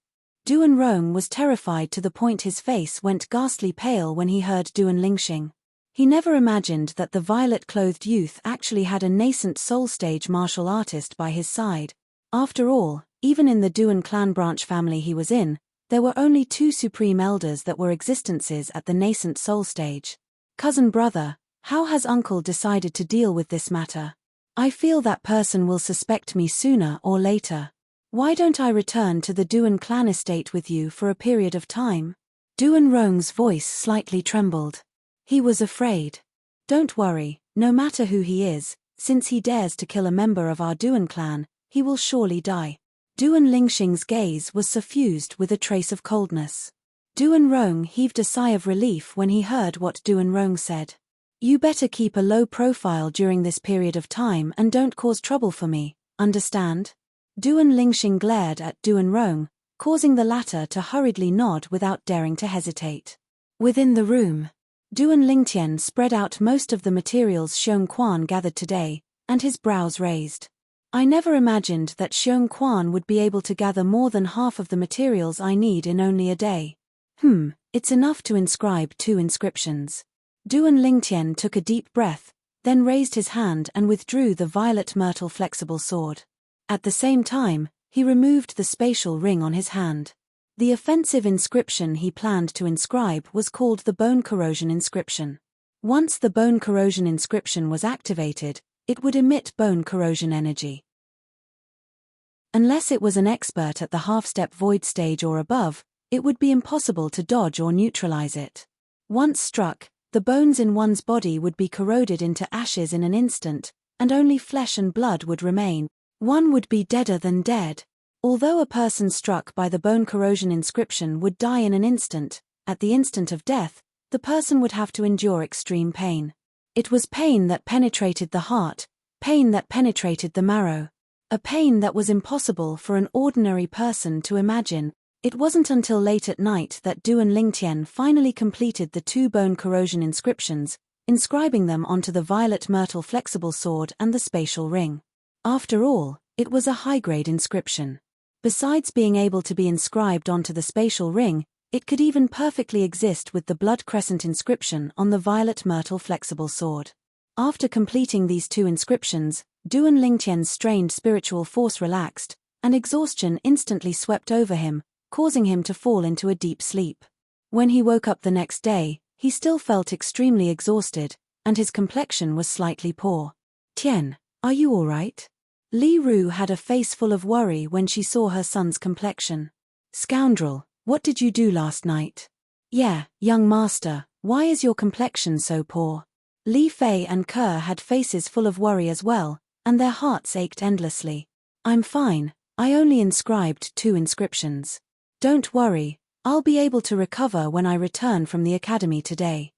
Speaker 1: Duan Rong was terrified to the point his face went ghastly pale when he heard Duan Lingxing. He never imagined that the violet-clothed youth actually had a nascent soul stage martial artist by his side. After all, even in the Duan clan branch family he was in, there were only 2 supreme elders that were existences at the nascent soul stage. Cousin brother, how has uncle decided to deal with this matter? I feel that person will suspect me sooner or later. Why don't I return to the Duan clan estate with you for a period of time? Duan Rong's voice slightly trembled. He was afraid. Don't worry, no matter who he is, since he dares to kill a member of our Duan clan, he will surely die. Duan Lingxing's gaze was suffused with a trace of coldness. Duan Rong heaved a sigh of relief when he heard what Duan Rong said. You better keep a low profile during this period of time and don't cause trouble for me, understand? Duan Lingxing glared at Duan Rong, causing the latter to hurriedly nod without daring to hesitate. Within the room, Duan Lingtian spread out most of the materials Xiong Quan gathered today, and his brows raised. I never imagined that Xiong Quan would be able to gather more than half of the materials I need in only a day. It's enough to inscribe 2 inscriptions. Duan Lingtian took a deep breath, then raised his hand and withdrew the violet myrtle flexible sword. At the same time, he removed the spatial ring on his hand. The offensive inscription he planned to inscribe was called the Bone Corrosion Inscription. Once the Bone Corrosion Inscription was activated, it would emit bone corrosion energy. Unless it was an expert at the half-step void stage or above, it would be impossible to dodge or neutralize it. Once struck, the bones in one's body would be corroded into ashes in an instant, and only flesh and blood would remain. One would be deader than dead. Although a person struck by the bone corrosion inscription would die in an instant, at the instant of death, the person would have to endure extreme pain. It was pain that penetrated the heart, pain that penetrated the marrow. A pain that was impossible for an ordinary person to imagine. It wasn't until late at night that Duan Lingtian finally completed the 2 bone corrosion inscriptions, inscribing them onto the violet myrtle flexible sword and the spatial ring. After all, it was a high-grade inscription. Besides being able to be inscribed onto the spatial ring, it could even perfectly exist with the blood crescent inscription on the violet myrtle flexible sword. After completing these 2 inscriptions, Duan Lingtian's strained spiritual force relaxed, and exhaustion instantly swept over him, causing him to fall into a deep sleep. When he woke up the next day, he still felt extremely exhausted, and his complexion was slightly poor. Tian, are you all right? Li Ru had a face full of worry when she saw her son's complexion. Scoundrel, what did you do last night? Yeah, young master, why is your complexion so poor? Li Fei and Ke had faces full of worry as well, and their hearts ached endlessly. I'm fine, I only inscribed 2 inscriptions. Don't worry, I'll be able to recover when I return from the academy today.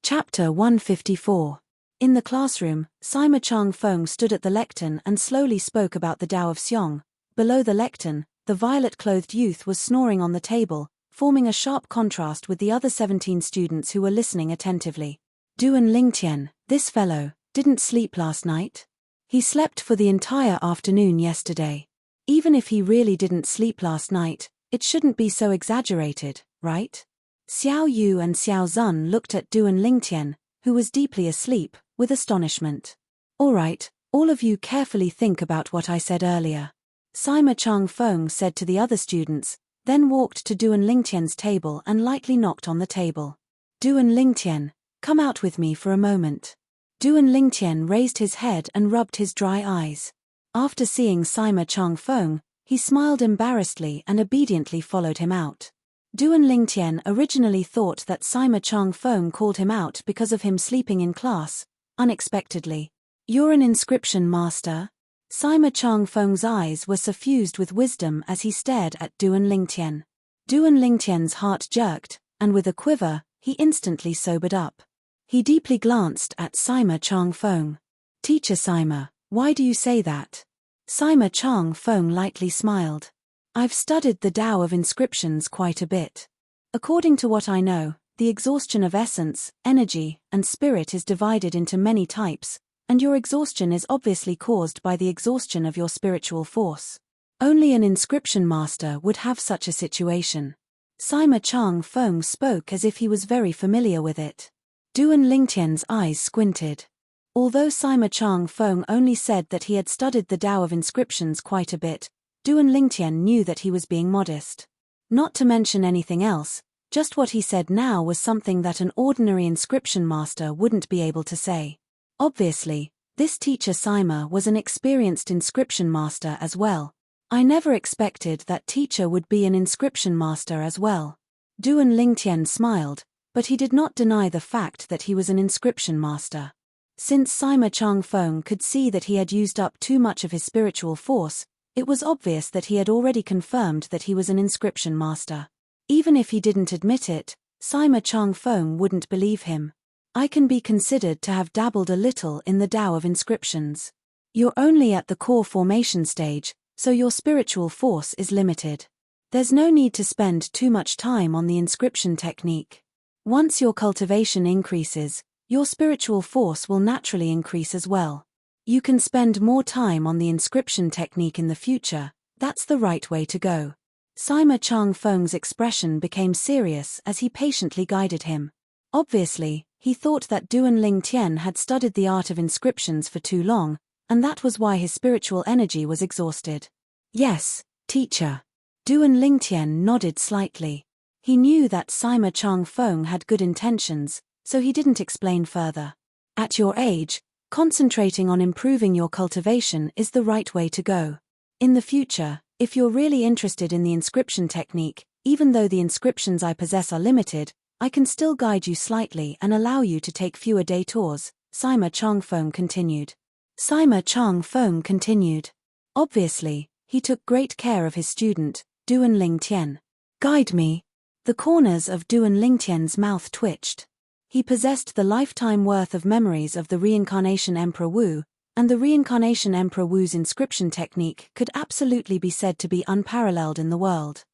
Speaker 1: Chapter 154. In the classroom, Sima Chang Feng stood at the lectern and slowly spoke about the Tao of Xiong. Below the lectern, the violet-clothed youth was snoring on the table, forming a sharp contrast with the other 17 students who were listening attentively. Duan Lingtian, this fellow, didn't sleep last night? He slept for the entire afternoon yesterday. Even if he really didn't sleep last night, it shouldn't be so exaggerated, right? Xiao Yu and Xiao Zun looked at Duan Lingtian, who was deeply asleep, with astonishment. All right, all of you carefully think about what I said earlier. Sima Chang Feng said to the other students, then walked to Duan Lingtian's table and lightly knocked on the table. Duan Lingtian, come out with me for a moment. Duan Lingtian raised his head and rubbed his dry eyes. After seeing Sima Chang Feng, he smiled embarrassedly and obediently followed him out. Duan Lingtian originally thought that Sima Chang Feng called him out because of him sleeping in class, unexpectedly. You're an inscription master? Sima Changfeng's eyes were suffused with wisdom as he stared at Duan Lingtian. Duan Lingtian's heart jerked, and with a quiver, he instantly sobered up. He deeply glanced at Sima Changfeng. "Teacher Sima, why do you say that?" Sima Changfeng lightly smiled. "I've studied the Tao of inscriptions quite a bit. According to what I know, the exhaustion of essence, energy, and spirit is divided into many types, and your exhaustion is obviously caused by the exhaustion of your spiritual force. Only an inscription master would have such a situation." Sima Changfeng spoke as if he was very familiar with it. Duan Lingtian's eyes squinted. Although Sima Changfeng only said that he had studied the Tao of inscriptions quite a bit, Duan Lingtian knew that he was being modest. Not to mention anything else, just what he said now was something that an ordinary inscription master wouldn't be able to say. Obviously, this teacher Sima was an experienced inscription master as well. "I never expected that teacher would be an inscription master as well." Duan Lingtian smiled, but he did not deny the fact that he was an inscription master. Since Sima Changfeng could see that he had used up too much of his spiritual force, it was obvious that he had already confirmed that he was an inscription master. Even if he didn't admit it, Sima Changfeng wouldn't believe him. "I can be considered to have dabbled a little in the Tao of inscriptions. You're only at the core formation stage, so your spiritual force is limited. There's no need to spend too much time on the inscription technique. Once your cultivation increases, your spiritual force will naturally increase as well. You can spend more time on the inscription technique in the future. That's the right way to go." Sima Changfeng's expression became serious as he patiently guided him. Obviously, he thought that Duan Lingtian had studied the art of inscriptions for too long, and that was why his spiritual energy was exhausted. "Yes, teacher." Duan Lingtian nodded slightly. He knew that Sima Changfeng had good intentions, so he didn't explain further. "At your age, concentrating on improving your cultivation is the right way to go. In the future, if you're really interested in the inscription technique, even though the inscriptions I possess are limited, I can still guide you slightly and allow you to take fewer day tours," Sima Changfeng continued. Sima Changfeng continued. Obviously, he took great care of his student, Duan Lingtian. "Guide me." The corners of Duan Lingtian's mouth twitched. He possessed the lifetime worth of memories of the Reincarnation Emperor Wu, and the Reincarnation Emperor Wu's inscription technique could absolutely be said to be unparalleled in the world.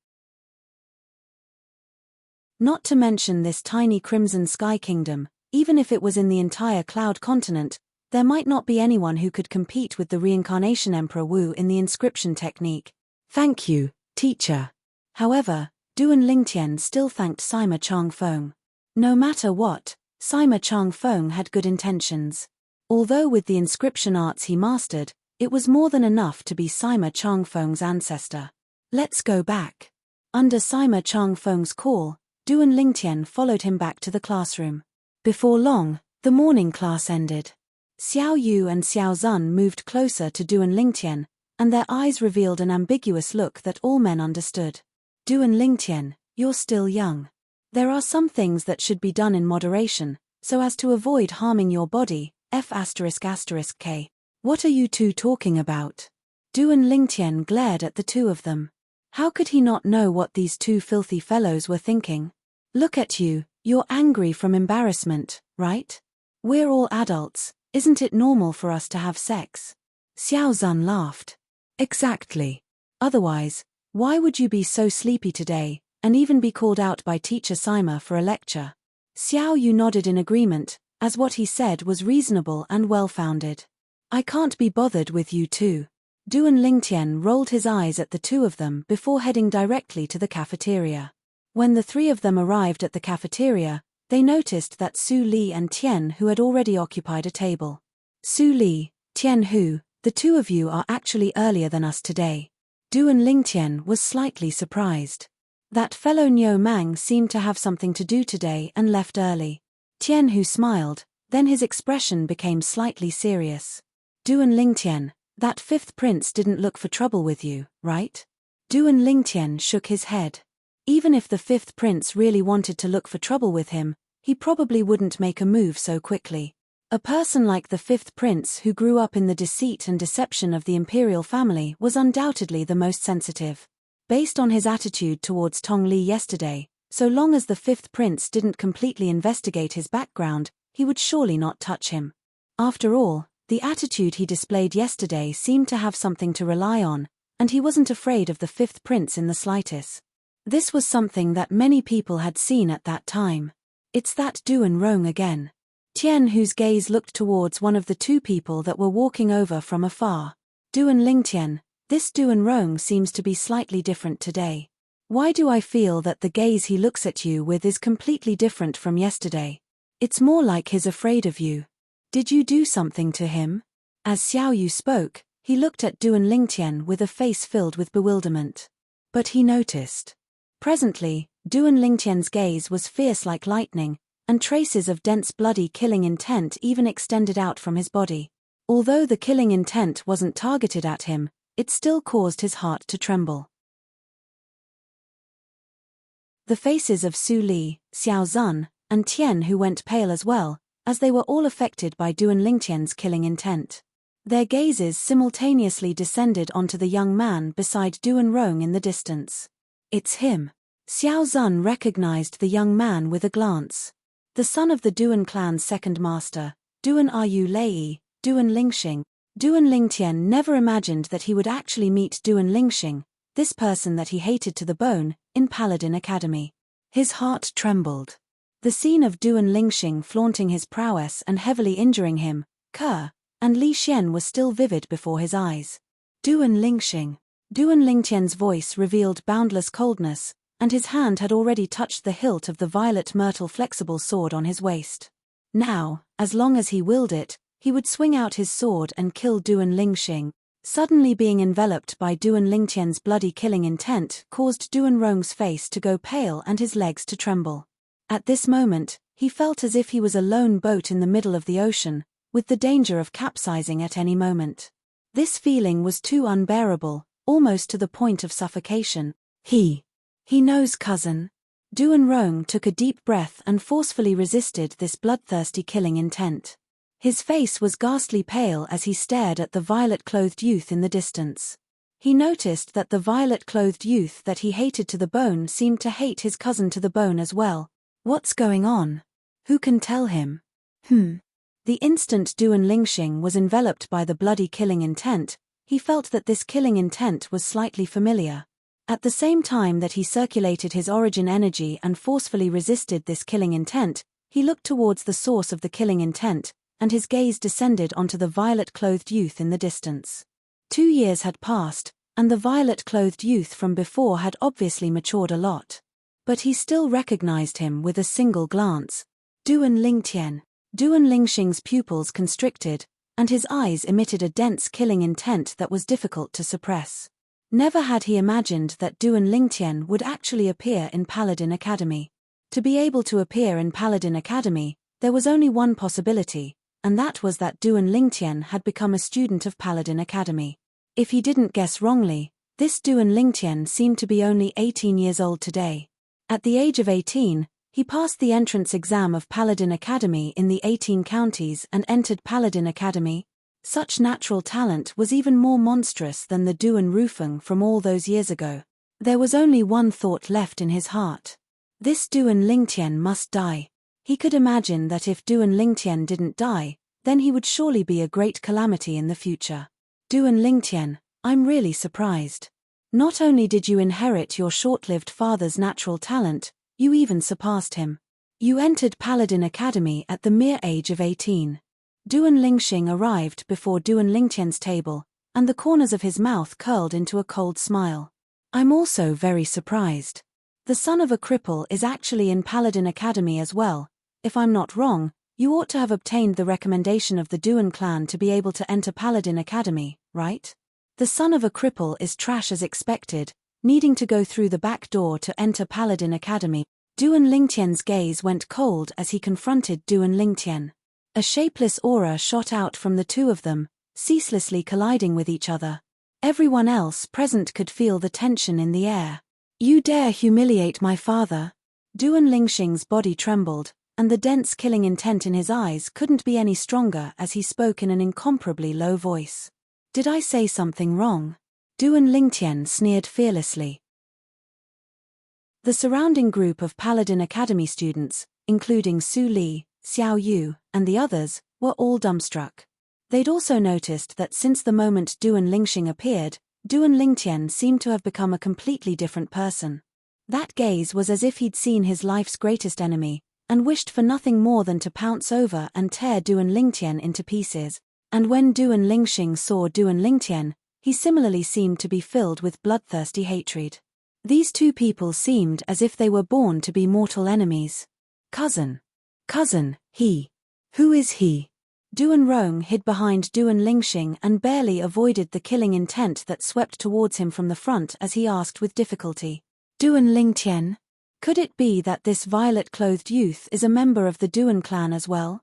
Speaker 1: Not to mention this tiny Crimson Sky Kingdom, even if it was in the entire Cloud Continent, there might not be anyone who could compete with the Reincarnation Emperor Wu in the inscription technique. "Thank you, teacher." However, Duan Lingtian still thanked Sima Changfeng. No matter what, Sima Changfeng had good intentions. Although with the inscription arts he mastered, it was more than enough to be Sima Changfeng's ancestor. "Let's go back." Under Sima Changfeng's call, Duan Lingtian followed him back to the classroom. Before long, the morning class ended. Xiao Yu and Xiao Zun moved closer to Duan Lingtian, and their eyes revealed an ambiguous look that all men understood. "Duan Lingtian, you're still young. There are some things that should be done in moderation, so as to avoid harming your body, F***K. What are you two talking about?" Duan Lingtian glared at the two of them. How could he not know what these two filthy fellows were thinking? "Look at you, you're angry from embarrassment, right? We're all adults, isn't it normal for us to have sex?" Xiao Zun laughed. "Exactly. Otherwise, why would you be so sleepy today, and even be called out by teacher Sima for a lecture?" Xiao Yu nodded in agreement, as what he said was reasonable and well-founded. "I can't be bothered with you two." Duan Lingtian rolled his eyes at the two of them before heading directly to the cafeteria. When the three of them arrived at the cafeteria, they noticed that Su Li and Tian Hu had already occupied a table. "Su Li, Tian Hu, the two of you are actually earlier than us today." Duan Lingtian was slightly surprised. That fellow Niu Mang seemed to have something to do today and left early. Tian Hu smiled, then his expression became slightly serious. "Duan Lingtian, that fifth prince didn't look for trouble with you, right?" Duan Lingtian shook his head. Even if the fifth prince really wanted to look for trouble with him, he probably wouldn't make a move so quickly. A person like the fifth prince who grew up in the deceit and deception of the imperial family was undoubtedly the most sensitive. Based on his attitude towards Tong Li yesterday, so long as the fifth prince didn't completely investigate his background, he would surely not touch him. After all, the attitude he displayed yesterday seemed to have something to rely on, and he wasn't afraid of the fifth prince in the slightest. This was something that many people had seen at that time. It's that Duan Rong again. Tian, whose gaze looked towards one of the two people that were walking over from afar. Duan Lingtian, this Duan Rong seems to be slightly different today. Why do I feel that the gaze he looks at you with is completely different from yesterday? It's more like he's afraid of you. Did you do something to him? As Xiao Yu spoke, he looked at Duan Lingtian with a face filled with bewilderment. But he noticed. Presently, Duan Lingtian's gaze was fierce like lightning, and traces of dense bloody killing intent even extended out from his body. Although the killing intent wasn't targeted at him, it still caused his heart to tremble. The faces of Su Li, Xiao Zun, and Tian who went pale as well, as they were all affected by Duan Lingtian's killing intent. Their gazes simultaneously descended onto the young man beside Duan Rong in the distance. It's him. Xiao Zun recognized the young man with a glance. The son of the Duan clan's second master, Duan Ru Lei, Duan Lingxing. Duan Lingtian never imagined that he would actually meet Duan Lingxing, this person that he hated to the bone, in Paladin Academy. His heart trembled. The scene of Duan Lingxing flaunting his prowess and heavily injuring him, Ke, and Li Xian was still vivid before his eyes. Duan Lingxing. Duan Lingtian's voice revealed boundless coldness, and his hand had already touched the hilt of the violet myrtle flexible sword on his waist. Now, as long as he willed it, he would swing out his sword and kill Duan Lingxing. Suddenly being enveloped by Duan Lingtian's bloody killing intent caused Duan Rong's face to go pale and his legs to tremble. At this moment, he felt as if he was a lone boat in the middle of the ocean, with the danger of capsizing at any moment. This feeling was too unbearable, almost to the point of suffocation. He knows, cousin. Duan Rong took a deep breath and forcefully resisted this bloodthirsty killing intent. His face was ghastly pale as he stared at the violet-clothed youth in the distance. He noticed that the violet-clothed youth that he hated to the bone seemed to hate his cousin to the bone as well. What's going on? Who can tell him? The instant Duan Lingxing was enveloped by the bloody killing intent, he felt that this killing intent was slightly familiar. At the same time that he circulated his origin energy and forcefully resisted this killing intent, he looked towards the source of the killing intent, and his gaze descended onto the violet-clothed youth in the distance. 2 years had passed, and the violet-clothed youth from before had obviously matured a lot. But he still recognized him with a single glance. Duan Lingtian. Duan Lingxing's pupils constricted, and his eyes emitted a dense killing intent that was difficult to suppress. Never had he imagined that Duan Lingtian would actually appear in Paladin Academy. To be able to appear in Paladin Academy, there was only one possibility, and that was that Duan Lingtian had become a student of Paladin Academy. If he didn't guess wrongly, this Duan Lingtian seemed to be only 18 years old today. At the age of 18, he passed the entrance exam of Paladin Academy in the 18 counties and entered Paladin Academy. Such natural talent was even more monstrous than the Duan Rufeng from all those years ago. There was only one thought left in his heart. This Duan Lingtian must die. He could imagine that if Duan Lingtian didn't die, then he would surely be a great calamity in the future. Duan Lingtian, I'm really surprised. Not only did you inherit your short-lived father's natural talent, you even surpassed him. You entered Paladin Academy at the mere age of 18. Duan Lingxing arrived before Duan Lingtian's table, and the corners of his mouth curled into a cold smile. I'm also very surprised. The son of a cripple is actually in Paladin Academy as well. If I'm not wrong, you ought to have obtained the recommendation of the Duan clan to be able to enter Paladin Academy, right? The son of a cripple is trash as expected, needing to go through the back door to enter Paladin Academy. Duan Lingtian's gaze went cold as he confronted Duan Lingtian. A shapeless aura shot out from the two of them, ceaselessly colliding with each other. Everyone else present could feel the tension in the air. You dare humiliate my father? Duan Lingxing's body trembled, and the dense killing intent in his eyes couldn't be any stronger as he spoke in an incomparably low voice. "Did I say something wrong?" Duan Lingtian sneered fearlessly. The surrounding group of Paladin Academy students, including Su Li, Xiao Yu, and the others, were all dumbstruck. They'd also noticed that since the moment Duan Lingxing appeared, Duan Lingtian seemed to have become a completely different person. That gaze was as if he'd seen his life's greatest enemy, and wished for nothing more than to pounce over and tear Duan Lingtian into pieces. And when Duan Lingxing saw Duan Lingtian, he similarly seemed to be filled with bloodthirsty hatred. These two people seemed as if they were born to be mortal enemies. Cousin. He. Who is he? Duan Rong hid behind Duan Lingxing and barely avoided the killing intent that swept towards him from the front as he asked with difficulty. Duan Lingtian? Could it be that this violet-clothed youth is a member of the Duan clan as well?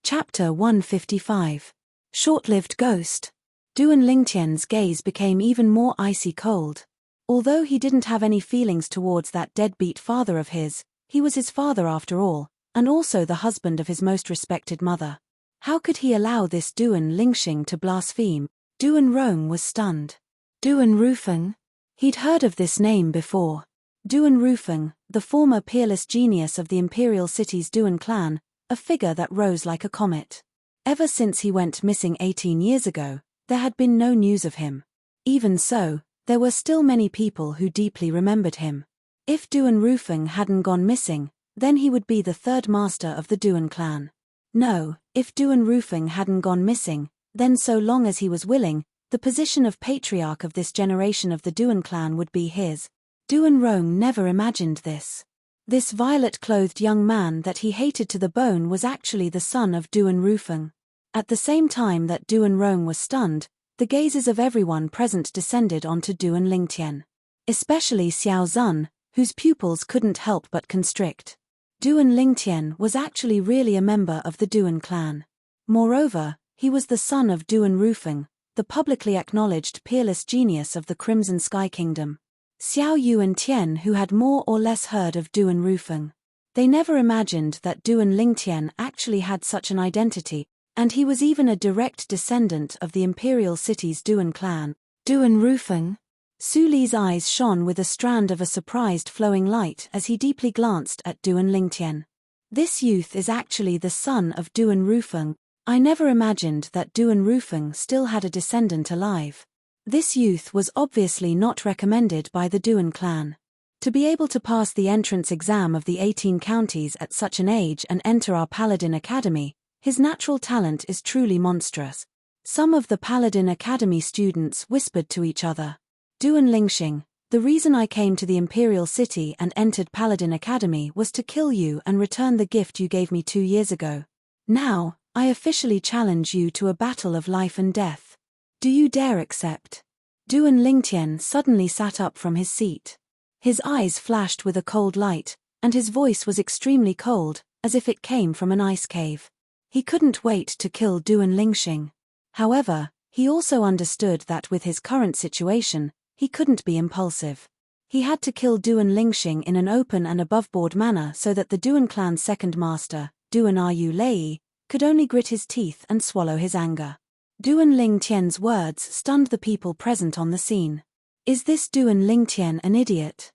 Speaker 1: Chapter 155. Short-lived Ghost. Duan Lingtian's gaze became even more icy cold. Although he didn't have any feelings towards that deadbeat father of his, he was his father after all, and also the husband of his most respected mother. How could he allow this Duan Lingxing to blaspheme? Duan Rong was stunned. Duan Rufeng? He'd heard of this name before. Duan Rufeng, the former peerless genius of the imperial city's Duan clan, a figure that rose like a comet. Ever since he went missing 18 years ago, there had been no news of him. Even so, there were still many people who deeply remembered him. If Duan Rufeng hadn't gone missing, then he would be the third master of the Duan clan. No, if Duan Rufeng hadn't gone missing, then so long as he was willing, the position of patriarch of this generation of the Duan clan would be his. Duan Rong never imagined this. This violet-clothed young man that he hated to the bone was actually the son of Duan Rufeng. At the same time that Duan Rong was stunned, the gazes of everyone present descended onto Duan Lingtian. Especially Xiao Zun, whose pupils couldn't help but constrict. Duan Lingtian was actually really a member of the Duan clan. Moreover, he was the son of Duan Rufeng, the publicly acknowledged peerless genius of the Crimson Sky Kingdom. Xiao Yu and Tian who had more or less heard of Duan Rufeng. They never imagined that Duan Lingtian actually had such an identity, and he was even a direct descendant of the imperial city's Duan clan. Duan Rufeng? Su Li's eyes shone with a strand of a surprised flowing light as he deeply glanced at Duan Lingtian. This youth is actually the son of Duan Rufeng. I never imagined that Duan Rufeng still had a descendant alive. This youth was obviously not recommended by the Duan clan. To be able to pass the entrance exam of the 18 counties at such an age and enter our Paladin Academy, his natural talent is truly monstrous. Some of the Paladin Academy students whispered to each other. Duan Lingxing, the reason I came to the Imperial City and entered Paladin Academy was to kill you and return the gift you gave me 2 years ago. Now, I officially challenge you to a battle of life and death. Do you dare accept? Duan Lingtian suddenly sat up from his seat. His eyes flashed with a cold light, and his voice was extremely cold, as if it came from an ice cave. He couldn't wait to kill Duan Lingxing. However, he also understood that with his current situation, he couldn't be impulsive. He had to kill Duan Lingxing in an open and above-board manner so that the Duan clan's second master, Duan Ryu Lei, could only grit his teeth and swallow his anger. Duan Lingtian's words stunned the people present on the scene. Is this Duan Lingtian an idiot?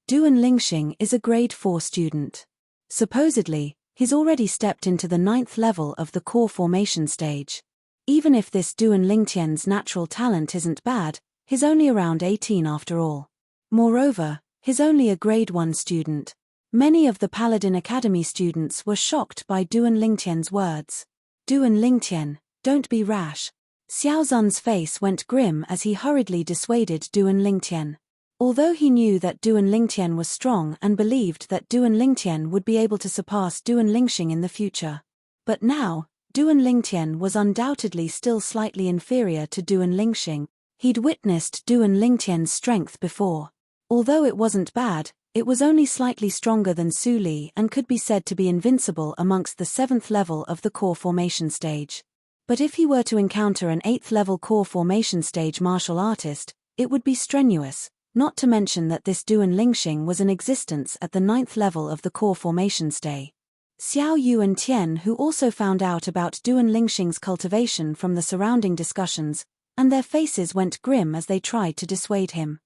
Speaker 1: Duan Lingxing is a grade 4 student. Supposedly, he's already stepped into the 9th level of the core formation stage. Even if this Duan Lingtian's natural talent isn't bad, he's only around 18 after all. Moreover, he's only a grade 1 student. Many of the Paladin Academy students were shocked by Duan Lingtian's words. Duan Lingtian, don't be rash. Xiao Zun's face went grim as he hurriedly dissuaded Duan Lingtian. Although he knew that Duan Lingtian was strong and believed that Duan Lingtian would be able to surpass Duan Lingxing in the future. But now, Duan Lingtian was undoubtedly still slightly inferior to Duan Lingxing. He'd witnessed Duan Lingtian's strength before. Although it wasn't bad, it was only slightly stronger than Su Li and could be said to be invincible amongst the 7th level of the core formation stage. But if he were to encounter an 8th level core formation stage martial artist, it would be strenuous, not to mention that this Duan Lingxing was in existence at the 9th level of the core formation stay. Xiao Yu and Tian, who also found out about Duan Lingxing's cultivation from the surrounding discussions, and their faces went grim as they tried to dissuade him.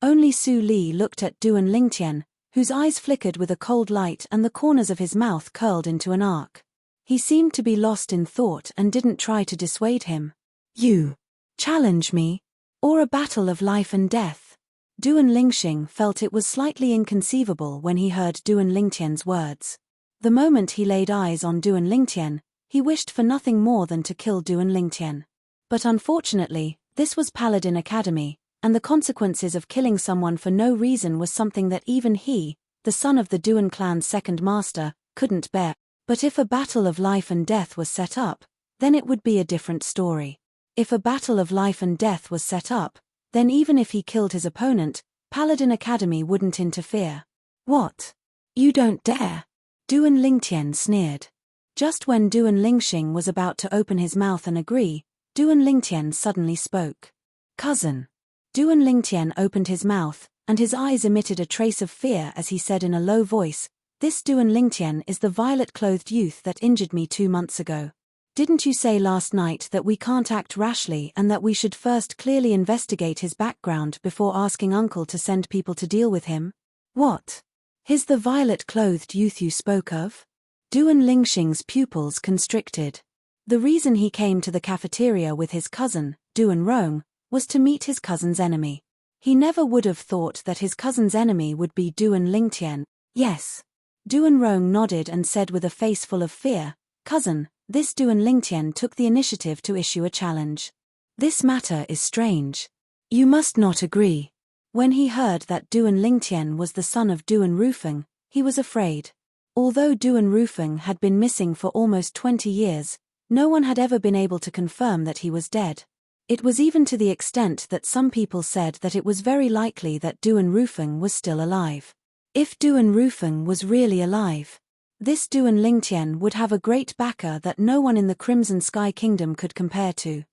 Speaker 1: Only Su Li looked at Duan Lingtian, whose eyes flickered with a cold light and the corners of his mouth curled into an arc. He seemed to be lost in thought and didn't try to dissuade him. You challenge me? Or a battle of life and death? Duan Lingxing felt it was slightly inconceivable when he heard Duan Lingtian's words. The moment he laid eyes on Duan Lingtian, he wished for nothing more than to kill Duan Lingtian. But unfortunately, this was Paladin Academy, and the consequences of killing someone for no reason was something that even he, the son of the Duan clan's second master, couldn't bear. But if a battle of life and death was set up, then it would be a different story. If a battle of life and death was set up, then even if he killed his opponent, Paladin Academy wouldn't interfere. What? You don't dare? Duan Lingtian sneered. Just when Duan Lingxing was about to open his mouth and agree, Duan Lingtian suddenly spoke. Cousin. Duan Lingtian opened his mouth, and his eyes emitted a trace of fear as he said in a low voice, "This Duan Lingtian is the violet-clothed youth that injured me 2 months ago. Didn't you say last night that we can't act rashly and that we should first clearly investigate his background before asking Uncle to send people to deal with him? What? He's the violet-clothed youth you spoke of?" Duan Lingxing's pupils constricted. The reason he came to the cafeteria with his cousin, Duan Rong, was to meet his cousin's enemy. He never would have thought that his cousin's enemy would be Duan Lingtian. Yes. Duan Rong nodded and said with a face full of fear, "Cousin, this Duan Lingtian took the initiative to issue a challenge. This matter is strange. You must not agree." When he heard that Duan Lingtian was the son of Duan Rufeng, he was afraid. Although Duan Rufeng had been missing for almost 20 years, no one had ever been able to confirm that he was dead. It was even to the extent that some people said that it was very likely that Duan Rufeng was still alive. If Duan Rufeng was really alive, this Duan Lingtian would have a great backer that no one in the Crimson Sky Kingdom could compare to.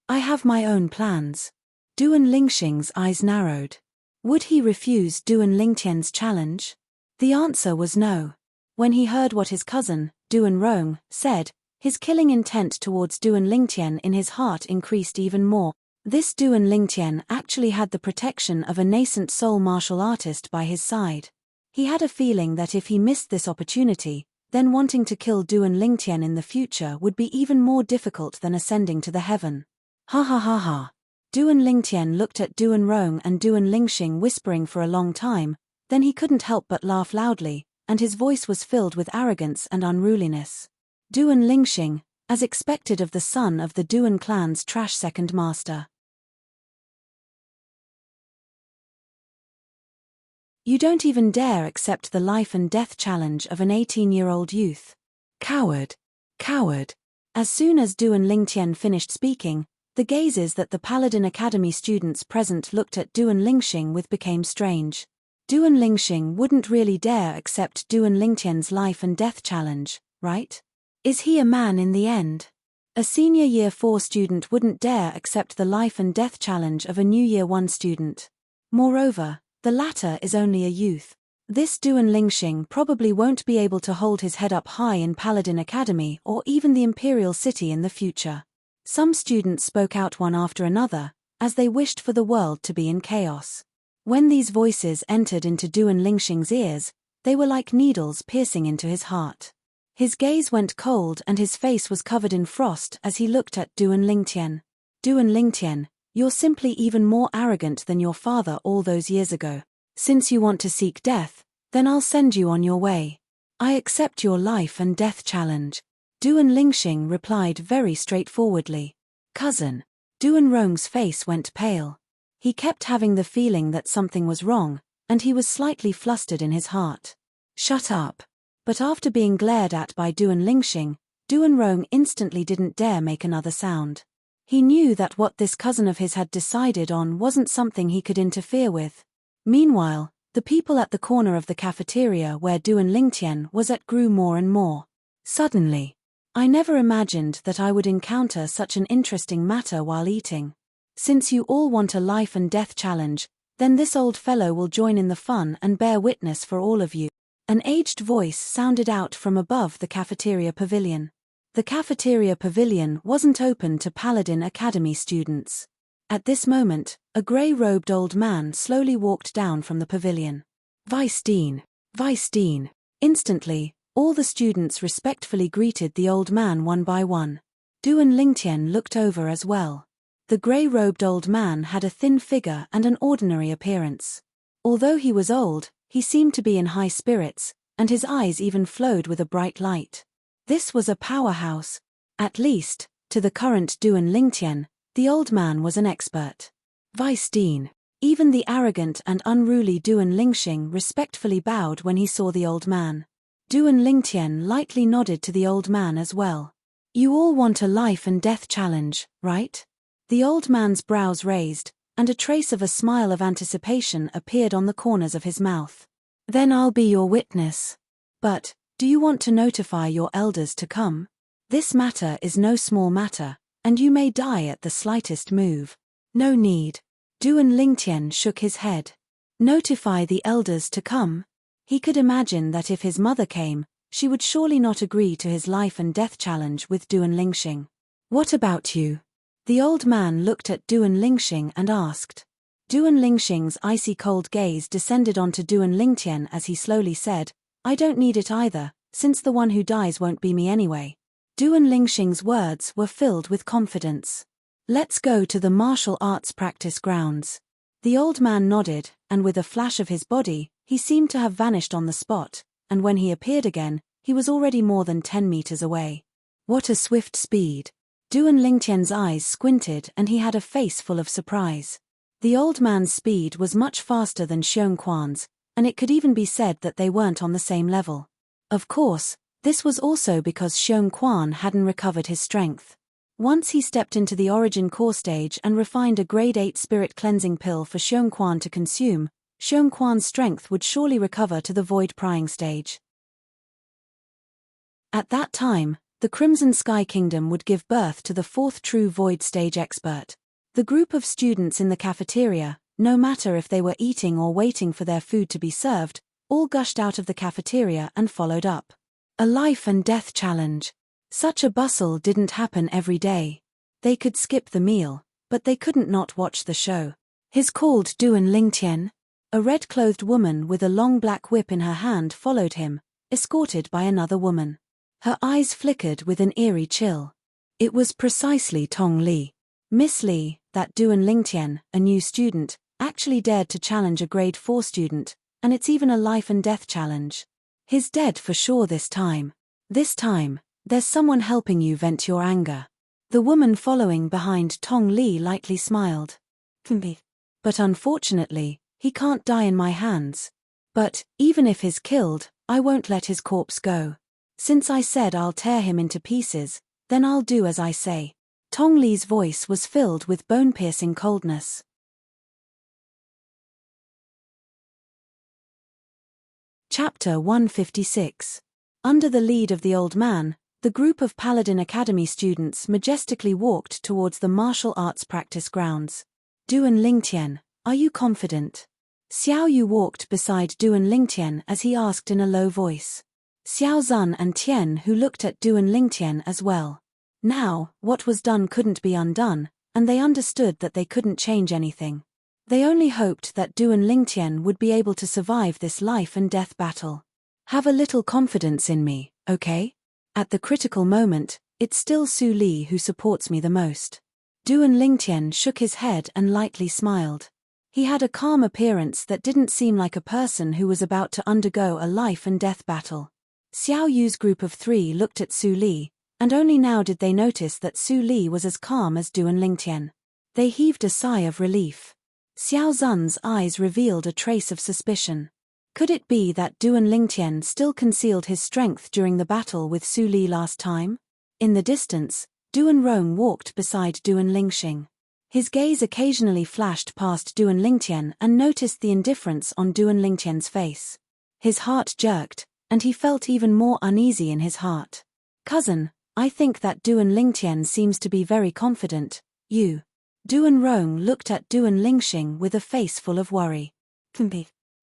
Speaker 1: I have my own plans. Duan Lingxing's eyes narrowed. Would he refuse Duan Lingtian's challenge? The answer was no. When he heard what his cousin, Duan Rong, said, his killing intent towards Duan Lingtian in his heart increased even more. This Duan Lingtian actually had the protection of a nascent soul martial artist by his side. He had a feeling that if he missed this opportunity, then wanting to kill Duan Lingtian in the future would be even more difficult than ascending to the heaven. Ha ha ha ha. Duan Lingtian looked at Duan Rong and Duan Lingxing whispering for a long time, then he couldn't help but laugh loudly, and his voice was filled with arrogance and unruliness. Duan Lingxing, as expected of the son of the Duan clan's trash second master. You don't even dare accept the life and death challenge of an 18-year-old youth. Coward. Coward. As soon as Duan Lingtian finished speaking, the gazes that the Paladin Academy students present looked at Duan Lingxing with became strange. Duan Lingxing wouldn't really dare accept Duan Lingtian's life and death challenge, right? Is he a man in the end? A senior Year 4 student wouldn't dare accept the life and death challenge of a new Year 1 student. Moreover, the latter is only a youth. This Duan Lingxing probably won't be able to hold his head up high in Paladin Academy or even the Imperial City in the future. Some students spoke out one after another, as they wished for the world to be in chaos. When these voices entered into Duan Lingxing's ears, they were like needles piercing into his heart. His gaze went cold and his face was covered in frost as he looked at Duan Lingtian. Duan Lingtian, you're simply even more arrogant than your father all those years ago. Since you want to seek death, then I'll send you on your way. I accept your life and death challenge. Duan Lingxing replied very straightforwardly. Cousin. Duan Rong's face went pale. He kept having the feeling that something was wrong, and he was slightly flustered in his heart. Shut up. But after being glared at by Duan Lingxing, Duan Rong instantly didn't dare make another sound. He knew that what this cousin of his had decided on wasn't something he could interfere with. Meanwhile, the people at the corner of the cafeteria where Duan Lingtian was at grew more and more. Suddenly, I never imagined that I would encounter such an interesting matter while eating. Since you all want a life and death challenge, then this old fellow will join in the fun and bear witness for all of you. An aged voice sounded out from above the cafeteria pavilion. The cafeteria pavilion wasn't open to Paladin Academy students. At this moment, a grey-robed old man slowly walked down from the pavilion. Vice Dean. Vice Dean. Instantly, all the students respectfully greeted the old man one by one. Duan Lingtian looked over as well. The grey-robed old man had a thin figure and an ordinary appearance. Although he was old, he seemed to be in high spirits, and his eyes even flowed with a bright light. This was a powerhouse. At least, to the current Duan Lingtian, the old man was an expert. Vice Dean. Even the arrogant and unruly Duan Lingxing respectfully bowed when he saw the old man. Duan Lingtian lightly nodded to the old man as well. You all want a life and death challenge, right? The old man's brows raised, and a trace of a smile of anticipation appeared on the corners of his mouth. Then I'll be your witness. But, do you want to notify your elders to come? This matter is no small matter, and you may die at the slightest move. No need. Duan Lingtian shook his head. Notify the elders to come? He could imagine that if his mother came, she would surely not agree to his life and death challenge with Duan Lingxing. What about you? The old man looked at Duan Lingxing and asked. Duan Lingxing's icy cold gaze descended onto Duan Lingtian as he slowly said, I don't need it either, since the one who dies won't be me anyway. Duan Lingxing's words were filled with confidence. Let's go to the martial arts practice grounds. The old man nodded, and with a flash of his body, he seemed to have vanished on the spot, and when he appeared again, he was already more than 10 meters away. What a swift speed! Duan Lingtian's eyes squinted and he had a face full of surprise. The old man's speed was much faster than Xiong Quan's, and it could even be said that they weren't on the same level. Of course, this was also because Xiong Quan hadn't recovered his strength. Once he stepped into the Origin Core stage and refined a grade 8 spirit cleansing pill for Xiong Quan to consume, Xiong Quan's strength would surely recover to the Void Prying stage. At that time, the Crimson Sky Kingdom would give birth to the 4th true Void stage expert. The group of students in the cafeteria, no matter if they were eating or waiting for their food to be served, all gushed out of the cafeteria and followed up. A life and death challenge. Such a bustle didn't happen every day. They could skip the meal, but they couldn't not watch the show. His called Duan Lingtian. A red-clothed woman with a long black whip in her hand followed him, escorted by another woman. Her eyes flickered with an eerie chill. It was precisely Tong Li. Miss Li, that Duan Lingtian, a new student, actually dared to challenge a grade 4 student, and it's even a life and death challenge. He's dead for sure this time. This time, there's someone helping you vent your anger. The woman following behind Tong Li lightly smiled. But unfortunately, he can't die in my hands. But, even if he's killed, I won't let his corpse go. Since I said I'll tear him into pieces, then I'll do as I say. Tong Li's voice was filled with bone-piercing coldness. Chapter 156. Under the lead of the old man, the group of Paladin Academy students majestically walked towards the martial arts practice grounds. Duan Lingtian, are you confident? Xiao Yu walked beside Duan Lingtian as he asked in a low voice. Xiao Zun and Tian who looked at Duan Lingtian as well. Now, what was done couldn't be undone, and they understood that they couldn't change anything. They only hoped that Duan Lingtian would be able to survive this life and death battle. Have a little confidence in me, okay? At the critical moment, it's still Su Li who supports me the most. Duan Lingtian shook his head and lightly smiled. He had a calm appearance that didn't seem like a person who was about to undergo a life and death battle. Xiao Yu's group of 3 looked at Su Li, and only now did they notice that Su Li was as calm as Duan Lingtian. They heaved a sigh of relief. Xiao Zun's eyes revealed a trace of suspicion. Could it be that Duan Lingtian still concealed his strength during the battle with Su Li last time? In the distance, Duan Rong walked beside Duan Lingxing. His gaze occasionally flashed past Duan Lingtian and noticed the indifference on Duan Lingtian's face. His heart jerked, and he felt even more uneasy in his heart. Cousin, I think that Duan Lingtian seems to be very confident. You. Duan Rong looked at Duan Lingxing with a face full of worry. Duan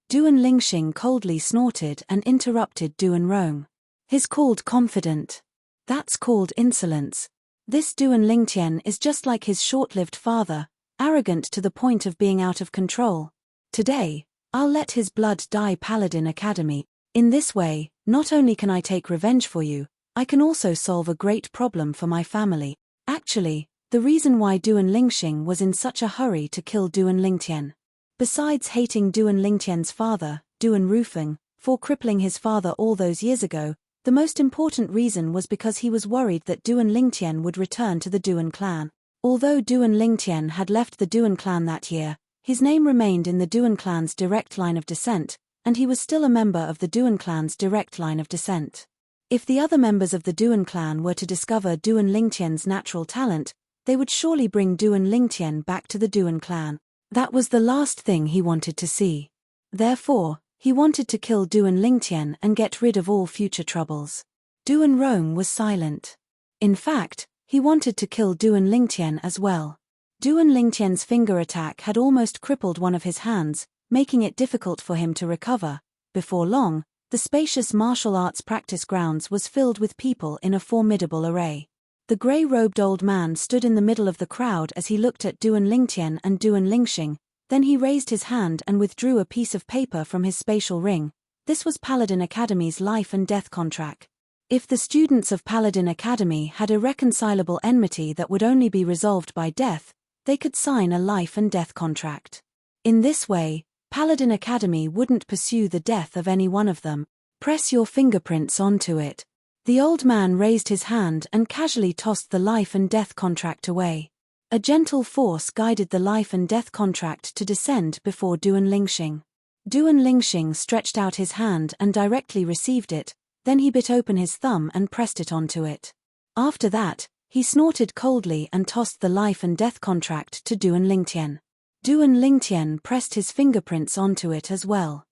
Speaker 1: Lingxing coldly snorted and interrupted Duan Rong. He's called confident. That's called insolence. This Duan Lingtian is just like his short-lived father, arrogant to the point of being out of control. Today, I'll let his blood dye Paladin Academy. In this way, not only can I take revenge for you, I can also solve a great problem for my family. Actually, the reason why Duan Lingxing was in such a hurry to kill Duan Lingtian. Besides hating Duan Lingtian's father, Duan Rufeng, for crippling his father all those years ago, the most important reason was because he was worried that Duan Lingtian would return to the Duan clan. Although Duan Lingtian had left the Duan clan that year, his name remained in the Duan clan's direct line of descent, and he was still a member of the Duan clan's direct line of descent. If the other members of the Duan clan were to discover Duan Lingtian's natural talent, they would surely bring Duan Lingtian back to the Duan clan. That was the last thing he wanted to see. Therefore, he wanted to kill Duan Lingtian and get rid of all future troubles. Duan Rong was silent. In fact, he wanted to kill Duan Lingtian as well. Duan Lingtian's finger attack had almost crippled one of his hands, making it difficult for him to recover. Before long, the spacious martial arts practice grounds was filled with people in a formidable array. The grey-robed old man stood in the middle of the crowd as he looked at Duan Lingtian and Duan Lingxing. Then he raised his hand and withdrew a piece of paper from his spatial ring. This was Paladin Academy's life and death contract. If the students of Paladin Academy had irreconcilable enmity that would only be resolved by death, they could sign a life and death contract. In this way, Paladin Academy wouldn't pursue the death of any one of them. Press your fingerprints onto it. The old man raised his hand and casually tossed the life and death contract away. A gentle force guided the life and death contract to descend before Duan Lingxing. Duan Lingxing stretched out his hand and directly received it, then he bit open his thumb and pressed it onto it. After that, he snorted coldly and tossed the life and death contract to Duan Lingtian. Duan Lingtian pressed his fingerprints onto it as well.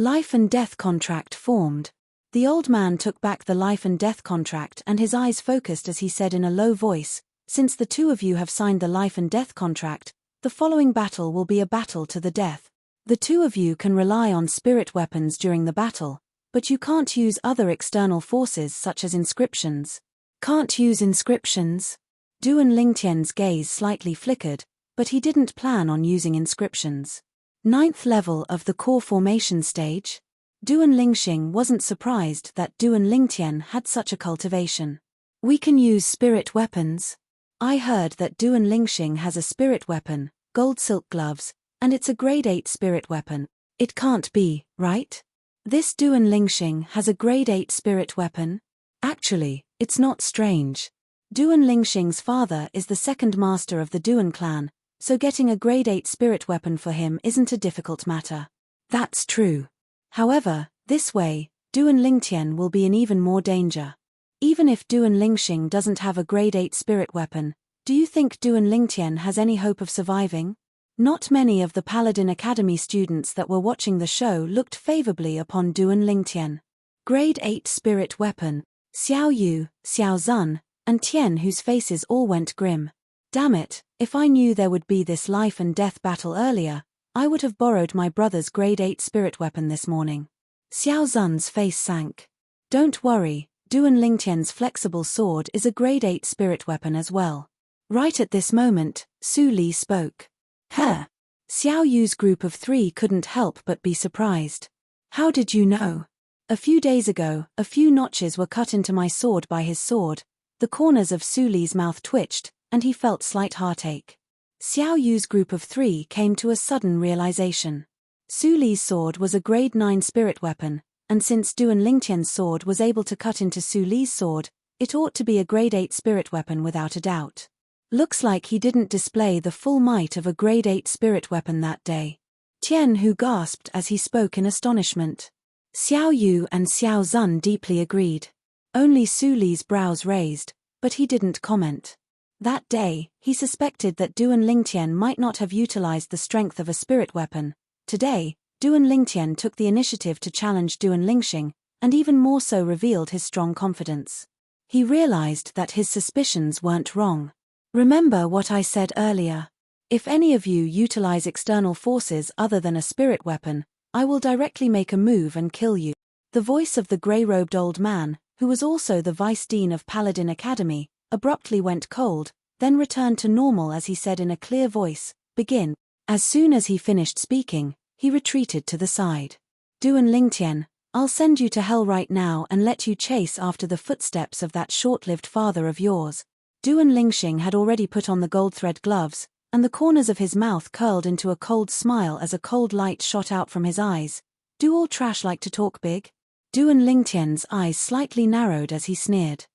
Speaker 1: Life and death contract formed. The old man took back the life and death contract and his eyes focused as he said in a low voice, "Since the two of you have signed the life and death contract, the following battle will be a battle to the death. The two of you can rely on spirit weapons during the battle, but you can't use other external forces such as inscriptions." Can't use inscriptions? Duan Lingtian's gaze slightly flickered, but he didn't plan on using inscriptions. 9th level of the core formation stage? Duan Lingxing wasn't surprised that Duan Lingtian had such a cultivation. We can use spirit weapons. I heard that Duan Lingxing has a spirit weapon, gold silk gloves, and it's a grade 8 spirit weapon. It can't be, right? This Duan Lingxing has a grade 8 spirit weapon? Actually, it's not strange. Duan Lingxing's father is the second master of the Duan clan, so getting a grade 8 spirit weapon for him isn't a difficult matter. That's true. However, this way, Duan Lingtian will be in even more danger. Even if Duan Lingxing doesn't have a grade 8 spirit weapon, do you think Duan Lingtian has any hope of surviving? Not many of the Paladin Academy students that were watching the show looked favorably upon Duan Lingtian. Grade 8 spirit weapon, Xiao Yu, Xiao Zun, and Tian whose faces all went grim. Damn it, if I knew there would be this life and death battle earlier, I would have borrowed my brother's grade 8 spirit weapon this morning. Xiao Zun's face sank. Don't worry, Duan Lingtian's flexible sword is a grade 8 spirit weapon as well. Right at this moment, Su Li spoke. Huh. Xiao Yu's group of 3 couldn't help but be surprised. How did you know? A few days ago, a few notches were cut into my sword by his sword. The corners of Su Li's mouth twitched, and he felt slight heartache. Xiao Yu's group of 3 came to a sudden realization. Su Li's sword was a grade 9 spirit weapon, and since Duan Lingtian's sword was able to cut into Su Li's sword, it ought to be a grade 8 spirit weapon without a doubt. Looks like he didn't display the full might of a grade 8 spirit weapon that day. Tian Hu gasped as he spoke in astonishment. Xiao Yu and Xiao Zun deeply agreed. Only Su Li's brows raised, but he didn't comment. That day, he suspected that Duan Lingtian might not have utilized the strength of a spirit weapon. Today, Duan Lingtian took the initiative to challenge Duan Lingxing, and even more so revealed his strong confidence. He realized that his suspicions weren't wrong. Remember what I said earlier. If any of you utilize external forces other than a spirit weapon, I will directly make a move and kill you. The voice of the grey-robed old man, who was also the vice dean of Paladin Academy, abruptly went cold, then returned to normal as he said in a clear voice, "Begin." As soon as he finished speaking, he retreated to the side. Duan Lingtian, I'll send you to hell right now and let you chase after the footsteps of that short-lived father of yours. Duan Lingxing had already put on the gold thread gloves, and the corners of his mouth curled into a cold smile as a cold light shot out from his eyes. Do all trash like to talk big? Duan Lingtian's eyes slightly narrowed as he sneered.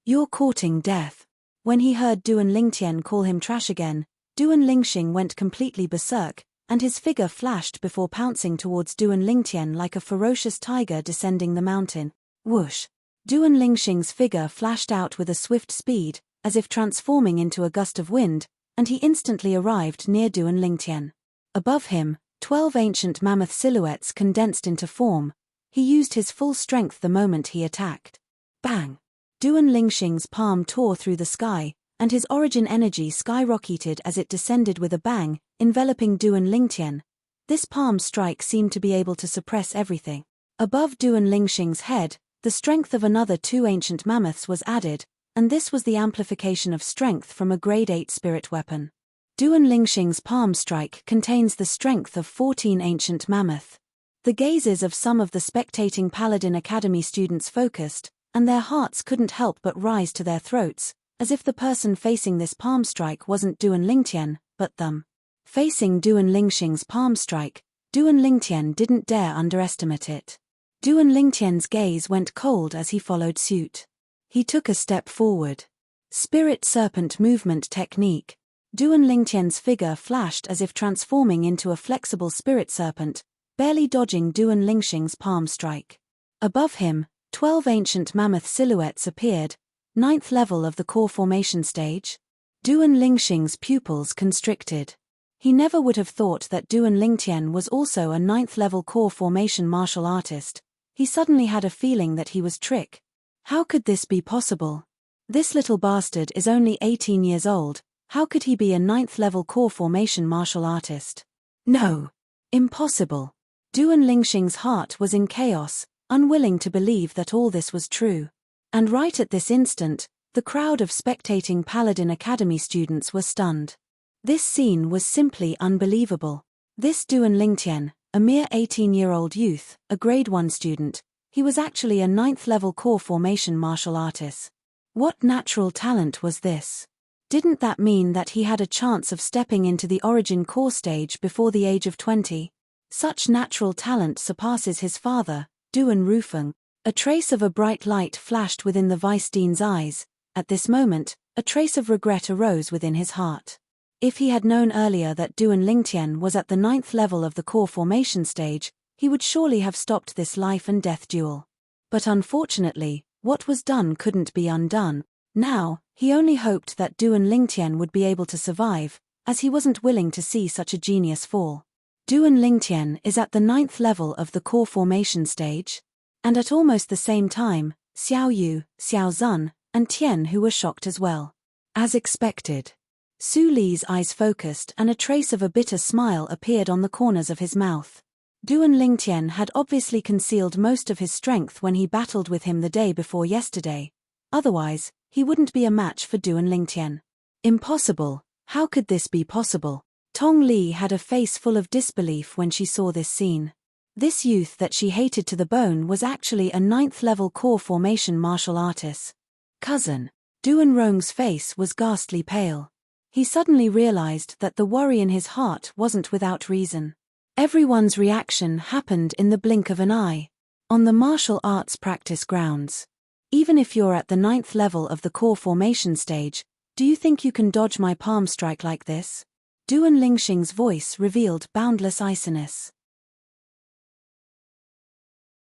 Speaker 1: You're courting death. When he heard Duan Lingtian call him trash again, Duan Lingxing went completely berserk, and his figure flashed before pouncing towards Duan Lingtian like a ferocious tiger descending the mountain. Whoosh! Duan Lingxing's figure flashed out with a swift speed, as if transforming into a gust of wind, and he instantly arrived near Duan Lingtian. Above him, 12 ancient mammoth silhouettes condensed into form. He used his full strength the moment he attacked. Bang! Duan Lingxing's palm tore through the sky, and his origin energy skyrocketed as it descended with a bang, enveloping Duan Lingtian. This palm strike seemed to be able to suppress everything. Above Duan Lingxing's head, the strength of another 2 ancient mammoths was added, and this was the amplification of strength from a grade 8 spirit weapon. Duan Lingxing's palm strike contains the strength of 14 ancient mammoth. The gazes of some of the spectating Paladin Academy students focused, and their hearts couldn't help but rise to their throats, as if the person facing this palm strike wasn't Duan Lingtian, but them. Facing Duan Lingxing's palm strike, Duan Lingtian didn't dare underestimate it. Duan Lingtian's gaze went cold as he followed suit. He took a step forward. Spirit Serpent Movement Technique. Duan Lingtian's figure flashed as if transforming into a flexible spirit serpent, barely dodging Duan Lingxing's palm strike. Above him, 12 ancient mammoth silhouettes appeared, 9th level of the core formation stage. Duan Lingxing's pupils constricted. He never would have thought that Duan Lingtian was also a 9th level core formation martial artist. He suddenly had a feeling that he was tricked. How could this be possible? This little bastard is only 18 years old, how could he be a 9th level core formation martial artist? No. Impossible. Duan Lingxing's heart was in chaos, unwilling to believe that all this was true. And right at this instant, the crowd of spectating Paladin Academy students were stunned. This scene was simply unbelievable. This Duan Lingtian, a mere 18-year-old youth, a grade 1 student, he was actually a 9th level core formation martial artist. What natural talent was this? Didn't that mean that he had a chance of stepping into the origin core stage before the age of 20? Such natural talent surpasses his father, Duan Rufeng. A trace of a bright light flashed within the Vice Dean's eyes. At this moment, a trace of regret arose within his heart. If he had known earlier that Duan Lingtian was at the 9th level of the core formation stage, he would surely have stopped this life and death duel. But unfortunately, what was done couldn't be undone. Now, he only hoped that Duan Lingtian would be able to survive, as he wasn't willing to see such a genius fall. Duan Lingtian is at the 9th level of the core formation stage. And at almost the same time, Xiao Yu, Xiao Zun, and Tian who were shocked as well. As expected. Su Li's eyes focused and a trace of a bitter smile appeared on the corners of his mouth. Duan Lingtian had obviously concealed most of his strength when he battled with him the day before yesterday. Otherwise, he wouldn't be a match for Duan Lingtian. Impossible. How could this be possible? Tong Li had a face full of disbelief when she saw this scene. This youth that she hated to the bone was actually a 9th level core formation martial artist. Cousin. Duan Rong's face was ghastly pale. He suddenly realized that the worry in his heart wasn't without reason. Everyone's reaction happened in the blink of an eye. On the martial arts practice grounds. Even if you're at the 9th level of the core formation stage, do you think you can dodge my palm strike like this? Duan Lingxing's voice revealed boundless iciness.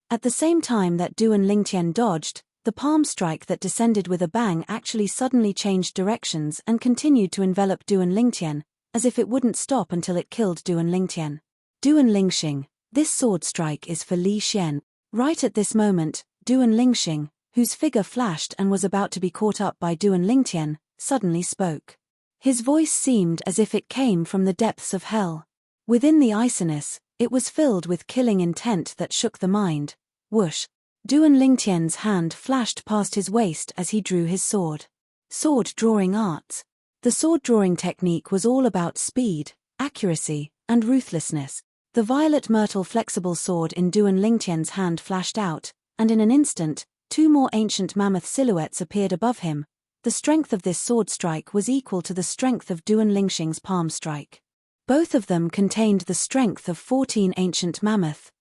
Speaker 1: At the same time that Duan Lingtian dodged, the palm strike that descended with a bang actually suddenly changed directions and continued to envelop Duan Lingtian, as if it wouldn't stop until it killed Duan Lingtian. Duan Lingxing, this sword strike is for Li Xian. Right at this moment, Duan Lingxing, whose figure flashed and was about to be caught up by Duan Lingtian, suddenly spoke. His voice seemed as if it came from the depths of hell. Within the iciness, it was filled with killing intent that shook the mind. Whoosh! Duan Lingtian's hand flashed past his waist as he drew his sword. Sword drawing arts. The sword drawing technique was all about speed, accuracy, and ruthlessness. The violet myrtle flexible sword in Duan Lingtian's hand flashed out, and in an instant, 2 more ancient mammoth silhouettes appeared above him. The strength of this sword strike was equal to the strength of Duan Lingxing's palm strike. Both of them contained the strength of 14 ancient mammoth.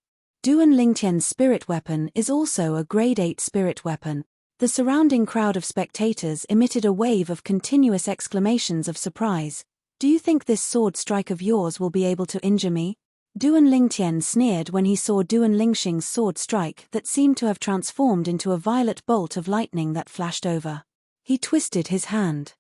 Speaker 1: Duan Lingtian's spirit weapon is also a grade 8 spirit weapon. The surrounding crowd of spectators emitted a wave of continuous exclamations of surprise. "Do you think this sword strike of yours will be able to injure me?" Duan Lingtian sneered when he saw Duan Lingxing's sword strike that seemed to have transformed into a violet bolt of lightning that flashed over. He twisted his hand.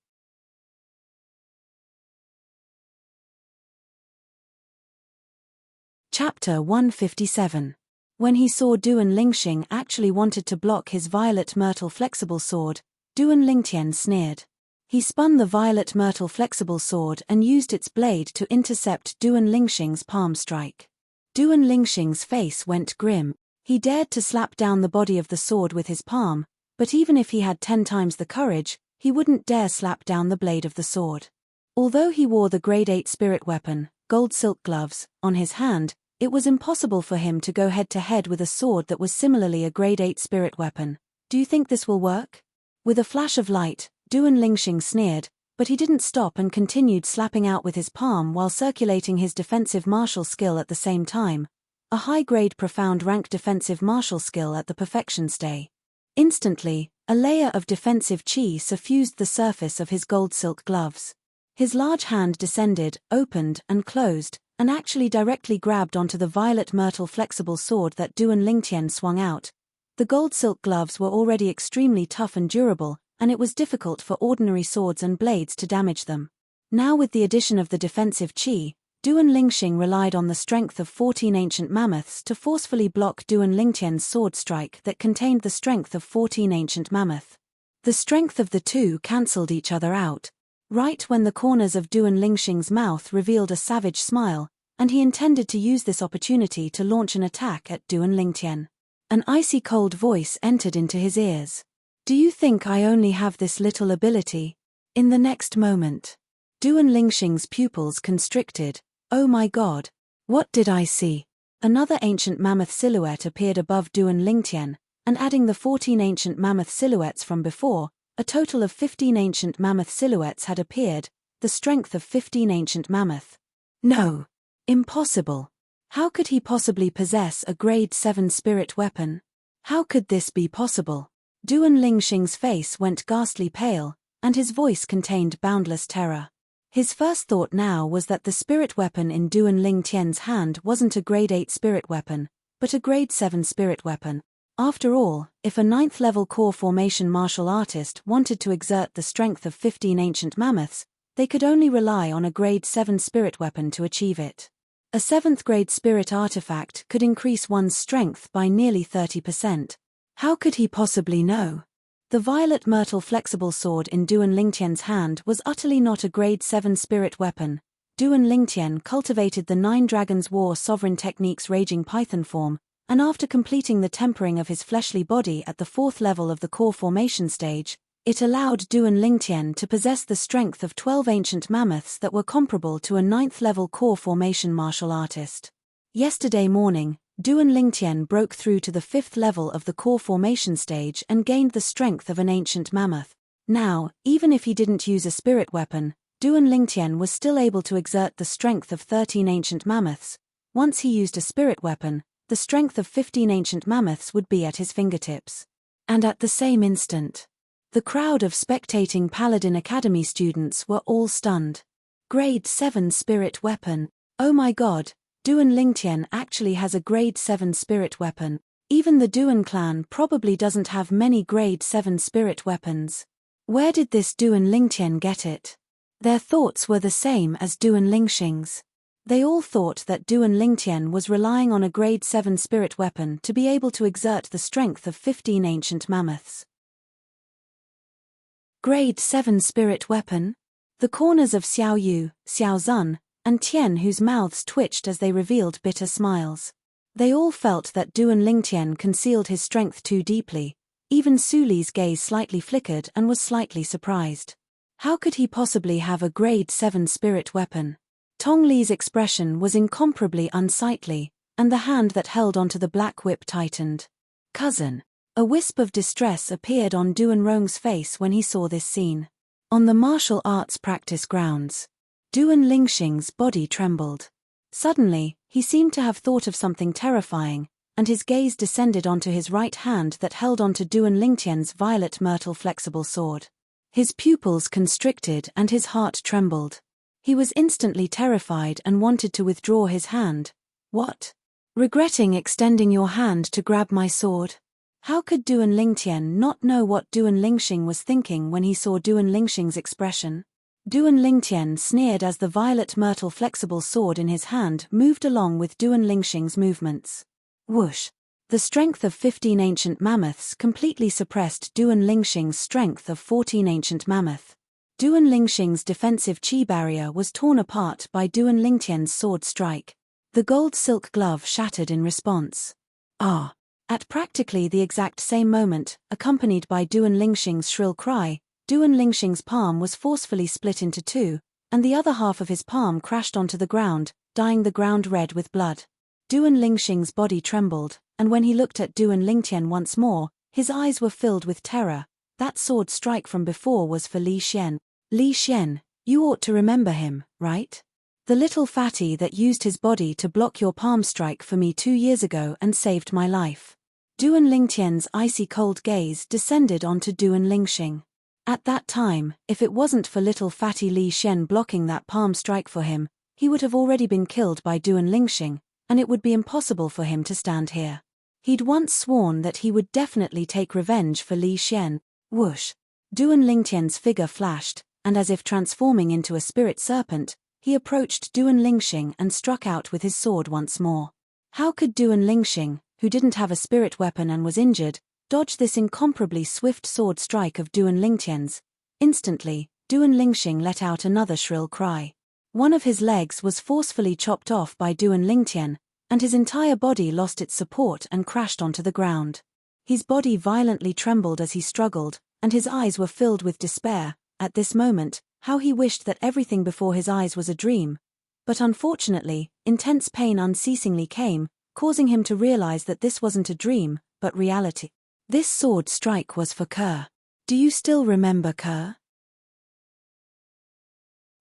Speaker 1: Chapter 157. When he saw Duan Lingxing actually wanted to block his violet myrtle flexible sword, Duan Lingtian sneered. He spun the violet myrtle flexible sword and used its blade to intercept Duan Lingxing's palm strike. Duan Lingxing's face went grim. He dared to slap down the body of the sword with his palm, but even if he had 10 times the courage, he wouldn't dare slap down the blade of the sword. Although he wore the grade 8 spirit weapon, gold silk gloves, on his hand, it was impossible for him to go head-to-head with a sword that was similarly a grade 8 spirit weapon. "Do you think this will work?" With a flash of light, Duan Lingxing sneered, but he didn't stop and continued slapping out with his palm while circulating his defensive martial skill at the same time, a high-grade profound rank defensive martial skill at the perfection stay. Instantly, a layer of defensive chi suffused the surface of his gold silk gloves. His large hand descended, opened, and closed, and actually directly grabbed onto the violet myrtle flexible sword that Duan Lingtian swung out. The gold silk gloves were already extremely tough and durable, and it was difficult for ordinary swords and blades to damage them. Now with the addition of the defensive chi, Duan Lingxing relied on the strength of 14 ancient mammoths to forcefully block Duan Lingtian's sword strike that contained the strength of 14 ancient mammoth. The strength of the two cancelled each other out. Right when the corners of Duan Lingxing's mouth revealed a savage smile, and he intended to use this opportunity to launch an attack at Duan Lingtian. An icy cold voice entered into his ears. "Do you think I only have this little ability?" In the next moment, Duan Lingxing's pupils constricted. "Oh my God! What did I see?" Another ancient mammoth silhouette appeared above Duan Lingtian, and adding the 14 ancient mammoth silhouettes from before, a total of 15 ancient mammoth silhouettes had appeared, the strength of 15 ancient mammoth. No! Impossible! How could he possibly possess a grade 7 spirit weapon? How could this be possible? Duan Lingxing's face went ghastly pale, and his voice contained boundless terror. His first thought now was that the spirit weapon in Duan Lingtian's hand wasn't a grade 8 spirit weapon, but a grade 7 spirit weapon. After all, if a 9th-level core formation martial artist wanted to exert the strength of 15 ancient mammoths, they could only rely on a grade 7 spirit weapon to achieve it. A 7th-grade spirit artifact could increase one's strength by nearly 30%. How could he possibly know? The violet myrtle flexible sword in Duan Lingtian's hand was utterly not a grade 7 spirit weapon. Duan Lingtian cultivated the 9 Dragons War Sovereign Technique's Raging Python form, and after completing the tempering of his fleshly body at the 4th level of the core formation stage, it allowed Duan Lingtian to possess the strength of 12 ancient mammoths that were comparable to a 9th-level core formation martial artist. Yesterday morning, Duan Lingtian broke through to the 5th level of the core formation stage and gained the strength of an ancient mammoth. Now, even if he didn't use a spirit weapon, Duan Lingtian was still able to exert the strength of 13 ancient mammoths. Once he used a spirit weapon, the strength of 15 ancient mammoths would be at his fingertips. And at the same instant, the crowd of spectating Paladin Academy students were all stunned. Grade 7 spirit weapon. Oh my God, Duan Lingtian actually has a grade 7 spirit weapon. Even the Duan clan probably doesn't have many grade 7 spirit weapons. Where did this Duan Lingtian get it? Their thoughts were the same as Duan Lingxing's. They all thought that Duan Lingtian was relying on a grade 7 spirit weapon to be able to exert the strength of 15 ancient mammoths. Grade 7 spirit weapon? The corners of Xiao Yu, Xiao Zun, and Tian, whose mouths twitched as they revealed bitter smiles. They all felt that Duan Lingtian concealed his strength too deeply. Even Su Li's gaze slightly flickered and was slightly surprised. How could he possibly have a grade 7 spirit weapon? Tong Li's expression was incomparably unsightly, and the hand that held onto the black whip tightened. Cousin. A wisp of distress appeared on Duan Rong's face when he saw this scene. On the martial arts practice grounds, Duan Lingxing's body trembled. Suddenly, he seemed to have thought of something terrifying, and his gaze descended onto his right hand that held onto Duan Lingtian's violet myrtle flexible sword. His pupils constricted and his heart trembled. He was instantly terrified and wanted to withdraw his hand. What? Regretting extending your hand to grab my sword? How could Duan Lingtian not know what Duan Lingxing was thinking when he saw Duan Lingxing's expression? Duan Lingtian sneered as the violet myrtle flexible sword in his hand moved along with Duan Lingxing's movements. Whoosh! The strength of 15 ancient mammoths completely suppressed Duan Lingxing's strength of 14 ancient mammoth. Duan Lingxing's defensive qi barrier was torn apart by Duan Lingtian's sword strike. The gold silk glove shattered in response. Ah! At practically the exact same moment, accompanied by Duan Lingxing's shrill cry, Duan Lingxing's palm was forcefully split into two, and the other half of his palm crashed onto the ground, dyeing the ground red with blood. Duan Lingxing's body trembled, and when he looked at Duan Lingtian once more, his eyes were filled with terror. That sword strike from before was for Li Xian. Li Xian, you ought to remember him, right? The little fatty that used his body to block your palm strike for me 2 years ago and saved my life. Duan Lingtian's icy cold gaze descended onto Duan Lingxing. At that time, if it wasn't for little fatty Li Xian blocking that palm strike for him, he would have already been killed by Duan Lingxing, and it would be impossible for him to stand here. He'd once sworn that he would definitely take revenge for Li Xian. Whoosh! Duan Lingtian's figure flashed, and as if transforming into a spirit serpent, he approached Duan Lingxing and struck out with his sword once more. How could Duan Lingxing, who didn't have a spirit weapon and was injured, dodge this incomparably swift sword strike of Duan Lingtian's? Instantly, Duan Lingxing let out another shrill cry. One of his legs was forcefully chopped off by Duan Lingtian, and his entire body lost its support and crashed onto the ground. His body violently trembled as he struggled, and his eyes were filled with despair. At this moment, how he wished that everything before his eyes was a dream. But unfortunately, intense pain unceasingly came, causing him to realize that this wasn't a dream, but reality. This sword strike was for Kerr. Do you still remember Kerr?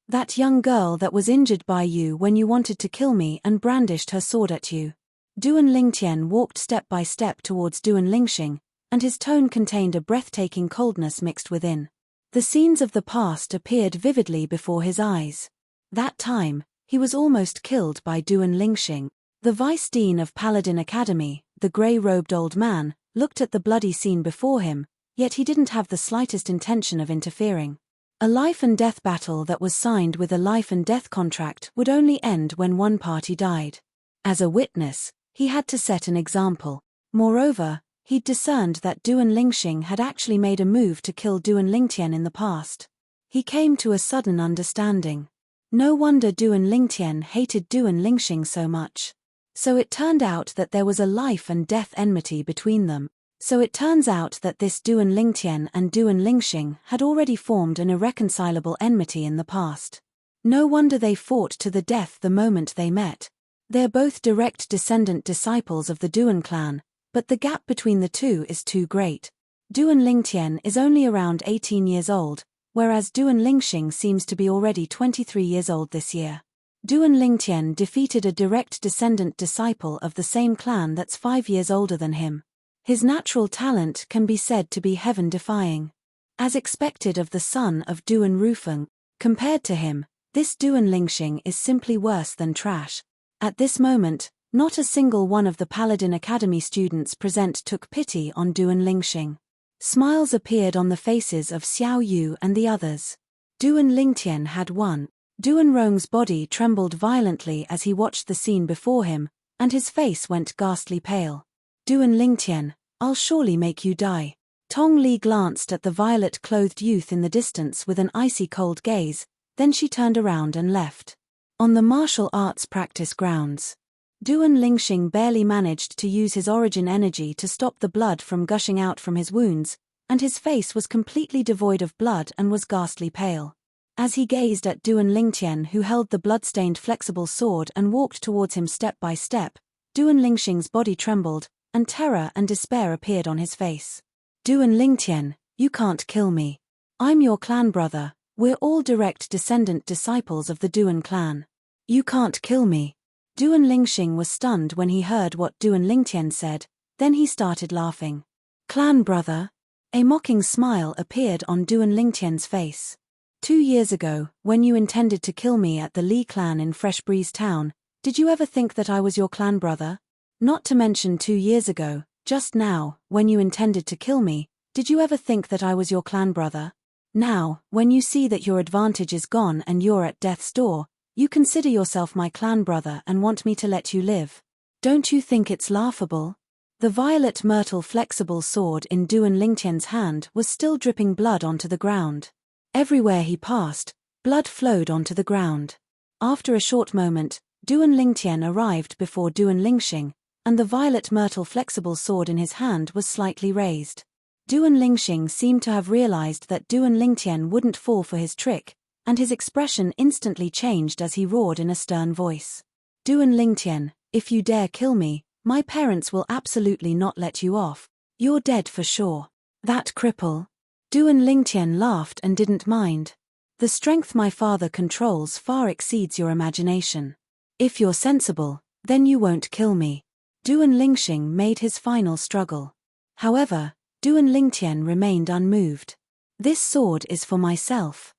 Speaker 1: That young girl that was injured by you when you wanted to kill me and brandished her sword at you. Duan Lingtian walked step by step towards Duan Lingxing, and his tone contained a breathtaking coldness mixed within. The scenes of the past appeared vividly before his eyes. That time, he was almost killed by Duan Lingxing. The vice dean of Paladin Academy, the grey-robed old man, looked at the bloody scene before him, yet he didn't have the slightest intention of interfering. A life-and-death battle that was signed with a life-and-death contract would only end when one party died. As a witness, he had to set an example. Moreover, he'd discerned that Duan Lingxing had actually made a move to kill Duan Lingtian in the past. He came to a sudden understanding. No wonder Duan Lingtian hated Duan Lingxing so much. So it turned out that there was a life-and-death enmity between them. So it turns out that this Duan Lingtian and Duan Lingxing had already formed an irreconcilable enmity in the past. No wonder they fought to the death the moment they met. They're both direct descendant disciples of the Duan clan, but the gap between the two is too great. Duan Lingtian is only around 18 years old, whereas Duan Lingxing seems to be already 23 years old this year. Duan Lingtian defeated a direct descendant disciple of the same clan that's 5 years older than him. His natural talent can be said to be heaven-defying. As expected of the son of Duan Rufeng, compared to him, this Duan Lingxing is simply worse than trash. At this moment, not a single one of the Paladin Academy students present took pity on Duan Lingxing. Smiles appeared on the faces of Xiao Yu and the others. Duan Lingtian had won. Duan Rong's body trembled violently as he watched the scene before him, and his face went ghastly pale. Duan Lingtian, I'll surely make you die. Tong Li glanced at the violet-clothed youth in the distance with an icy cold gaze, then she turned around and left. On the martial arts practice grounds, Duan Lingxing barely managed to use his origin energy to stop the blood from gushing out from his wounds, and his face was completely devoid of blood and was ghastly pale. As he gazed at Duan Lingtian, who held the blood-stained flexible sword and walked towards him step by step, Duan Lingxing's body trembled, and terror and despair appeared on his face. Duan Lingtian, you can't kill me. I'm your clan brother, we're all direct descendant disciples of the Duan clan. You can't kill me. Duan Lingxing was stunned when he heard what Duan Lingtian said, then he started laughing. Clan brother? A mocking smile appeared on Duan Lingtian's face. 2 years ago, when you intended to kill me at the Li clan in Fresh Breeze Town, did you ever think that I was your clan brother? Not to mention 2 years ago, just now, when you intended to kill me, did you ever think that I was your clan brother? Now, when you see that your advantage is gone and you're at death's door, you consider yourself my clan brother and want me to let you live. Don't you think it's laughable? The violet myrtle flexible sword in Duan Lingtian's hand was still dripping blood onto the ground. Everywhere he passed, blood flowed onto the ground. After a short moment, Duan Lingtian arrived before Duan Lingxing, and the violet myrtle flexible sword in his hand was slightly raised. Duan Lingxing seemed to have realized that Duan Lingtian wouldn't fall for his trick, and his expression instantly changed as he roared in a stern voice. Duan Lingtian, if you dare kill me, my parents will absolutely not let you off. You're dead for sure. That cripple. Duan Lingtian laughed and didn't mind. The strength my father controls far exceeds your imagination. If you're sensible, then you won't kill me. Duan Lingxing made his final struggle. However, Duan Lingtian remained unmoved. This sword is for myself.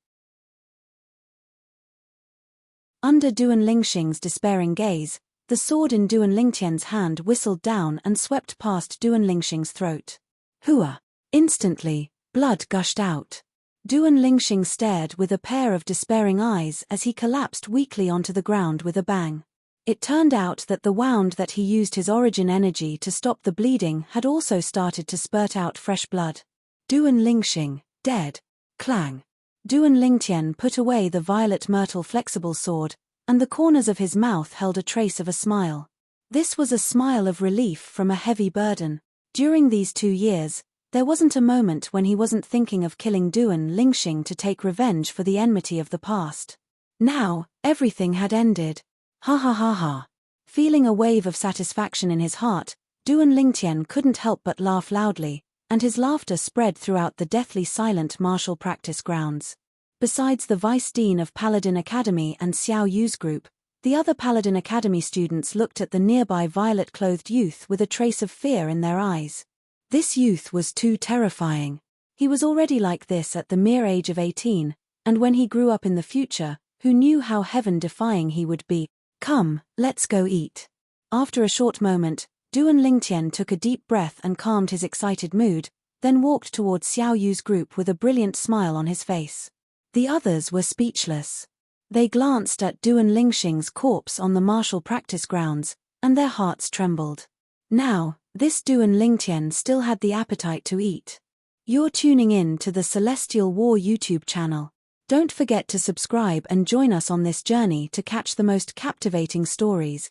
Speaker 1: Under Duan Lingxing's despairing gaze, the sword in Duan Lingtian's hand whistled down and swept past Duan Lingxing's throat. Hua! Instantly, blood gushed out. Duan Lingxing stared with a pair of despairing eyes as he collapsed weakly onto the ground with a bang. It turned out that the wound that he used his origin energy to stop the bleeding had also started to spurt out fresh blood. Duan Lingxing, dead. Clang. Duan Lingtian put away the violet myrtle flexible sword, and the corners of his mouth held a trace of a smile. This was a smile of relief from a heavy burden. During these 2 years, there wasn't a moment when he wasn't thinking of killing Duan Lingxing to take revenge for the enmity of the past. Now, everything had ended. Ha ha ha ha. Feeling a wave of satisfaction in his heart, Duan Lingtian couldn't help but laugh loudly, and his laughter spread throughout the deathly silent martial practice grounds. Besides the Vice Dean of Paladin Academy and Xiao Yu's group, the other Paladin Academy students looked at the nearby violet-clothed youth with a trace of fear in their eyes. This youth was too terrifying. He was already like this at the mere age of 18, and when he grew up in the future, who knew how heaven-defying he would be? Come, let's go eat. After a short moment, Duan Lingtian took a deep breath and calmed his excited mood, then walked towards Xiao Yu's group with a brilliant smile on his face. The others were speechless. They glanced at Duan Lingxing's corpse on the martial practice grounds, and their hearts trembled. Now, this Duan Lingtian still had the appetite to eat. You're tuning in to the Celestial War YouTube channel. Don't forget to subscribe and join us on this journey to catch the most captivating stories,